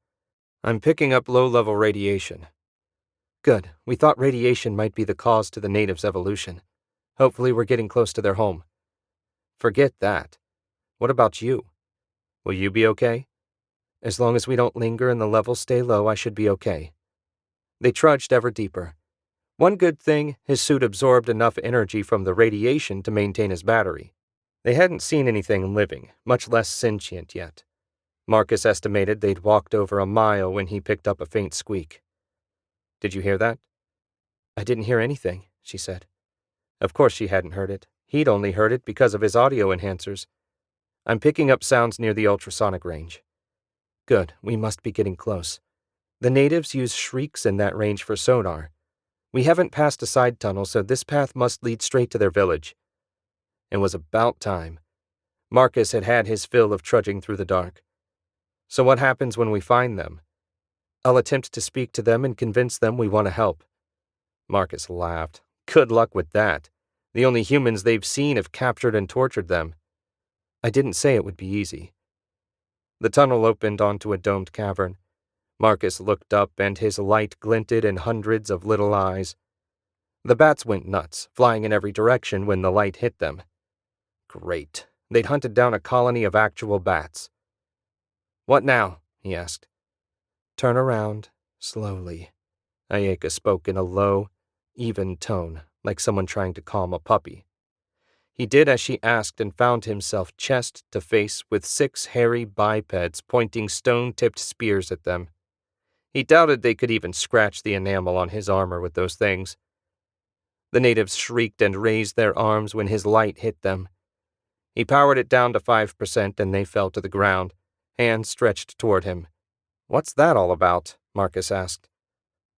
"I'm picking up low-level radiation." "Good. We thought radiation might be the cause to the natives' evolution. Hopefully we're getting close to their home." "Forget that. What about you? Will you be okay?" "As long as we don't linger and the levels stay low, I should be okay." They trudged ever deeper. One good thing, his suit absorbed enough energy from the radiation to maintain his battery. They hadn't seen anything living, much less sentient yet. Marcus estimated they'd walked over a mile when he picked up a faint squeak. Did you hear that?" "I didn't hear anything," she said. Of course she hadn't heard it. He'd only heard it because of his audio enhancers. "I'm picking up sounds near the ultrasonic range." "Good, we must be getting close. The natives use shrieks in that range for sonar. We haven't passed a side tunnel, so this path must lead straight to their village." It was about time. Marcus had had his fill of trudging through the dark. "So what happens when we find them?" "I'll attempt to speak to them and convince them we want to help." Marcus laughed. "Good luck with that. The only humans they've seen have captured and tortured them." "I didn't say it would be easy." The tunnel opened onto a domed cavern. Marcus looked up and his light glinted in hundreds of little eyes. The bats went nuts, flying in every direction when the light hit them. Great. They'd hunted down a colony of actual bats. "What now?" he asked. "Turn around, slowly." Ayeka spoke in a low, even tone, like someone trying to calm a puppy. He did as she asked and found himself chest to face with 6 hairy bipeds pointing stone-tipped spears at them. He doubted they could even scratch the enamel on his armor with those things. The natives shrieked and raised their arms when his light hit them. He powered it down to 5% and they fell to the ground, hands stretched toward him. "What's that all about?" Marcus asked.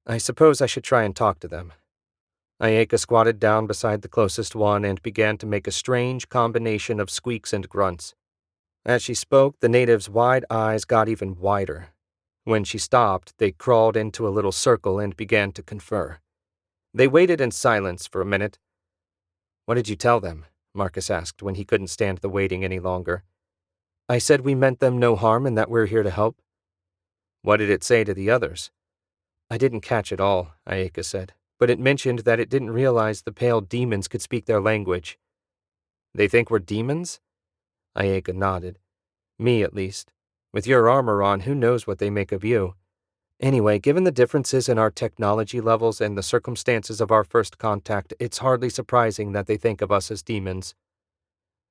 "I suppose I should try and talk to them." Ayeka squatted down beside the closest one and began to make a strange combination of squeaks and grunts. As she spoke, the natives' wide eyes got even wider. When she stopped, they crawled into a little circle and began to confer. They waited in silence for a minute. "What did you tell them?" Marcus asked when he couldn't stand the waiting any longer. "I said we meant them no harm and that we're here to help." "What did it say to the others?" "I didn't catch it all," Ayeka said, "but it mentioned that it didn't realize the pale demons could speak their language." "They think we're demons?" Ayeka nodded. "Me, at least. With your armor on, who knows what they make of you? Anyway, given the differences in our technology levels and the circumstances of our first contact, it's hardly surprising that they think of us as demons."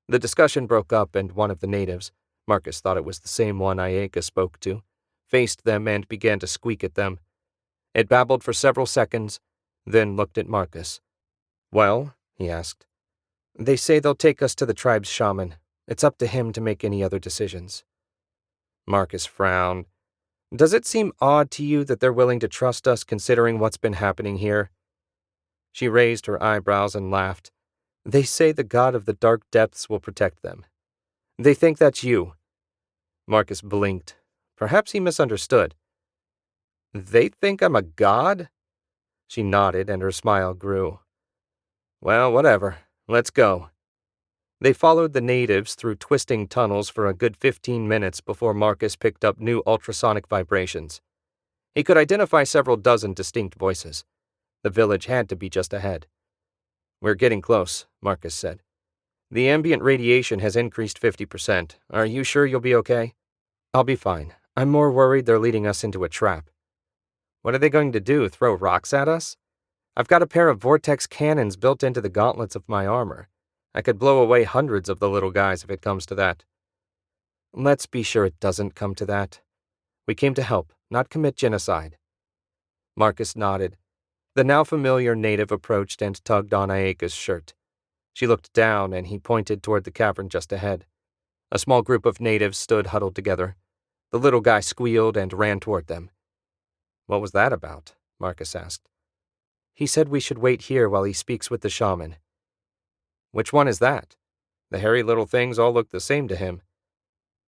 The discussion broke up and one of the natives, Marcus thought it was the same one Ayeka spoke to, faced them and began to squeak at them. It babbled for several seconds, then looked at Marcus. "Well?" he asked. "They say they'll take us to the tribe's shaman. It's up to him to make any other decisions." Marcus frowned. "Does it seem odd to you that they're willing to trust us considering what's been happening here?" She raised her eyebrows and laughed. "They say the god of the dark depths will protect them. They think that's you." Marcus blinked. Perhaps he misunderstood. "They think I'm a god?" She nodded and her smile grew. "Well, whatever. Let's go." They followed the natives through twisting tunnels for a good 15 minutes before Marcus picked up new ultrasonic vibrations. He could identify several dozen distinct voices. The village had to be just ahead. "We're getting close," Marcus said. "The ambient radiation has increased 50%. Are you sure you'll be okay?" "I'll be fine. I'm more worried they're leading us into a trap." "What are they going to do, throw rocks at us?" "I've got a pair of vortex cannons built into the gauntlets of my armor. I could blow away hundreds of the little guys if it comes to that." "Let's be sure it doesn't come to that. We came to help, not commit genocide." Marcus nodded. The now familiar native approached and tugged on Ayeka's shirt. She looked down and he pointed toward the cavern just ahead. A small group of natives stood huddled together. The little guy squealed and ran toward them. "What was that about?" Marcus asked. "He said we should wait here while he speaks with the shaman." "Which one is that? The hairy little things all look the same to him."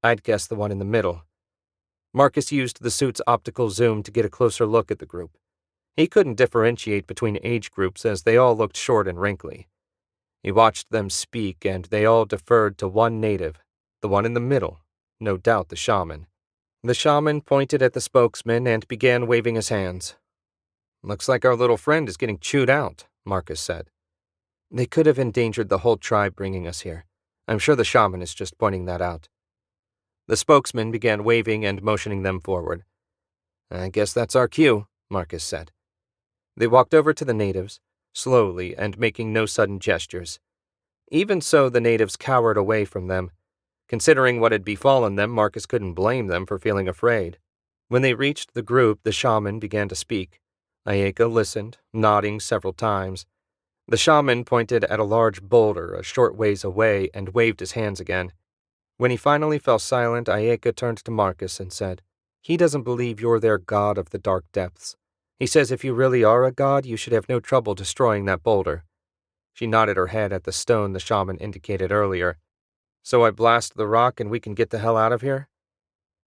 "I'd guess the one in the middle." Marcus used the suit's optical zoom to get a closer look at the group. He couldn't differentiate between age groups as they all looked short and wrinkly. He watched them speak and they all deferred to one native, the one in the middle, no doubt the shaman. The shaman pointed at the spokesman and began waving his hands. "Looks like our little friend is getting chewed out," Marcus said. "They could have endangered the whole tribe bringing us here. I'm sure the shaman is just pointing that out." The spokesman began waving and motioning them forward. "I guess that's our cue," Marcus said. They walked over to the natives, slowly and making no sudden gestures. Even so, the natives cowered away from them. Considering what had befallen them, Marcus couldn't blame them for feeling afraid. When they reached the group, the shaman began to speak. Ayeka listened, nodding several times. The shaman pointed at a large boulder a short ways away and waved his hands again. When he finally fell silent, Ayeka turned to Marcus and said, "He doesn't believe you're their god of the dark depths. He says if you really are a god, you should have no trouble destroying that boulder." She nodded her head at the stone the shaman indicated earlier. "So I blast the rock and we can get the hell out of here?"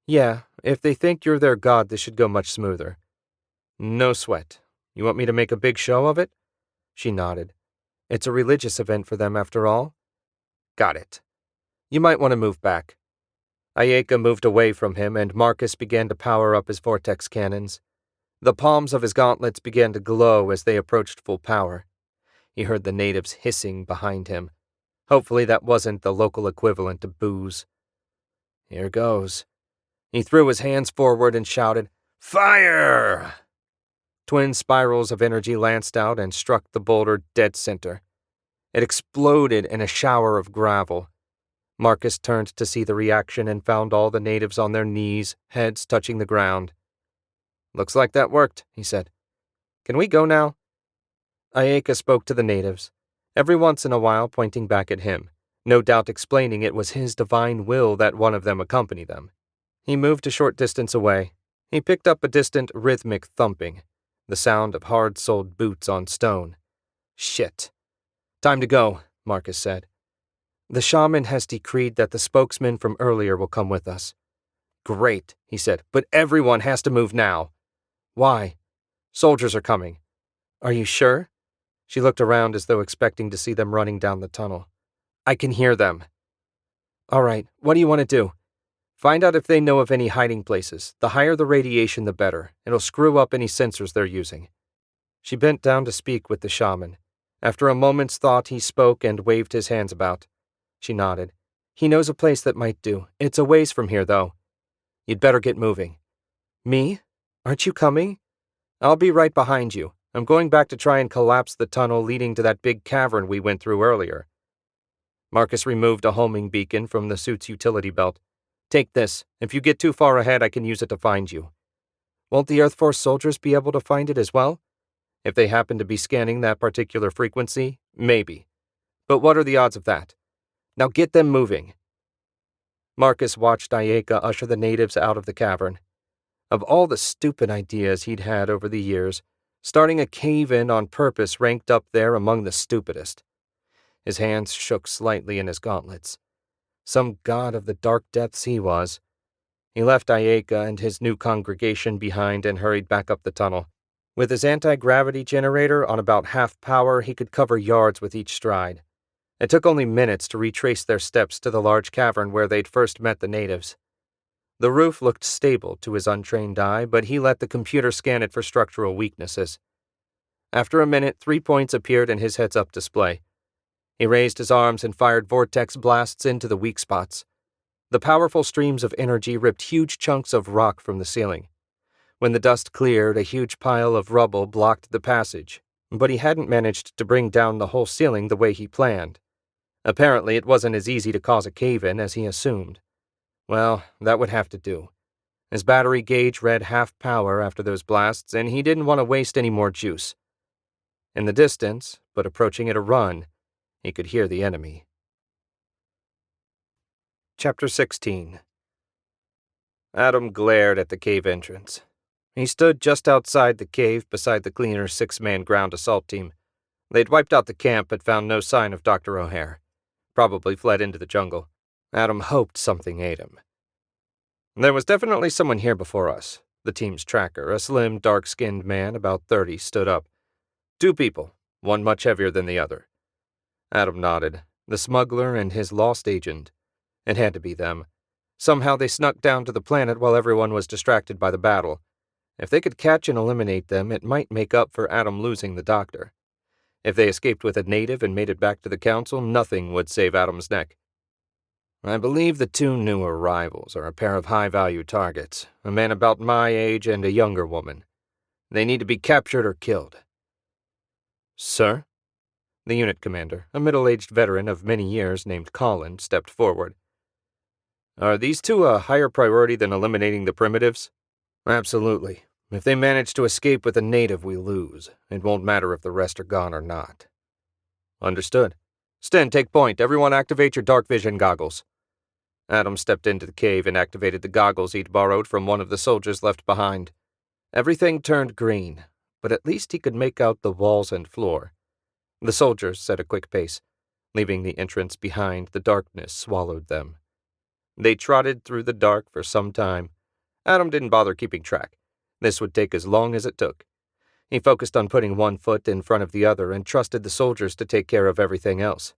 "Yeah, if they think you're their god, this should go much smoother." "No sweat. You want me to make a big show of it?" She nodded. "It's a religious event for them, after all." "Got it. You might want to move back." Ayeka moved away from him, and Marcus began to power up his vortex cannons. The palms of his gauntlets began to glow as they approached full power. He heard the natives hissing behind him. Hopefully that wasn't the local equivalent to booze. "Here goes." He threw his hands forward and shouted, "Fire!" Twin spirals of energy lanced out and struck the boulder dead center. It exploded in a shower of gravel. Marcus turned to see the reaction and found all the natives on their knees, heads touching the ground. "Looks like that worked," he said. "Can we go now?" Ayeka spoke to the natives, every once in a while pointing back at him, no doubt explaining it was his divine will that one of them accompany them. He moved a short distance away. He picked up a distant rhythmic thumping, the sound of hard-soled boots on stone. "Shit. Time to go," Marcus said. "The shaman has decreed that the spokesman from earlier will come with us." "Great," he said, "but everyone has to move now." "Why?" "Soldiers are coming." "Are you sure?" She looked around as though expecting to see them running down the tunnel. "I can hear them." "All right, what do you want to do?" "Find out if they know of any hiding places. The higher the radiation, the better. It'll screw up any sensors they're using." She bent down to speak with the shaman. After a moment's thought, he spoke and waved his hands about. She nodded. "He knows a place that might do. It's a ways from here, though." "You'd better get moving." "Me? Aren't you coming?" "I'll be right behind you. I'm going back to try and collapse the tunnel leading to that big cavern we went through earlier." Marcus removed a homing beacon from the suit's utility belt. "Take this. If you get too far ahead, I can use it to find you." "Won't the Earth Force soldiers be able to find it as well?" "If they happen to be scanning that particular frequency, maybe. But what are the odds of that? Now get them moving." Marcus watched Ayeka usher the natives out of the cavern. Of all the stupid ideas he'd had over the years, starting a cave-in on purpose ranked up there among the stupidest. His hands shook slightly in his gauntlets. Some god of the dark depths he was. He left Ayeka and his new congregation behind and hurried back up the tunnel. With his anti-gravity generator on about half power, he could cover yards with each stride. It took only minutes to retrace their steps to the large cavern where they'd first met the natives. The roof looked stable to his untrained eye, but he let the computer scan it for structural weaknesses. After a minute, 3 points appeared in his heads-up display. He raised his arms and fired vortex blasts into the weak spots. The powerful streams of energy ripped huge chunks of rock from the ceiling. When the dust cleared, a huge pile of rubble blocked the passage, but he hadn't managed to bring down the whole ceiling the way he planned. Apparently, it wasn't as easy to cause a cave-in as he assumed. Well, that would have to do. His battery gauge read half power after those blasts, and he didn't want to waste any more juice. In the distance, but approaching at a run, he could hear the enemy. Chapter 16. Adam glared at the cave entrance. He stood just outside the cave beside the cleaner's 6-man ground assault team. They'd wiped out the camp but found no sign of Dr. O'Hare. Probably fled into the jungle. Adam hoped something ate him. "There was definitely someone here before us." The team's tracker, a slim, dark-skinned man about 30, stood up. "2 people, one much heavier than the other." Adam nodded. The smuggler and his lost agent. It had to be them. Somehow they snuck down to the planet while everyone was distracted by the battle. If they could catch and eliminate them, it might make up for Adam losing the doctor. If they escaped with a native and made it back to the council, nothing would save Adam's neck. "I believe the 2 new arrivals are a pair of high-value targets, a man about my age and a younger woman. They need to be captured or killed." "Sir?" The unit commander, a middle-aged veteran of many years named Colin, stepped forward. "Are these 2 a higher priority than eliminating the primitives?" "Absolutely. If they manage to escape with a native, we lose. It won't matter if the rest are gone or not. Understood. Sten, take point. Everyone activate your dark vision goggles. Adam stepped into the cave and activated the goggles he'd borrowed from one of the soldiers left behind. Everything turned green, but at least he could make out the walls and floor. The soldiers set a quick pace. Leaving the entrance behind, the darkness swallowed them. They trotted through the dark for some time. Adam didn't bother keeping track. This would take as long as it took. He focused on putting one foot in front of the other and trusted the soldiers to take care of everything else.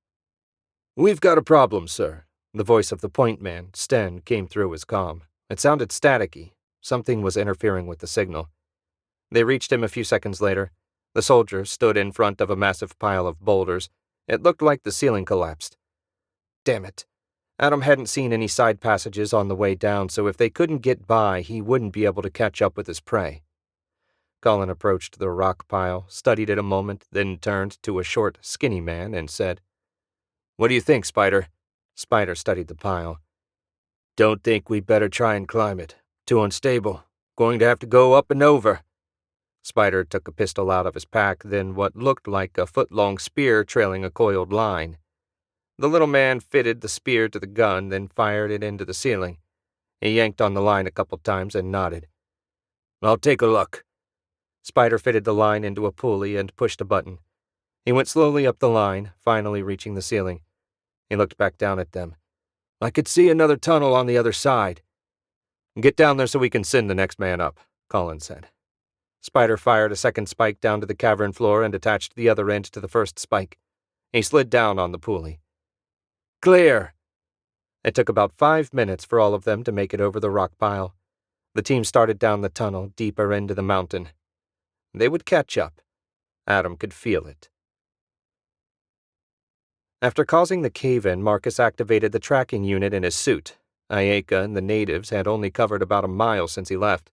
"We've got a problem, sir." The voice of the point man, Sten, came through his comm. It sounded staticky. Something was interfering with the signal. They reached him a few seconds later. The soldier stood in front of a massive pile of boulders. It looked like the ceiling collapsed. Damn it. Adam hadn't seen any side passages on the way down, so if they couldn't get by, he wouldn't be able to catch up with his prey. Colin approached the rock pile, studied it a moment, then turned to a short, skinny man and said, "What do you think, Spider?" Spider studied the pile. "Don't think we better try and climb it. Too unstable. Going to have to go up and over." Spider took a pistol out of his pack, then what looked like a foot-long spear trailing a coiled line. The little man fitted the spear to the gun, then fired it into the ceiling. He yanked on the line a couple times and nodded. "I'll take a look." Spider fitted the line into a pulley and pushed a button. He went slowly up the line, finally reaching the ceiling. He looked back down at them. "I could see another tunnel on the other side." "Get down there so we can send the next man up," Colin said. Spider fired a second spike down to the cavern floor and attached the other end to the first spike. He slid down on the pulley. "Clear!" It took about 5 minutes for all of them to make it over the rock pile. The team started down the tunnel, deeper into the mountain. They would catch up. Adam could feel it. After causing the cave-in, Marcus activated the tracking unit in his suit. Ayeka and the natives had only covered about a mile since he left.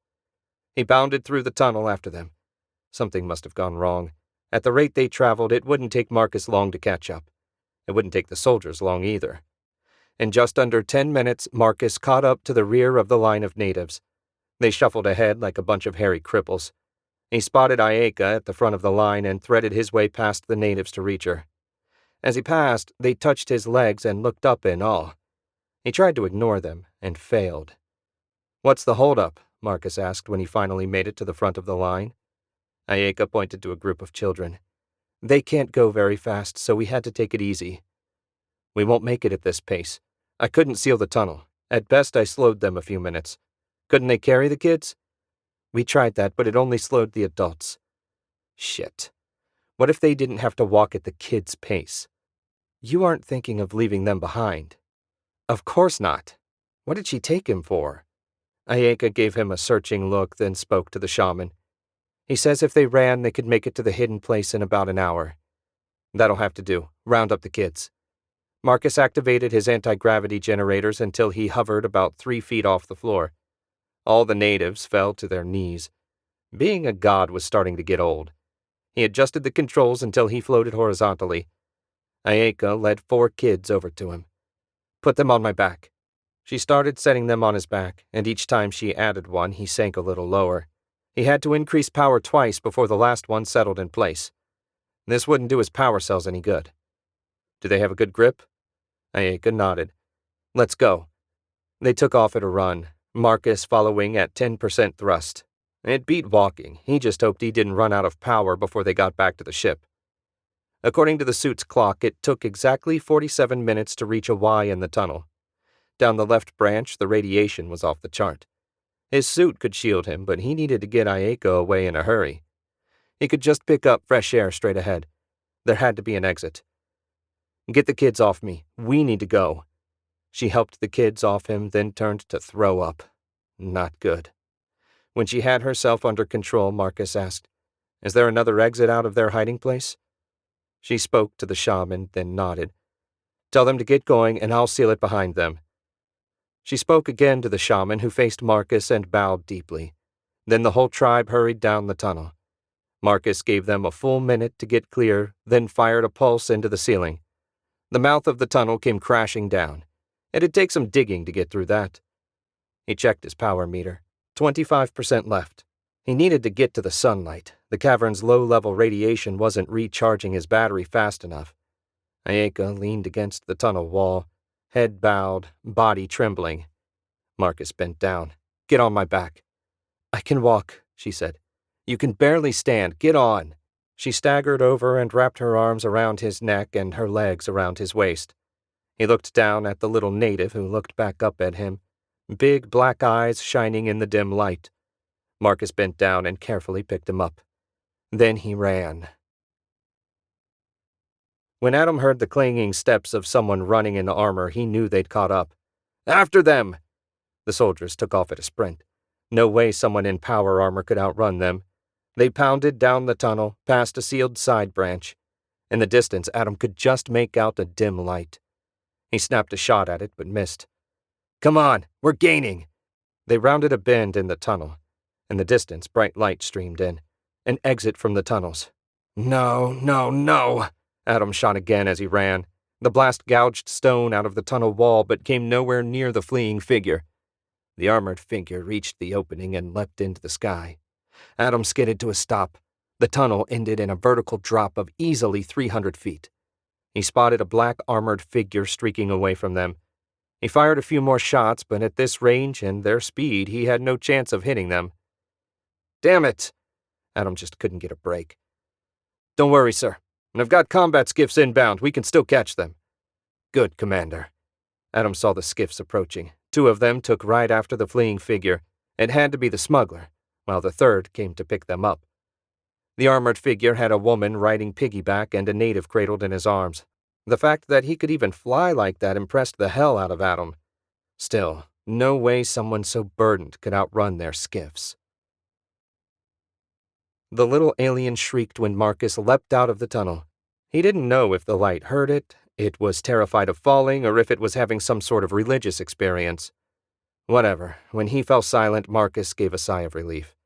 He bounded through the tunnel after them. Something must have gone wrong. At the rate they traveled, it wouldn't take Marcus long to catch up. It wouldn't take the soldiers long either. In just under 10 minutes, Marcus caught up to the rear of the line of natives. They shuffled ahead like a bunch of hairy cripples. He spotted Ayeka at the front of the line and threaded his way past the natives to reach her. As he passed, they touched his legs and looked up in awe. He tried to ignore them, and failed. "What's the holdup?" Marcus asked when he finally made it to the front of the line. Ayeka pointed to a group of children. "They can't go very fast, so we had to take it easy. We won't make it at this pace. I couldn't seal the tunnel. At best, I slowed them a few minutes. Couldn't they carry the kids? We tried that, but it only slowed the adults. Shit. What if they didn't have to walk at the kids' pace? You aren't thinking of leaving them behind." "Of course not. What did she take him for?" Ayeka gave him a searching look, then spoke to the shaman. "He says if they ran, they could make it to the hidden place in about an hour." "That'll have to do. Round up the kids." Marcus activated his anti-gravity generators until he hovered about 3 feet off the floor. All the natives fell to their knees. Being a god was starting to get old. He adjusted the controls until he floated horizontally. Ayeka led 4 kids over to him. "Put them on my back." She started setting them on his back, and each time she added one, he sank a little lower. He had to increase power twice before the last one settled in place. This wouldn't do his power cells any good. "Do they have a good grip?" Ayeka nodded. "Let's go." They took off at a run, Marcus following at 10% thrust. It beat walking. He just hoped he didn't run out of power before they got back to the ship. According to the suit's clock, it took exactly 47 minutes to reach a Y in the tunnel. Down the left branch, the radiation was off the chart. His suit could shield him, but he needed to get Ayeka away in a hurry. He could just pick up fresh air straight ahead. There had to be an exit. "Get the kids off me. We need to go." She helped the kids off him, then turned to throw up. Not good. When she had herself under control, Marcus asked, "Is there another exit out of their hiding place?" She spoke to the shaman, then nodded. "Tell them to get going, and I'll seal it behind them." She spoke again to the shaman, who faced Marcus and bowed deeply. Then the whole tribe hurried down the tunnel. Marcus gave them a full minute to get clear, then fired a pulse into the ceiling. The mouth of the tunnel came crashing down. It'd take some digging to get through that. He checked his power meter. 25% left. He needed to get to the sunlight. The cavern's low-level radiation wasn't recharging his battery fast enough. Ayeka leaned against the tunnel wall, head bowed, body trembling. Marcus bent down. "Get on my back." "I can walk," she said. "You can barely stand. Get on." She staggered over and wrapped her arms around his neck and her legs around his waist. He looked down at the little native who looked back up at him, big black eyes shining in the dim light. Marcus bent down and carefully picked him up. Then he ran. When Adam heard the clanging steps of someone running in armor, he knew they'd caught up. "After them!" The soldiers took off at a sprint. No way someone in power armor could outrun them. They pounded down the tunnel, past a sealed side branch. In the distance, Adam could just make out a dim light. He snapped a shot at it, but missed. "Come on, we're gaining!" They rounded a bend in the tunnel. In the distance, bright light streamed in. An exit from the tunnels. "No, no, no!" Adam shot again as he ran. The blast gouged stone out of the tunnel wall, but came nowhere near the fleeing figure. The armored figure reached the opening and leapt into the sky. Adam skidded to a stop. The tunnel ended in a vertical drop of easily 300 feet. He spotted a black armored figure streaking away from them. He fired a few more shots, but at this range and their speed, he had no chance of hitting them. "Damn it!" Adam just couldn't get a break. "Don't worry, sir. And I've got combat skiffs inbound. We can still catch them." "Good, Commander." Adam saw the skiffs approaching. Two of them took right after the fleeing figure. It had to be the smuggler, while the third came to pick them up. The armored figure had a woman riding piggyback and a native cradled in his arms. The fact that he could even fly like that impressed the hell out of Adam. Still, no way someone so burdened could outrun their skiffs. The little alien shrieked when Marcus leapt out of the tunnel. He didn't know if the light hurt it was terrified of falling, or if it was having some sort of religious experience. Whatever, when he fell silent, Marcus gave a sigh of relief.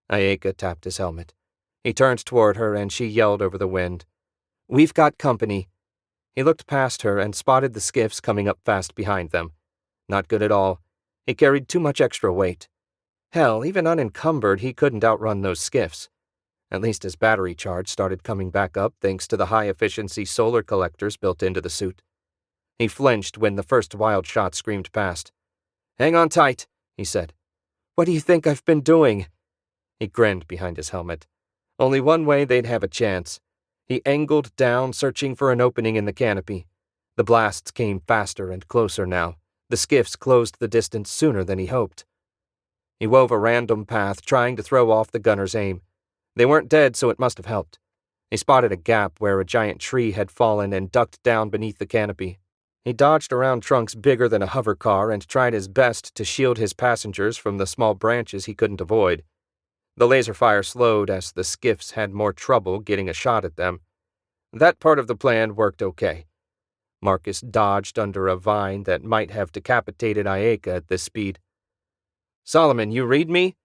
Ayeka tapped his helmet. He turned toward her and she yelled over the wind, "We've got company." He looked past her and spotted the skiffs coming up fast behind them. Not good at all. He carried too much extra weight. Hell, even unencumbered, he couldn't outrun those skiffs. At least his battery charge started coming back up thanks to the high-efficiency solar collectors built into the suit. He flinched when the first wild shot screamed past. "Hang on tight," he said. "What do you think I've been doing?" He grinned behind his helmet. Only one way they'd have a chance. He angled down, searching for an opening in the canopy. The blasts came faster and closer now. The skiffs closed the distance sooner than he hoped. He wove a random path, trying to throw off the gunner's aim. They weren't dead, so it must have helped. He spotted a gap where a giant tree had fallen and ducked down beneath the canopy. He dodged around trunks bigger than a hover car and tried his best to shield his passengers from the small branches he couldn't avoid. The laser fire slowed as the skiffs had more trouble getting a shot at them. That part of the plan worked okay. Marcus dodged under a vine that might have decapitated Ayeka at this speed. "Solomon, you read me?"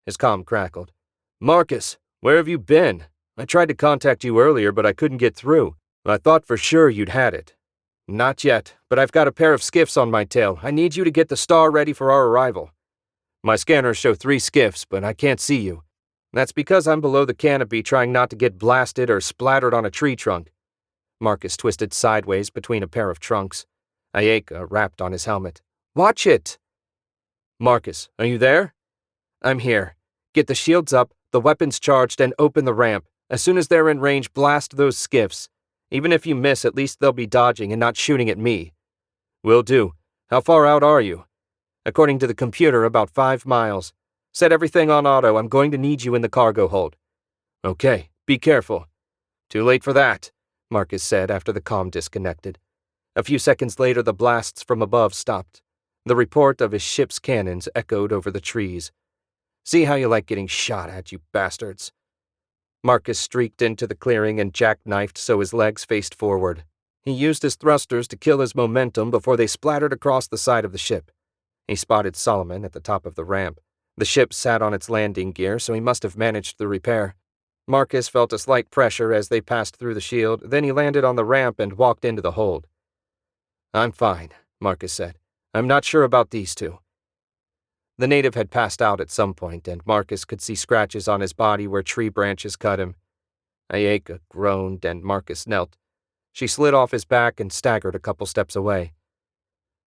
His comm crackled. "Marcus, where have you been? I tried to contact you earlier, but I couldn't get through. I thought for sure you'd had it." "Not yet, but I've got a pair of skiffs on my tail. I need you to get the star ready for our arrival." "My scanners show 3 skiffs, but I can't see you." "That's because I'm below the canopy trying not to get blasted or splattered on a tree trunk." Marcus twisted sideways between a pair of trunks. Ayeka rapped on his helmet. "Watch it!" "Marcus, are you there?" "I'm here. Get the shields up, the weapons charged, and open the ramp. As soon as they're in range, blast those skiffs. Even if you miss, at least they'll be dodging and not shooting at me." "Will do. How far out are you?" "According to the computer, about 5 miles. Set everything on auto. I'm going to need you in the cargo hold." "Okay, be careful." "Too late for that," Marcus said after the comm disconnected. A few seconds later, the blasts from above stopped. The report of his ship's cannons echoed over the trees. "See how you like getting shot at, you bastards." Marcus streaked into the clearing and jackknifed so his legs faced forward. He used his thrusters to kill his momentum before they splattered across the side of the ship. He spotted Solomon at the top of the ramp. The ship sat on its landing gear, so he must have managed the repair. Marcus felt a slight pressure as they passed through the shield, then he landed on the ramp and walked into the hold. "I'm fine," Marcus said. "I'm not sure about these two." The native had passed out at some point, and Marcus could see scratches on his body where tree branches cut him. Ayeka groaned, and Marcus knelt. She slid off his back and staggered a couple steps away.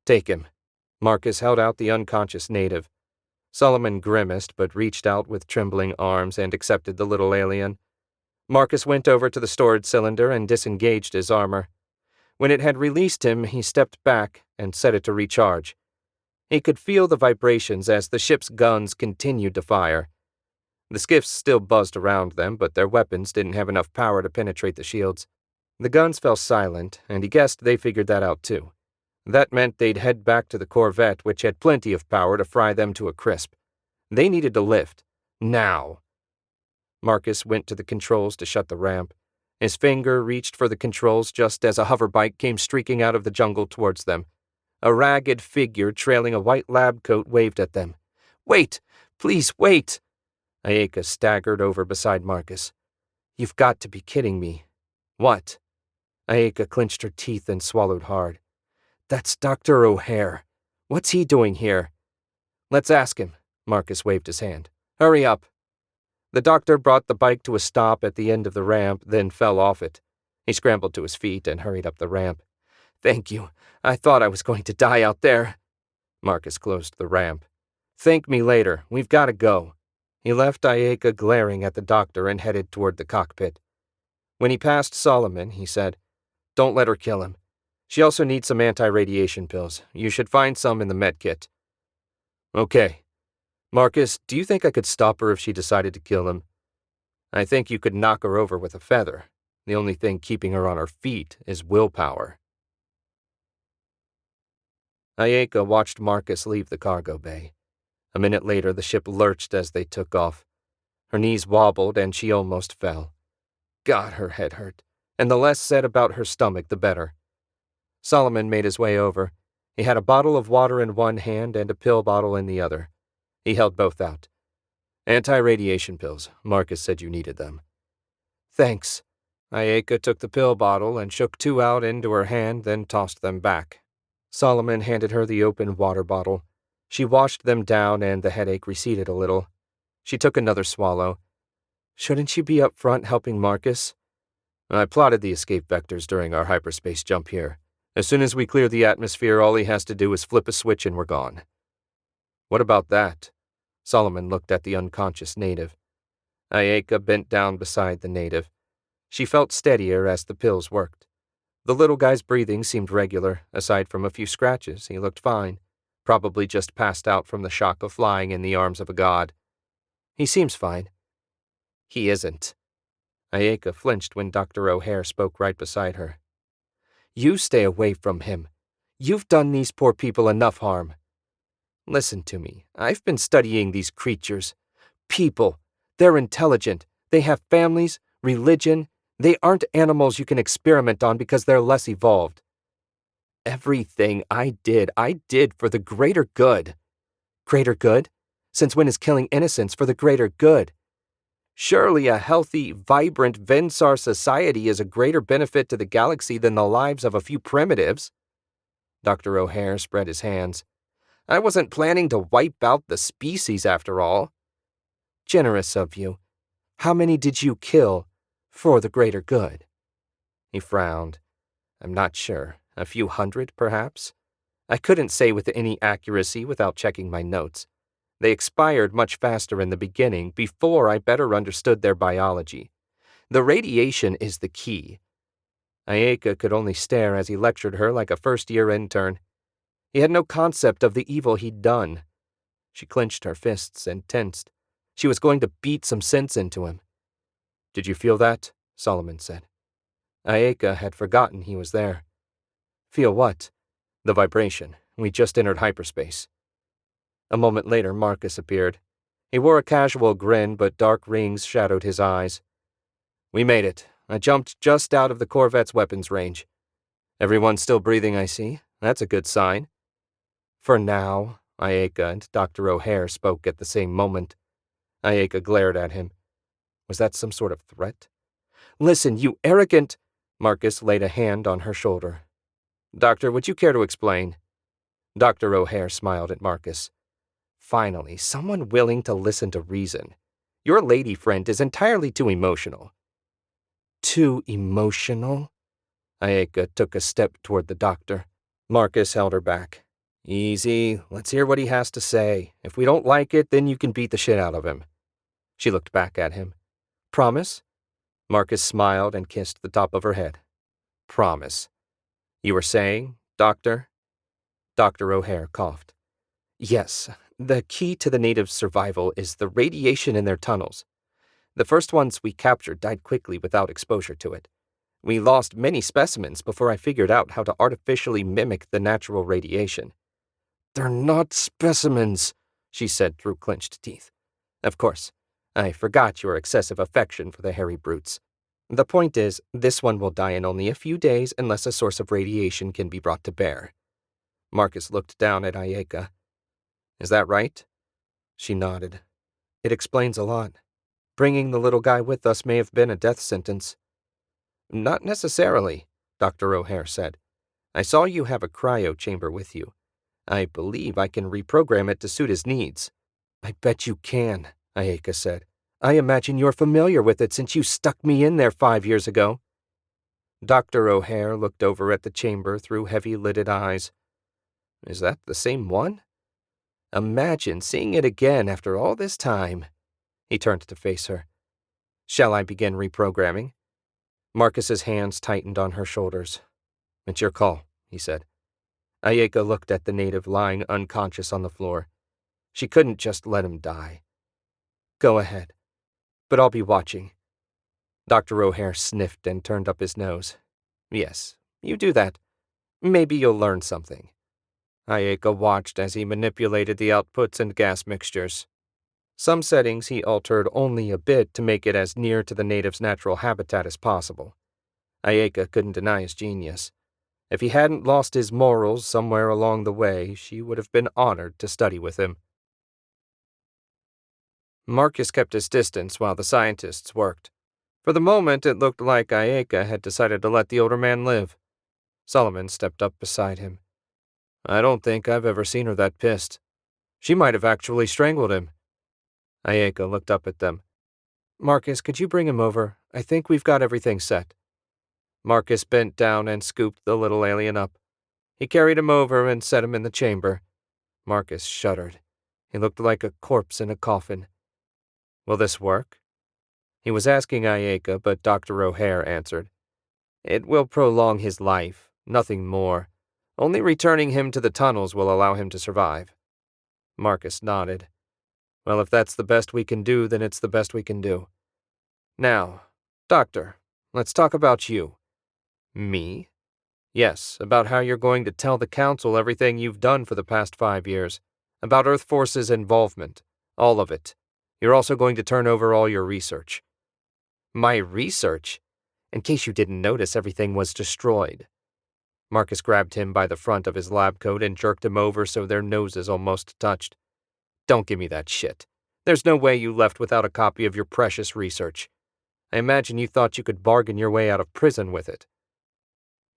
"Take him." Marcus held out the unconscious native. Solomon grimaced but reached out with trembling arms and accepted the little alien. Marcus went over to the storage cylinder and disengaged his armor. When it had released him, he stepped back and set it to recharge. He could feel the vibrations as the ship's guns continued to fire. The skiffs still buzzed around them, but their weapons didn't have enough power to penetrate the shields. The guns fell silent, and he guessed they figured that out too. That meant they'd head back to the Corvette, which had plenty of power to fry them to a crisp. They needed to lift. Now. Marcus went to the controls to shut the ramp. His finger reached for the controls just as a hoverbike came streaking out of the jungle towards them. A ragged figure trailing a white lab coat waved at them. "Wait! Please, wait!" Ayeka staggered over beside Marcus. "You've got to be kidding me." "What?" Ayeka clenched her teeth and swallowed hard. "That's Dr. O'Hare. What's he doing here?" "Let's ask him." Marcus waved his hand. "Hurry up." The doctor brought the bike to a stop at the end of the ramp, then fell off it. He scrambled to his feet and hurried up the ramp. "Thank you. I thought I was going to die out there." Marcus closed the ramp. "Thank me later. We've got to go." He left Ayeka glaring at the doctor and headed toward the cockpit. When he passed Solomon, he said, "Don't let her kill him. She also needs some anti-radiation pills. You should find some in the med kit." "Okay. Marcus, do you think I could stop her if she decided to kill him?" "I think you could knock her over with a feather. The only thing keeping her on her feet is willpower." Ayeka watched Marcus leave the cargo bay. A minute later, the ship lurched as they took off. Her knees wobbled and she almost fell. God, her head hurt, and the less said about her stomach, the better. Solomon made his way over. He had a bottle of water in one hand and a pill bottle in the other. He held both out. "Anti-radiation pills. Marcus said you needed them." "Thanks." Ayeka took the pill bottle and shook two out into her hand, then tossed them back. Solomon handed her the open water bottle. She washed them down and the headache receded a little. She took another swallow. "Shouldn't you be up front helping Marcus?" "I plotted the escape vectors during our hyperspace jump here. As soon as we clear the atmosphere, all he has to do is flip a switch and we're gone." "What about that?" Solomon looked at the unconscious native. Ayeka bent down beside the native. She felt steadier as the pills worked. The little guy's breathing seemed regular. Aside from a few scratches, he looked fine. Probably just passed out from the shock of flying in the arms of a god. "He seems fine." "He isn't." Ayeka flinched when Dr. O'Hare spoke right beside her. "You stay away from him. You've done these poor people enough harm." "Listen to me. I've been studying these creatures. People. They're intelligent. They have families, religion. They aren't animals you can experiment on because they're less evolved. Everything I did for the greater good." "Greater good? Since when is killing innocents for the greater good?" "Surely a healthy, vibrant Vensar society is a greater benefit to the galaxy than the lives of a few primitives." Dr. O'Hare spread his hands. "I wasn't planning to wipe out the species after all." "Generous of you. How many did you kill for the greater good?" He frowned. "I'm not sure. A few hundred, perhaps? I couldn't say with any accuracy without checking my notes. They expired much faster in the beginning, before I better understood their biology. The radiation is the key." Ayeka could only stare as he lectured her like a first-year intern. He had no concept of the evil he'd done. She clenched her fists and tensed. She was going to beat some sense into him. "Did you feel that?" Solomon said. Ayeka had forgotten he was there. "Feel what?" "The vibration. We just entered hyperspace." A moment later, Marcus appeared. He wore a casual grin, but dark rings shadowed his eyes. "We made it. I jumped just out of the Corvette's weapons range. Everyone's still breathing, I see. That's a good sign." "For now." Ayeka and Dr. O'Hare spoke at the same moment. Ayeka glared at him. Was that some sort of threat? "Listen, you arrogant—" Marcus laid a hand on her shoulder. "Doctor, would you care to explain?" Dr. O'Hare smiled at Marcus. Finally, someone willing to listen to reason. Your lady friend is entirely too emotional. Too emotional? Ayeka took a step toward the doctor. Marcus held her back. Easy, let's hear what he has to say. If we don't like it, then you can beat the shit out of him. She looked back at him. Promise? Marcus smiled and kissed the top of her head. Promise. You were saying, Doctor? Dr. O'Hare coughed. Yes, the key to the natives' survival is the radiation in their tunnels. The first ones we captured died quickly without exposure to it. We lost many specimens before I figured out how to artificially mimic the natural radiation. They're not specimens, she said through clenched teeth. Of course, I forgot your excessive affection for the hairy brutes. The point is, this one will die in only a few days unless a source of radiation can be brought to bear. Marcus looked down at Ayeka. Is that right? She nodded. It explains a lot. Bringing the little guy with us may have been a death sentence. Not necessarily, Dr. O'Hare said. I saw you have a cryo chamber with you. I believe I can reprogram it to suit his needs. I bet you can, Ayeka said. I imagine you're familiar with it since you stuck me in there 5 years ago. Dr. O'Hare looked over at the chamber through heavy-lidded eyes. Is that the same one? Imagine seeing it again after all this time. He turned to face her. Shall I begin reprogramming? Marcus's hands tightened on her shoulders. It's your call, he said. Ayeka looked at the native lying unconscious on the floor. She couldn't just let him die. Go ahead, but I'll be watching. Dr. O'Hare sniffed and turned up his nose. Yes, you do that. Maybe you'll learn something. Ayeka watched as he manipulated the outputs and gas mixtures. Some settings he altered only a bit to make it as near to the native's natural habitat as possible. Ayeka couldn't deny his genius. If he hadn't lost his morals somewhere along the way, she would have been honored to study with him. Marcus kept his distance while the scientists worked. For the moment, it looked like Ayeka had decided to let the older man live. Solomon stepped up beside him. I don't think I've ever seen her that pissed. She might have actually strangled him. Ayeka looked up at them. Marcus, could you bring him over? I think we've got everything set. Marcus bent down and scooped the little alien up. He carried him over and set him in the chamber. Marcus shuddered. He looked like a corpse in a coffin. Will this work? He was asking Ayeka, but Dr. O'Hare answered. It will prolong his life, nothing more. Only returning him to the tunnels will allow him to survive. Marcus nodded. Well, if that's the best we can do, then it's the best we can do. Now, Doctor, let's talk about you. Me? Yes, about how you're going to tell the Council everything you've done for the past 5 years. About Earth Force's involvement. All of it. You're also going to turn over all your research. My research? In case you didn't notice, everything was destroyed. Marcus grabbed him by the front of his lab coat and jerked him over so their noses almost touched. Don't give me that shit. There's no way you left without a copy of your precious research. I imagine you thought you could bargain your way out of prison with it.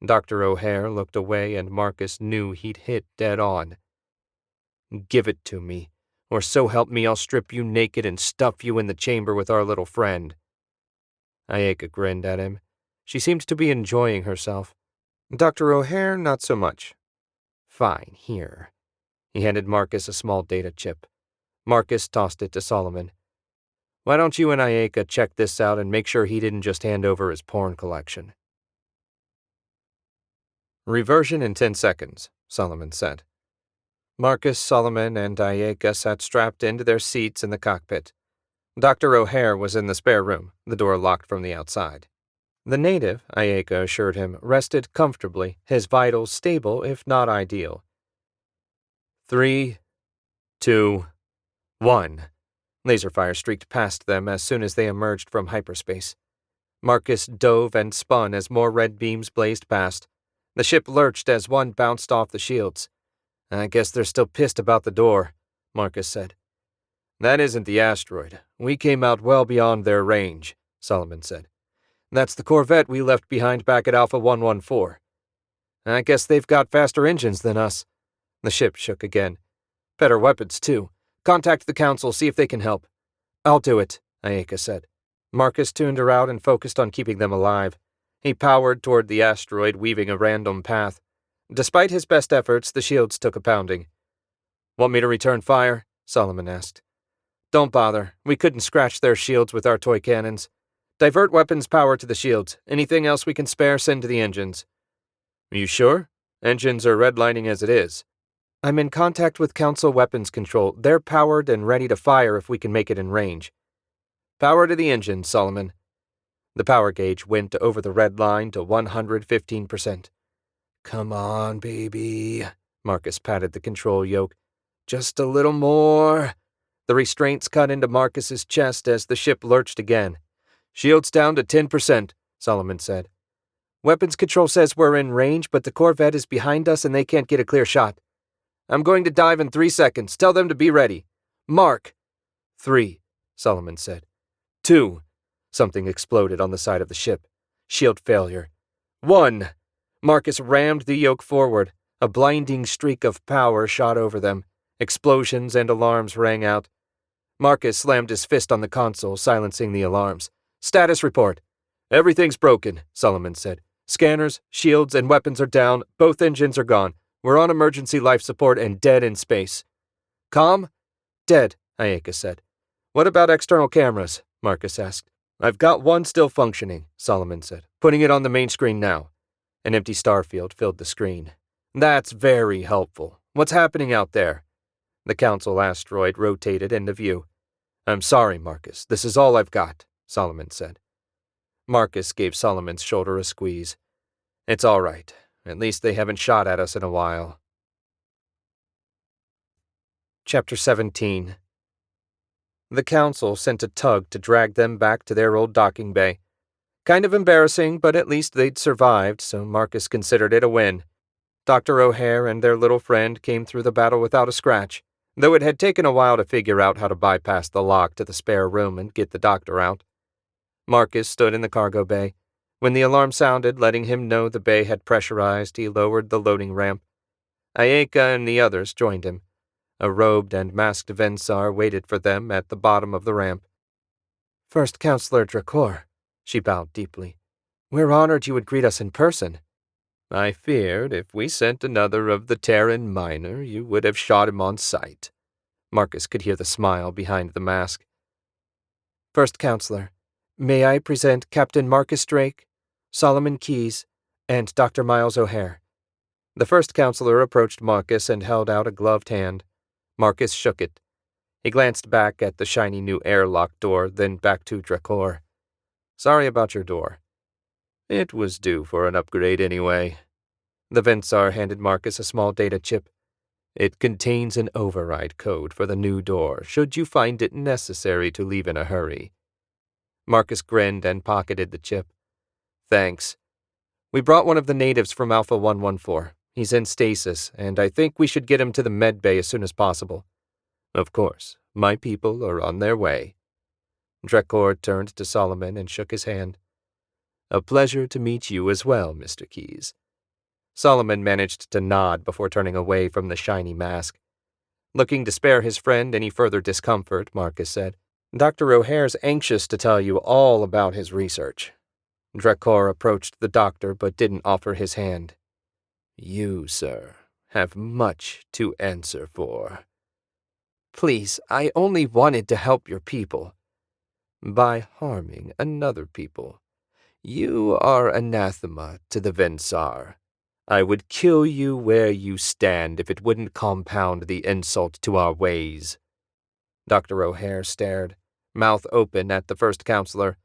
Dr. O'Hare looked away and Marcus knew he'd hit dead on. Give it to me, or so help me I'll strip you naked and stuff you in the chamber with our little friend. Ayeka grinned at him. She seemed to be enjoying herself. Dr. O'Hare, not so much. Fine, here. He handed Marcus a small data chip. Marcus tossed it to Solomon. Why don't you and Ayeka check this out and make sure he didn't just hand over his porn collection? Reversion in 10 seconds, Solomon said. Marcus, Solomon, and Ayeka sat strapped into their seats in the cockpit. Dr. O'Hare was in the spare room, the door locked from the outside. The native, Ayeka assured him, rested comfortably, his vitals stable if not ideal. 3, 2, 1. Laser fire streaked past them as soon as they emerged from hyperspace. Marcus dove and spun as more red beams blazed past. The ship lurched as one bounced off the shields. I guess they're still pissed about the door, Marcus said. That isn't the asteroid. We came out well beyond their range, Solomon said. That's the Corvette we left behind back at Alpha 114. I guess they've got faster engines than us. The ship shook again. Better weapons, too. Contact the council, see if they can help. I'll do it, Ayeka said. Marcus tuned her out and focused on keeping them alive. He powered toward the asteroid, weaving a random path. Despite his best efforts, the shields took a pounding. Want me to return fire? Solomon asked. Don't bother. We couldn't scratch their shields with our toy cannons. Divert weapons power to the shields. Anything else we can spare, send to the engines. Are you sure? Engines are redlining as it is. I'm in contact with Council Weapons Control. They're powered and ready to fire if we can make it in range. Power to the engines, Solomon. The power gauge went over the red line to 115%. Come on, baby. Marcus patted the control yoke. Just a little more. The restraints cut into Marcus's chest as the ship lurched again. Shields down to 10%, Solomon said. Weapons Control says we're in range, but the Corvette is behind us and they can't get a clear shot. I'm going to dive in 3 seconds. Tell them to be ready. Mark. 3, Solomon said. 2. Something exploded on the side of the ship. Shield failure. 1. Marcus rammed the yoke forward. A blinding streak of power shot over them. Explosions and alarms rang out. Marcus slammed his fist on the console, silencing the alarms. Status report. Everything's broken, Solomon said. Scanners, shields, and weapons are down. Both engines are gone. We're on emergency life support and dead in space. Comm? Dead, Ayeka said. What about external cameras? Marcus asked. I've got one still functioning, Solomon said. Putting it on the main screen now. An empty starfield filled the screen. That's very helpful. What's happening out there? The Council asteroid rotated into view. I'm sorry, Marcus. This is all I've got, Solomon said. Marcus gave Solomon's shoulder a squeeze. It's all right. At least they haven't shot at us in a while. Chapter 17. The Council sent a tug to drag them back to their old docking bay. Kind of embarrassing, but at least they'd survived, so Marcus considered it a win. Dr. O'Hare and their little friend came through the battle without a scratch, though it had taken a while to figure out how to bypass the lock to the spare room and get the doctor out. Marcus stood in the cargo bay. When the alarm sounded, letting him know the bay had pressurized, he lowered the loading ramp. Ayeka and the others joined him. A robed and masked Vensar waited for them at the bottom of the ramp. First Counselor Dracor, she bowed deeply. We're honored you would greet us in person. I feared if we sent another of the Terran Minor, you would have shot him on sight. Marcus could hear the smile behind the mask. First Counselor, may I present Captain Marcus Drake, Solomon Keyes, and Dr. Miles O'Hare. The First Counselor approached Marcus and held out a gloved hand. Marcus shook it. He glanced back at the shiny new airlock door, then back to Dracor. Sorry about your door. It was due for an upgrade anyway. The Vensar handed Marcus a small data chip. It contains an override code for the new door, should you find it necessary to leave in a hurry. Marcus grinned and pocketed the chip. Thanks. We brought one of the natives from Alpha 114. He's in stasis, and I think we should get him to the med bay as soon as possible. Of course, my people are on their way. Dracor turned to Solomon and shook his hand. A pleasure to meet you as well, Mr. Keyes. Solomon managed to nod before turning away from the shiny mask. Looking to spare his friend any further discomfort, Marcus said, Dr. O'Hare's anxious to tell you all about his research. Dracor approached the doctor but didn't offer his hand. You, sir, have much to answer for. Please, I only wanted to help your people. By harming another people. You are anathema to the Vensar. I would kill you where you stand if it wouldn't compound the insult to our ways. Dr. O'Hare stared, mouth open at the First Counselor.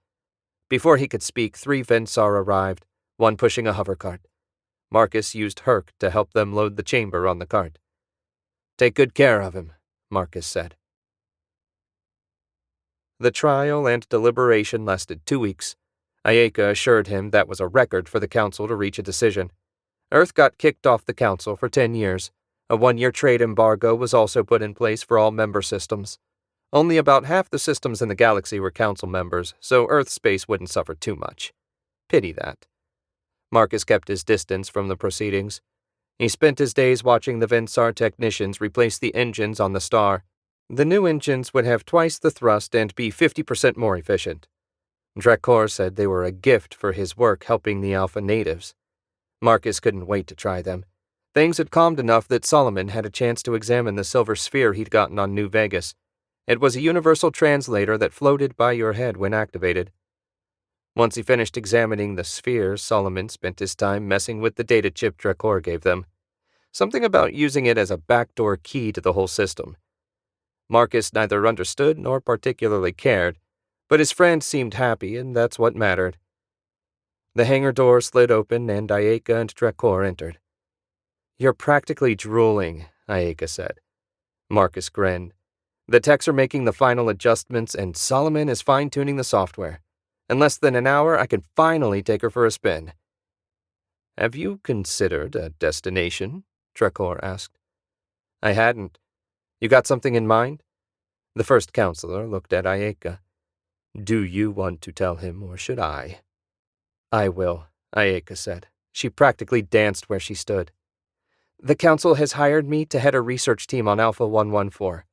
Before he could speak, 3 Vensar arrived, one pushing a hover cart. Marcus used Herc to help them load the chamber on the cart. Take good care of him, Marcus said. The trial and deliberation lasted 2 weeks. Ayeka assured him that was a record for the Council to reach a decision. Earth got kicked off the Council for 10 years. A 1-year trade embargo was also put in place for all member systems. Only about half the systems in the galaxy were Council members, so Earth space wouldn't suffer too much. Pity that. Marcus kept his distance from the proceedings. He spent his days watching the Vensar technicians replace the engines on the star. The new engines would have twice the thrust and be 50% more efficient. Drakor said they were a gift for his work helping the Alpha natives. Marcus couldn't wait to try them. Things had calmed enough that Solomon had a chance to examine the silver sphere he'd gotten on New Vegas. It was a universal translator that floated by your head when activated. Once he finished examining the sphere, Solomon spent his time messing with the data chip Drakor gave them. Something about using it as a backdoor key to the whole system. Marcus neither understood nor particularly cared, but his friend seemed happy, and that's what mattered. The hangar door slid open, and Ayeka and Drakor entered. "You're practically drooling," Ayeka said. Marcus grinned. "The techs are making the final adjustments, and Solomon is fine-tuning the software. In less than an hour, I can finally take her for a spin." "Have you considered a destination?" Drakor asked. "I hadn't. You got something in mind?" The first counselor looked at Ayeka. "Do you want to tell him, or should I?" "I will," Ayeka said. She practically danced where she stood. "The council has hired me to head a research team on Alpha 114.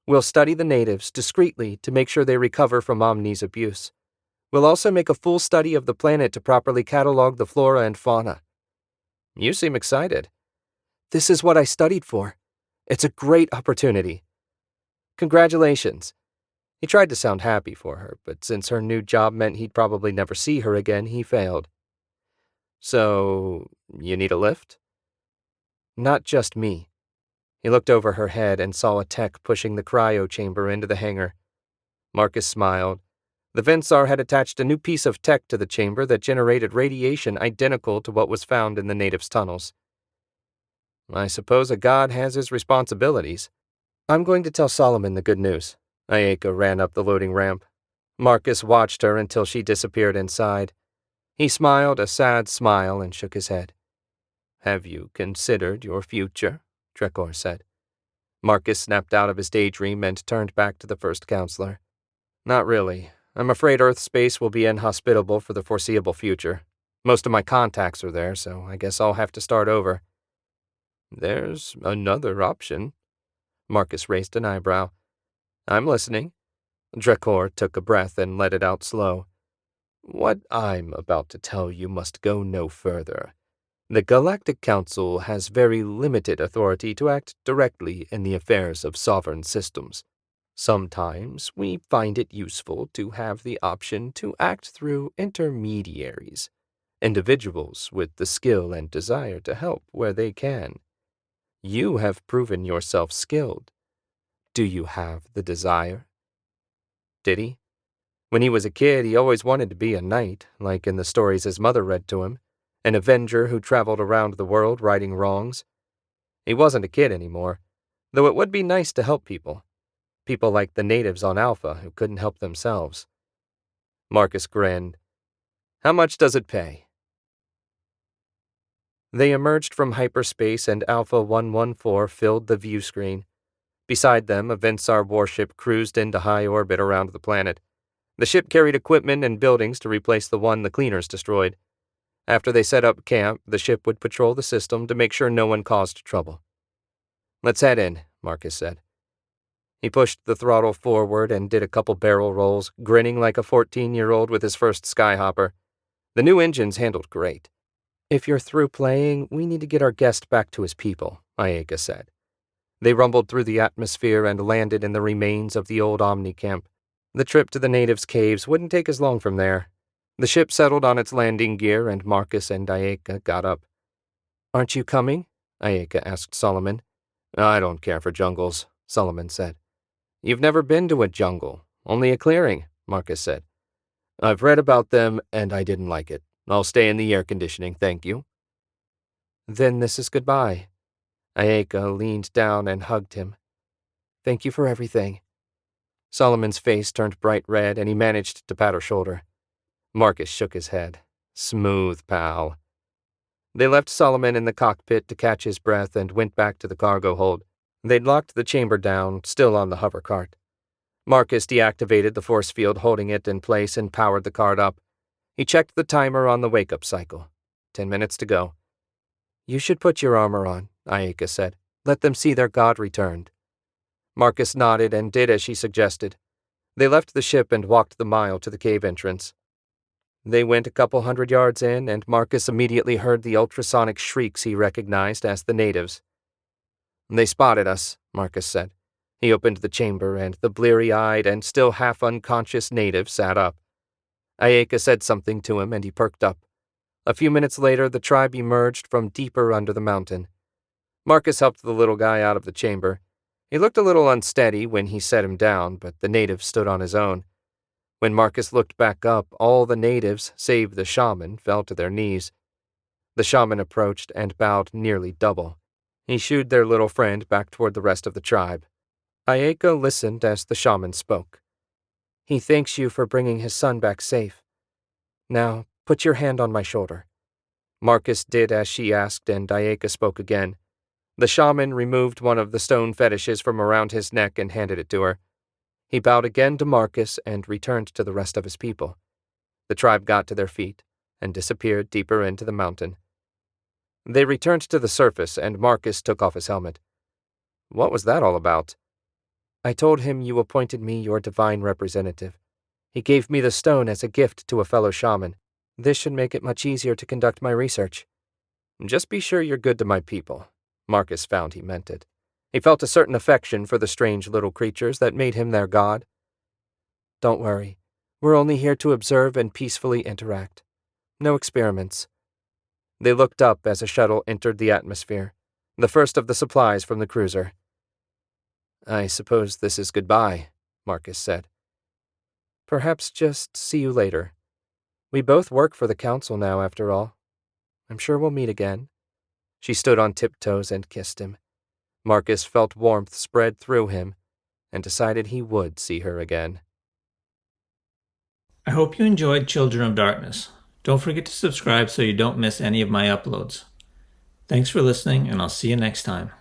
We'll study the natives discreetly to make sure they recover from Omni's abuse. We'll also make a full study of the planet to properly catalog the flora and fauna." "You seem excited." "This is what I studied for. It's a great opportunity." "Congratulations." He tried to sound happy for her, but since her new job meant he'd probably never see her again, he failed. "So, you need a lift?" "Not just me." He looked over her head and saw a tech pushing the cryo chamber into the hangar. Marcus smiled. The Vensar had attached a new piece of tech to the chamber that generated radiation identical to what was found in the natives' tunnels. "I suppose a god has his responsibilities." "I'm going to tell Solomon the good news." Ayeka ran up the loading ramp. Marcus watched her until she disappeared inside. He smiled a sad smile and shook his head. "Have you considered your future?" Drakor said. Marcus snapped out of his daydream and turned back to the first counselor. "Not really. I'm afraid Earth space will be inhospitable for the foreseeable future. Most of my contacts are there, so I guess I'll have to start over." "There's another option." Marcus raised an eyebrow. "I'm listening." Drakor took a breath and let it out slow. "What I'm about to tell you must go no further. The Galactic Council has very limited authority to act directly in the affairs of sovereign systems. Sometimes we find it useful to have the option to act through intermediaries, individuals with the skill and desire to help where they can. You have proven yourself skilled. Do you have the desire?" "Did he? When he was a kid, he always wanted to be a knight, like in the stories his mother read to him, an avenger who traveled around the world righting wrongs. He wasn't a kid anymore, though it would be nice to help people. People like the natives on Alpha who couldn't help themselves." Marcus grinned. "How much does it pay?" They emerged from hyperspace and Alpha 114 filled the view screen. Beside them, a Vensar warship cruised into high orbit around the planet. The ship carried equipment and buildings to replace the one the cleaners destroyed. After they set up camp, the ship would patrol the system to make sure no one caused trouble. "Let's head in," Marcus said. He pushed the throttle forward and did a couple barrel rolls, grinning like a 14-year-old with his first skyhopper. The new engines handled great. "If you're through playing, we need to get our guest back to his people," Ayeka said. They rumbled through the atmosphere and landed in the remains of the old Omni camp. The trip to the natives' caves wouldn't take as long from there. The ship settled on its landing gear and Marcus and Ayeka got up. "Aren't you coming?" Ayeka asked Solomon. "I don't care for jungles," Solomon said. "You've never been to a jungle, only a clearing," Marcus said. "I've read about them and I didn't like it. I'll stay in the air conditioning, thank you." "Then this is goodbye." Ayeka leaned down and hugged him. "Thank you for everything." Solomon's face turned bright red and he managed to pat her shoulder. Marcus shook his head. "Smooth, pal." They left Solomon in the cockpit to catch his breath and went back to the cargo hold. They'd locked the chamber down, still on the hover cart. Marcus deactivated the force field holding it in place and powered the cart up. He checked the timer on the wake-up cycle. 10 minutes to go. "You should put your armor on," Ayeka said. "Let them see their god returned." Marcus nodded and did as she suggested. They left the ship and walked the mile to the cave entrance. They went a couple 100 yards in, and Marcus immediately heard the ultrasonic shrieks he recognized as the natives. "They spotted us," Marcus said. He opened the chamber, and the bleary-eyed and still half-unconscious native sat up. Ayeka said something to him, and he perked up. A few minutes later, the tribe emerged from deeper under the mountain. Marcus helped the little guy out of the chamber. He looked a little unsteady when he set him down, but the native stood on his own. When Marcus looked back up, all the natives, save the shaman, fell to their knees. The shaman approached and bowed nearly double. He shooed their little friend back toward the rest of the tribe. Ayeka listened as the shaman spoke. "He thanks you for bringing his son back safe. Now, put your hand on my shoulder." Marcus did as she asked, and Ayeka spoke again. The shaman removed one of the stone fetishes from around his neck and handed it to her. He bowed again to Marcus and returned to the rest of his people. The tribe got to their feet and disappeared deeper into the mountain. They returned to the surface, and Marcus took off his helmet. "What was that all about?" "I told him you appointed me your divine representative. He gave me the stone as a gift to a fellow shaman. This should make it much easier to conduct my research." "Just be sure you're good to my people." Marcus found he meant it. He felt a certain affection for the strange little creatures that made him their god. "Don't worry. We're only here to observe and peacefully interact. No experiments." They looked up as a shuttle entered the atmosphere, the first of the supplies from the cruiser. "I suppose this is goodbye," Marcus said. "Perhaps just see you later. We both work for the council now, after all. I'm sure we'll meet again." She stood on tiptoes and kissed him. Marcus felt warmth spread through him and decided he would see her again. I hope you enjoyed Children of Darkness. Don't forget to subscribe so you don't miss any of my uploads. Thanks for listening, and I'll see you next time.